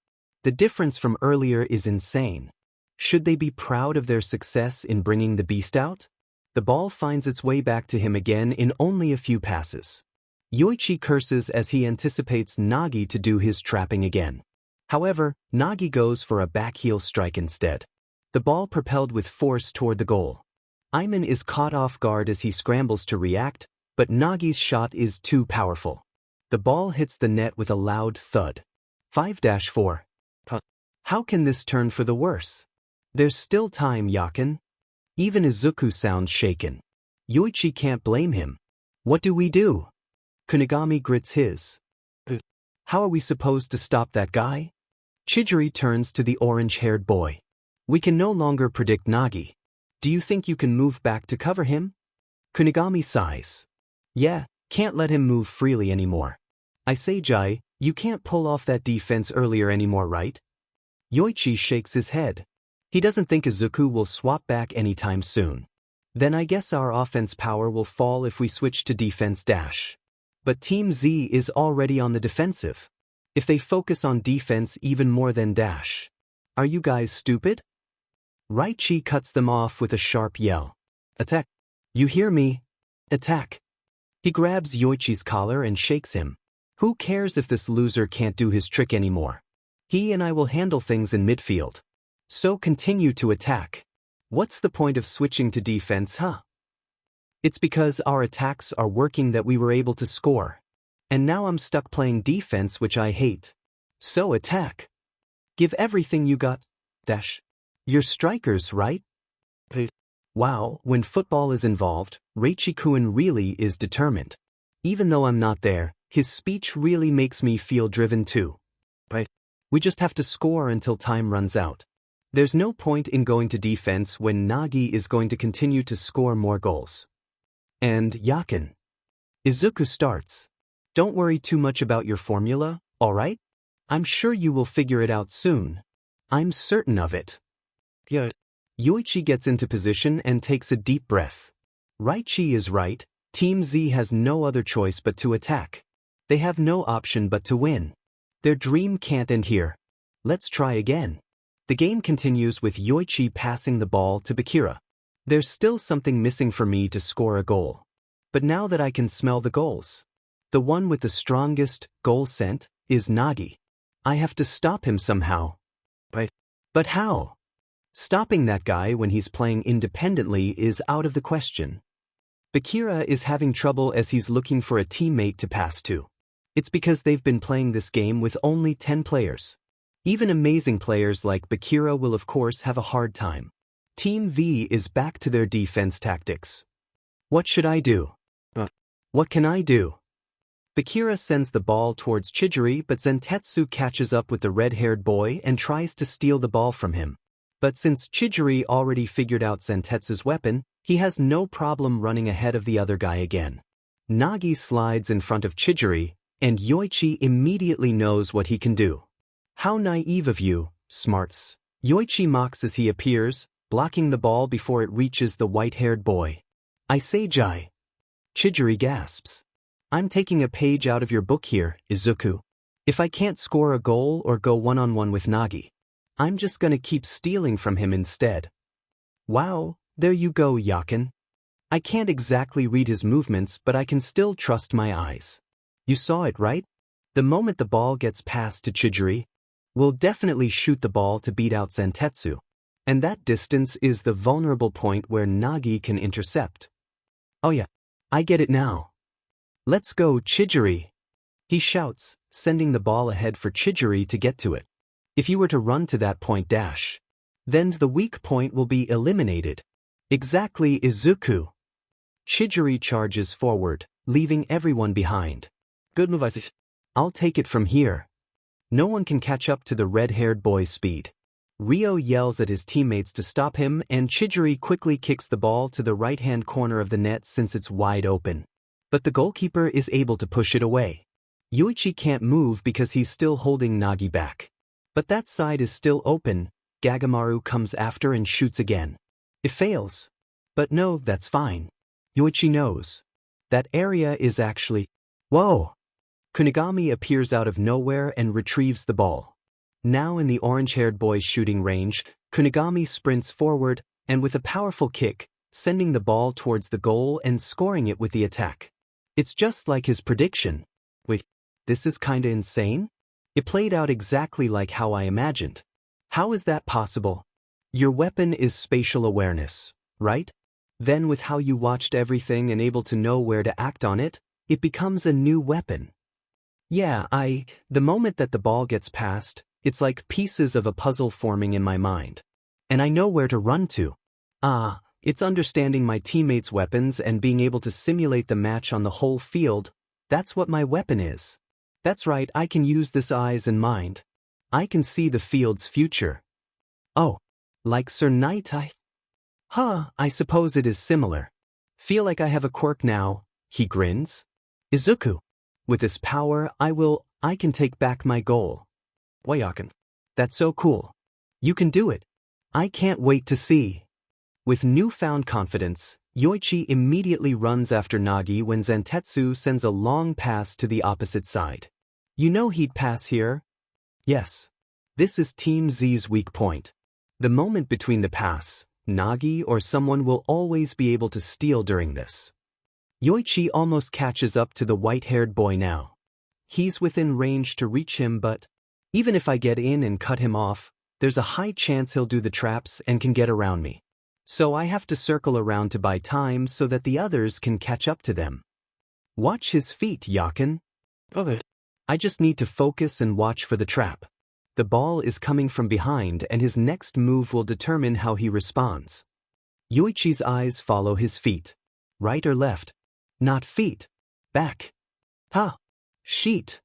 [SPEAKER 1] The difference from earlier is insane. Should they be proud of their success in bringing the beast out? The ball finds its way back to him again in only a few passes. Yoichi curses as he anticipates Nagi to do his trapping again. However, Nagi goes for a backheel strike instead. The ball propelled with force toward the goal. Aiman is caught off guard as he scrambles to react, but Nagi's shot is too powerful. The ball hits the net with a loud thud. 5-4. How can this turn for the worse? There's still time, Yakin. Even Izuku sounds shaken. Yoichi can't blame him. What do we do? Kunigami grits his. How are we supposed to stop that guy? Chidori turns to the orange-haired boy. We can no longer predict Nagi. Do you think you can move back to cover him? Kunigami sighs. Yeah, can't let him move freely anymore. I say, Jai, you can't pull off that defense earlier anymore, right? Yoichi shakes his head. He doesn't think Izuku will swap back anytime soon. Then I guess our offense power will fall if we switch to defense dash. But Team Z is already on the defensive. If they focus on defense even more than dash. Are you guys stupid? Raichi cuts them off with a sharp yell. Attack. You hear me? Attack. He grabs Yoichi's collar and shakes him. Who cares if this loser can't do his trick anymore? He and I will handle things in midfield. So continue to attack. What's the point of switching to defense, huh? It's because our attacks are working that we were able to score. And now I'm stuck playing defense, which I hate. So attack. Give everything you got. Dash. You're strikers, right? Wow, when football is involved, Reichikun really is determined. Even though I'm not there, his speech really makes me feel driven too. We just have to score until time runs out. There's no point in going to defense when Nagi is going to continue to score more goals. And Yakin. Izuku starts. Don't worry too much about your formula, alright? I'm sure you will figure it out soon. I'm certain of it. Yeah. Yoichi gets into position and takes a deep breath. Raichi is right, Team Z has no other choice but to attack. They have no option but to win. Their dream can't end here. Let's try again. The game continues with Yoichi passing the ball to Bakira. There's still something missing for me to score a goal. But now that I can smell the goals, the one with the strongest goal scent is Nagi. I have to stop him somehow. But how? Stopping that guy when he's playing independently is out of the question. Bakira is having trouble as he's looking for a teammate to pass to. It's because they've been playing this game with only 10 players. Even amazing players like Bakira will of course have a hard time. Team V is back to their defense tactics. What should I do? What can I do? Bakira sends the ball towards Chijiri, but Zentetsu catches up with the red-haired boy and tries to steal the ball from him. But since Chijiri already figured out Zentetsu's weapon, he has no problem running ahead of the other guy again. Nagi slides in front of Chijiri, and Yoichi immediately knows what he can do. How naive of you, smarts. Yoichi mocks as he appears, blocking the ball before it reaches the white-haired boy. I say Jai. Chijiri gasps. I'm taking a page out of your book here, Izuku. If I can't score a goal or go one-on-one with Nagi, I'm just gonna keep stealing from him instead. Wow, there you go, Yakin. I can't exactly read his movements, but I can still trust my eyes. You saw it, right? The moment the ball gets passed to Chijiri, we'll definitely shoot the ball to beat out Zentetsu. And that distance is the vulnerable point where Nagi can intercept. Oh yeah, I get it now. Let's go, Chijiri. He shouts, sending the ball ahead for Chijiri to get to it. If you were to run to that point dash, then the weak point will be eliminated. Exactly, Izuku. Chijiri charges forward, leaving everyone behind. Good move, Isaac. I'll take it from here. No one can catch up to the red-haired boy's speed. Ryo yells at his teammates to stop him, and Chijiri quickly kicks the ball to the right-hand corner of the net since it's wide open. But the goalkeeper is able to push it away. Yoichi can't move because he's still holding Nagi back. But that side is still open. Gagamaru comes after and shoots again. It fails. But no, that's fine. Yoichi knows. That area is actually... Whoa! Kunigami appears out of nowhere and retrieves the ball. Now in the orange-haired boy's shooting range, Kunigami sprints forward, and with a powerful kick, sending the ball towards the goal and scoring it with the attack. It's just like his prediction. Wait, this is kinda insane? It played out exactly like how I imagined. How is that possible? Your weapon is spatial awareness, right? Then with how you watched everything and able to know where to act on it, it becomes a new weapon. Yeah, the moment that the ball gets passed, it's like pieces of a puzzle forming in my mind. And I know where to run to. It's understanding my teammates' weapons and being able to simulate the match on the whole field. That's what my weapon is. That's right, I can use this eyes and mind. I can see the field's future. Oh, like Sir Knight I suppose it is similar. Feel like I have a quirk now, he grins. Izuku. With this power, I can take back my goal. Wayakan. That's so cool. You can do it. I can't wait to see. With newfound confidence, Yoichi immediately runs after Nagi when Zentetsu sends a long pass to the opposite side. You know he'd pass here? Yes. This is Team Z's weak point. The moment between the pass, Nagi or someone will always be able to steal during this. Yoichi almost catches up to the white-haired boy now. He's within range to reach him, but even if I get in and cut him off, there's a high chance he'll do the traps and can get around me. So I have to circle around to buy time so that the others can catch up to them. Watch his feet, Yakin. Okay. I just need to focus and watch for the trap. The ball is coming from behind and his next move will determine how he responds. Yoichi's eyes follow his feet. Right or left? Not feet. Back. Ha! Sheet.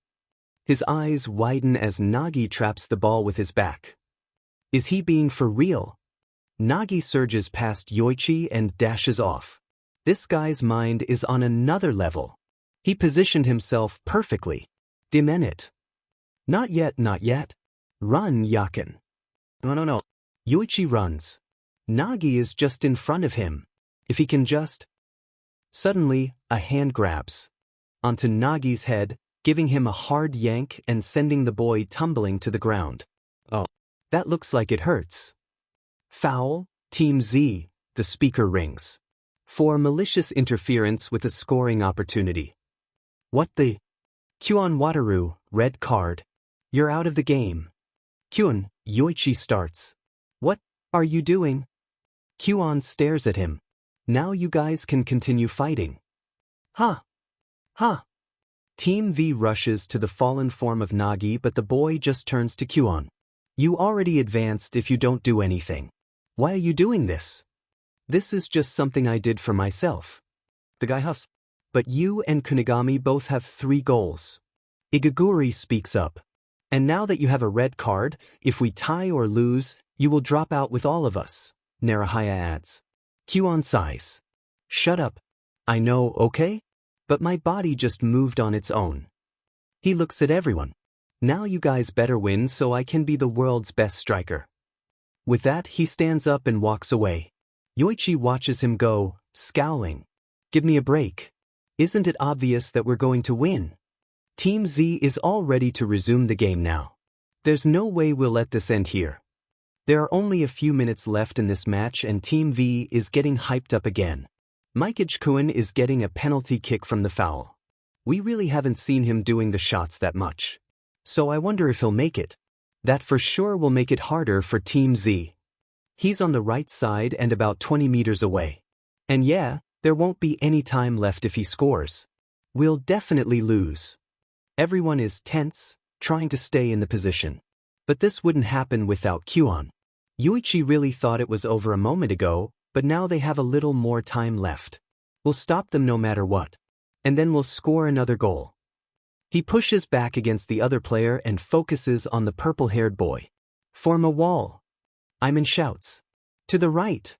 [SPEAKER 1] His eyes widen as Nagi traps the ball with his back. Is he being for real? Nagi surges past Yoichi and dashes off. This guy's mind is on another level. He positioned himself perfectly. Dimen it. Not yet, not yet. Run, Yakin. No. Yoichi runs. Nagi is just in front of him. If he can just... Suddenly, a hand grabs onto Nagi's head, giving him a hard yank and sending the boy tumbling to the ground. Oh, that looks like it hurts. Foul, Team Z, the speaker rings. For malicious interference with a scoring opportunity. What the? Kyuan Wataru, red card. You're out of the game. Kyuan, Yoichi starts. What are you doing? Kyuan stares at him. Now you guys can continue fighting. Ha! Ha! Team V rushes to the fallen form of Nagi, but the boy just turns to Kyuan. You already advanced if you don't do anything. Why are you doing this? This is just something I did for myself. The guy huffs. But you and Kunigami both have 3 goals. Igaguri speaks up. And now that you have a red card, if we tie or lose, you will drop out with all of us, Narahaya adds. Kyuan sighs. Shut up. I know, okay? But my body just moved on its own. He looks at everyone. Now you guys better win so I can be the world's best striker. With that, he stands up and walks away. Yoichi watches him go, scowling. Give me a break. Isn't it obvious that we're going to win? Team Z is all ready to resume the game now. There's no way we'll let this end here. There are only a few minutes left in this match and Team V is getting hyped up again. Mikage-kun is getting a penalty kick from the foul. We really haven't seen him doing the shots that much. So I wonder if he'll make it. That for sure will make it harder for Team Z. He's on the right side and about 20 meters away. And yeah, there won't be any time left if he scores. We'll definitely lose. Everyone is tense, trying to stay in the position. But this wouldn't happen without Kyuan. Yoichi really thought it was over a moment ago, but now they have a little more time left. We'll stop them no matter what. And then we'll score another goal. He pushes back against the other player and focuses on the purple-haired boy. Form a wall. Iman shouts. To the right.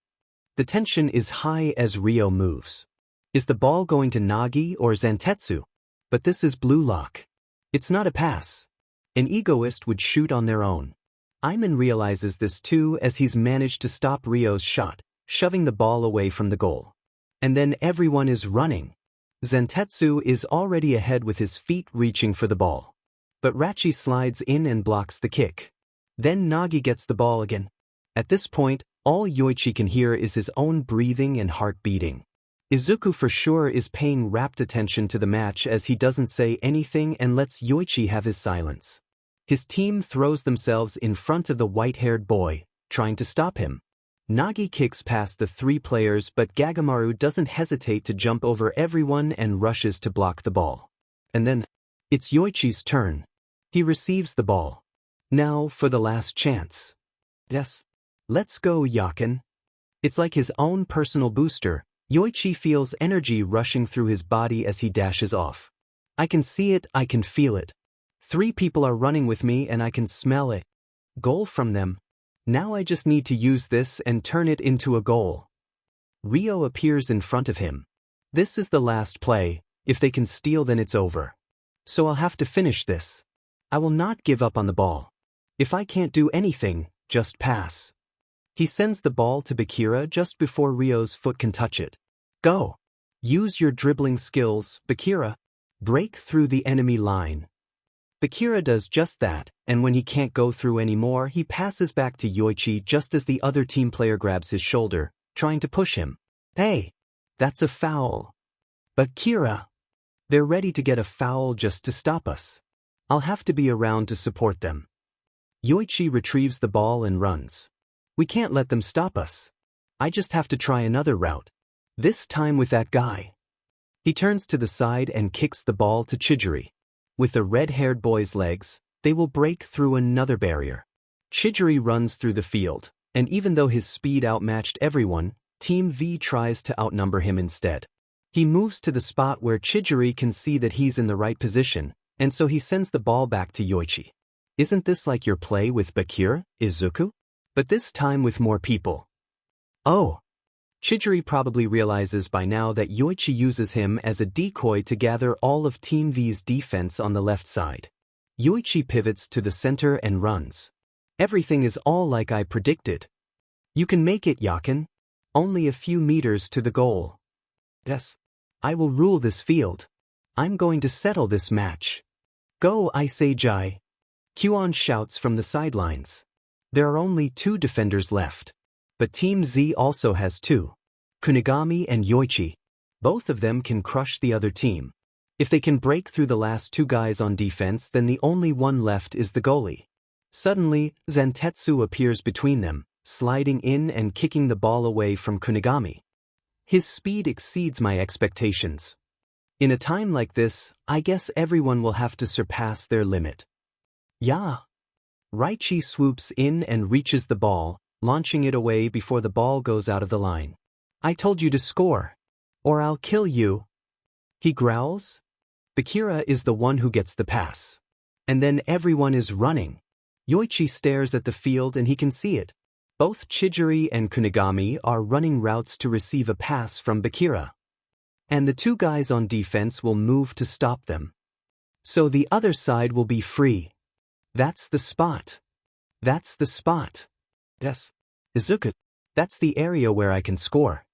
[SPEAKER 1] The tension is high as Ryo moves. Is the ball going to Nagi or Zantetsu? But this is blue lock. It's not a pass. An Egoist would shoot on their own. Iman realizes this too as he's managed to stop Ryo's shot, shoving the ball away from the goal. And then everyone is running. Zantetsu is already ahead with his feet reaching for the ball. But Rachi slides in and blocks the kick. Then Nagi gets the ball again. At this point, all Yoichi can hear is his own breathing and heart beating. Izuku for sure is paying rapt attention to the match as he doesn't say anything and lets Yoichi have his silence. His team throws themselves in front of the white-haired boy, trying to stop him. Nagi kicks past the 3 players but Gagamaru doesn't hesitate to jump over everyone and rushes to block the ball. And then, it's Yoichi's turn. He receives the ball. Now for the last chance. Yes. Let's go, Yakin. It's like his own personal booster. Yoichi feels energy rushing through his body as he dashes off. I can see it, I can feel it. 3 people are running with me and I can smell it. Goal from them. Now I just need to use this and turn it into a goal. Ryo appears in front of him. This is the last play. If they can steal, then it's over. So I'll have to finish this. I will not give up on the ball. If I can't do anything, just pass. He sends the ball to Bakira just before Ryo's foot can touch it. Go. Use your dribbling skills, Bakira. Break through the enemy line. Bakira does just that, and when he can't go through anymore, he passes back to Yoichi just as the other team player grabs his shoulder, trying to push him. Hey, that's a foul. Bakira. They're ready to get a foul just to stop us. I'll have to be around to support them. Yoichi retrieves the ball and runs. We can't let them stop us. I just have to try another route. This time with that guy. He turns to the side and kicks the ball to Chidori. With the red-haired boy's legs, they will break through another barrier. Chidori runs through the field, and even though his speed outmatched everyone, Team V tries to outnumber him instead. He moves to the spot where Chidori can see that he's in the right position, and so he sends the ball back to Yoichi. Isn't this like your play with Bakura, Izuku? But this time with more people. Oh. Chidori probably realizes by now that Yoichi uses him as a decoy to gather all of Team V's defense on the left side. Yoichi pivots to the center and runs. Everything is all like I predicted. You can make it, Yakin. Only a few meters to the goal. Yes. I will rule this field. I'm going to settle this match. Go, Iseijai. Kuon shouts from the sidelines. There are only 2 defenders left. But Team Z also has 2. Kunigami and Yoichi. Both of them can crush the other team. If they can break through the last 2 guys on defense, then the only one left is the goalie. Suddenly, Zantetsu appears between them, sliding in and kicking the ball away from Kunigami. His speed exceeds my expectations. In a time like this, I guess everyone will have to surpass their limit. Yeah. Raichi swoops in and reaches the ball, launching it away before the ball goes out of the line. I told you to score. Or I'll kill you. He growls. Bakura is the one who gets the pass. And then everyone is running. Yoichi stares at the field and he can see it. Both Chidori and Kunigami are running routes to receive a pass from Bakura. And the 2 guys on defense will move to stop them. So the other side will be free. That's the spot. That's the spot. Yes. Izuku. That's the area where I can score.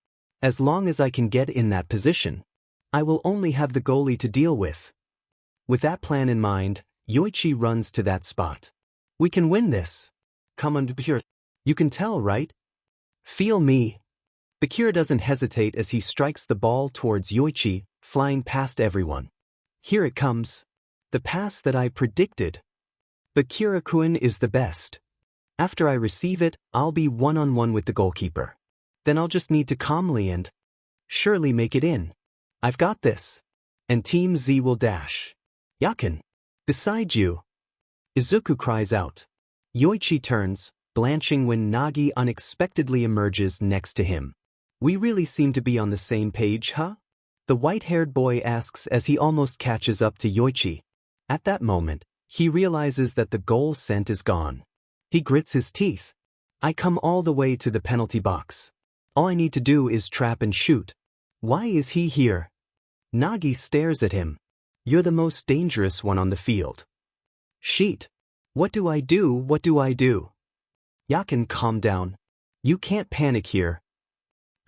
[SPEAKER 1] As long as I can get in that position, I will only have the goalie to deal with. With that plan in mind, Yoichi runs to that spot. We can win this. Come on, Bakura. You can tell, right? Feel me. Bakura doesn't hesitate as he strikes the ball towards Yoichi, flying past everyone. Here it comes. The pass that I predicted. Bakura-kun is the best. After I receive it, I'll be one-on-one with the goalkeeper. Then I'll just need to calmly and surely make it in. I've got this. And Team Z will dash. Yakin. Beside you. Izuku cries out. Yoichi turns, blanching when Nagi unexpectedly emerges next to him. We really seem to be on the same page, huh? The white-haired boy asks as he almost catches up to Yoichi. At that moment, he realizes that the goal scent is gone. He grits his teeth. I come all the way to the penalty box. All I need to do is trap and shoot. Why is he here? Nagi stares at him. You're the most dangerous one on the field. Sheet. What do I do? What do I do? Yakin, calm down. You can't panic here.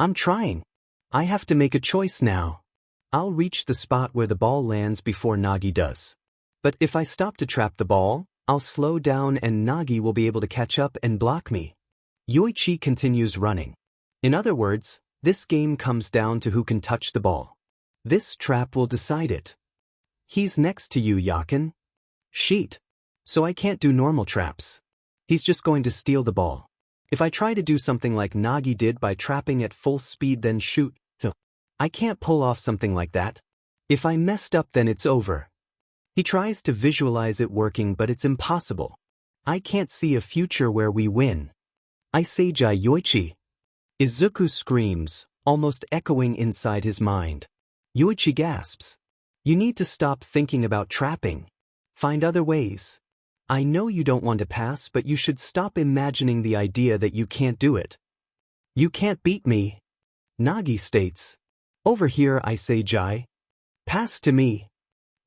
[SPEAKER 1] I'm trying. I have to make a choice now. I'll reach the spot where the ball lands before Nagi does. But if I stop to trap the ball, I'll slow down and Nagi will be able to catch up and block me. Yoichi continues running. In other words, this game comes down to who can touch the ball. This trap will decide it. He's next to you, Yakin. Sheet. So I can't do normal traps. He's just going to steal the ball. If I try to do something like Nagi did by trapping at full speed then shoot, I can't pull off something like that. If I messed up then it's over. He tries to visualize it working but it's impossible. I can't see a future where we win. Iseijai Yoichi. Izuku screams, almost echoing inside his mind. Yoichi gasps. You need to stop thinking about trapping. Find other ways. I know you don't want to pass, but you should stop imagining the idea that you can't do it. You can't beat me. Nagi states. Over here, Iseijai. Pass to me.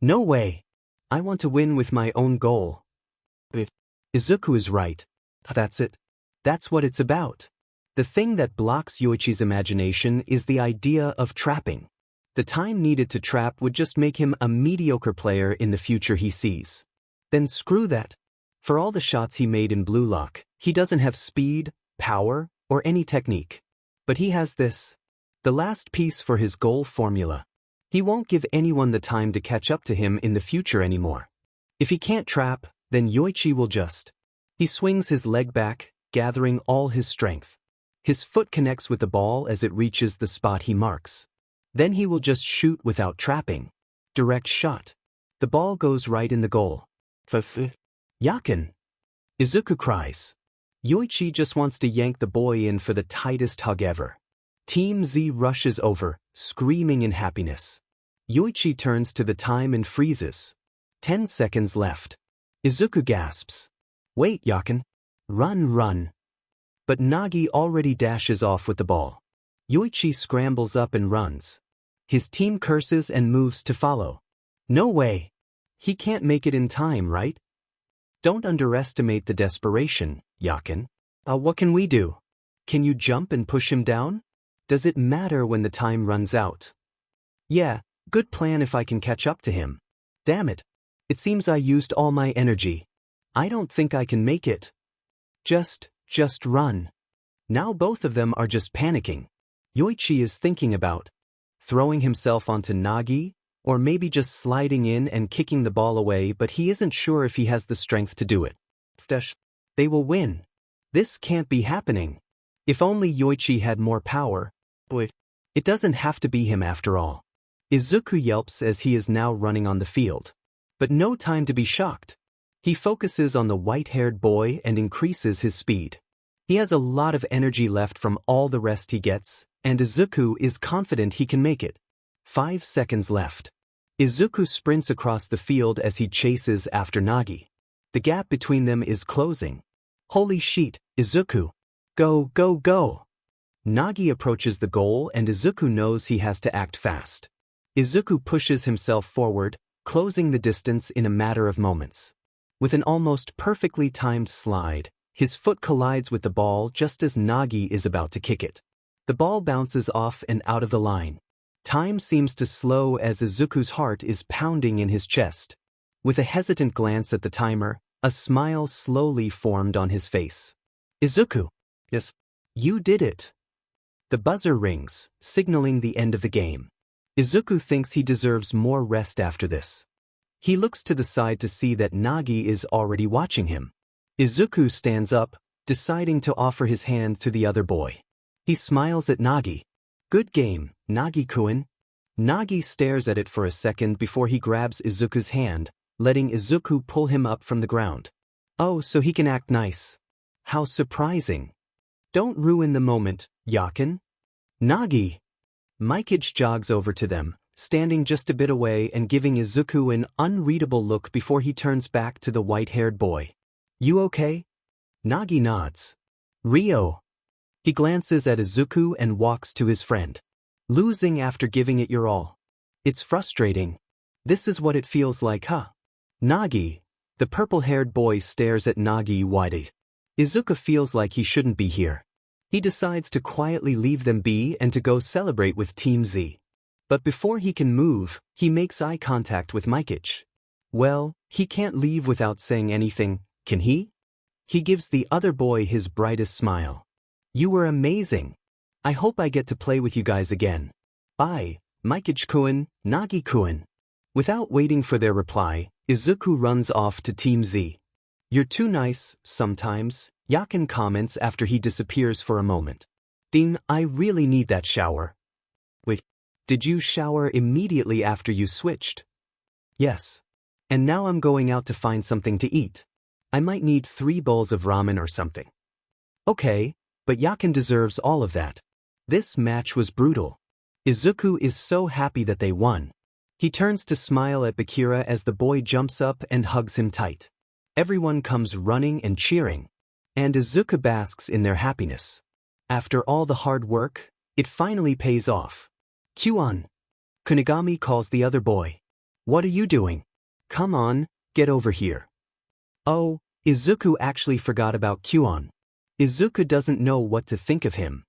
[SPEAKER 1] No way. I want to win with my own goal. Izuku is right. That's it. That's what it's about. The thing that blocks Yoichi's imagination is the idea of trapping. The time needed to trap would just make him a mediocre player in the future he sees. Then screw that. For all the shots he made in Blue Lock, he doesn't have speed, power, or any technique. But he has this. The last piece for his goal formula. He won't give anyone the time to catch up to him in the future anymore. If he can't trap, then Yoichi will just. He swings his leg back, gathering all his strength. His foot connects with the ball as it reaches the spot he marks. Then he will just shoot without trapping. Direct shot. The ball goes right in the goal. Yakin. Izuku cries. Yoichi just wants to yank the boy in for the tightest hug ever. Team Z rushes over, screaming in happiness. Yoichi turns to the time and freezes. 10 seconds left. Izuku gasps. Wait, Yakin. Run, run. But Nagi already dashes off with the ball. Yoichi scrambles up and runs. His team curses and moves to follow. No way. He can't make it in time, right? Don't underestimate the desperation, Yakin. What can we do? Can you jump and push him down? Does it matter when the time runs out? Yeah, good plan if I can catch up to him. Damn it. It seems I used all my energy. I don't think I can make it. Just run. Now both of them are just panicking. Yoichi is thinking about throwing himself onto Nagi, or maybe just sliding in and kicking the ball away, but he isn't sure if he has the strength to do it. They will win. This can't be happening. If only Yoichi had more power. But it doesn't have to be him after all. Izuku yelps as he is now running on the field. But no time to be shocked. He focuses on the white-haired boy and increases his speed. He has a lot of energy left from all the rest he gets, and Izuku is confident he can make it. 5 seconds left. Izuku sprints across the field as he chases after Nagi. The gap between them is closing. Holy shit, Izuku. Go, go, go. Nagi approaches the goal and Izuku knows he has to act fast. Izuku pushes himself forward, closing the distance in a matter of moments. With an almost perfectly timed slide, his foot collides with the ball just as Nagi is about to kick it. The ball bounces off and out of the line. Time seems to slow as Izuku's heart is pounding in his chest. With a hesitant glance at the timer, a smile slowly formed on his face. Izuku. Yes. You did it. The buzzer rings, signaling the end of the game. Izuku thinks he deserves more rest after this. He looks to the side to see that Nagi is already watching him. Izuku stands up, deciding to offer his hand to the other boy. He smiles at Nagi. Good game, Nagi-kun. Nagi stares at it for a second before he grabs Izuku's hand, letting Izuku pull him up from the ground. Oh, so he can act nice. How surprising. Don't ruin the moment, Yakin. Nagi. Mikage jogs over to them, standing just a bit away and giving Izuku an unreadable look before he turns back to the white-haired boy. You okay? Nagi nods. Ryo. He glances at Izuku and walks to his friend. Losing after giving it your all. It's frustrating. This is what it feels like, huh? Nagi. The purple-haired boy stares at Nagi wide-eyed. Izuku feels like he shouldn't be here. He decides to quietly leave them be and to go celebrate with Team Z. But before he can move, he makes eye contact with Mikage. Well, he can't leave without saying anything, can he? He gives the other boy his brightest smile. You were amazing. I hope I get to play with you guys again. Bye, Mikage-kun, Nagi-kun. Without waiting for their reply, Izuku runs off to Team Z. You're too nice, sometimes, Yakin comments after he disappears for a moment. Ding, I really need that shower. Wait, did you shower immediately after you switched? Yes. And now I'm going out to find something to eat. I might need 3 bowls of ramen or something. Okay, but Yakin deserves all of that. This match was brutal. Izuku is so happy that they won. He turns to smile at Bakira as the boy jumps up and hugs him tight. Everyone comes running and cheering. And Izuku basks in their happiness. After all the hard work, it finally pays off. Kyuon. Kunigami calls the other boy. What are you doing? Come on, get over here. Oh, Izuku actually forgot about Kyuon. Izuku doesn't know what to think of him.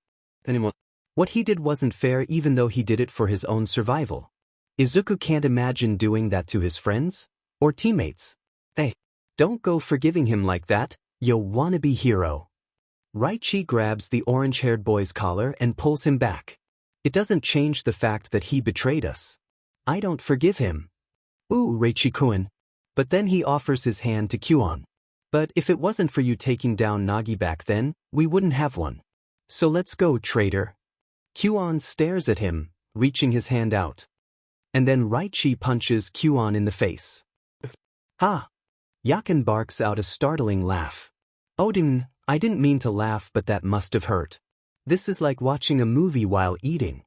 [SPEAKER 1] Anymore. What he did wasn't fair even though he did it for his own survival. Izuku can't imagine doing that to his friends or teammates. Hey, don't go forgiving him like that, you wannabe hero. Raichi grabs the orange-haired boy's collar and pulls him back. It doesn't change the fact that he betrayed us. I don't forgive him. Ooh, Raichi-kun. But then he offers his hand to Kyuon. But if it wasn't for you taking down Nagi back then, we wouldn't have one. So let's go, traitor. Kyuon stares at him, reaching his hand out. And then Raichi punches Kyuon in the face. Ha! Yakin barks out a startling laugh. Odin, I didn't mean to laugh, but that must have hurt. This is like watching a movie while eating.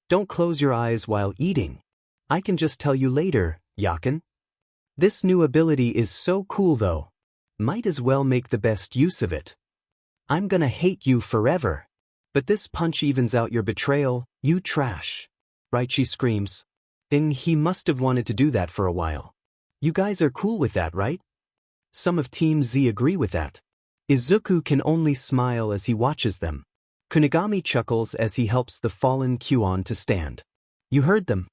[SPEAKER 1] Don't close your eyes while eating. I can just tell you later, Yakin. This new ability is so cool though. Might as well make the best use of it. I'm gonna hate you forever. But this punch evens out your betrayal, you trash. Raichi screams. Then he must have wanted to do that for a while. You guys are cool with that, right? Some of Team Z agree with that. Izuku can only smile as he watches them. Kunigami chuckles as he helps the fallen Kyuon to stand. You heard them.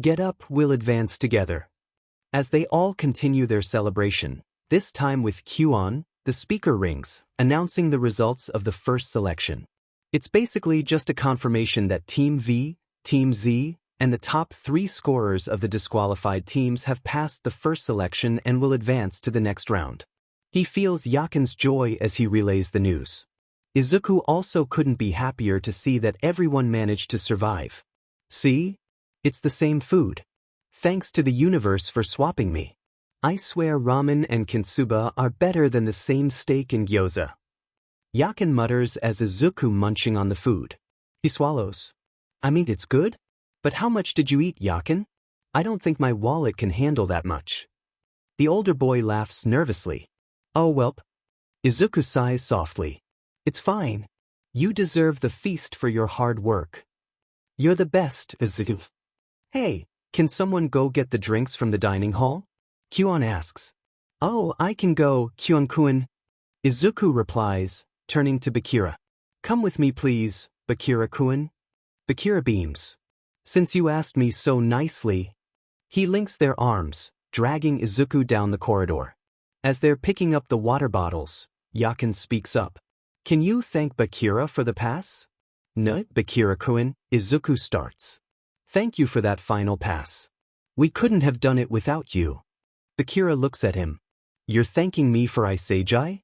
[SPEAKER 1] Get up, we'll advance together. As they all continue their celebration, this time with Kyuon, the speaker rings, announcing the results of the first selection. It's basically just a confirmation that Team V, Team Z, and the top 3 scorers of the disqualified teams have passed the first selection and will advance to the next round. He feels Yakin's joy as he relays the news. Izuku also couldn't be happier to see that everyone managed to survive. See? It's the same food. Thanks to the universe for swapping me. I swear ramen and kintsuba are better than the same steak and gyoza. Yakin mutters as Izuku munching on the food. He swallows. I mean, it's good? But how much did you eat, Yakin? I don't think my wallet can handle that much. The older boy laughs nervously. Oh welp. Izuku sighs softly. It's fine. You deserve the feast for your hard work. You're the best, Izuku. Hey, can someone go get the drinks from the dining hall? Kyuon asks. Oh, I can go, Kyuon-kun. Izuku replies, turning to Bakira. Come with me please, Bakira-kun. Bakira beams. Since you asked me so nicely. He links their arms, dragging Izuku down the corridor. As they're picking up the water bottles, Yakin speaks up. Can you thank Bakira for the pass? No, Bakira-kun, Izuku starts. Thank you for that final pass. We couldn't have done it without you. Bakira looks at him. You're thanking me for Iseijai?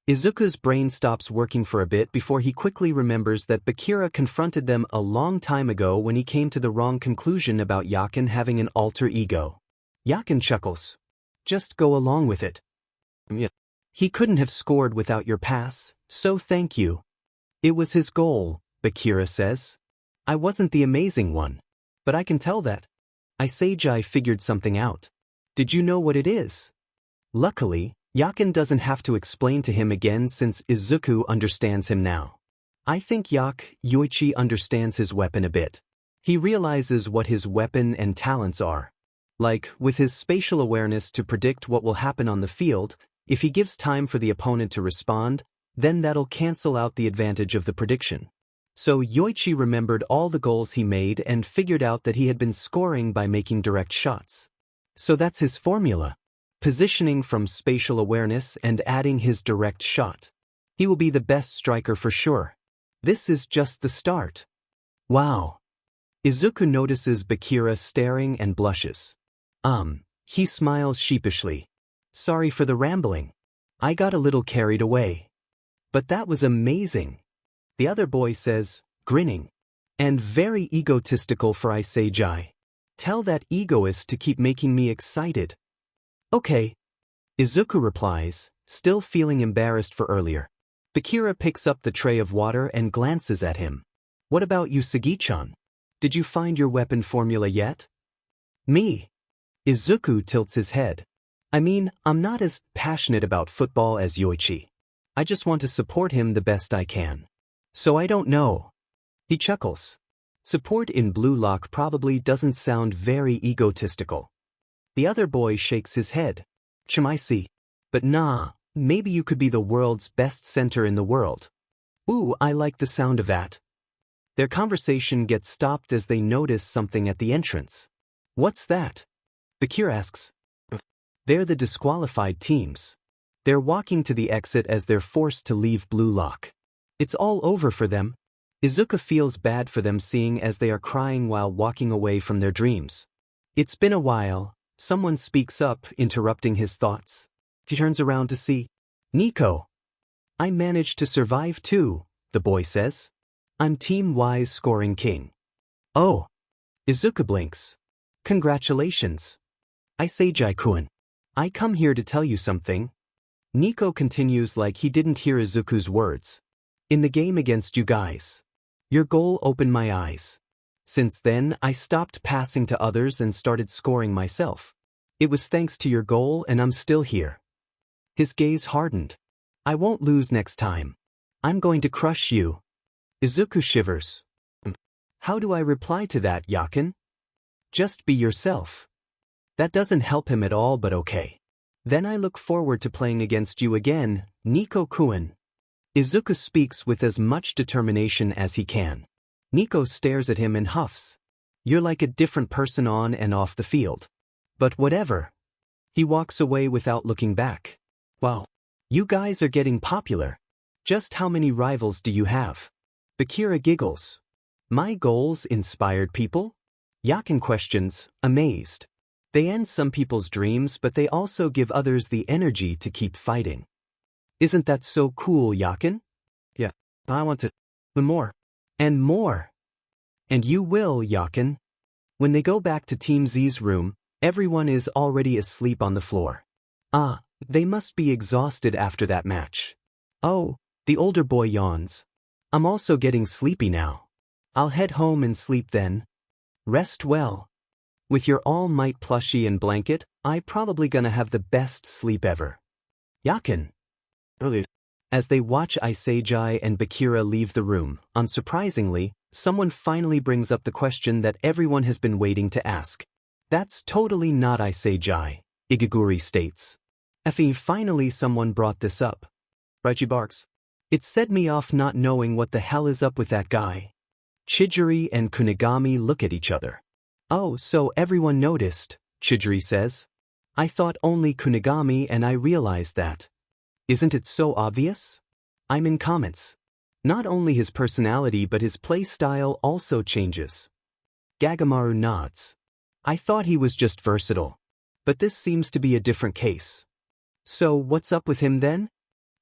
[SPEAKER 1] Izuku's brain stops working for a bit before he quickly remembers that Bakira confronted them a long time ago when he came to the wrong conclusion about Yakin having an alter ego. Yakin chuckles. Just go along with it. Yeah. He couldn't have scored without your pass, so thank you. It was his goal, Bakira says. I wasn't the amazing one. But I can tell that. Iseijai figured something out. Did you know what it is? Luckily, Yakin doesn't have to explain to him again since Izuku understands him now. I think Yoichi understands his weapon a bit. He realizes what his weapon and talents are. Like, with his spatial awareness to predict what will happen on the field, if he gives time for the opponent to respond, then that'll cancel out the advantage of the prediction. So Yoichi remembered all the goals he made and figured out that he had been scoring by making direct shots. So that's his formula. Positioning from spatial awareness and adding his direct shot. He will be the best striker for sure. This is just the start. Wow. Izuku notices Bakira staring and blushes. He smiles sheepishly. Sorry for the rambling. I got a little carried away. But that was amazing. The other boy says, grinning. And very egotistical for Iseijai. Tell that egoist to keep making me excited. Okay. Izuku replies, still feeling embarrassed for earlier. Bakira picks up the tray of water and glances at him. What about you, Sagi-chan? Did you find your weapon formula yet? Me? Izuku tilts his head. I mean, I'm not as passionate about football as Yoichi. I just want to support him the best I can. So I don't know. He chuckles. Support in Blue Lock probably doesn't sound very egotistical. The other boy shakes his head. Chimaisi. But nah, maybe you could be the world's best center in the world. Ooh, I like the sound of that. Their conversation gets stopped as they notice something at the entrance. What's that? Bakir asks. They're the disqualified teams. They're walking to the exit as they're forced to leave Blue Lock. It's all over for them. Izuku feels bad for them seeing as they are crying while walking away from their dreams. It's been a while. Someone speaks up, interrupting his thoughts. He turns around to see Nico. I managed to survive too, the boy says. I'm Team Y's scoring king. Oh. Izuku blinks. Congratulations. Iseiji-kun. I come here to tell you something. Nico continues like he didn't hear Izuku's words. In the game against you guys. Your goal opened my eyes. Since then, I stopped passing to others and started scoring myself. It was thanks to your goal and I'm still here. His gaze hardened. I won't lose next time. I'm going to crush you. Izuku shivers. How do I reply to that, Yakin? Just be yourself. That doesn't help him at all, but okay. Then I look forward to playing against you again, Nico-kun. Izuku speaks with as much determination as he can. Nico stares at him and huffs. You're like a different person on and off the field. But whatever. He walks away without looking back. Wow. You guys are getting popular. Just how many rivals do you have? Bakira giggles. My goals inspired people? Yakin questions, amazed. They end some people's dreams, but they also give others the energy to keep fighting. Isn't that so cool, Yakin? Yeah, I want to. More. And more. And you will, Yakin. When they go back to Team Z's room, everyone is already asleep on the floor. They must be exhausted after that match. Oh, the older boy yawns. I'm also getting sleepy now. I'll head home and sleep then. Rest well. With your All Might plushie and blanket, I probably gonna have the best sleep ever. Yakin. As they watch Iseiji and Bakira leave the room, unsurprisingly, someone finally brings up the question that everyone has been waiting to ask. That's totally not Iseiji, Igaguri states. Finally someone brought this up. Raichi barks. It set me off not knowing what the hell is up with that guy. Chidori and Kunigami look at each other. Oh, so everyone noticed, Chidori says. I thought only Kunigami and I realized that. Isn't it so obvious? I'm in comments. Not only his personality but his play style also changes. Gagamaru nods. I thought he was just versatile. But this seems to be a different case. So what's up with him then?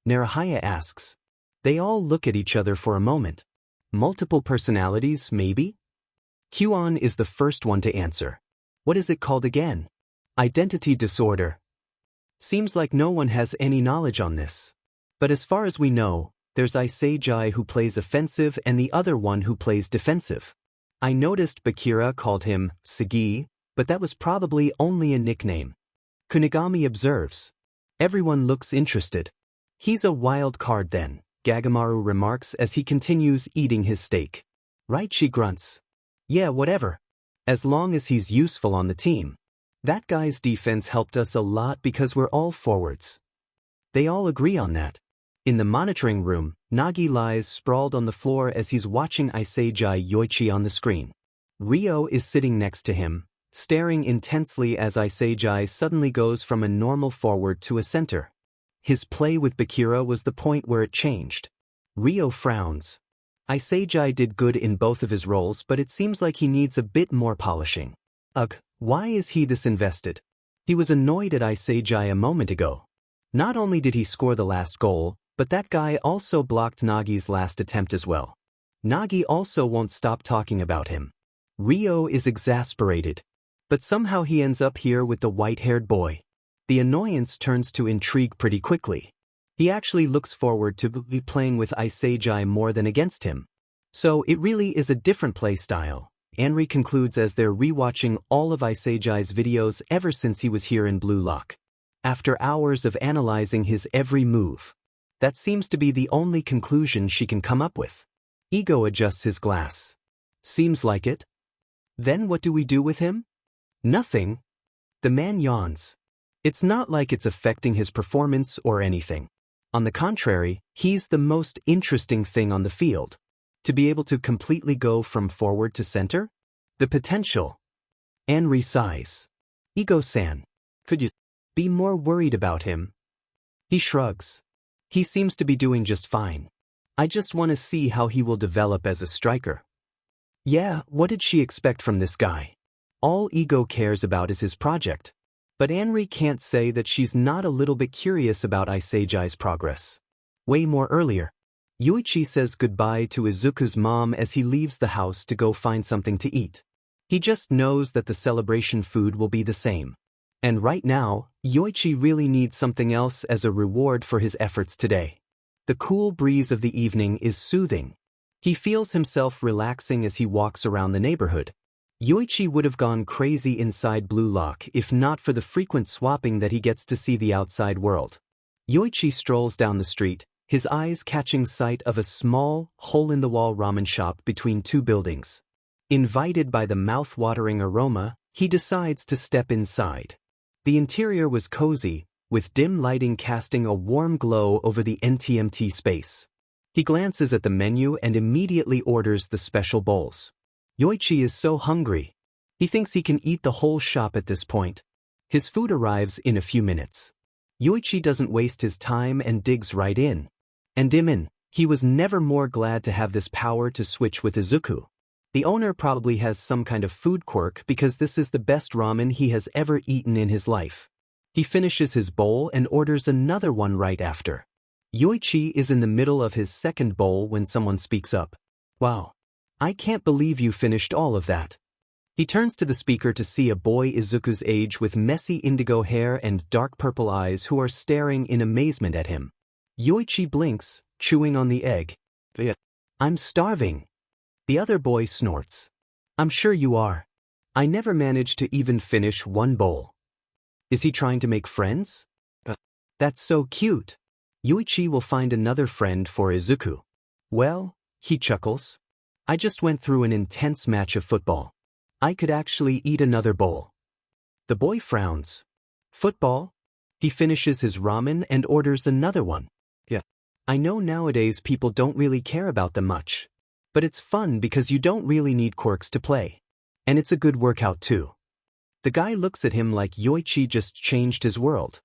[SPEAKER 1] Narahaya asks. They all look at each other for a moment. Multiple personalities, maybe? Kyuon is the first one to answer. What is it called again? Identity disorder. Seems like no one has any knowledge on this. But as far as we know, there's Iseiji who plays offensive and the other one who plays defensive. I noticed Bakira called him Sagi, but that was probably only a nickname. Kunigami observes. Everyone looks interested. He's a wild card then, Gagamaru remarks as he continues eating his steak. Raichi grunts. Yeah, whatever. As long as he's useful on the team. That guy's defense helped us a lot because we're all forwards. They all agree on that. In the monitoring room, Nagi lies sprawled on the floor as he's watching Iseiji Yoichi on the screen. Ryo is sitting next to him, staring intensely as Iseiji suddenly goes from a normal forward to a center. His play with Bakira was the point where it changed. Ryo frowns. Iseiji did good in both of his roles, but it seems like he needs a bit more polishing. Ugh, why is he this invested? He was annoyed at Iseiji a moment ago. Not only did he score the last goal, but that guy also blocked Nagi's last attempt as well. Nagi also won't stop talking about him. Ryo is exasperated. But somehow he ends up here with the white-haired boy. The annoyance turns to intrigue pretty quickly. He actually looks forward to be playing with Iseiji more than against him. So it really is a different play style, Anri concludes as they're rewatching all of Iseiji's videos ever since he was here in Blue Lock. After hours of analyzing his every move. That seems to be the only conclusion she can come up with. Ego adjusts his glass. Seems like it. Then what do we do with him? Nothing. The man yawns. It's not like it's affecting his performance or anything. On the contrary, he's the most interesting thing on the field. To be able to completely go from forward to center? The potential. Anri sighs. Ego-san. Could you be more worried about him? He shrugs. He seems to be doing just fine. I just want to see how he will develop as a striker. Yeah, what did she expect from this guy? All Ego cares about is his project. But Anri can't say that she's not a little bit curious about Iseiji's progress. Way more earlier. Yoichi says goodbye to Izuku's mom as he leaves the house to go find something to eat. He just knows that the celebration food will be the same. And right now, Yoichi really needs something else as a reward for his efforts today. The cool breeze of the evening is soothing. He feels himself relaxing as he walks around the neighborhood. Yoichi would have gone crazy inside Blue Lock if not for the frequent swapping that he gets to see the outside world. Yoichi strolls down the street, his eyes catching sight of a small, hole-in-the-wall ramen shop between two buildings. Invited by the mouth-watering aroma, he decides to step inside. The interior was cozy, with dim lighting casting a warm glow over the empty space. He glances at the menu and immediately orders the special bowls. Yoichi is so hungry. He thinks he can eat the whole shop at this point. His food arrives in a few minutes. Yoichi doesn't waste his time and digs right in. He was never more glad to have this power to switch with Izuku. The owner probably has some kind of food quirk because this is the best ramen he has ever eaten in his life. He finishes his bowl and orders another one right after. Yoichi is in the middle of his second bowl when someone speaks up. Wow. I can't believe you finished all of that. He turns to the speaker to see a boy Izuku's age with messy indigo hair and dark purple eyes who are staring in amazement at him. Yoichi blinks, chewing on the egg. I'm starving. The other boy snorts. I'm sure you are. I never managed to even finish one bowl. Is he trying to make friends? That's so cute. Yoichi will find another friend for Izuku. Well, he chuckles. I just went through an intense match of football. I could actually eat another bowl. The boy frowns. Football? He finishes his ramen and orders another one. I know nowadays people don't really care about them much. But it's fun because you don't really need quirks to play. And it's a good workout too. The guy looks at him like Yoichi just changed his world.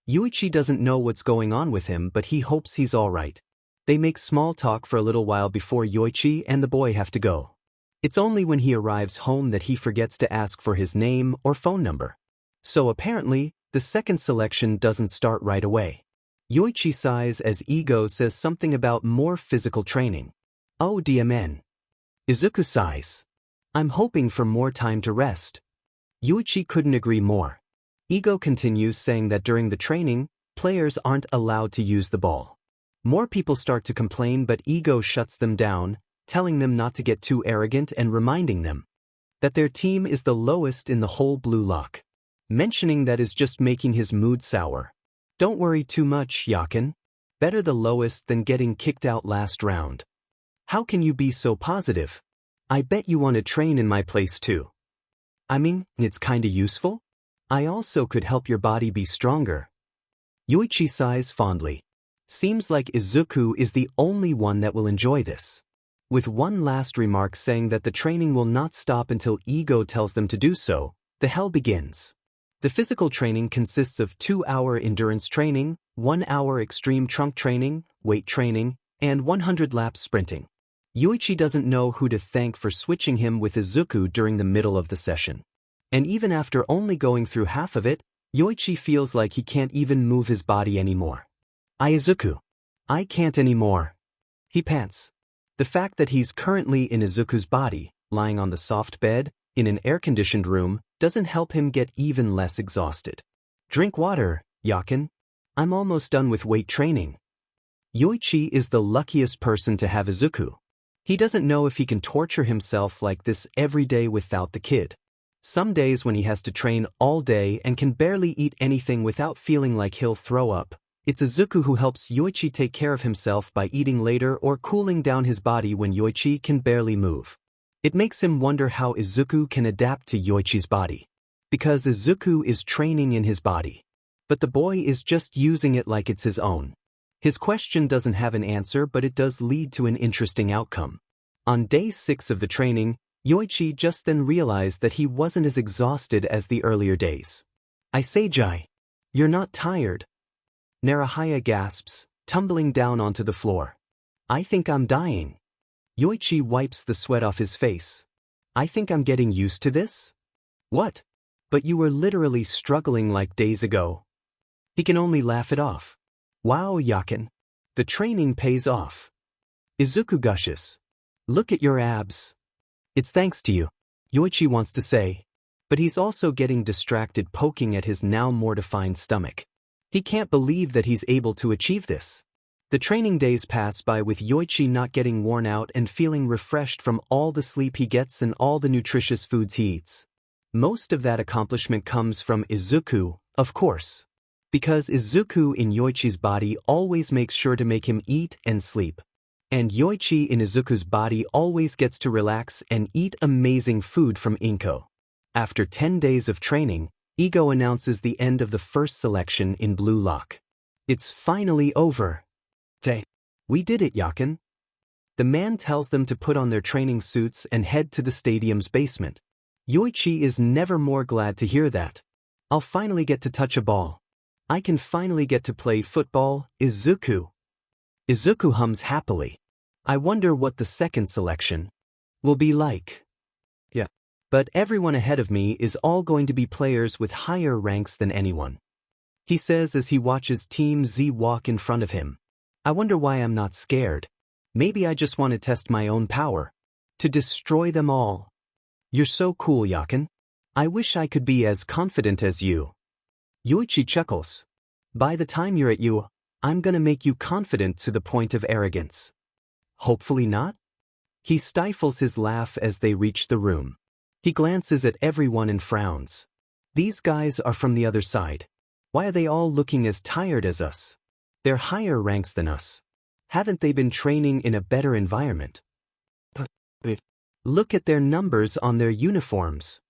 [SPEAKER 1] Yoichi doesn't know what's going on with him but he hopes he's alright. They make small talk for a little while before Yoichi and the boy have to go. It's only when he arrives home that he forgets to ask for his name or phone number. So apparently, the second selection doesn't start right away. Yoichi sighs as Ego says something about more physical training. Oh DMN. Izuku sighs. I'm hoping for more time to rest. Yoichi couldn't agree more. Ego continues saying that during the training, players aren't allowed to use the ball. More people start to complain but Ego shuts them down, telling them not to get too arrogant and reminding them that their team is the lowest in the whole Blue Lock. Mentioning that is just making his mood sour. Don't worry too much, Yakin. Better the lowest than getting kicked out last round. How can you be so positive? I bet you want to train in my place too. I mean, it's kinda useful. I also could help your body be stronger. Yoichi sighs fondly. Seems like Izuku is the only one that will enjoy this. With one last remark saying that the training will not stop until Ego tells them to do so, the hell begins. The physical training consists of 2-hour endurance training, 1-hour extreme trunk training, weight training, and 100 laps sprinting. Yoichi doesn't know who to thank for switching him with Izuku during the middle of the session. And even after only going through half of it, Yoichi feels like he can't even move his body anymore. Izuku. I can't anymore. He pants. The fact that he's currently in Izuku's body, lying on the soft bed, in an air-conditioned room, doesn't help him get even less exhausted. Drink water, Yakin. I'm almost done with weight training. Yoichi is the luckiest person to have Izuku. He doesn't know if he can torture himself like this every day without the kid. Some days when he has to train all day and can barely eat anything without feeling like he'll throw up, it's Izuku who helps Yoichi take care of himself by eating later or cooling down his body when Yoichi can barely move. It makes him wonder how Izuku can adapt to Yoichi's body. Because Izuku is training in his body. But the boy is just using it like it's his own. His question doesn't have an answer but it does lead to an interesting outcome. On day 6 of the training, Yoichi just then realized that he wasn't as exhausted as the earlier days. I say Jai. You're not tired. Narahaya gasps, tumbling down onto the floor. I think I'm dying. Yoichi wipes the sweat off his face. I think I'm getting used to this? What? But you were literally struggling like days ago. He can only laugh it off. Wow, Yakin. The training pays off. Izuku gushes. Look at your abs. It's thanks to you, Yoichi wants to say. But he's also getting distracted poking at his now more defined stomach. He can't believe that he's able to achieve this. The training days pass by with Yoichi not getting worn out and feeling refreshed from all the sleep he gets and all the nutritious foods he eats. Most of that accomplishment comes from Izuku, of course. Because Izuku in Yoichi's body always makes sure to make him eat and sleep. And Yoichi in Izuku's body always gets to relax and eat amazing food from Inko. After 10 days of training, Ego announces the end of the first selection in Blue Lock. It's finally over. We did it, Yakin. The man tells them to put on their training suits and head to the stadium's basement. Yoichi is never more glad to hear that. I'll finally get to touch a ball. I can finally get to play football, Izuku. Izuku hums happily. I wonder what the second selection will be like. Yeah. But everyone ahead of me is all going to be players with higher ranks than anyone. He says as he watches Team Z walk in front of him. I wonder why I'm not scared. Maybe I just want to test my own power. To destroy them all. You're so cool, Yakin. I wish I could be as confident as you. Yoichi chuckles. By the time you're at you, I'm gonna make you confident to the point of arrogance. Hopefully not? He stifles his laugh as they reach the room. He glances at everyone and frowns. These guys are from the other side. Why are they all looking as tired as us? They're higher ranks than us. Haven't they been training in a better environment? Look at their numbers on their uniforms.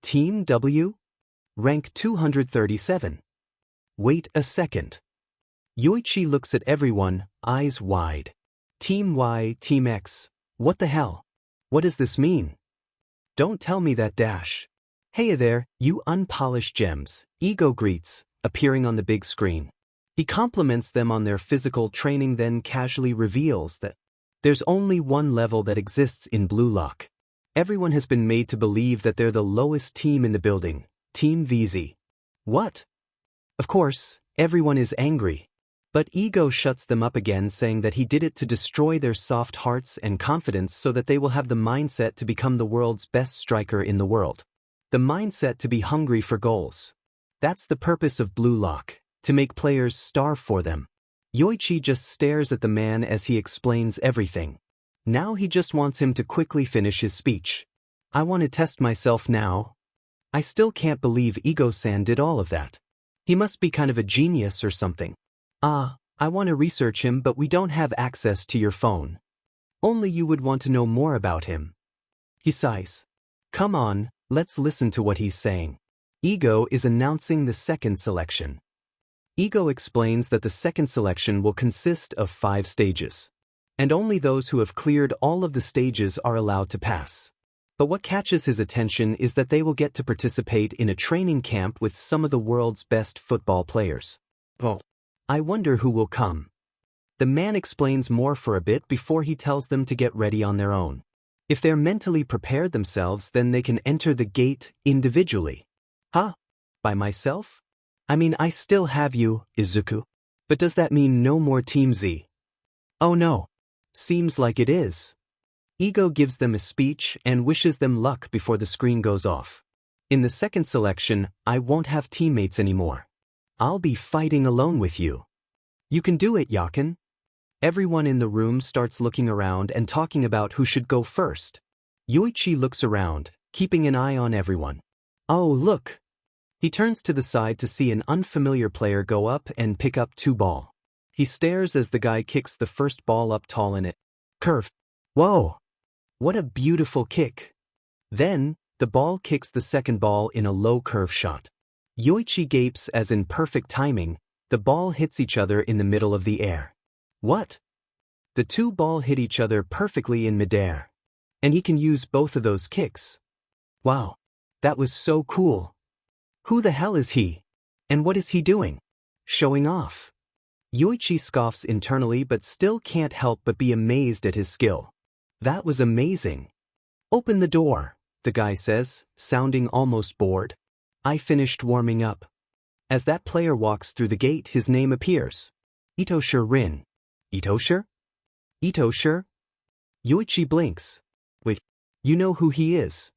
[SPEAKER 1] Team W? Rank 237. Wait a second. Yoichi looks at everyone, eyes wide. Team Y, Team X. What the hell? What does this mean? Don't tell me that dash. Hey there, you unpolished gems, Ego greets, appearing on the big screen. He compliments them on their physical training, then casually reveals that there's only one level that exists in Blue Lock. Everyone has been made to believe that they're the lowest team in the building, Team VZ. What? Of course, everyone is angry. But Ego shuts them up again, saying that he did it to destroy their soft hearts and confidence so that they will have the mindset to become the world's best striker in the world. The mindset to be hungry for goals. That's the purpose of Blue Lock, to make players starve for them. Yoichi just stares at the man as he explains everything. Now he just wants him to quickly finish his speech. I want to test myself now. I still can't believe Ego-san did all of that. He must be kind of a genius or something. I want to research him, but we don't have access to your phone. Only you would want to know more about him. He sighs. Come on, let's listen to what he's saying. Ego is announcing the second selection. Ego explains that the second selection will consist of 5 stages. And only those who have cleared all of the stages are allowed to pass. But what catches his attention is that they will get to participate in a training camp with some of the world's best football players. I wonder who will come. The man explains more for a bit before he tells them to get ready on their own. If they're mentally prepared themselves, then they can enter the gate individually. By myself? I mean, I still have you, Izuku. But does that mean no more Team Z? Oh no. Seems like it is. Ego gives them a speech and wishes them luck before the screen goes off. In the second selection, I won't have teammates anymore. I'll be fighting alone with you. You can do it, Yakin. Everyone in the room starts looking around and talking about who should go first. Yoichi looks around, keeping an eye on everyone. Oh, look. He turns to the side to see an unfamiliar player go up and pick up 2 ball. He stares as the guy kicks the first ball up tall in it. Curve. Whoa! What a beautiful kick. Then, the ball kicks the second ball in a low curve shot. Yoichi gapes as in perfect timing, the ball hits each other in the middle of the air. What? The 2 balls hit each other perfectly in midair. And he can use both of those kicks. Wow. That was so cool. Who the hell is he? And what is he doing? Showing off. Yoichi scoffs internally but still can't help but be amazed at his skill. That was amazing. Open the door, the guy says, sounding almost bored. I finished warming up. As that player walks through the gate, his name appears. Itoshir Rin. Itoshir? Ito sure? Yoichi blinks. Wait, you know who he is?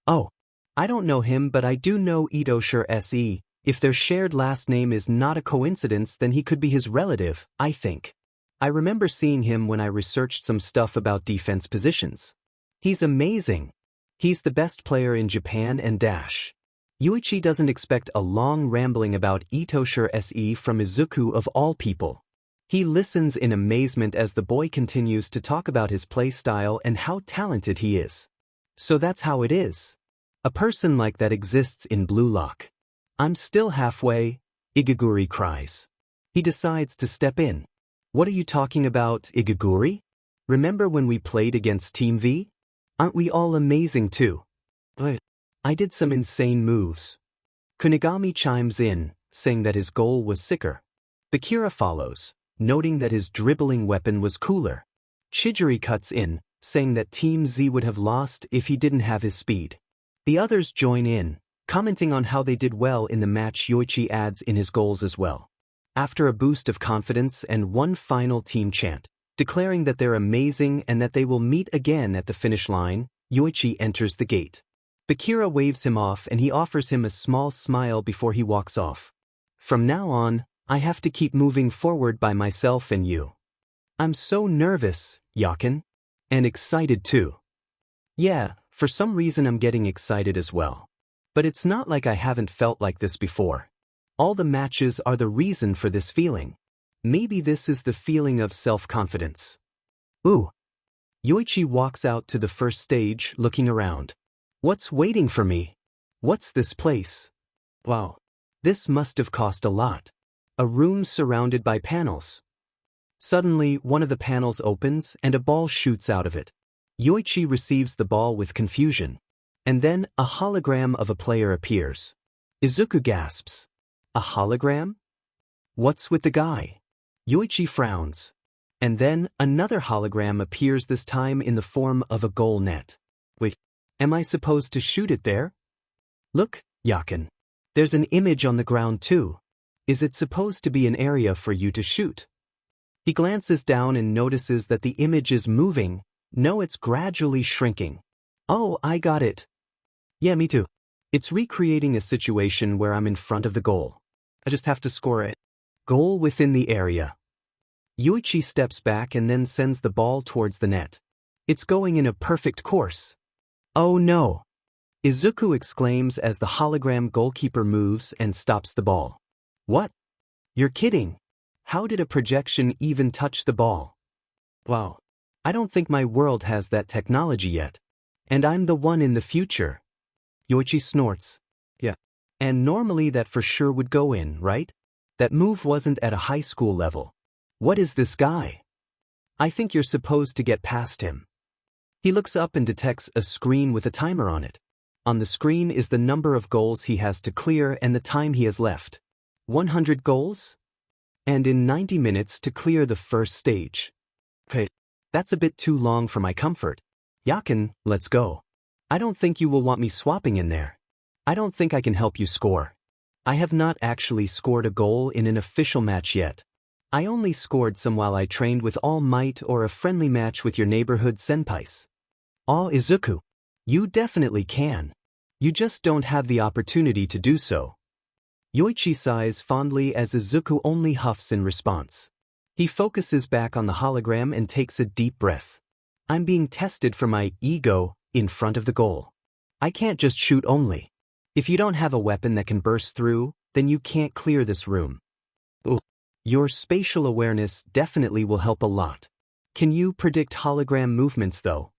[SPEAKER 1] Oh, I don't know him, but I do know Ito sure se. If their shared last name is not a coincidence, then he could be his relative, I think. I remember seeing him when I researched some stuff about defense positions. He's amazing. He's the best player in Japan and dash. Yoichi doesn't expect a long rambling about Ito sure se from Izuku of all people. He listens in amazement as the boy continues to talk about his play style and how talented he is. So that's how it is. A person like that exists in Blue Lock. I'm still halfway, Igaguri cries. He decides to step in. What are you talking about, Igaguri? Remember when we played against Team V? Aren't we all amazing too? But I did some insane moves. Kunigami chimes in, saying that his goal was sicker. Bakira follows, noting that his dribbling weapon was cooler. Chijiri cuts in, saying that Team Z would have lost if he didn't have his speed. The others join in, commenting on how they did well in the match. Yoichi adds in his goals as well. After a boost of confidence and one final team chant, declaring that they're amazing and that they will meet again at the finish line, Yoichi enters the gate. Bakira waves him off and he offers him a small smile before he walks off. From now on, I have to keep moving forward by myself and you. I'm so nervous, Yakin. And excited too. Yeah, for some reason I'm getting excited as well. But it's not like I haven't felt like this before. All the matches are the reason for this feeling. Maybe this is the feeling of self-confidence. Ooh. Yoichi walks out to the first stage, looking around. What's waiting for me? What's this place? Wow. This must have cost a lot. A room surrounded by panels. Suddenly, one of the panels opens and a ball shoots out of it. Yoichi receives the ball with confusion. And then, a hologram of a player appears. Izuku gasps. A hologram? What's with the guy? Yoichi frowns. And then, another hologram appears, this time in the form of a goal net. Wait, am I supposed to shoot it there? Look, Yakin. There's an image on the ground too. Is it supposed to be an area for you to shoot? He glances down and notices that the image is moving. No, it's gradually shrinking. Oh, I got it. Yeah, me too. It's recreating a situation where I'm in front of the goal. I just have to score it. Goal within the area. Yoichi steps back and then sends the ball towards the net. It's going in a perfect course. Oh no! Izuku exclaims as the hologram goalkeeper moves and stops the ball. What? You're kidding. How did a projection even touch the ball? Wow. I don't think my world has that technology yet. And I'm the one in the future. Yoichi snorts. Yeah. And normally that for sure would go in, right? That move wasn't at a high school level. What is this guy? I think you're supposed to get past him. He looks up and detects a screen with a timer on it. On the screen is the number of goals he has to clear and the time he has left. 100 goals? And in 90 minutes to clear the first stage. Okay, that's a bit too long for my comfort. Yakin, let's go. I don't think you will want me swapping in there. I don't think I can help you score. I have not actually scored a goal in an official match yet. I only scored some while I trained with All Might or a friendly match with your neighborhood senpais. Oh, Izuku. You definitely can. You just don't have the opportunity to do so. Yoichi sighs fondly as Izuku only huffs in response. He focuses back on the hologram and takes a deep breath. I'm being tested for my ego in front of the goal. I can't just shoot only. If you don't have a weapon that can burst through, then you can't clear this room. Ooh. Your spatial awareness definitely will help a lot. Can you predict hologram movements though?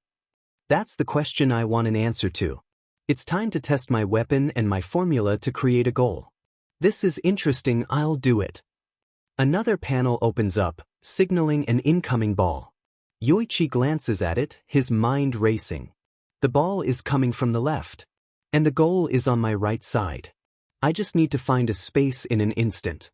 [SPEAKER 1] That's the question I want an answer to. It's time to test my weapon and my formula to create a goal. This is interesting, I'll do it. Another panel opens up, signaling an incoming ball. Yoichi glances at it, his mind racing. The ball is coming from the left. And the goal is on my right side. I just need to find a space in an instant.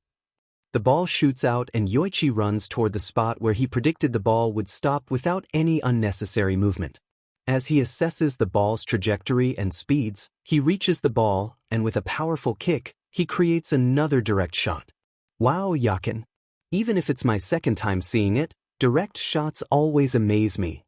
[SPEAKER 1] The ball shoots out and Yoichi runs toward the spot where he predicted the ball would stop without any unnecessary movement. As he assesses the ball's trajectory and speeds, he reaches the ball, and with a powerful kick, he creates another direct shot. Wow, Yakin. Even if it's my second time seeing it, Direct shots always amaze me.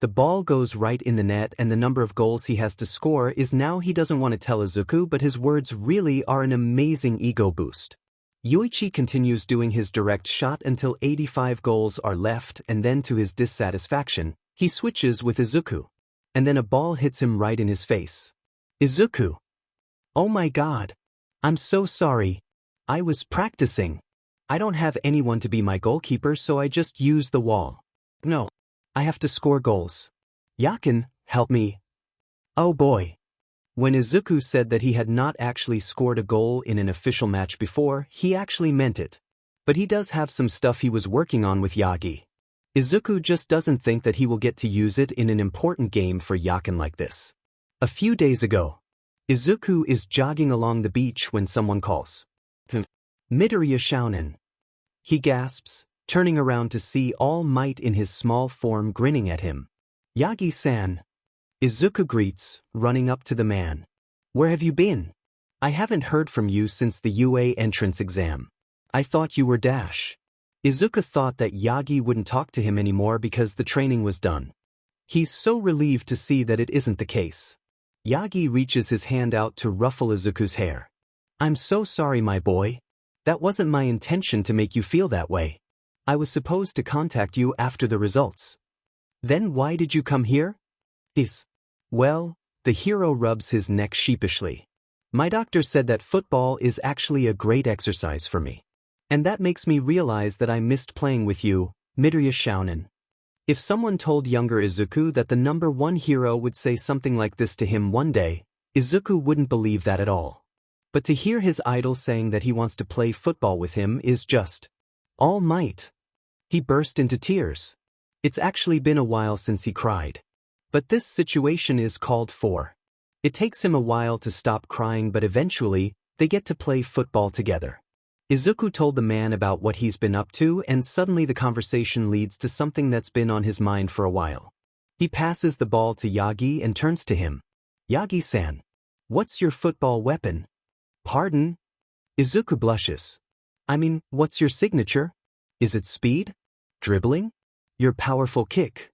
[SPEAKER 1] The ball goes right in the net and the number of goals he has to score is now he doesn't want to tell Izuku, but his words really are an amazing ego boost. Yoichi continues doing his direct shot until 85 goals are left, and then to his dissatisfaction, he switches with Izuku. And then a ball hits him right in his face. Izuku. Oh my god. I'm so sorry. I was practicing. I don't have anyone to be my goalkeeper, so I just use the wall. No. I have to score goals. Yakin, help me. Oh boy. When Izuku said that he had not actually scored a goal in an official match before, he actually meant it. But he does have some stuff he was working on with Yagi. Izuku just doesn't think that he will get to use it in an important game for Yakin like this. A few days ago, Izuku is jogging along the beach when someone calls. Midoriya Shounen. He gasps, turning around to see All Might in his small form grinning at him. Yagi-san. Izuku greets, running up to the man. Where have you been? I haven't heard from you since the UA entrance exam. I thought you were Dash. Izuku thought that Yagi wouldn't talk to him anymore because the training was done. He's so relieved to see that it isn't the case. Yagi reaches his hand out to ruffle Izuku's hair. I'm so sorry, my boy. That wasn't my intention to make you feel that way. I was supposed to contact you after the results. Then why did you come here? Well, the hero rubs his neck sheepishly. My doctor said that football is actually a great exercise for me. And that makes me realize that I missed playing with you, Midoriya Shounen. If someone told younger Izuku that the number one hero would say something like this to him one day, Izuku wouldn't believe that at all. But to hear his idol saying that he wants to play football with him is just All Might. He burst into tears. It's actually been a while since he cried. But this situation is called for. It takes him a while to stop crying, but eventually, they get to play football together. Izuku told the man about what he's been up to, and suddenly the conversation leads to something that's been on his mind for a while. He passes the ball to Yagi and turns to him. Yagi-san. What's your football weapon? Pardon? Izuku blushes. I mean, what's your signature? Is it speed? Dribbling? Your powerful kick?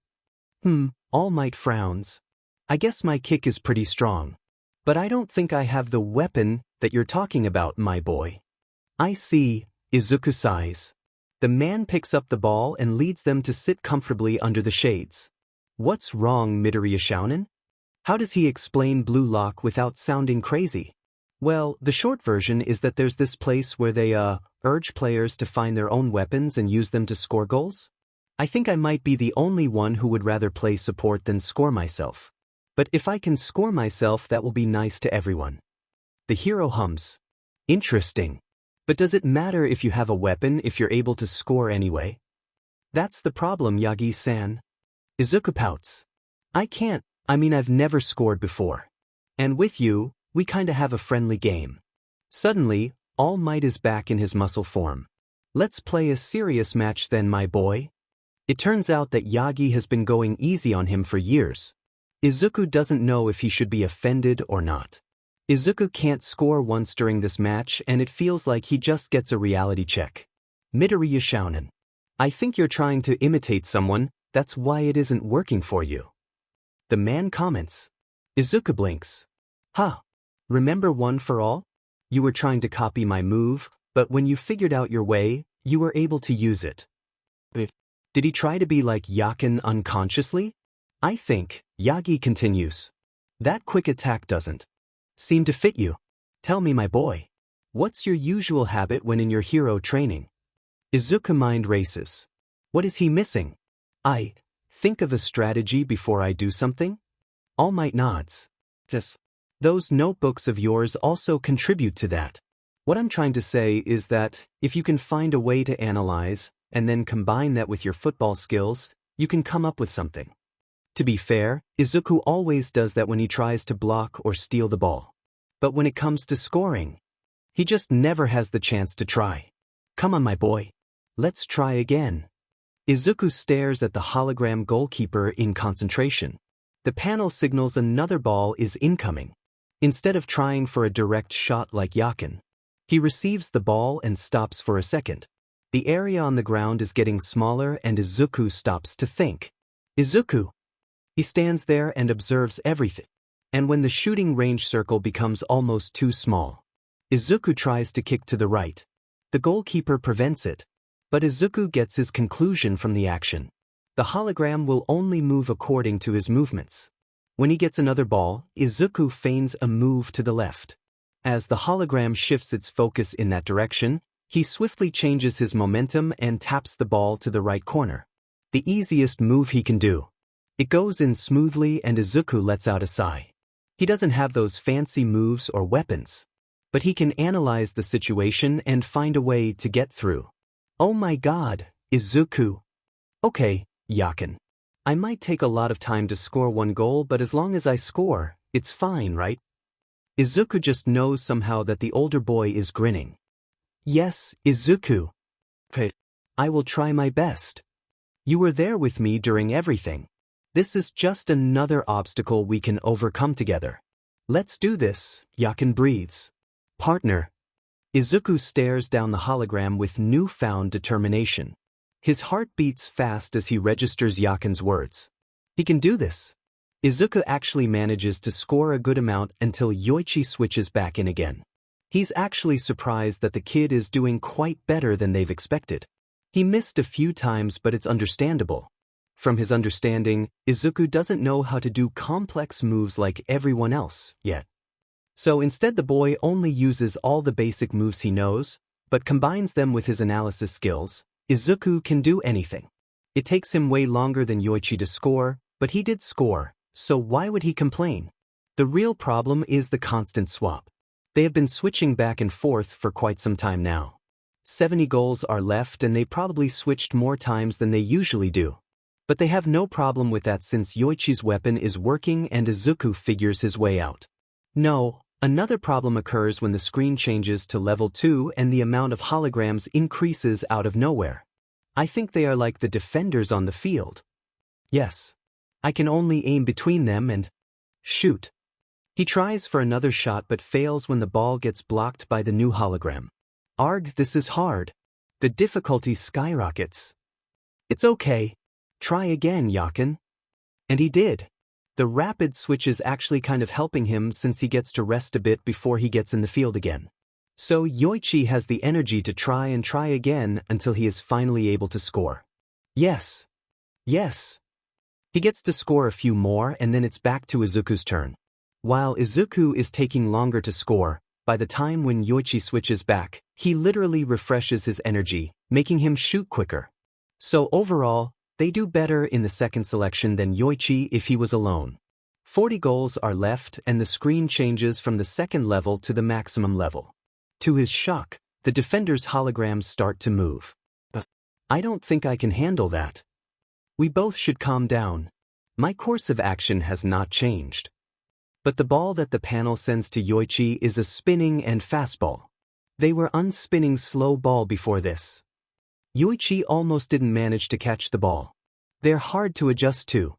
[SPEAKER 1] All Might frowns. I guess my kick is pretty strong. But I don't think I have the weapon that you're talking about, my boy. I see, Izuku sighs. The man picks up the ball and leads them to sit comfortably under the shades. What's wrong, Midoriya Shounen? How does he explain Blue Lock without sounding crazy? Well, the short version is that there's this place where they, urge players to find their own weapons and use them to score goals? I think I might be the only one who would rather play support than score myself. But if I can score myself, that will be nice to everyone. The hero hums. Interesting. But does it matter if you have a weapon if you're able to score anyway? That's the problem, Yagi-san. Izuku pouts. I've never scored before. And with you, we kinda have a friendly game. Suddenly, All Might is back in his muscle form. Let's play a serious match then, my boy. It turns out that Yagi has been going easy on him for years. Izuku doesn't know if he should be offended or not. Izuku can't score once during this match, and it feels like he just gets a reality check. Midoriya Shounen. I think you're trying to imitate someone, that's why it isn't working for you. The man comments. Izuku blinks. Huh. Remember One for All? You were trying to copy my move, but when you figured out your way, you were able to use it. Did he try to be like Yakin unconsciously? I think, Yagi continues. That quick attack doesn't seem to fit you. Tell me, my boy. What's your usual habit when in your hero training? Izuku mind races. What is he missing? I think of a strategy before I do something? All Might nods. Yes. Those notebooks of yours also contribute to that. What I'm trying to say is that, if you can find a way to analyze, and then combine that with your football skills, you can come up with something. To be fair, Izuku always does that when he tries to block or steal the ball. But when it comes to scoring, he just never has the chance to try. Come on, my boy. Let's try again. Izuku stares at the hologram goalkeeper in concentration. The panel signals another ball is incoming. Instead of trying for a direct shot like Yakin, he receives the ball and stops for a second. The area on the ground is getting smaller and Izuku stops to think. Izuku! He stands there and observes everything. And when the shooting range circle becomes almost too small, Izuku tries to kick to the right. The goalkeeper prevents it. But Izuku gets his conclusion from the action. The hologram will only move according to his movements. When he gets another ball, Izuku feigns a move to the left. As the hologram shifts its focus in that direction, he swiftly changes his momentum and taps the ball to the right corner. The easiest move he can do. It goes in smoothly and Izuku lets out a sigh. He doesn't have those fancy moves or weapons, but he can analyze the situation and find a way to get through. Oh my god, Izuku. Okay, Yakin. I might take a lot of time to score one goal, but as long as I score, it's fine, right? Izuku just knows somehow that the older boy is grinning. Yes, Izuku. Okay, I will try my best. You were there with me during everything. This is just another obstacle we can overcome together. Let's do this, Yakin breathes. Partner. Izuku stares down the hologram with newfound determination. His heart beats fast as he registers Yakin's words. He can do this. Izuku actually manages to score a good amount until Yoichi switches back in again. He's actually surprised that the kid is doing quite better than they've expected. He missed a few times, but it's understandable. From his understanding, Izuku doesn't know how to do complex moves like everyone else yet. So instead the boy only uses all the basic moves he knows, but combines them with his analysis skills. Izuku can do anything. It takes him way longer than Yoichi to score, but he did score, so why would he complain? The real problem is the constant swap. They have been switching back and forth for quite some time now. 70 goals are left and they probably switched more times than they usually do. But they have no problem with that since Yoichi's weapon is working and Izuku figures his way out. No, another problem occurs when the screen changes to level 2 and the amount of holograms increases out of nowhere. I think they are like the defenders on the field. Yes. I can only aim between them and shoot. He tries for another shot but fails when the ball gets blocked by the new hologram. Arg, this is hard. The difficulty skyrockets. It's okay. Try again, Yakin. And he did. The rapid switch is actually kind of helping him since he gets to rest a bit before he gets in the field again. So Yoichi has the energy to try and try again until he is finally able to score. Yes. Yes. He gets to score a few more and then it's back to Izuku's turn. While Izuku is taking longer to score, by the time when Yoichi switches back, he literally refreshes his energy, making him shoot quicker. So overall, they do better in the second selection than Yoichi if he was alone. 40 goals are left and the screen changes from the second level to the maximum level. To his shock, the defender's holograms start to move. But I don't think I can handle that. We both should calm down. My course of action has not changed. But the ball that the panel sends to Yoichi is a spinning and fastball. They were unspinning slow ball before this. Yoichi almost didn't manage to catch the ball. They're hard to adjust to.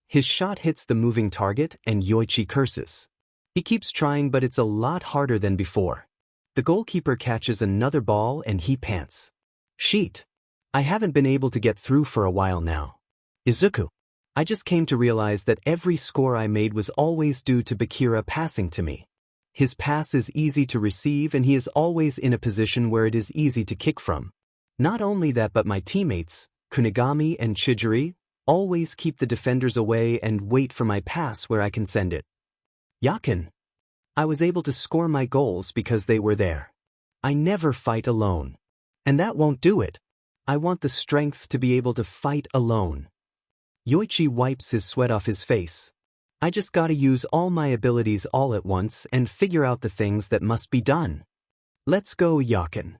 [SPEAKER 1] His shot hits the moving target and Yoichi curses. He keeps trying but it's a lot harder than before. The goalkeeper catches another ball and he pants. Sheet. I haven't been able to get through for a while now. Izuku. I just came to realize that every score I made was always due to Bakira passing to me. His pass is easy to receive and he is always in a position where it is easy to kick from. Not only that, but my teammates, Kunigami and Chijiri, always keep the defenders away and wait for my pass where I can send it. Yakin. I was able to score my goals because they were there. I never fight alone. And that won't do it. I want the strength to be able to fight alone. Yoichi wipes his sweat off his face. I just gotta use all my abilities all at once and figure out the things that must be done. Let's go, Yakin.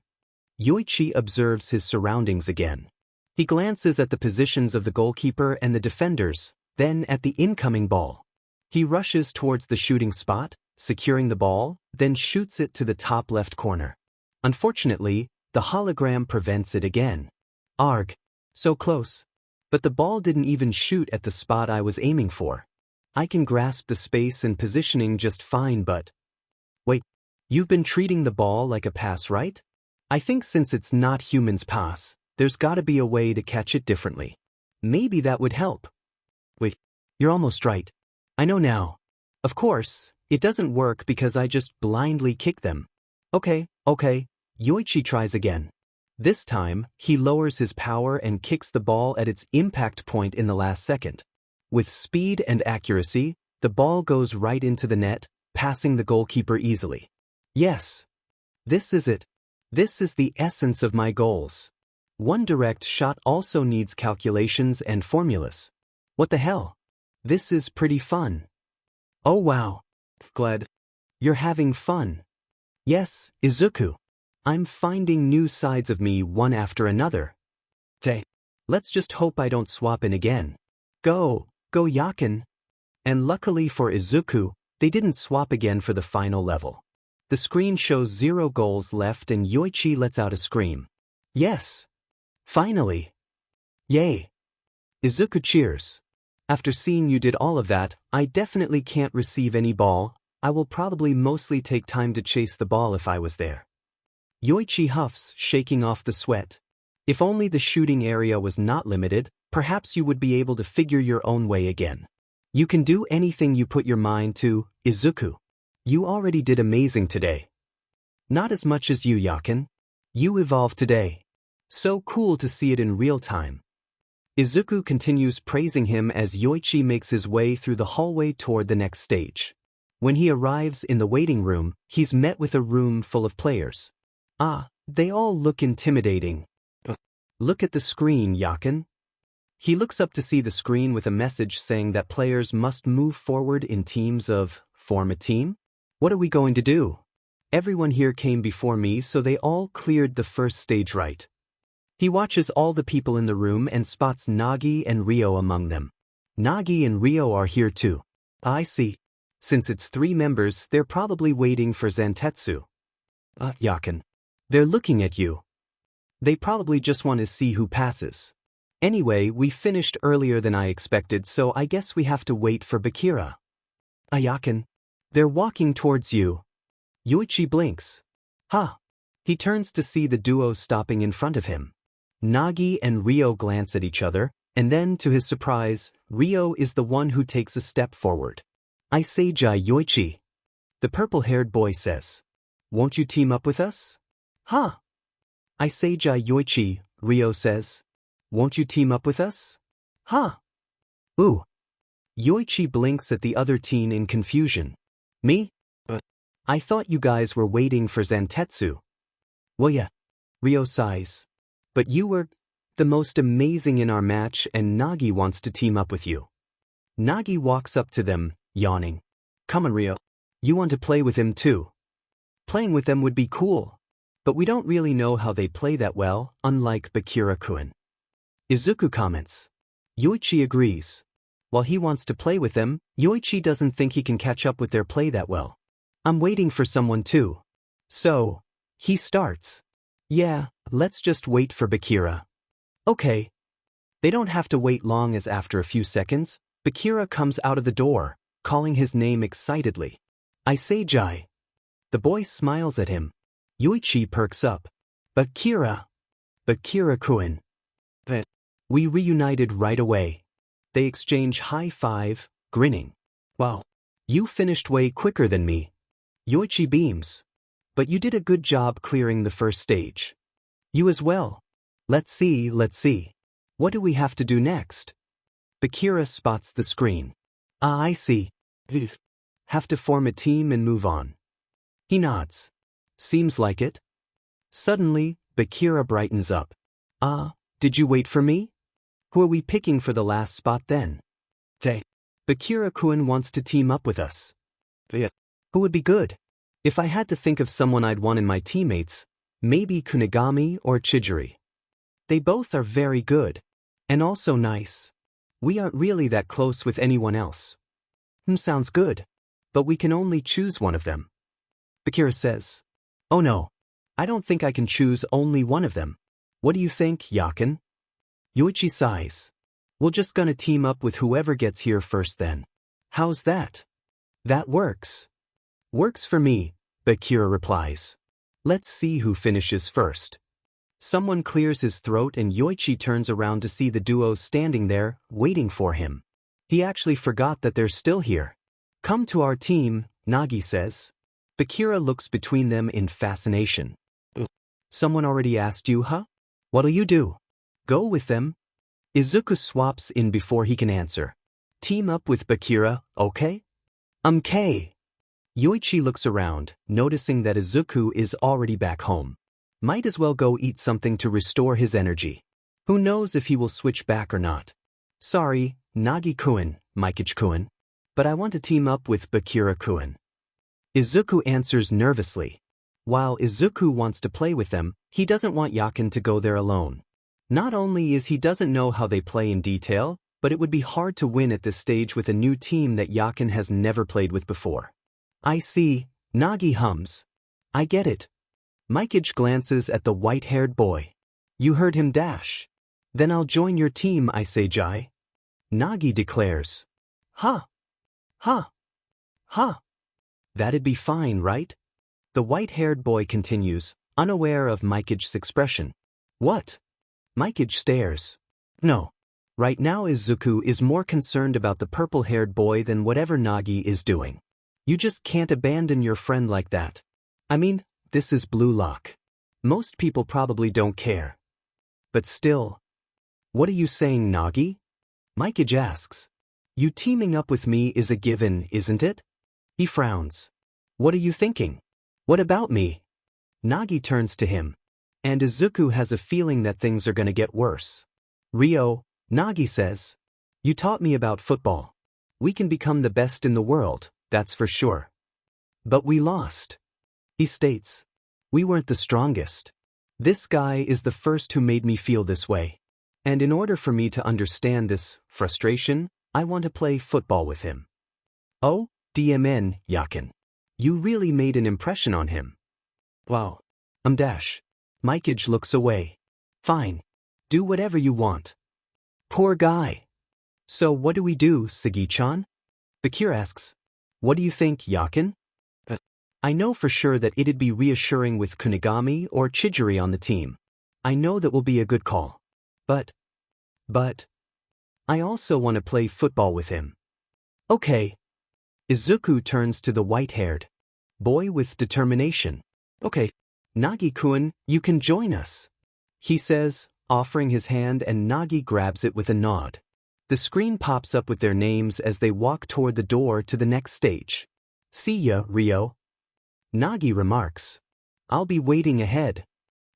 [SPEAKER 1] Yoichi observes his surroundings again. He glances at the positions of the goalkeeper and the defenders, then at the incoming ball. He rushes towards the shooting spot, securing the ball, then shoots it to the top left corner. Unfortunately, the hologram prevents it again. Arg. So close. But the ball didn't even shoot at the spot I was aiming for. I can grasp the space and positioning just fine, but... Wait, you've been treating the ball like a pass, right? I think since it's not humans' pass, there's gotta be a way to catch it differently. Maybe that would help. Wait, you're almost right. I know now. Of course, it doesn't work because I just blindly kick them. Okay. Yoichi tries again. This time, he lowers his power and kicks the ball at its impact point in the last second. With speed and accuracy, the ball goes right into the net, passing the goalkeeper easily. Yes. This is it. This is the essence of my goals. One direct shot also needs calculations and formulas. What the hell? This is pretty fun. Oh wow. Glad you're having fun. Yes, Izuku. I'm finding new sides of me one after another. Hey, let's just hope I don't swap in again. Go Yakin. And luckily for Izuku, they didn't swap again for the final level. The screen shows 0 goals left and Yoichi lets out a scream. Yes. Finally. Yay. Izuku cheers. After seeing you did all of that, I definitely can't receive any ball. I will probably mostly take time to chase the ball if I was there. Yoichi huffs, shaking off the sweat. If only the shooting area was not limited, perhaps you would be able to figure your own way again. You can do anything you put your mind to, Izuku. You already did amazing today. Not as much as you, Yakin. You evolved today. So cool to see it in real time. Izuku continues praising him as Yoichi makes his way through the hallway toward the next stage. When he arrives in the waiting room, he's met with a room full of players. They all look intimidating. Look at the screen, Yakin. He looks up to see the screen with a message saying that players must move forward in teams of form a team? What are we going to do? Everyone here came before me, so they all cleared the first stage right. He watches all the people in the room and spots Nagi and Ryo among them. Nagi and Ryo are here too. I see. Since it's 3 members, they're probably waiting for Zantetsu. Yakin. They're looking at you. They probably just want to see who passes. Anyway, we finished earlier than I expected, so I guess we have to wait for Bakira. Yakin. They're walking towards you. Yoichi blinks. He turns to see the duo stopping in front of him. Nagi and Ryo glance at each other, and then, to his surprise, Ryo is the one who takes a step forward. I say Yoichi. The purple-haired boy says. Won't you team up with us? I say Yoichi, Ryo says. Won't you team up with us? Ooh. Yoichi blinks at the other teen in confusion. Me? But I thought you guys were waiting for Zantetsu. Well yeah. Ryo sighs. But you were the most amazing in our match and Nagi wants to team up with you. Nagi walks up to them, yawning. Come on, Ryo. You want to play with him too? Playing with them would be cool. But we don't really know how they play that well, unlike Bakira-kun. Izuku comments. Yoichi agrees. While he wants to play with them, Yoichi doesn't think he can catch up with their play that well. I'm waiting for someone too. So, he starts. Yeah, let's just wait for Bakira. Okay. They don't have to wait long as after a few seconds, Bakira comes out of the door, calling his name excitedly. I say Jai. The boy smiles at him. Yoichi perks up. Bakira-kun. We reunited right away. They exchange high five, grinning. Wow. You finished way quicker than me. Yoichi beams. But you did a good job clearing the first stage. You as well. Let's see. What do we have to do next? Bakira spots the screen. I see. Have to form a team and move on. He nods. Seems like it. Suddenly, Bakira brightens up. Did you wait for me? Who are we picking for the last spot then? Bakira-kun wants to team up with us. Who would be good? If I had to think of someone I'd want in my teammates, maybe Kunigami or Chijiri. They both are very good. And also nice. We aren't really that close with anyone else. Sounds good. But we can only choose one of them. Bakira says. Oh no. I don't think I can choose only one of them. What do you think, Yakin? Yoichi sighs. We're just gonna team up with whoever gets here first then. How's that? That works. Works for me, Bakira replies. Let's see who finishes first. Someone clears his throat and Yoichi turns around to see the duo standing there, waiting for him. He actually forgot that they're still here. Come to our team, Nagi says. Bakira looks between them in fascination. Someone already asked you, huh? What'll you do? Go with them? Izuku swaps in before he can answer. Team up with Bakira, okay? K. Yoichi looks around, noticing that Izuku is already back home. Might as well go eat something to restore his energy. Who knows if he will switch back or not. Sorry, Nagi-kun, Mikage-kun. But I want to team up with Bakira-kun. Izuku answers nervously. While Izuku wants to play with them, he doesn't want Yakin to go there alone. Not only is he doesn't know how they play in detail, but it would be hard to win at this stage with a new team that Yakin has never played with before. I see, Nagi hums. I get it. Mikage glances at the white-haired boy. You heard him dash. Then I'll join your team, I say Jai. Nagi declares. Ha! Ha! Ha! That'd be fine, right? The white-haired boy continues, unaware of Mikage's expression. What? Mikage stares. No. Right now Izuku is more concerned about the purple-haired boy than whatever Nagi is doing. You just can't abandon your friend like that. I mean, this is Blue Lock. Most people probably don't care. But still. What are you saying, Nagi? Mikage asks. You teaming up with me is a given, isn't it? He frowns. What are you thinking? What about me? Nagi turns to him. And Izuku has a feeling that things are gonna get worse. Ryo, Nagi says. You taught me about football. We can become the best in the world, that's for sure. But we lost. He states. We weren't the strongest. This guy is the first who made me feel this way. And in order for me to understand this frustration, I want to play football with him. Oh, DMN, Yakin. You really made an impression on him. Wow. Dash. Mikage looks away. Fine. Do whatever you want. Poor guy. So what do we do, Sagi-chan? Bakir asks. What do you think, Yakin? I know for sure that it'd be reassuring with Kunigami or Chijiri on the team. I know that will be a good call. But I also want to play football with him. Okay. Izuku turns to the white-haired boy with determination. Okay, Nagi-kun, you can join us. He says, offering his hand, and Nagi grabs it with a nod. The screen pops up with their names as they walk toward the door to the next stage. See ya, Ryo. Nagi remarks. I'll be waiting ahead.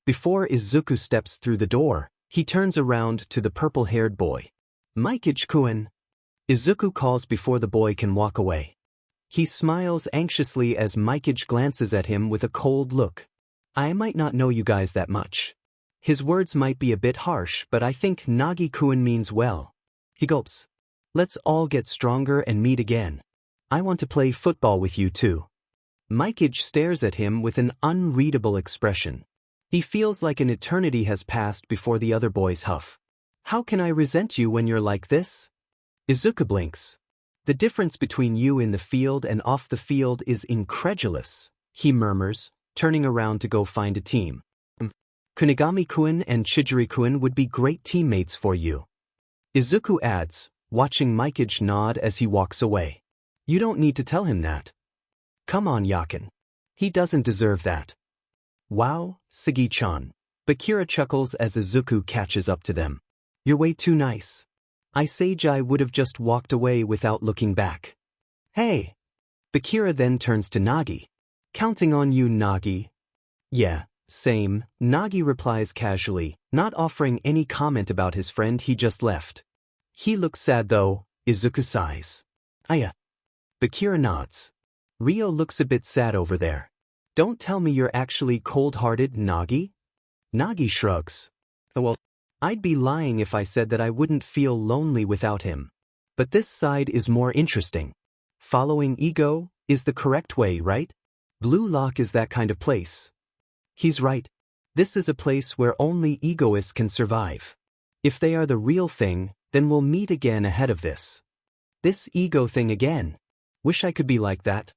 [SPEAKER 1] Before Izuku steps through the door, he turns around to the purple-haired boy. Mikage-kun. Izuku calls before the boy can walk away. He smiles anxiously as Mikage glances at him with a cold look. I might not know you guys that much. His words might be a bit harsh, but I think Nagi-kun means well. He gulps. Let's all get stronger and meet again. I want to play football with you too. Mikage stares at him with an unreadable expression. He feels like an eternity has passed before the other boys huff. How can I resent you when you're like this? Izuku blinks. The difference between you in the field and off the field is incredulous, he murmurs, turning around to go find a team. Kunigami-kun and Chijiri-kun would be great teammates for you. Izuku adds, watching Mikage nod as he walks away. You don't need to tell him that. Come on, Yakin. He doesn't deserve that. Wow, Sagi-chan. Bakira chuckles as Izuku catches up to them. You're way too nice. I Seijai would have just walked away without looking back. Hey! Bakira then turns to Nagi. Counting on you, Nagi. Yeah, same, Nagi replies casually, not offering any comment about his friend he just left. He looks sad though, Izuku sighs. Aya. Bakira nods. Ryo looks a bit sad over there. Don't tell me you're actually cold-hearted, Nagi? Nagi shrugs. Oh well. I'd be lying if I said that I wouldn't feel lonely without him. But this side is more interesting. Following ego is the correct way, right? Blue Lock is that kind of place. He's right. This is a place where only egoists can survive. If they are the real thing, then we'll meet again ahead of this. This ego thing again. Wish I could be like that.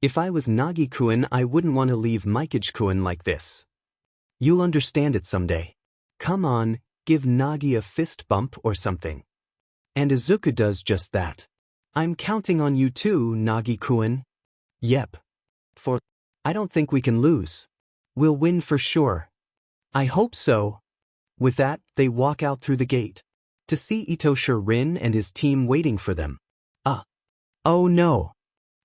[SPEAKER 1] If I was Nagi-kun, I wouldn't want to leave Mikage-kun like this. You'll understand it someday. Come on, give Nagi a fist bump or something. And Izuku does just that. I'm counting on you too, Nagi-kun. Yep. I don't think we can lose. We'll win for sure. I hope so. With that, they walk out through the gate. To see Cherraim and his team waiting for them. Oh no.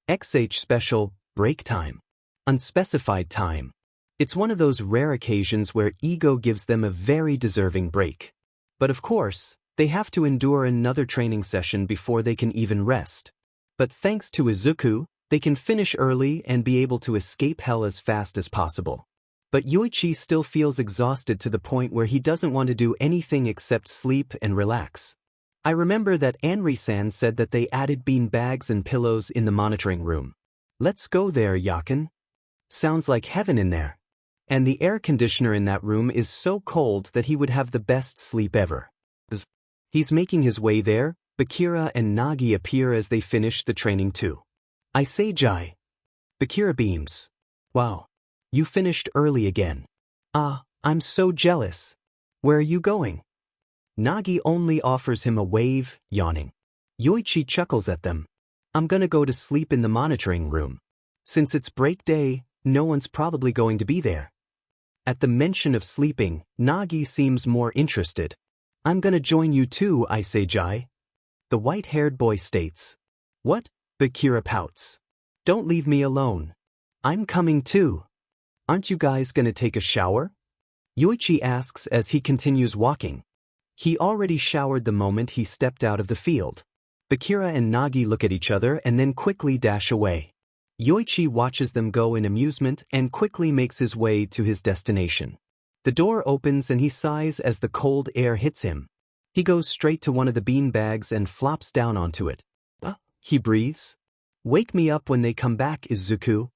[SPEAKER 1] XH special, break time. Unspecified time. It's one of those rare occasions where ego gives them a very deserving break. But of course, they have to endure another training session before they can even rest. But thanks to Izuku, they can finish early and be able to escape hell as fast as possible. But Yoichi still feels exhausted to the point where he doesn't want to do anything except sleep and relax. I remember that Anri-san said that they added bean bags and pillows in the monitoring room. Let's go there, Yakin. Sounds like heaven in there. And the air conditioner in that room is so cold that he would have the best sleep ever. He's making his way there. Bakira and Nagi appear as they finish the training too. I say Jai. Bakira beams. Wow. You finished early again. I'm so jealous. Where are you going? Nagi only offers him a wave, yawning. Yoichi chuckles at them. I'm gonna go to sleep in the monitoring room. Since it's break day, no one's probably going to be there. At the mention of sleeping, Nagi seems more interested. I'm gonna join you too, I say Jai. The white-haired boy states. What? Bakira pouts. Don't leave me alone. I'm coming too. Aren't you guys gonna take a shower? Yoichi asks as he continues walking. He already showered the moment he stepped out of the field. Bakira and Nagi look at each other and then quickly dash away. Yoichi watches them go in amusement and quickly makes his way to his destination. The door opens and he sighs as the cold air hits him. He goes straight to one of the bean bags and flops down onto it. He breathes. Wake me up when they come back, Izuku.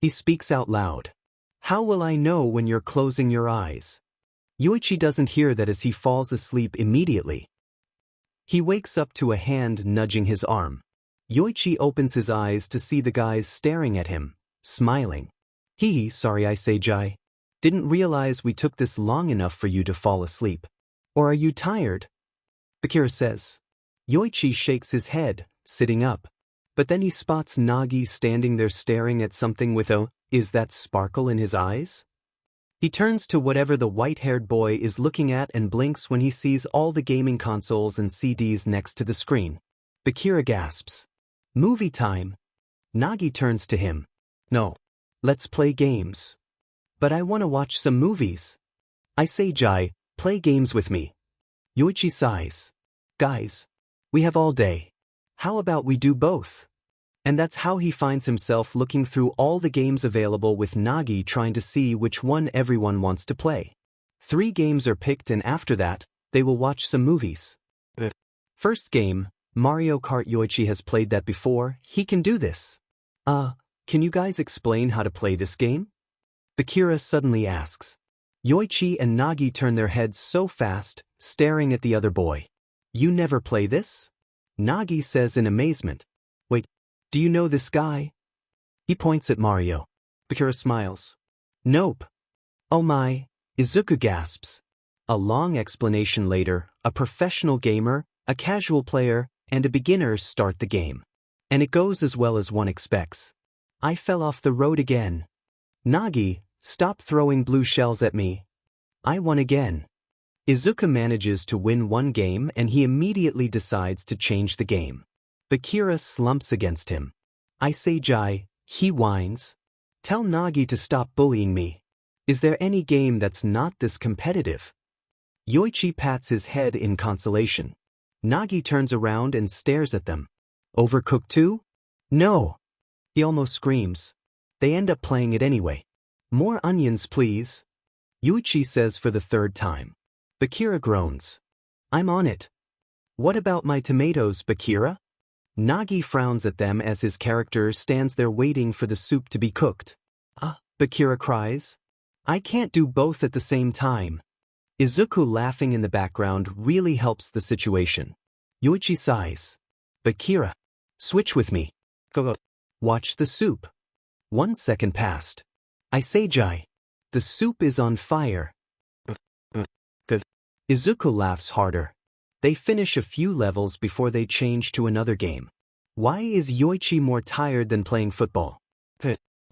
[SPEAKER 1] He speaks out loud. How will I know when you're closing your eyes? Yoichi doesn't hear that as he falls asleep immediately. He wakes up to a hand nudging his arm. Yoichi opens his eyes to see the guys staring at him, smiling. Sorry I say Jai. Didn't realize we took this long enough for you to fall asleep. Or are you tired? Bakira says. Yoichi shakes his head, sitting up. But then he spots Nagi standing there staring at something with is that sparkle in his eyes? He turns to whatever the white-haired boy is looking at and blinks when he sees all the gaming consoles and CDs next to the screen. Bakira gasps. Movie time. Nagi turns to him. No. Let's play games. But I want to watch some movies. I say Jai, play games with me. Yoichi sighs. Guys. We have all day. How about we do both? And that's how he finds himself looking through all the games available with Nagi trying to see which one everyone wants to play. 3 games are picked and after that, they will watch some movies. First game, Mario Kart. Yoichi has played that before, he can do this. Can you guys explain how to play this game? Bakira suddenly asks. Yoichi and Nagi turn their heads so fast, staring at the other boy. You never play this? Nagi says in amazement. Wait. Do you know this guy? He points at Mario. Bakira smiles. Nope. Oh my, Izuku gasps. A long explanation later, a professional gamer, a casual player, and a beginner start the game. And it goes as well as one expects. I fell off the road again. Nagi, stop throwing blue shells at me. I won again. Izuku manages to win one game and he immediately decides to change the game. Bakira slumps against him. I say Jai, he whines. Tell Nagi to stop bullying me. Is there any game that's not this competitive? Yoichi pats his head in consolation. Nagi turns around and stares at them. Overcooked 2? No. He almost screams. They end up playing it anyway. More onions, please. Yoichi says for the 3rd time. Bakira groans. I'm on it. What about my tomatoes, Bakira? Nagi frowns at them as his character stands there waiting for the soup to be cooked. Bakira cries. I can't do both at the same time. Izuku laughing in the background really helps the situation. Yoichi sighs. Bakira. Switch with me. Go. Watch the soup. 1 second passed. I say, Jai. The soup is on fire. Good. Izuku laughs harder. They finish a few levels before they change to another game. Why is Yoichi more tired than playing football?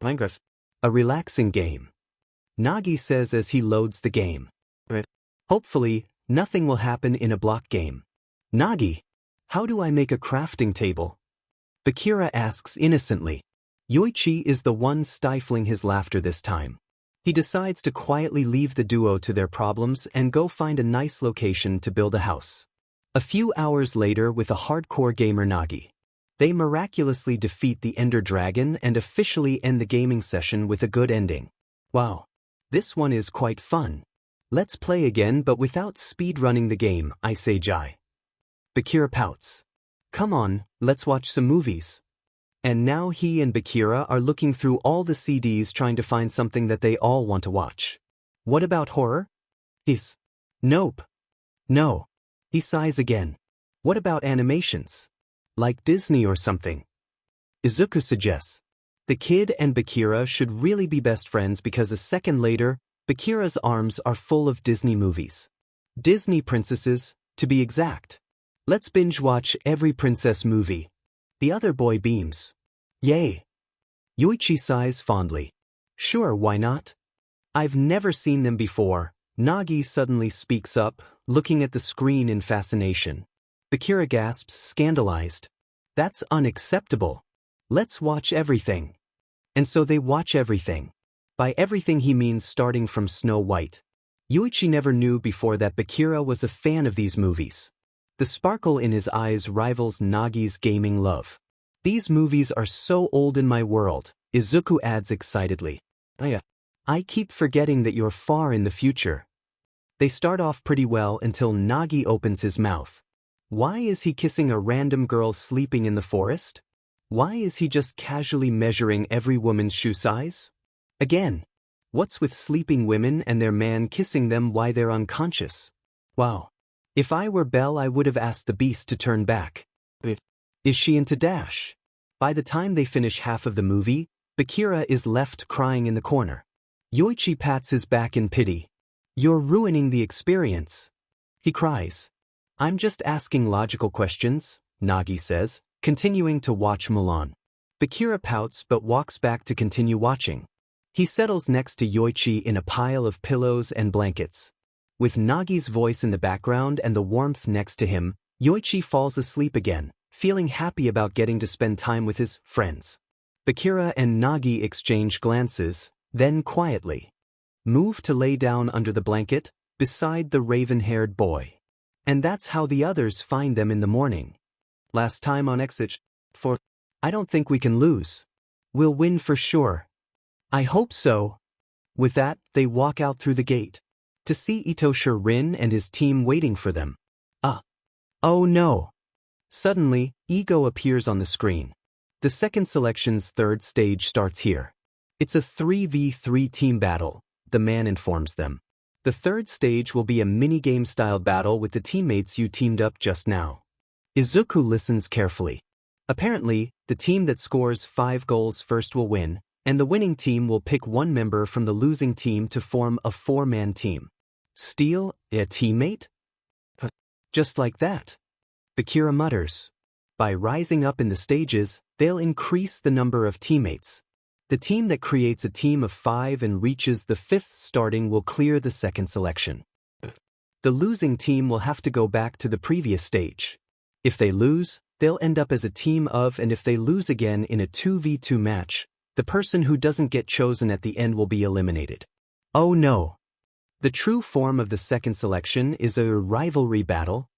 [SPEAKER 1] Minecraft. A relaxing game. Nagi says as he loads the game. Hopefully, nothing will happen in a block game. Nagi, how do I make a crafting table? Bakira asks innocently. Yoichi is the one stifling his laughter this time. He decides to quietly leave the duo to their problems and go find a nice location to build a house. A few hours later with a hardcore gamer Nagi. They miraculously defeat the Ender Dragon and officially end the gaming session with a good ending. Wow. This one is quite fun. Let's play again but without speedrunning the game, I say Jai. Bakira pouts. Come on, let's watch some movies. And now he and Bakira are looking through all the CDs trying to find something that they all want to watch. What about horror? He's. Nope. No. He sighs again. What about animations? Like Disney or something? Izuku suggests. The kid and Bakira should really be best friends because a second later, Bakira's arms are full of Disney movies. Disney princesses, to be exact. Let's binge watch every princess movie. The other boy beams. Yay. Yoichi sighs fondly. Sure, why not? I've never seen them before. Nagi suddenly speaks up, looking at the screen in fascination. Bakira gasps, scandalized. That's unacceptable. Let's watch everything. And so they watch everything. By everything he means starting from Snow White. Yoichi never knew before that Bakira was a fan of these movies. The sparkle in his eyes rivals Nagi's gaming love. These movies are so old in my world, Izuku adds excitedly. I keep forgetting that you're far in the future. They start off pretty well until Nagi opens his mouth. Why is he kissing a random girl sleeping in the forest? Why is he just casually measuring every woman's shoe size? Again, what's with sleeping women and their man kissing them while they're unconscious? Wow. If I were Belle, I would have asked the beast to turn back. Is she into Dash? By the time they finish half of the movie, Bakira is left crying in the corner. Yoichi pats his back in pity. You're ruining the experience. He cries. I'm just asking logical questions, Nagi says, continuing to watch Mulan. Bakira pouts but walks back to continue watching. He settles next to Yoichi in a pile of pillows and blankets. With Nagi's voice in the background and the warmth next to him, Yoichi falls asleep again, feeling happy about getting to spend time with his friends. Bakira and Nagi exchange glances, then quietly move to lay down under the blanket, beside the raven-haired boy. And that's how the others find them in the morning. Last time on Exit 4. I don't think we can lose. We'll win for sure. I hope so. With that, they walk out through the gate. To see Rin and his team waiting for them. Oh no. Suddenly, Ego appears on the screen. The second selection's third stage starts here. It's a 3v3 team battle, the man informs them. The third stage will be a minigame-style battle with the teammates you teamed up just now. Izuku listens carefully. Apparently, the team that scores 5 goals first will win, and the winning team will pick one member from the losing team to form a 4-man team. Steal a teammate? Just like that. Bakira mutters. By rising up in the stages, they'll increase the number of teammates. The team that creates a team of 5 and reaches the 5th starting will clear the second selection. The losing team will have to go back to the previous stage. If they lose, they'll end up as a team of, and if they lose again in a 2v2 match, the person who doesn't get chosen at the end will be eliminated. Oh no. The true form of the second selection is a rivalry battle.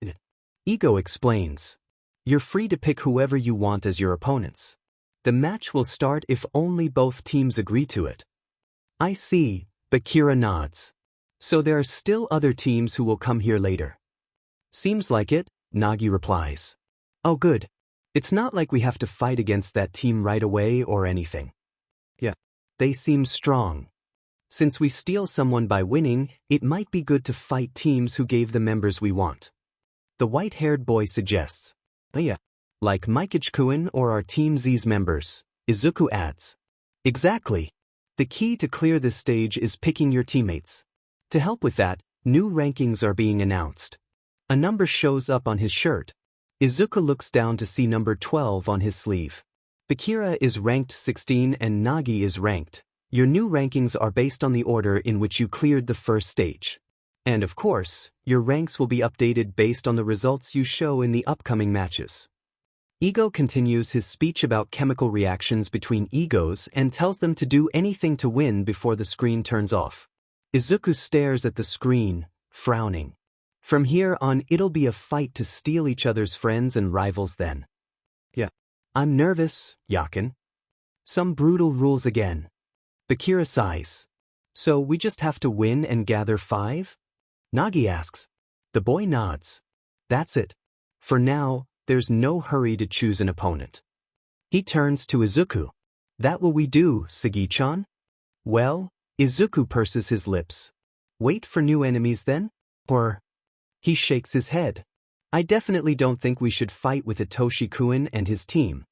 [SPEAKER 1] Ego explains. You're free to pick whoever you want as your opponents. The match will start if only both teams agree to it. I see, Bakira nods. So there are still other teams who will come here later. Seems like it, Nagi replies. Oh good. It's not like we have to fight against that team right away or anything. Yeah. They seem strong. Since we steal someone by winning, it might be good to fight teams who gave the members we want. The white-haired boy suggests. Yeah. Like Mikeijkuin or our Team Z's members, Izuku adds. Exactly. The key to clear this stage is picking your teammates. To help with that, new rankings are being announced. A number shows up on his shirt. Izuku looks down to see number 12 on his sleeve. Bakira is ranked 16 and Nagi is ranked. Your new rankings are based on the order in which you cleared the first stage. And of course, your ranks will be updated based on the results you show in the upcoming matches. Ego continues his speech about chemical reactions between egos and tells them to do anything to win before the screen turns off. Izuku stares at the screen, frowning. From here on, it'll be a fight to steal each other's friends and rivals then. Yeah. I'm nervous, Yakin. Some brutal rules again. Bakira sighs. So we just have to win and gather 5? Nagi asks. The boy nods. That's it. For now, there's no hurry to choose an opponent. He turns to Izuku. That will we do, Sagi-chan? Well, Izuku purses his lips. Wait for new enemies then? Or... He shakes his head. I definitely don't think we should fight with Itoshi-kun and his team.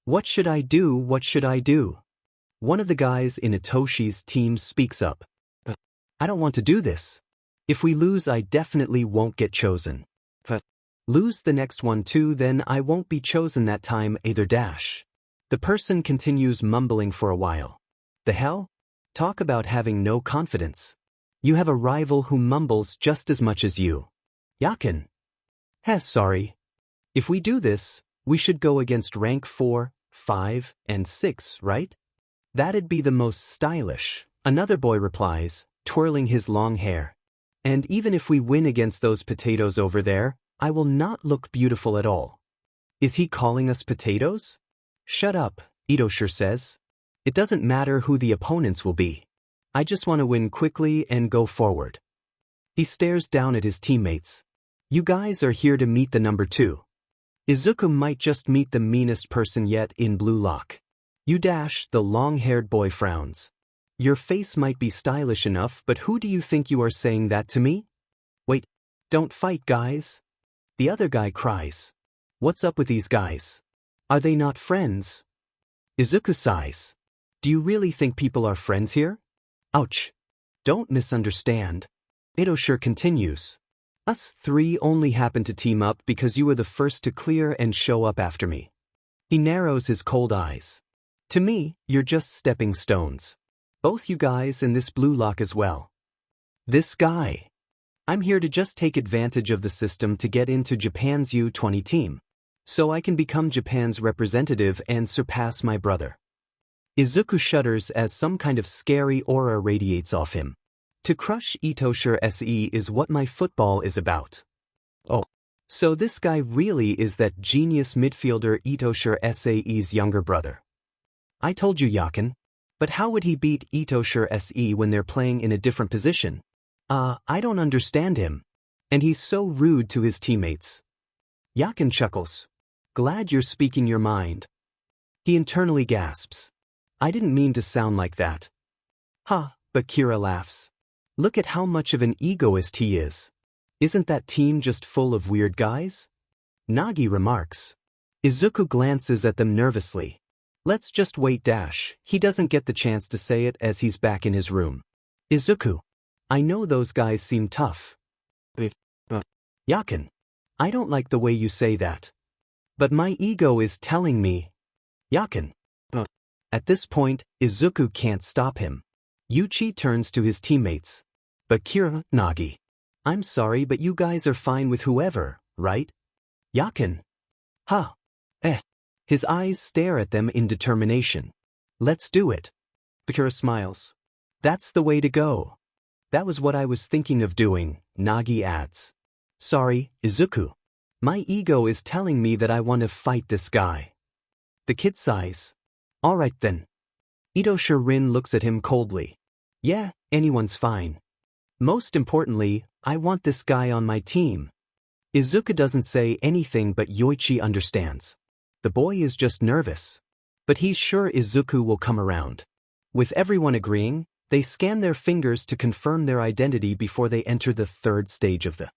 [SPEAKER 1] What should I do? What should I do? One of the guys in Itoshi's team speaks up. I don't want to do this. If we lose, I definitely won't get chosen. Lose the next one too, then I won't be chosen that time either dash. The person continues mumbling for a while. The hell? Talk about having no confidence. You have a rival who mumbles just as much as you. Yakin. Sorry. If we do this, we should go against rank 4, 5, and 6, right? That'd be the most stylish, another boy replies, twirling his long hair. And even if we win against those potatoes over there, I will not look beautiful at all. Is he calling us potatoes? Shut up, Itosher says. It doesn't matter who the opponents will be. I just want to win quickly and go forward. He stares down at his teammates. You guys are here to meet the number 2. Izuku might just meet the meanest person yet in Blue Lock. You dash, the long-haired boy frowns. Your face might be stylish enough, but who do you think you are saying that to me? Wait, don't fight, guys. The other guy cries. What's up with these guys? Are they not friends? Izuku sighs. Do you really think people are friends here? Ouch. Don't misunderstand. Itosher continues. Us 3 only happened to team up because you were the first to clear and show up after me. He narrows his cold eyes. To me, you're just stepping stones. Both you guys and this Blue Lock as well. This guy. I'm here to just take advantage of the system to get into Japan's U20 team, so I can become Japan's representative and surpass my brother. Izuku shudders as some kind of scary aura radiates off him. To crush Itosher SE is what my football is about. Oh, so this guy really is that genius midfielder Itosher SAE's younger brother. I told you, Yakin. But how would he beat Itosher SE when they're playing in a different position? I don't understand him. And he's so rude to his teammates. Yakin chuckles. Glad you're speaking your mind. He internally gasps. I didn't mean to sound like that. Ha, but Kira laughs. Look at how much of an egoist he is. Isn't that team just full of weird guys? Nagi remarks. Izuku glances at them nervously. Let's just wait dash. He doesn't get the chance to say it as he's back in his room. Izuku. I know those guys seem tough. Yakin. I don't like the way you say that. But my ego is telling me. Yakin. At this point, Izuku can't stop him. Yuichi turns to his teammates. But Kira, Nagi. I'm sorry, but you guys are fine with whoever, right? Yakin. Ha. His eyes stare at them in determination. Let's do it. Bakira smiles. That's the way to go. That was what I was thinking of doing, Nagi adds. Sorry, Izuku. My ego is telling me that I want to fight this guy. The kid sighs. All right then. Itosher Rin looks at him coldly. Yeah, anyone's fine. Most importantly, I want this guy on my team. Izuku doesn't say anything, but Yoichi understands. The boy is just nervous. But he's sure Izuku will come around. With everyone agreeing, they scan their fingers to confirm their identity before they enter the 3rd stage of the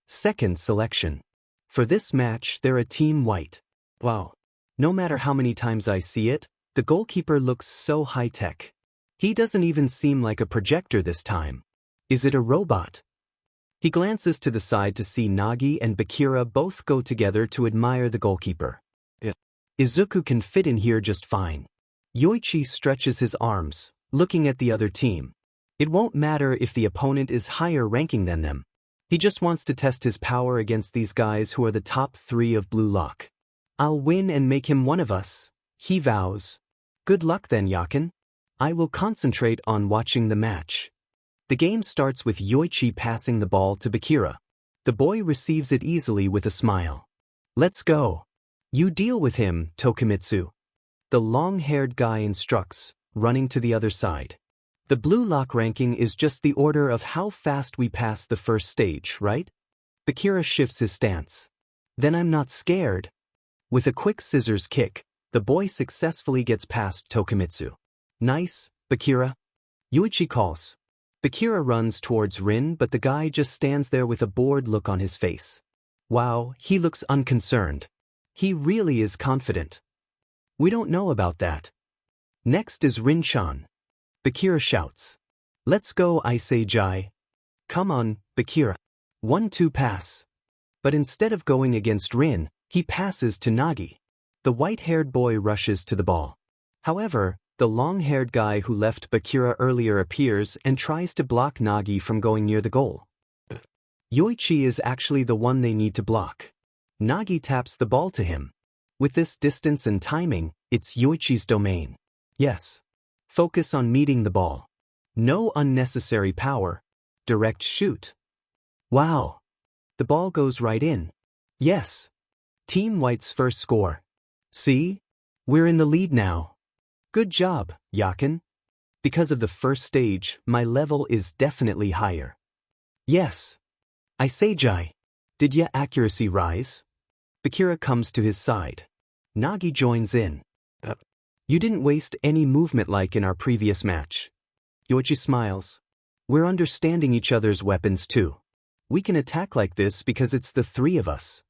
[SPEAKER 1] second selection. For this match, they're a team white. Wow. No matter how many times I see it, The goalkeeper looks so high-tech. He doesn't even seem like a projector this time. Is it a robot? He glances to the side to see Nagi and Bakira both go together to admire the goalkeeper. Izuku can fit in here just fine. Yoichi stretches his arms, looking at the other team. It won't matter if the opponent is higher ranking than them. He just wants to test his power against these guys who are the top 3 of Blue Lock. I'll win and make him one of us, he vows. Good luck then, Yakin. I will concentrate on watching the match. The game starts with Yoichi passing the ball to Bakira. The boy receives it easily with a smile. Let's go. You deal with him, Tokimitsu. The long-haired guy instructs, running to the other side. The Blue Lock ranking is just the order of how fast we pass the first stage, right? Bakira shifts his stance. Then I'm not scared. With a quick scissors kick, the boy successfully gets past Tokimitsu. Nice, Bakira. Yoichi calls. Bakira runs towards Rin, but the guy just stands there with a bored look on his face. Wow, he looks unconcerned. He really is confident. We don't know about that. Next is Rin-chan. Bakira shouts. Let's go, I say Jai. Come on, Bakira. 1-2 pass. But instead of going against Rin, he passes to Nagi. The white-haired boy rushes to the ball. However, the long-haired guy who left Bakira earlier appears and tries to block Nagi from going near the goal. Yoichi is actually the one they need to block. Nagi taps the ball to him. With this distance and timing, it's Yoichi's domain. Yes. Focus on meeting the ball. No unnecessary power. Direct shoot. Wow. The ball goes right in. Yes. Team White's first score. See? We're in the lead now. Good job, Yakin. Because of the first stage, my level is definitely higher. Yes. I say Jai. Did ya accuracy rise? Bakira comes to his side. Nagi joins in. You didn't waste any movement like in our previous match. Yoichi smiles. We're understanding each other's weapons too. We can attack like this because it's the 3 of us.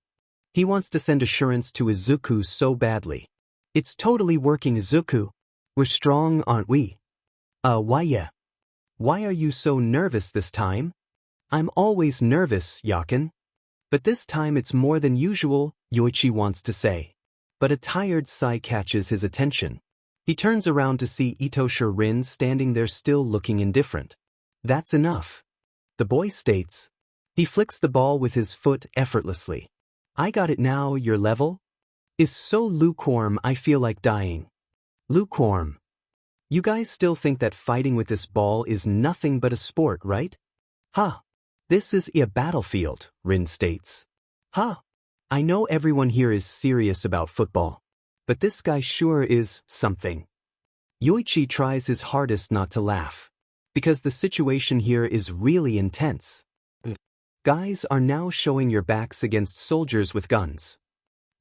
[SPEAKER 1] He wants to send assurance to Izuku so badly. It's totally working, Izuku. We're strong, aren't we? Why yeah. Why are you so nervous this time? I'm always nervous, Yakin. But this time it's more than usual, Yoichi wants to say. But a tired sigh catches his attention. He turns around to see Itosha Rin standing there still looking indifferent. That's enough. The boy states. He flicks the ball with his foot effortlessly. I got it now, your level? Is so lukewarm I feel like dying. Lukewarm. You guys still think that fighting with this ball is nothing but a sport, right? Ha. This is a battlefield, Rin states. Ha. I know everyone here is serious about football. But this guy sure is something. Yoichi tries his hardest not to laugh. Because the situation here is really intense. Guys are now showing your backs against soldiers with guns.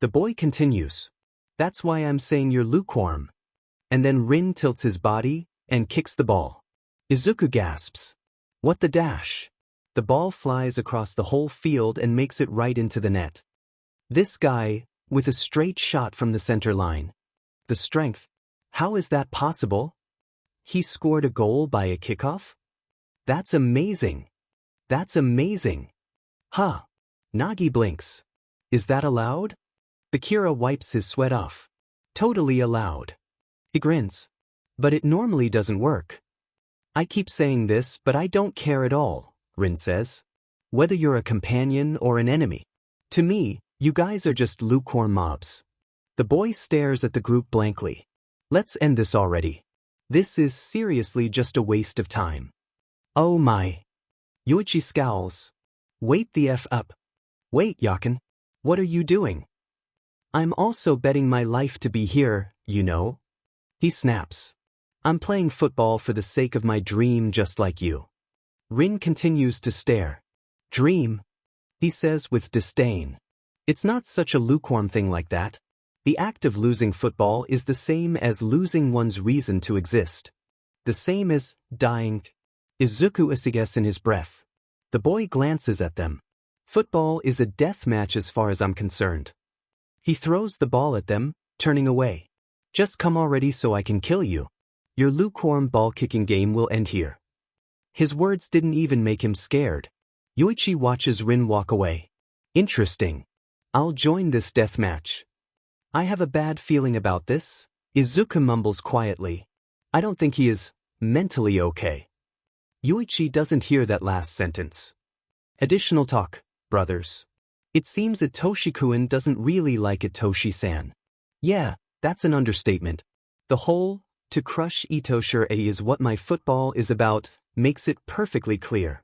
[SPEAKER 1] The boy continues. That's why I'm saying you're lukewarm. And then Rin tilts his body and kicks the ball. Izuku gasps. What the dash? The ball flies across the whole field and makes it right into the net. This guy, with a straight shot from the center line. The strength. How is that possible? He scored a goal by a kickoff? That's amazing. That's amazing. Huh. Nagi blinks. Is that allowed? Bakira wipes his sweat off. Totally allowed. He grins. But it normally doesn't work. I keep saying this, but I don't care at all, Rin says. Whether you're a companion or an enemy. To me, you guys are just lukewarm mobs. The boy stares at the group blankly. Let's end this already. This is seriously just a waste of time. Oh my. Yoichi scowls. Wait the F up. Wait, Yakin. What are you doing? I'm also betting my life to be here, you know. He snaps. I'm playing football for the sake of my dream just like you. Rin continues to stare. Dream? He says with disdain. It's not such a lukewarm thing like that. The act of losing football is the same as losing one's reason to exist. The same as dying. Izuku isiges in his breath. The boy glances at them. Football is a death match as far as I'm concerned. He throws the ball at them, turning away. Just come already so I can kill you. Your lukewarm ball-kicking game will end here. His words didn't even make him scared. Yoichi watches Rin walk away. Interesting. I'll join this death match. I have a bad feeling about this. Izuku mumbles quietly. I don't think he is mentally okay. Yoichi doesn't hear that last sentence. Additional talk, brothers. It seems Itoshi-kun doesn't really like Itoshi-san. Yeah, that's an understatement. The whole, to crush Itoshi is what my football is about, makes it perfectly clear.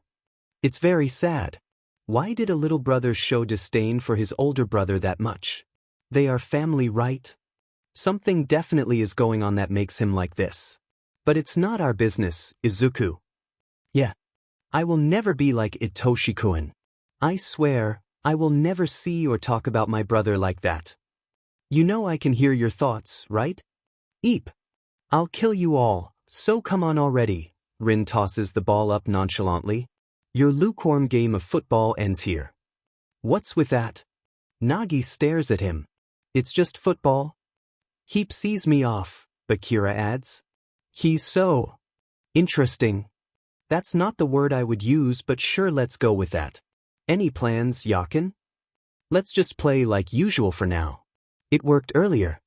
[SPEAKER 1] It's very sad. Why did a little brother show disdain for his older brother that much? They are family, right? Something definitely is going on that makes him like this. But it's not our business, Izuku. Yeah. I will never be like Itoshi-kun. I swear, I will never see or talk about my brother like that. You know I can hear your thoughts, right? Eep. I'll kill you all, so come on already. Rin tosses the ball up nonchalantly. Your lukewarm game of football ends here. What's with that? Nagi stares at him. It's just football. Heap sees me off, Bakira adds. He's so interesting. That's not the word I would use, but sure, let's go with that. Any plans, Yakin? Let's just play like usual for now. It worked earlier.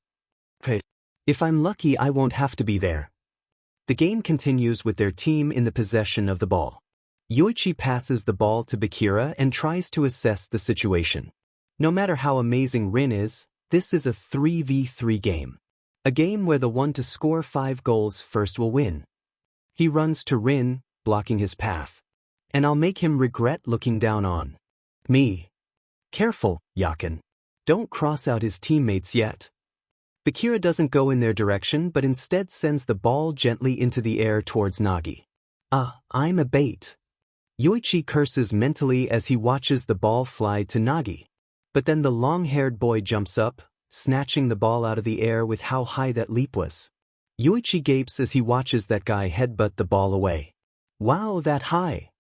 [SPEAKER 1] Okay. If I'm lucky, I won't have to be there. The game continues with their team in the possession of the ball. Yoichi passes the ball to Bakira and tries to assess the situation. No matter how amazing Rin is, this is a 3v3 game. A game where the one to score 5 goals first will win. He runs to Rin, blocking his path. And I'll make him regret looking down on me. Careful, Yakin. Don't cross out his teammates yet. Bakira doesn't go in their direction but instead sends the ball gently into the air towards Nagi. I'm a bait. Yoichi curses mentally as he watches the ball fly to Nagi. But then the long-haired boy jumps up, snatching the ball out of the air with how high that leap was. Yoichi gapes as he watches that guy headbutt the ball away. Wow, that high!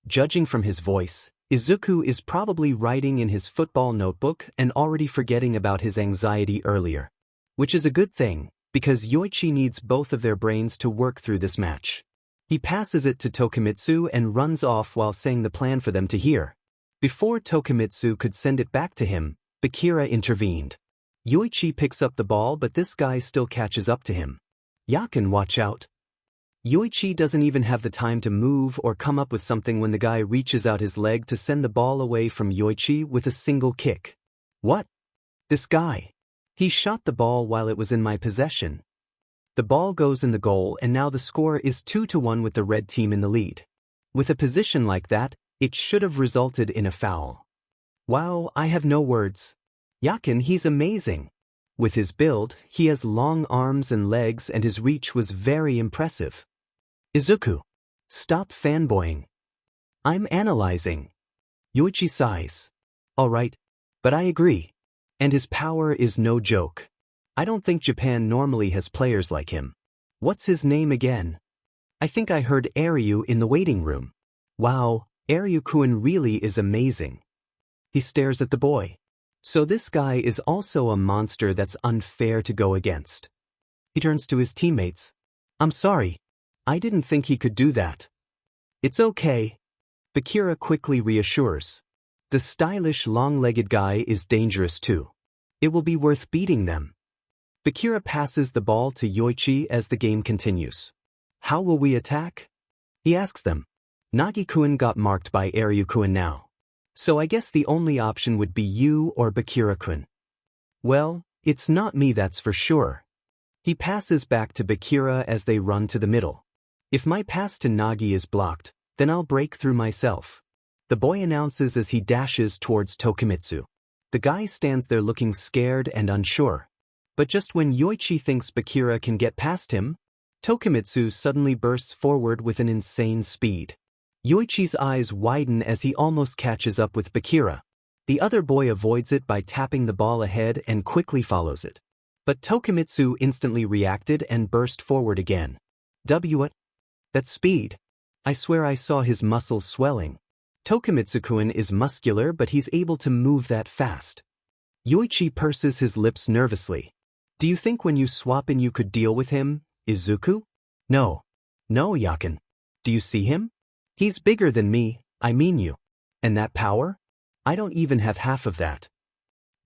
[SPEAKER 1] Judging from his voice, Izuku is probably writing in his football notebook and already forgetting about his anxiety earlier. Which is a good thing, because Yoichi needs both of their brains to work through this match. He passes it to Tokimitsu and runs off while saying the plan for them to hear. Before Tokimitsu could send it back to him, Bakira intervened. Yoichi picks up the ball but this guy still catches up to him. Yakin, watch out. Yoichi doesn't even have the time to move or come up with something when the guy reaches out his leg to send the ball away from Yoichi with a single kick. What? This guy. He shot the ball while it was in my possession. The ball goes in the goal and now the score is 2-1 with the red team in the lead. With a position like that, it should have resulted in a foul. Wow, I have no words. Yakin, he's amazing. With his build, he has long arms and legs and his reach was very impressive. Izuku. Stop fanboying. I'm analyzing. Yoichi sighs. Alright, but I agree. And his power is no joke. I don't think Japan normally has players like him. What's his name again? I think I heard Airyu in the waiting room. Wow, Airyu-kun really is amazing. He stares at the boy. So this guy is also a monster that's unfair to go against. He turns to his teammates. I'm sorry. I didn't think he could do that. It's okay. Bakira quickly reassures. The stylish long-legged guy is dangerous too. It will be worth beating them. Bakira passes the ball to Yoichi as the game continues. How will we attack? He asks them. Nagi-kun got marked by Airyu-kun now. So I guess the only option would be you or Bakira-kun. Well, it's not me, that's for sure. He passes back to Bakira as they run to the middle. If my pass to Nagi is blocked, then I'll break through myself. The boy announces as he dashes towards Tokimitsu. The guy stands there looking scared and unsure. But just when Yoichi thinks Bakira can get past him, Tokimitsu suddenly bursts forward with an insane speed. Yoichi's eyes widen as he almost catches up with Bakira. The other boy avoids it by tapping the ball ahead and quickly follows it. But Tokimitsu instantly reacted and burst forward again. What? That speed. I swear I saw his muscles swelling. Tokimitsu-kun is muscular but he's able to move that fast. Yoichi purses his lips nervously. Do you think when you swap in you could deal with him, Izuku? No. No, Yakin. Do you see him? He's bigger than me, I mean you. And that power? I don't even have half of that.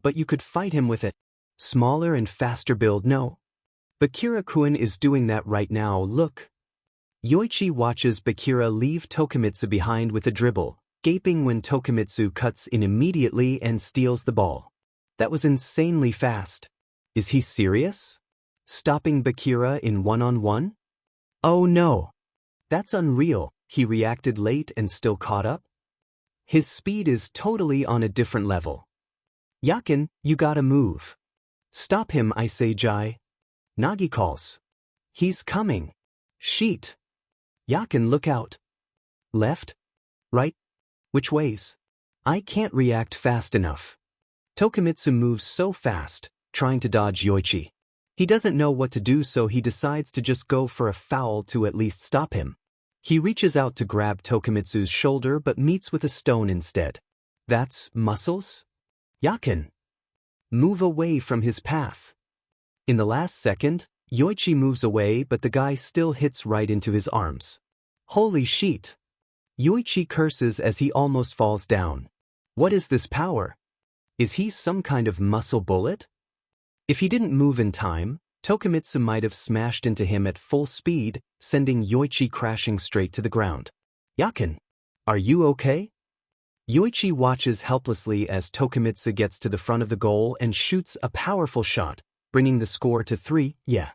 [SPEAKER 1] But you could fight him with it. Smaller and faster build, no. Bakira-kun is doing that right now, look. Yoichi watches Bakira leave Tokimitsu behind with a dribble, gaping when Tokimitsu cuts in immediately and steals the ball. That was insanely fast. Is he serious? Stopping Bakira in one-on-one? Oh no. That's unreal, he reacted late and still caught up. His speed is totally on a different level. Yakin, you gotta move. Stop him, I say, Jai. Nagi calls. He's coming. Sheet. Yakin, look out. Left? Right? Which ways? I can't react fast enough. Tokimitsu moves so fast, trying to dodge Yoichi. He doesn't know what to do, so he decides to just go for a foul to at least stop him. He reaches out to grab Tokimitsu's shoulder but meets with a stone instead. That's muscles? Yakin. Move away from his path. In the last second, Yoichi moves away but the guy still hits right into his arms. Holy shit! Yoichi curses as he almost falls down. What is this power? Is he some kind of muscle bullet? If he didn't move in time, Tokimitsu might have smashed into him at full speed, sending Yoichi crashing straight to the ground. Yakin, are you okay? Yoichi watches helplessly as Tokimitsu gets to the front of the goal and shoots a powerful shot, bringing the score to 3. Yeah.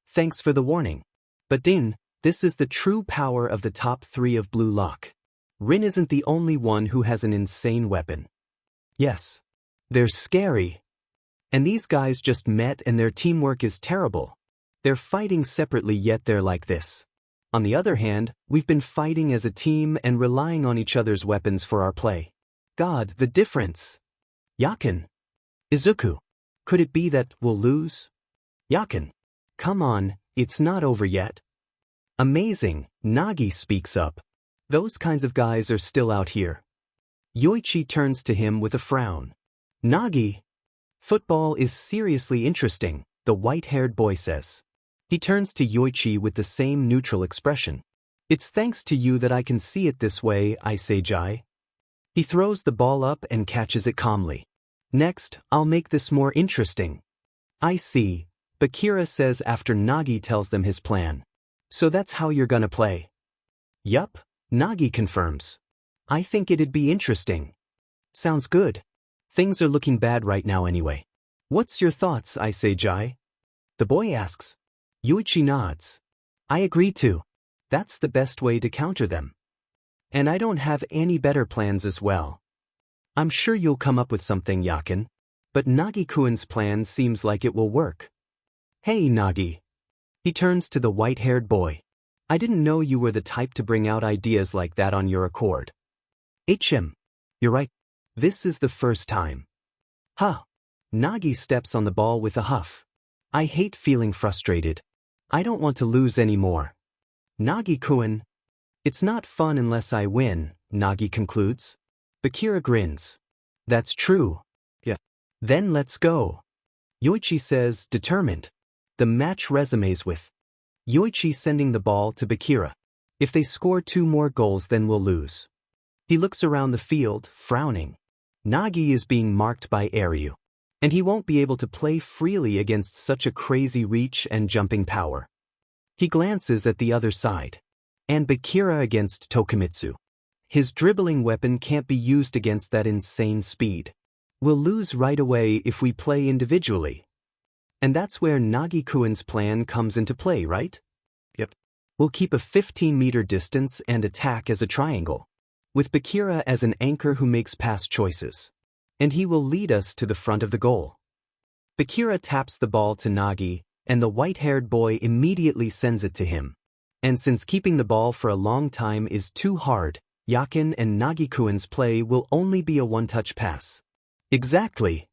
[SPEAKER 1] Thanks for the warning. But Din, this is the true power of the top 3 of Blue Lock. Rin isn't the only one who has an insane weapon. Yes. They're scary. And these guys just met and their teamwork is terrible. They're fighting separately yet they're like this. On the other hand, we've been fighting as a team and relying on each other's weapons for our play. God, the difference. Yakin. Izuku. Could it be that we'll lose? Yakin. Come on, it's not over yet. Amazing, Nagi speaks up. Those kinds of guys are still out here. Yoichi turns to him with a frown. Nagi. Football is seriously interesting, the white-haired boy says. He turns to Yoichi with the same neutral expression. It's thanks to you that I can see it this way, I say, Jai. He throws the ball up and catches it calmly. Next, I'll make this more interesting. I see, Bakira says after Nagi tells them his plan. So that's how you're gonna play? Yup, Nagi confirms. I think it'd be interesting. Sounds good. Things are looking bad right now anyway. What's your thoughts, I say, Jai? The boy asks. Yoichi nods. I agree too. That's the best way to counter them. And I don't have any better plans as well. I'm sure you'll come up with something, Yakin. But Nagi-kun's plan seems like it will work. Hey, Nagi. He turns to the white-haired boy. I didn't know you were the type to bring out ideas like that on your accord. HM. You're right. This is the first time. Huh. Nagi steps on the ball with a huff. I hate feeling frustrated. I don't want to lose anymore. Nagi-kun. It's not fun unless I win, Nagi concludes. Bakira grins. That's true. Yeah. Then let's go. Yoichi says, determined. The match resumes with Yoichi sending the ball to Bakira. If they score 2 more goals then we'll lose. He looks around the field, frowning. Nagi is being marked by Airyu. And he won't be able to play freely against such a crazy reach and jumping power. He glances at the other side. And Bakira against Tokimitsu. His dribbling weapon can't be used against that insane speed. We'll lose right away if we play individually. And that's where Nagi-kun's plan comes into play, right? Yep. We'll keep a 15-meter distance and attack as a triangle, with Bakira as an anchor who makes pass choices. And he will lead us to the front of the goal. Bakira taps the ball to Nagi, and the white-haired boy immediately sends it to him. And since keeping the ball for a long time is too hard, Yakin and Nagi-kun's play will only be a one-touch pass. Exactly.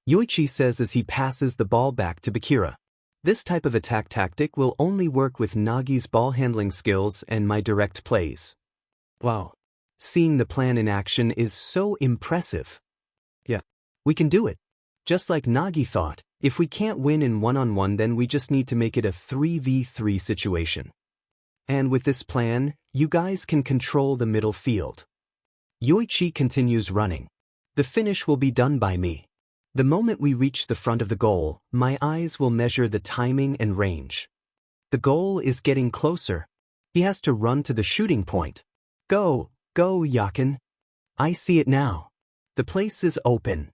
[SPEAKER 1] Yoichi says as he passes the ball back to Bakira. This type of attack tactic will only work with Nagi's ball handling skills and my direct plays. Wow. Seeing the plan in action is so impressive. Yeah. We can do it. Just like Nagi thought, if we can't win in one-on-one, then we just need to make it a 3v3 situation. And with this plan, you guys can control the middle field. Yoichi continues running. The finish will be done by me. The moment we reach the front of the goal, my eyes will measure the timing and range. The goal is getting closer. He has to run to the shooting point. Go, go, Yakin. I see it now. The place is open.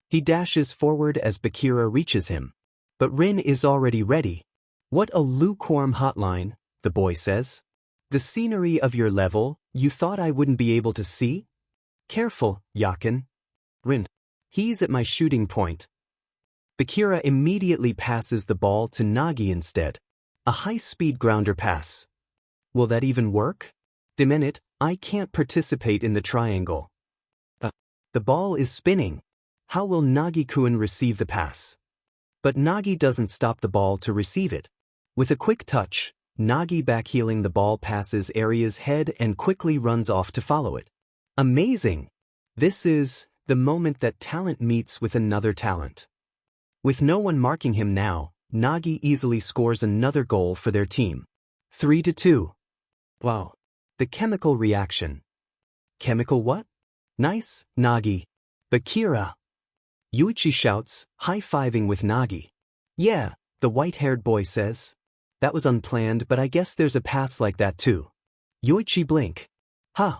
[SPEAKER 1] He dashes forward as Bakira reaches him. But Rin is already ready. What a lukewarm hotline, the boy says. The scenery of your level, you thought I wouldn't be able to see? Careful, Yakin. Rin. He's at my shooting point. Bakira immediately passes the ball to Nagi instead. A high-speed grounder pass. Will that even work? The minute, I can't participate in the triangle. The ball is spinning. How will Nagi-kun receive the pass? But Nagi doesn't stop the ball to receive it. With a quick touch, Nagi backheeling the ball passes Aria's head and quickly runs off to follow it. Amazing! This is the moment that talent meets with another talent. With no one marking him now, Nagi easily scores another goal for their team. 3-2. Wow. The chemical reaction. Chemical what? Nice, Nagi. Bakira. Yoichi shouts, high-fiving with Nagi. Yeah, the white-haired boy says. That was unplanned, but I guess there's a pass like that too. Yoichi blink. Huh.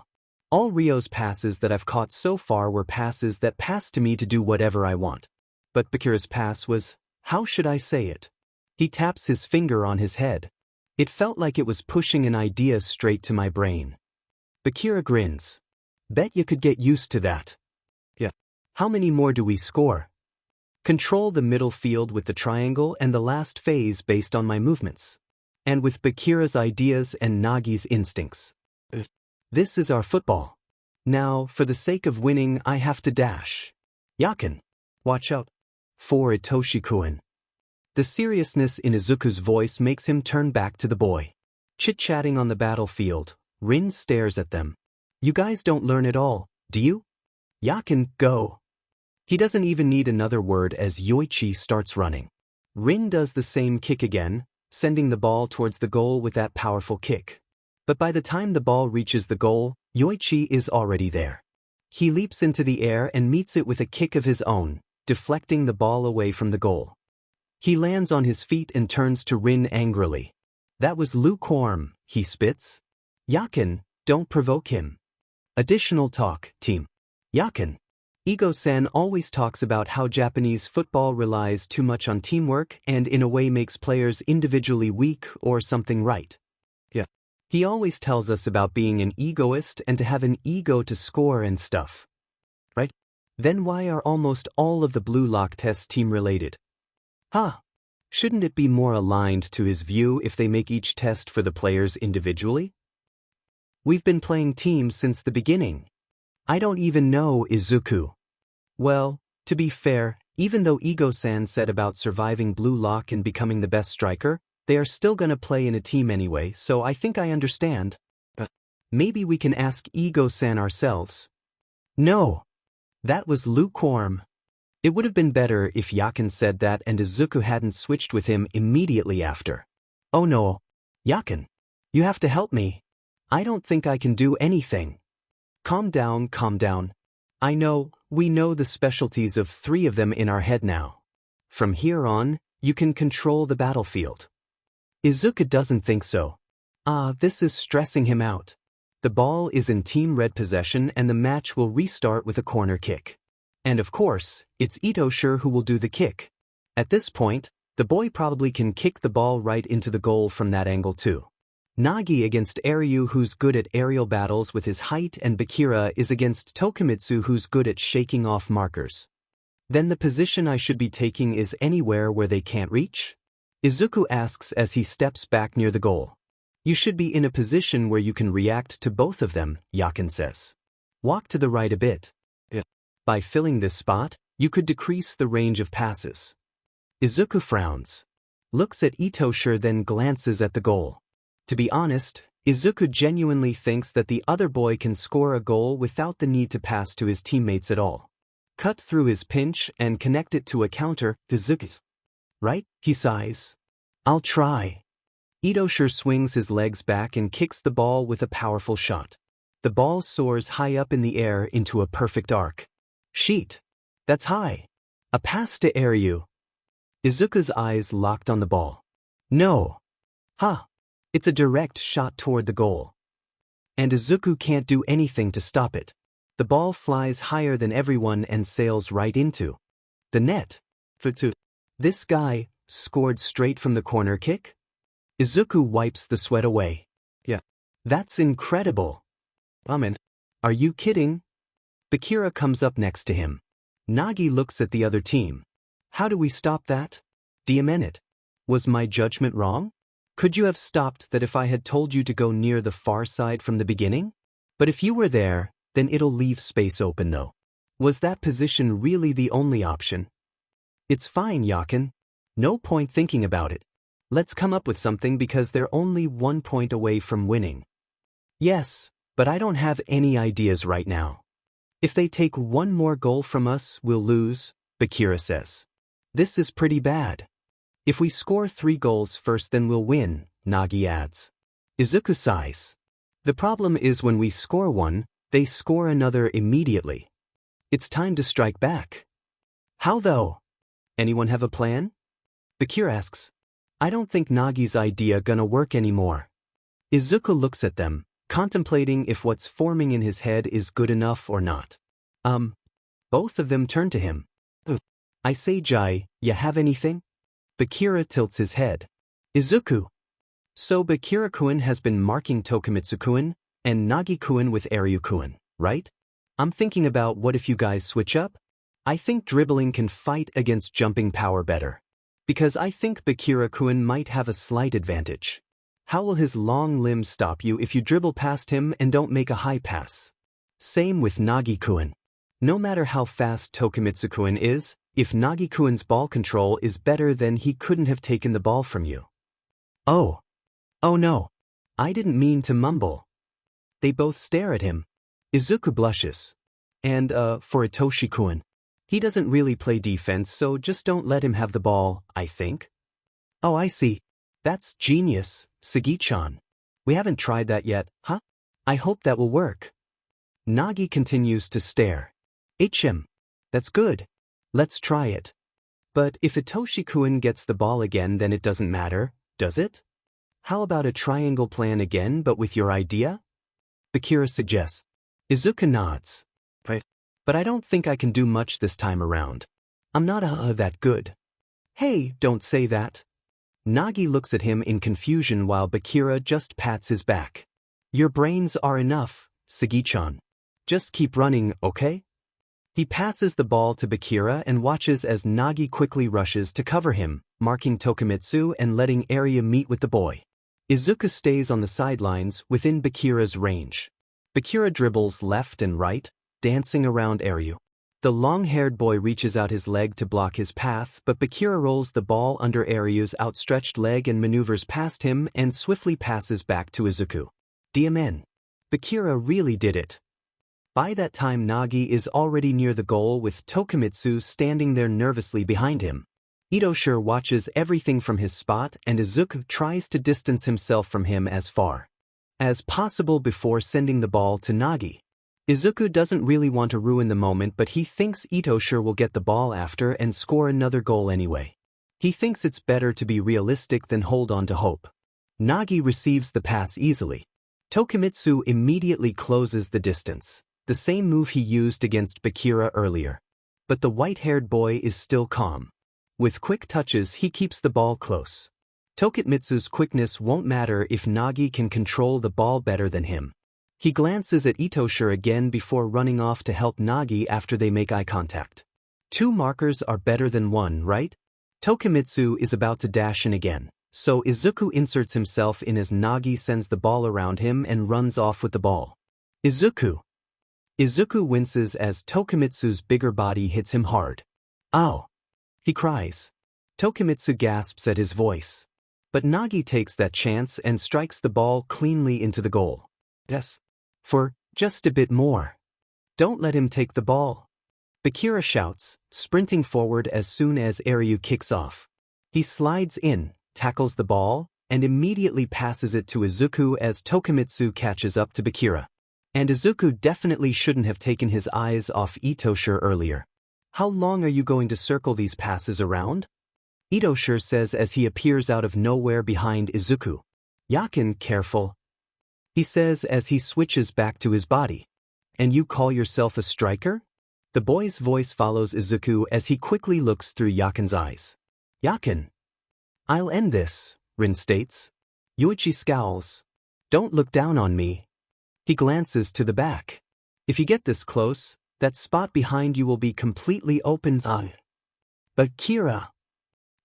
[SPEAKER 1] All Ryo's passes that I've caught so far were passes that pass to me to do whatever I want. But Bakira's pass was, how should I say it? He taps his finger on his head. It felt like it was pushing an idea straight to my brain. Bakira grins. Bet you could get used to that. Yeah. How many more do we score? Control the middle field with the triangle and the last phase based on my movements. And with Bakira's ideas and Nagi's instincts. This is our football. Now, for the sake of winning, I have to dash. Yakin. Watch out. For Itoshi-kun. The seriousness in Izuku's voice makes him turn back to the boy. Chit-chatting on the battlefield, Rin stares at them. You guys don't learn at all, do you? Yakin, go. He doesn't even need another word as Yoichi starts running. Rin does the same kick again, sending the ball towards the goal with that powerful kick. But by the time the ball reaches the goal, Yoichi is already there. He leaps into the air and meets it with a kick of his own, deflecting the ball away from the goal. He lands on his feet and turns to Rin angrily. That was lukewarm, he spits. Yakin, don't provoke him. Additional talk, team. Yakin. Ego-san always talks about how Japanese football relies too much on teamwork and in a way makes players individually weak or something right. Yeah. He always tells us about being an egoist and to have an ego to score and stuff. Right? Then why are almost all of the Blue Lock tests team-related? Huh. Shouldn't it be more aligned to his view if they make each test for the players individually? We've been playing teams since the beginning. I don't even know Izuku. Well, to be fair, even though Ego-san said about surviving Blue Lock and becoming the best striker, they are still gonna play in a team anyway, so I think I understand. Maybe we can ask Ego-san ourselves. No. That was lukewarm. It would have been better if Yakin said that and Izuku hadn't switched with him immediately after. Oh no. Yakin. You have to help me. I don't think I can do anything. Calm down, calm down. I know, we know the specialties of 3 of them in our head now. From here on, you can control the battlefield. Izuku doesn't think so. This is stressing him out. The ball is in Team Red possession and the match will restart with a corner kick. And of course, it's Itoshi who will do the kick. At this point, the boy probably can kick the ball right into the goal from that angle too. Nagi against Aryu, who's good at aerial battles with his height, and Bakira is against Tokimitsu, who's good at shaking off markers. Then the position I should be taking is anywhere where they can't reach? Izuku asks as he steps back near the goal. You should be in a position where you can react to both of them, Yakin says. Walk to the right a bit. Yeah. By filling this spot, you could decrease the range of passes. Izuku frowns. Looks at Itoshi, then glances at the goal. To be honest, Izuku genuinely thinks that the other boy can score a goal without the need to pass to his teammates at all. cut through his pinch and connect it to a counter. Izuku. Right? He sighs. I'll try. Itoshir swings his legs back and kicks the ball with a powerful shot. The ball soars high up in the air into a perfect arc. Sheet. That's high. A pass to Airyu. Izuku's eyes locked on the ball. No. Ha. It's a direct shot toward the goal. And Izuku can't do anything to stop it. The ball flies higher than everyone and sails right into the net. This guy scored straight from the corner kick? Izuku wipes the sweat away. Yeah. That's incredible. Amen. Are you kidding? Bakira comes up next to him. Nagi looks at the other team. How do we stop that? Do you mean it? Was my judgment wrong? Could you have stopped that if I had told you to go near the far side from the beginning? But if you were there, then it'll leave space open though. Was that position really the only option? It's fine, Yakin. No point thinking about it. Let's come up with something because they're only 1 point away from winning. Yes, but I don't have any ideas right now. If they take one more goal from us, we'll lose, Bakira says. This is pretty bad. If we score 3 goals first, then we'll win, Nagi adds. Izuku sighs. The problem is when we score one, they score another immediately. It's time to strike back. How though? Anyone have a plan? Bakira asks. I don't think Nagi's idea gonna work anymore. Izuku looks at them, contemplating if what's forming in his head is good enough or not. Both of them turn to him. I say, Jai, you have anything? Bakira tilts his head. Izuku. So Bakira-kun has been marking Tokimitsu-kun and Nagi-kun with Airyu-kun, right? I'm thinking about what if you guys switch up? I think dribbling can fight against jumping power better. Because I think Bakira-kun might have a slight advantage. How will his long limbs stop you if you dribble past him and don't make a high pass? Same with Nagi-kun. No matter how fast Tokimitsu-kun is, if Nagi-kun's ball control is better, then he couldn't have taken the ball from you. Oh no. I didn't mean to mumble. They both stare at him. Izuku blushes. And, for Itoshi-kun. He doesn't really play defense, so just don't let him have the ball, I think. Oh, I see. That's genius, Sagi-chan. We haven't tried that yet, huh? I hope that will work. Nagi continues to stare. That's good. Let's try it. But if Itoshi-kun gets the ball again, then it doesn't matter, does it? How about a triangle plan again, but with your idea? Bakira suggests. Izuku nods. But I don't think I can do much this time around. I'm not that good. Hey, don't say that. Nagi looks at him in confusion while Bakira just pats his back. Your brains are enough, Sagi-chan. Just keep running, okay? He passes the ball to Bakira and watches as Nagi quickly rushes to cover him, marking Tokimitsu and letting Airyu meet with the boy. Izuku stays on the sidelines within Bakira's range. Bakira dribbles left and right, dancing around Airyu. The long-haired boy reaches out his leg to block his path, but Bakira rolls the ball under Airyu's outstretched leg and maneuvers past him and swiftly passes back to Izuku. DMN. Bakira really did it. By that time, Nagi is already near the goal with Tokimitsu standing there nervously behind him. Itoshir watches everything from his spot and Izuku tries to distance himself from him as far as possible before sending the ball to Nagi. Izuku doesn't really want to ruin the moment, but he thinks Itoshir will get the ball after and score another goal anyway. He thinks it's better to be realistic than hold on to hope. Nagi receives the pass easily. Tokimitsu immediately closes the distance, the same move he used against Bakira earlier. But the white-haired boy is still calm. With quick touches, he keeps the ball close. Tokimitsu's quickness won't matter if Nagi can control the ball better than him. He glances at Itoshir again before running off to help Nagi after they make eye contact. 2 markers are better than 1, right? Tokimitsu is about to dash in again, so Izuku inserts himself in as Nagi sends the ball around him and runs off with the ball. Izuku. Izuku winces as Tokimitsu's bigger body hits him hard. Ow! He cries. Tokimitsu gasps at his voice. But Nagi takes that chance and strikes the ball cleanly into the goal. Yes. For just a bit more. Don't let him take the ball. Bakira shouts, sprinting forward as soon as Ryu kicks off. He slides in, tackles the ball, and immediately passes it to Izuku as Tokimitsu catches up to Bakira. And Izuku definitely shouldn't have taken his eyes off Itoshir earlier. How long are you going to circle these passes around? Itoshir says as he appears out of nowhere behind Izuku. Yakin, careful. He says as he switches back to his body. And you call yourself a striker? The boy's voice follows Izuku as he quickly looks through Yakin's eyes. Yakin. I'll end this, Rin states. Yoichi scowls. Don't look down on me. He glances to the back. If you get this close, that spot behind you will be completely open. Bakira.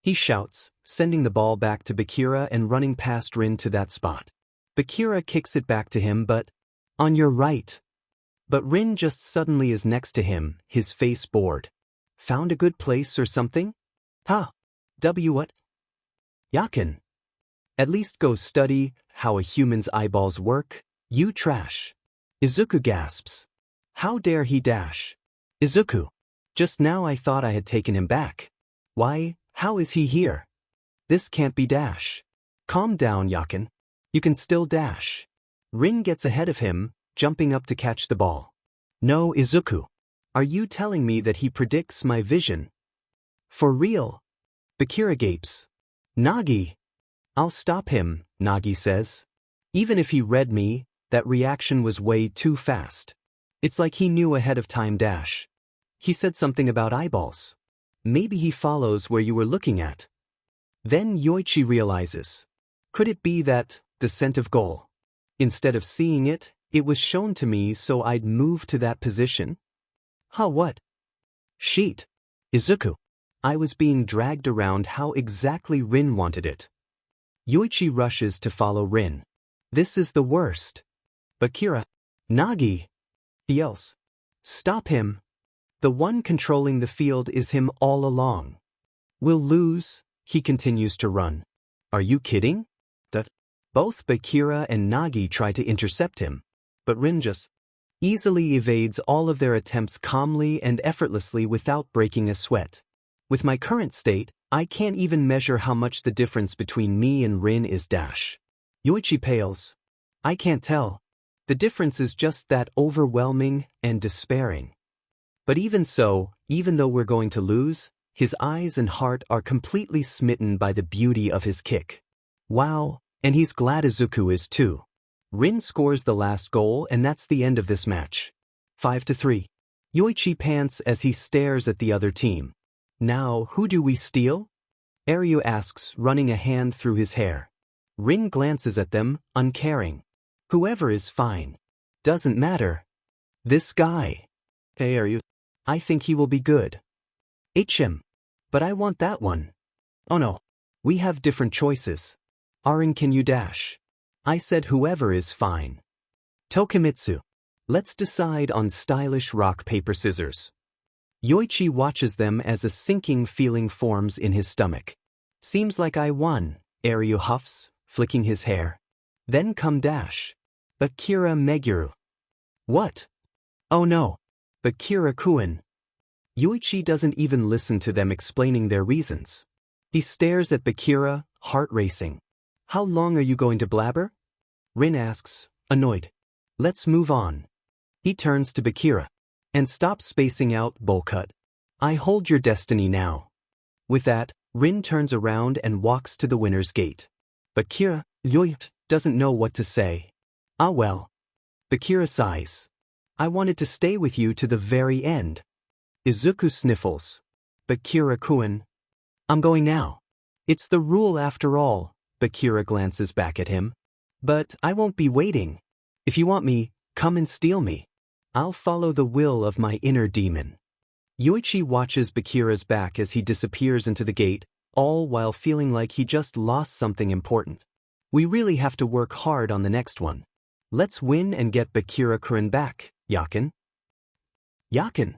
[SPEAKER 1] He shouts, sending the ball back to Bakira and running past Rin to that spot. Bakira kicks it back to him but, on your right. But Rin just suddenly is next to him, his face bored. Found a good place or something? What? Yakin. At least go study how a human's eyeballs work, you trash. Izuku gasps. How dare he dash? Izuku. Just now I thought I had taken him back. Why, how is he here? This can't be dash. Calm down, Yakin. You can still dash. Rin gets ahead of him, jumping up to catch the ball. No, Izuku. Are you telling me that he predicts my vision? For real? Bakira gapes. Nagi. I'll stop him, Nagi says. Even if he read me, that reaction was way too fast. It's like he knew ahead of time dash. He said something about eyeballs. Maybe he follows where you were looking at. Then Yoichi realizes. Could it be that, the scent of goal? Instead of seeing it, it was shown to me so I'd move to that position? What? Sheet. Izuku. I was being dragged around how exactly Rin wanted it. Yoichi rushes to follow Rin. This is the worst. Bakira. Nagi. He yells. Stop him. The one controlling the field is him all along. We'll lose, he continues to run. Are you kidding? Both Bakira and Nagi try to intercept him, but Rin just easily evades all of their attempts calmly and effortlessly without breaking a sweat. With my current state, I can't even measure how much the difference between me and Rin is dash. Yoichi pales. I can't tell. The difference is just that overwhelming and despairing. But even so, even though we're going to lose, his eyes and heart are completely smitten by the beauty of his kick. Wow, and he's glad Izuku is too. Rin scores the last goal and that's the end of this match. 5-3. Yoichi pants as he stares at the other team. Now, who do we steal? Ryu asks, running a hand through his hair. Rin glances at them, uncaring. Whoever is fine. Doesn't matter. This guy. Hey Ryu. I think he will be good. HM. But I want that one. Oh no. We have different choices. Arin, can you dash? I said whoever is fine. Tokimitsu. Let's decide on stylish rock paper scissors. Yoichi watches them as a sinking feeling forms in his stomach. Seems like I won, Ryu huffs, flicking his hair. Then come dash. Bakira Meguru. What? Oh no. Bakira-kun. Yoichi doesn't even listen to them explaining their reasons. He stares at Bakira, heart racing. How long are you going to blabber? Rin asks, annoyed. Let's move on. He turns to Bakira. And stop spacing out, bullcut. I hold your destiny now. With that, Rin turns around and walks to the winner's gate. Bakira, Yoichi, doesn't know what to say. Ah well. Bakira sighs. I wanted to stay with you to the very end. Izuku sniffles. Bakira-kun. I'm going now. It's the rule after all. Bakira glances back at him. But I won't be waiting. If you want me, come and steal me. I'll follow the will of my inner demon. Yoichi watches Bakira's back as he disappears into the gate, all while feeling like he just lost something important. We really have to work hard on the next one. Let's win and get Bakira-kun back, Yakin. Yakin.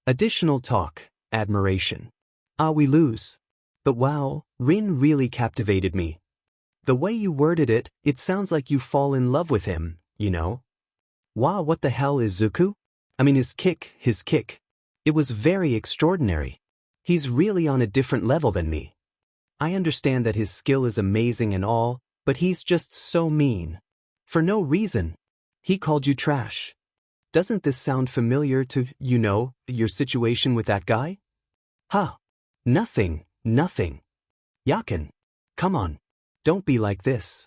[SPEAKER 1] Additional talk, admiration. We lose. But wow, Rin really captivated me. The way you worded it, it sounds like you fall in love with him, you know? Wow, what the hell is Izuku? I mean his kick. It was very extraordinary. He's really on a different level than me. I understand that his skill is amazing and all, but he's just so mean. For no reason. He called you trash. Doesn't this sound familiar to, your situation with that guy? Huh. Nothing. Yakin. Come on. Don't be like this.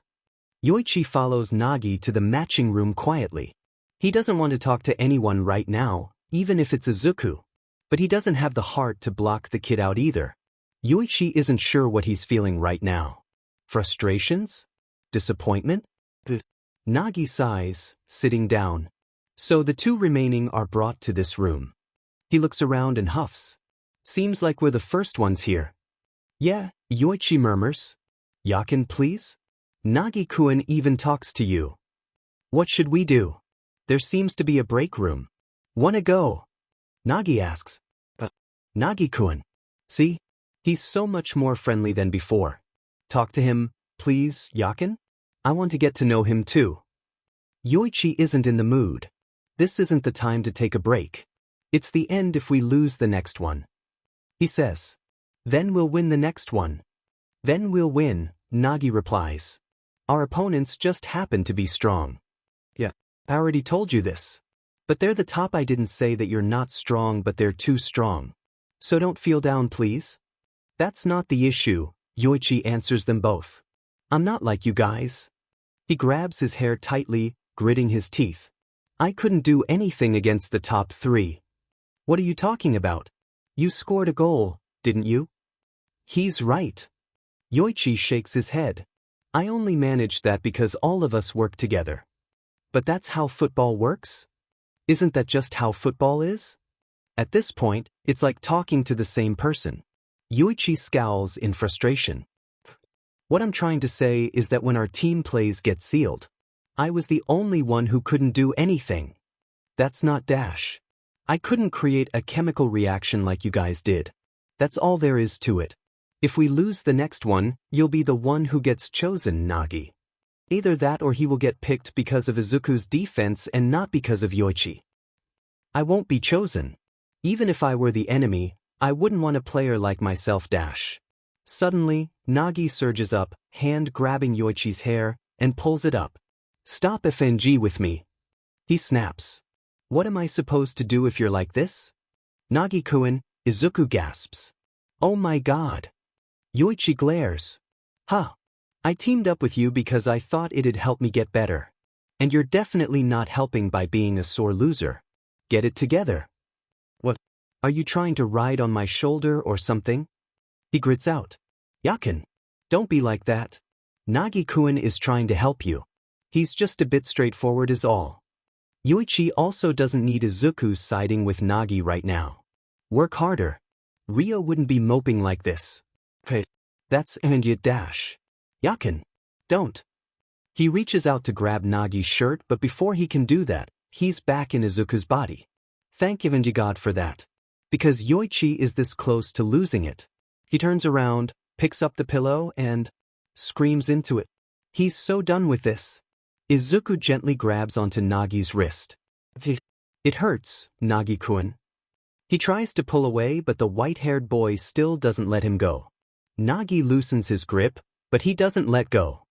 [SPEAKER 1] Yoichi follows Nagi to the matching room quietly. He doesn't want to talk to anyone right now, even if it's Izuku. But he doesn't have the heart to block the kid out either. Yoichi isn't sure what he's feeling right now. Frustrations? Disappointment? Nagi sighs, sitting down. So the two remaining are brought to this room. He looks around and huffs. Seems like we're the first ones here. Yeah, Yoichi murmurs. Yakin, please? Nagi-kun even talks to you. What should we do? There seems to be a break room. Wanna go? Nagi asks. Nagi-kun. See? He's so much more friendly than before. Talk to him, please, Yakin? I want to get to know him too. Yoichi isn't in the mood. This isn't the time to take a break. It's the end if we lose the next one. He says. Then we'll win the next one. Then we'll win, Nagi replies. Our opponents just happen to be strong. Yeah, I already told you this. But they're the top. I didn't say that you're not strong, but they're too strong. So don't feel down, please. That's not the issue, Yoichi answers them both. I'm not like you guys. He grabs his hair tightly, gritting his teeth. I couldn't do anything against the top three. What are you talking about? You scored a goal, didn't you? He's right. Yoichi shakes his head. I only managed that because all of us work together. But that's how football works? Isn't that just how football is? At this point, it's like talking to the same person. Yoichi scowls in frustration. What I'm trying to say is that when our team plays get sealed, I was the only one who couldn't do anything. That's not dash. I couldn't create a chemical reaction like you guys did. That's all there is to it. If we lose the next one, you'll be the one who gets chosen, Nagi. Either that or he will get picked because of Izuku's defense and not because of Yoichi. I won't be chosen. Even if I were the enemy, I wouldn't want a player like myself dash. Suddenly, Nagi surges up, hand grabbing Yoichi's hair, and pulls it up. Stop FNG with me. He snaps. What am I supposed to do if you're like this? Nagi-kun, Izuku gasps. Oh my god. Yoichi glares. Huh. I teamed up with you because I thought it'd help me get better. And you're definitely not helping by being a sore loser. Get it together. What? Are you trying to ride on my shoulder or something? He grits out. Yakin. Don't be like that. Nagi-kun is trying to help you. He's just a bit straightforward is all. Yoichi also doesn't need Izuku siding with Nagi right now. Work harder. Ryo wouldn't be moping like this. Hey, that's and you dash. Yakin. Don't. He reaches out to grab Nagi's shirt, but before he can do that, he's back in Izuku's body. Thank you God for that. Because Yoichi is this close to losing it. He turns around, picks up the pillow, and screams into it. He's so done with this. Izuku gently grabs onto Nagi's wrist. It hurts, Nagi-kun. He tries to pull away, but the white-haired boy still doesn't let him go. Nagi loosens his grip, but he doesn't let go.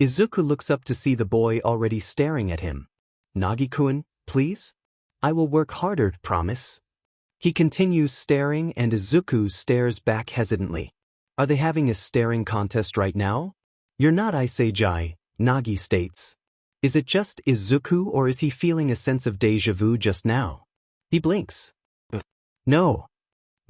[SPEAKER 1] Izuku looks up to see the boy already staring at him. Nagi-kun, please? I will work harder, promise. He continues staring and Izuku stares back hesitantly. Are they having a staring contest right now? You're not Iseijai, Nagi states. Is it just Izuku or is he feeling a sense of déjà vu just now? He blinks. No.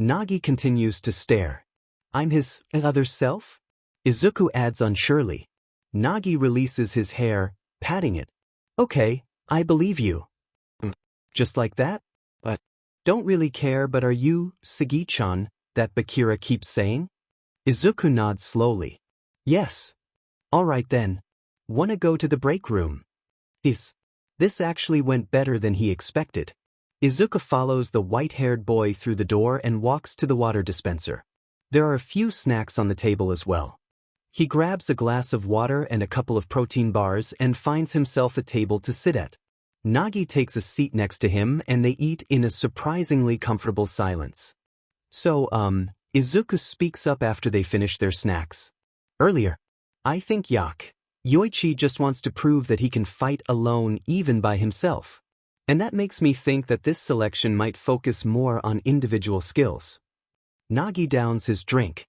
[SPEAKER 1] Nagi continues to stare. I'm his other self? Izuku adds unsurely. Nagi releases his hair, patting it. Okay, I believe you. Just like that? But don't really care, but are you, Sagi-chan, that Bakira keeps saying? Izuku nods slowly. Yes. All right then. Wanna go to the break room? This actually went better than he expected. Izuku follows the white-haired boy through the door and walks to the water dispenser. There are a few snacks on the table as well. He grabs a glass of water and a couple of protein bars and finds himself a table to sit at. Nagi takes a seat next to him and they eat in a surprisingly comfortable silence. So, Izuku speaks up after they finish their snacks. Earlier, I think Yoichi just wants to prove that he can fight alone even by himself. And that makes me think that this selection might focus more on individual skills. Nagi downs his drink.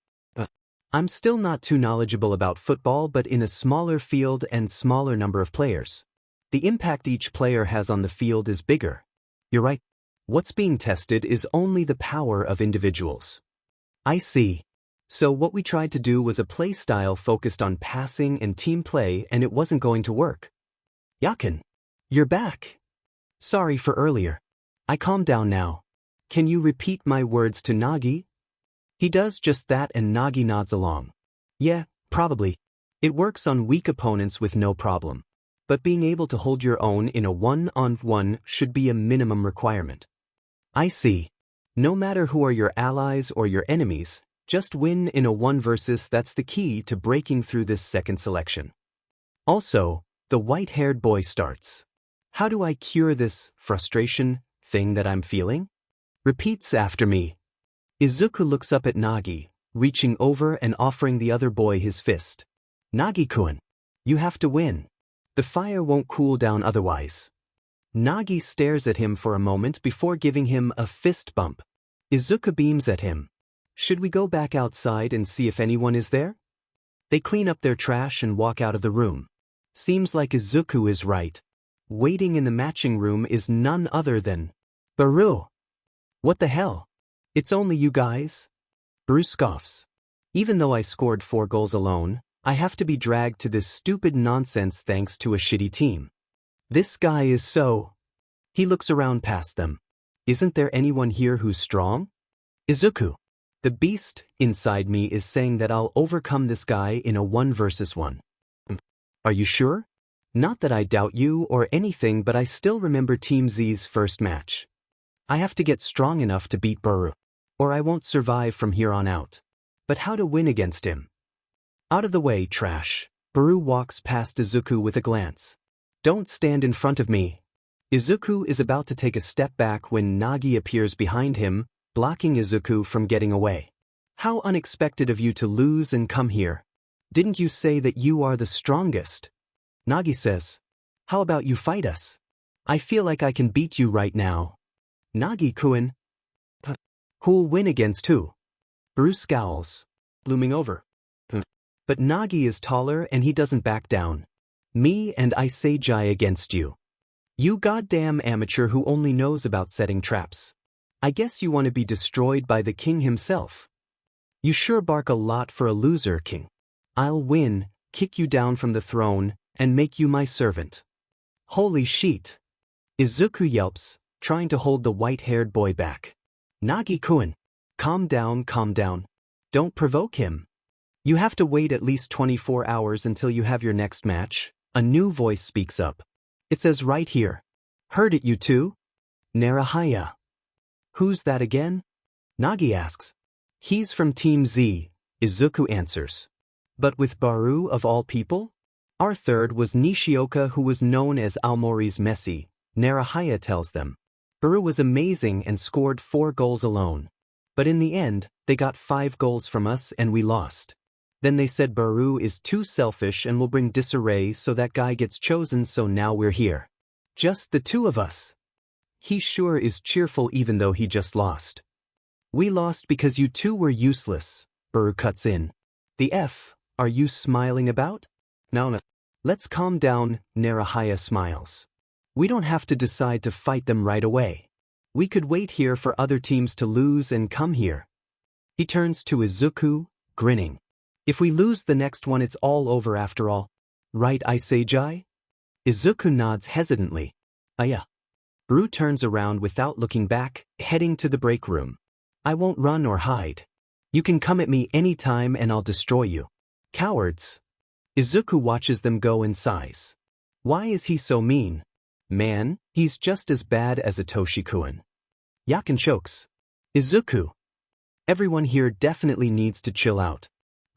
[SPEAKER 1] I'm still not too knowledgeable about football, but in a smaller field and smaller number of players, the impact each player has on the field is bigger. You're right. What's being tested is only the power of individuals. I see. So what we tried to do was a play style focused on passing and team play, and it wasn't going to work. Yakin, you're back. Sorry for earlier. I calmed down now. Can you repeat my words to Nagi? He does just that and Nagi nods along. Yeah, probably. It works on weak opponents with no problem. But being able to hold your own in a one-on-one should be a minimum requirement. I see. No matter who are your allies or your enemies, just win in a one versus. That's the key to breaking through this second selection. Also, the white-haired boy starts. How do I cure this frustration thing that I'm feeling? Repeats after me. Izuku looks up at Nagi, reaching over and offering the other boy his fist. Nagi-kun, you have to win. The fire won't cool down otherwise. Nagi stares at him for a moment before giving him a fist bump. Izuku beams at him. Should we go back outside and see if anyone is there? They clean up their trash and walk out of the room. Seems like Izuku is right. Waiting in the matching room is none other than Baru. What the hell? It's only you guys? Baru scoffs. Even though I scored 4 goals alone, I have to be dragged to this stupid nonsense thanks to a shitty team. This guy is so... He looks around past them. Isn't there anyone here who's strong? Izuku. The beast inside me is saying that I'll overcome this guy in a 1 versus 1. Are you sure? Not that I doubt you or anything, but I still remember Team Z's first match. I have to get strong enough to beat Baru, or I won't survive from here on out. But how to win against him? Out of the way, trash. Baru walks past Izuku with a glance. Don't stand in front of me. Izuku is about to take a step back when Nagi appears behind him, blocking Izuku from getting away. How unexpected of you to lose and come here. Didn't you say that you are the strongest? Nagi says. How about you fight us? I feel like I can beat you right now. Nagi-kun. Who'll win against who? Baru scowls, looming over. But Nagi is taller and he doesn't back down. Me and Iseijai against you. You goddamn amateur who only knows about setting traps. I guess you want to be destroyed by the king himself. You sure bark a lot for a loser, king. I'll win, kick you down from the throne, and make you my servant. Holy shit. Izuku yelps, trying to hold the white-haired boy back. Nagi-kun. Calm down, calm down. Don't provoke him. You have to wait at least 24 hours until you have your next match. A new voice speaks up. It says right here. Heard it, you two? Narahaya. Who's that again? Nagi asks. He's from Team Z, Izuku answers. But with Baru of all people? Our third was Nishioka, who was known as Aomori's Messi, Narahaya tells them. Baru was amazing and scored 4 goals alone. But in the end, they got 5 goals from us and we lost. Then they said Baru is too selfish and will bring disarray, so that guy gets chosen, so now we're here. Just the 2 of us. He sure is cheerful even though he just lost. We lost because you 2 were useless, Baru cuts in. The F, are you smiling about? No. Let's calm down, Narahaya smiles. We don't have to decide to fight them right away. We could wait here for other teams to lose and come here. He turns to Izuku, grinning. If we lose the next one, it's all over after all. Right, Iseijai? Izuku nods hesitantly. Yeah. Baru turns around without looking back, heading to the break room. I won't run or hide. You can come at me anytime and I'll destroy you. Cowards. Izuku watches them go and sighs. Why is he so mean? Man, he's just as bad as a Toshi-kun. Yakin chokes. Izuku. Everyone here definitely needs to chill out.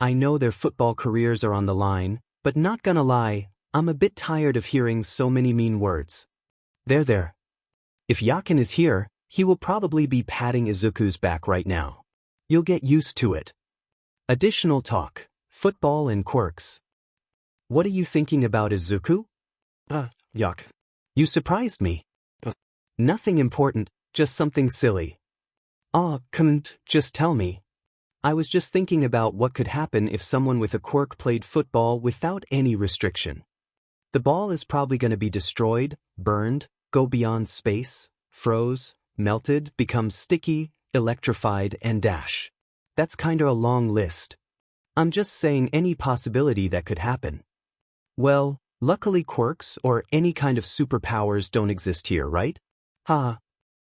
[SPEAKER 1] I know their football careers are on the line, but not gonna lie, I'm a bit tired of hearing so many mean words. There. If Yakin is here, he will probably be patting Izuku's back right now. You'll get used to it. Additional talk, football and quirks. What are you thinking about Izuku?
[SPEAKER 2] Yuck.
[SPEAKER 1] You surprised me. Nothing important, just something silly. Couldn't just tell me. I was just thinking about what could happen if someone with a quirk played football without any restriction. The ball is probably going to be destroyed, burned, go beyond space, froze, melted, become sticky, electrified, and dash. That's kinda a long list. I'm just saying any possibility that could happen. Well, luckily quirks or any kind of superpowers don't exist here, right?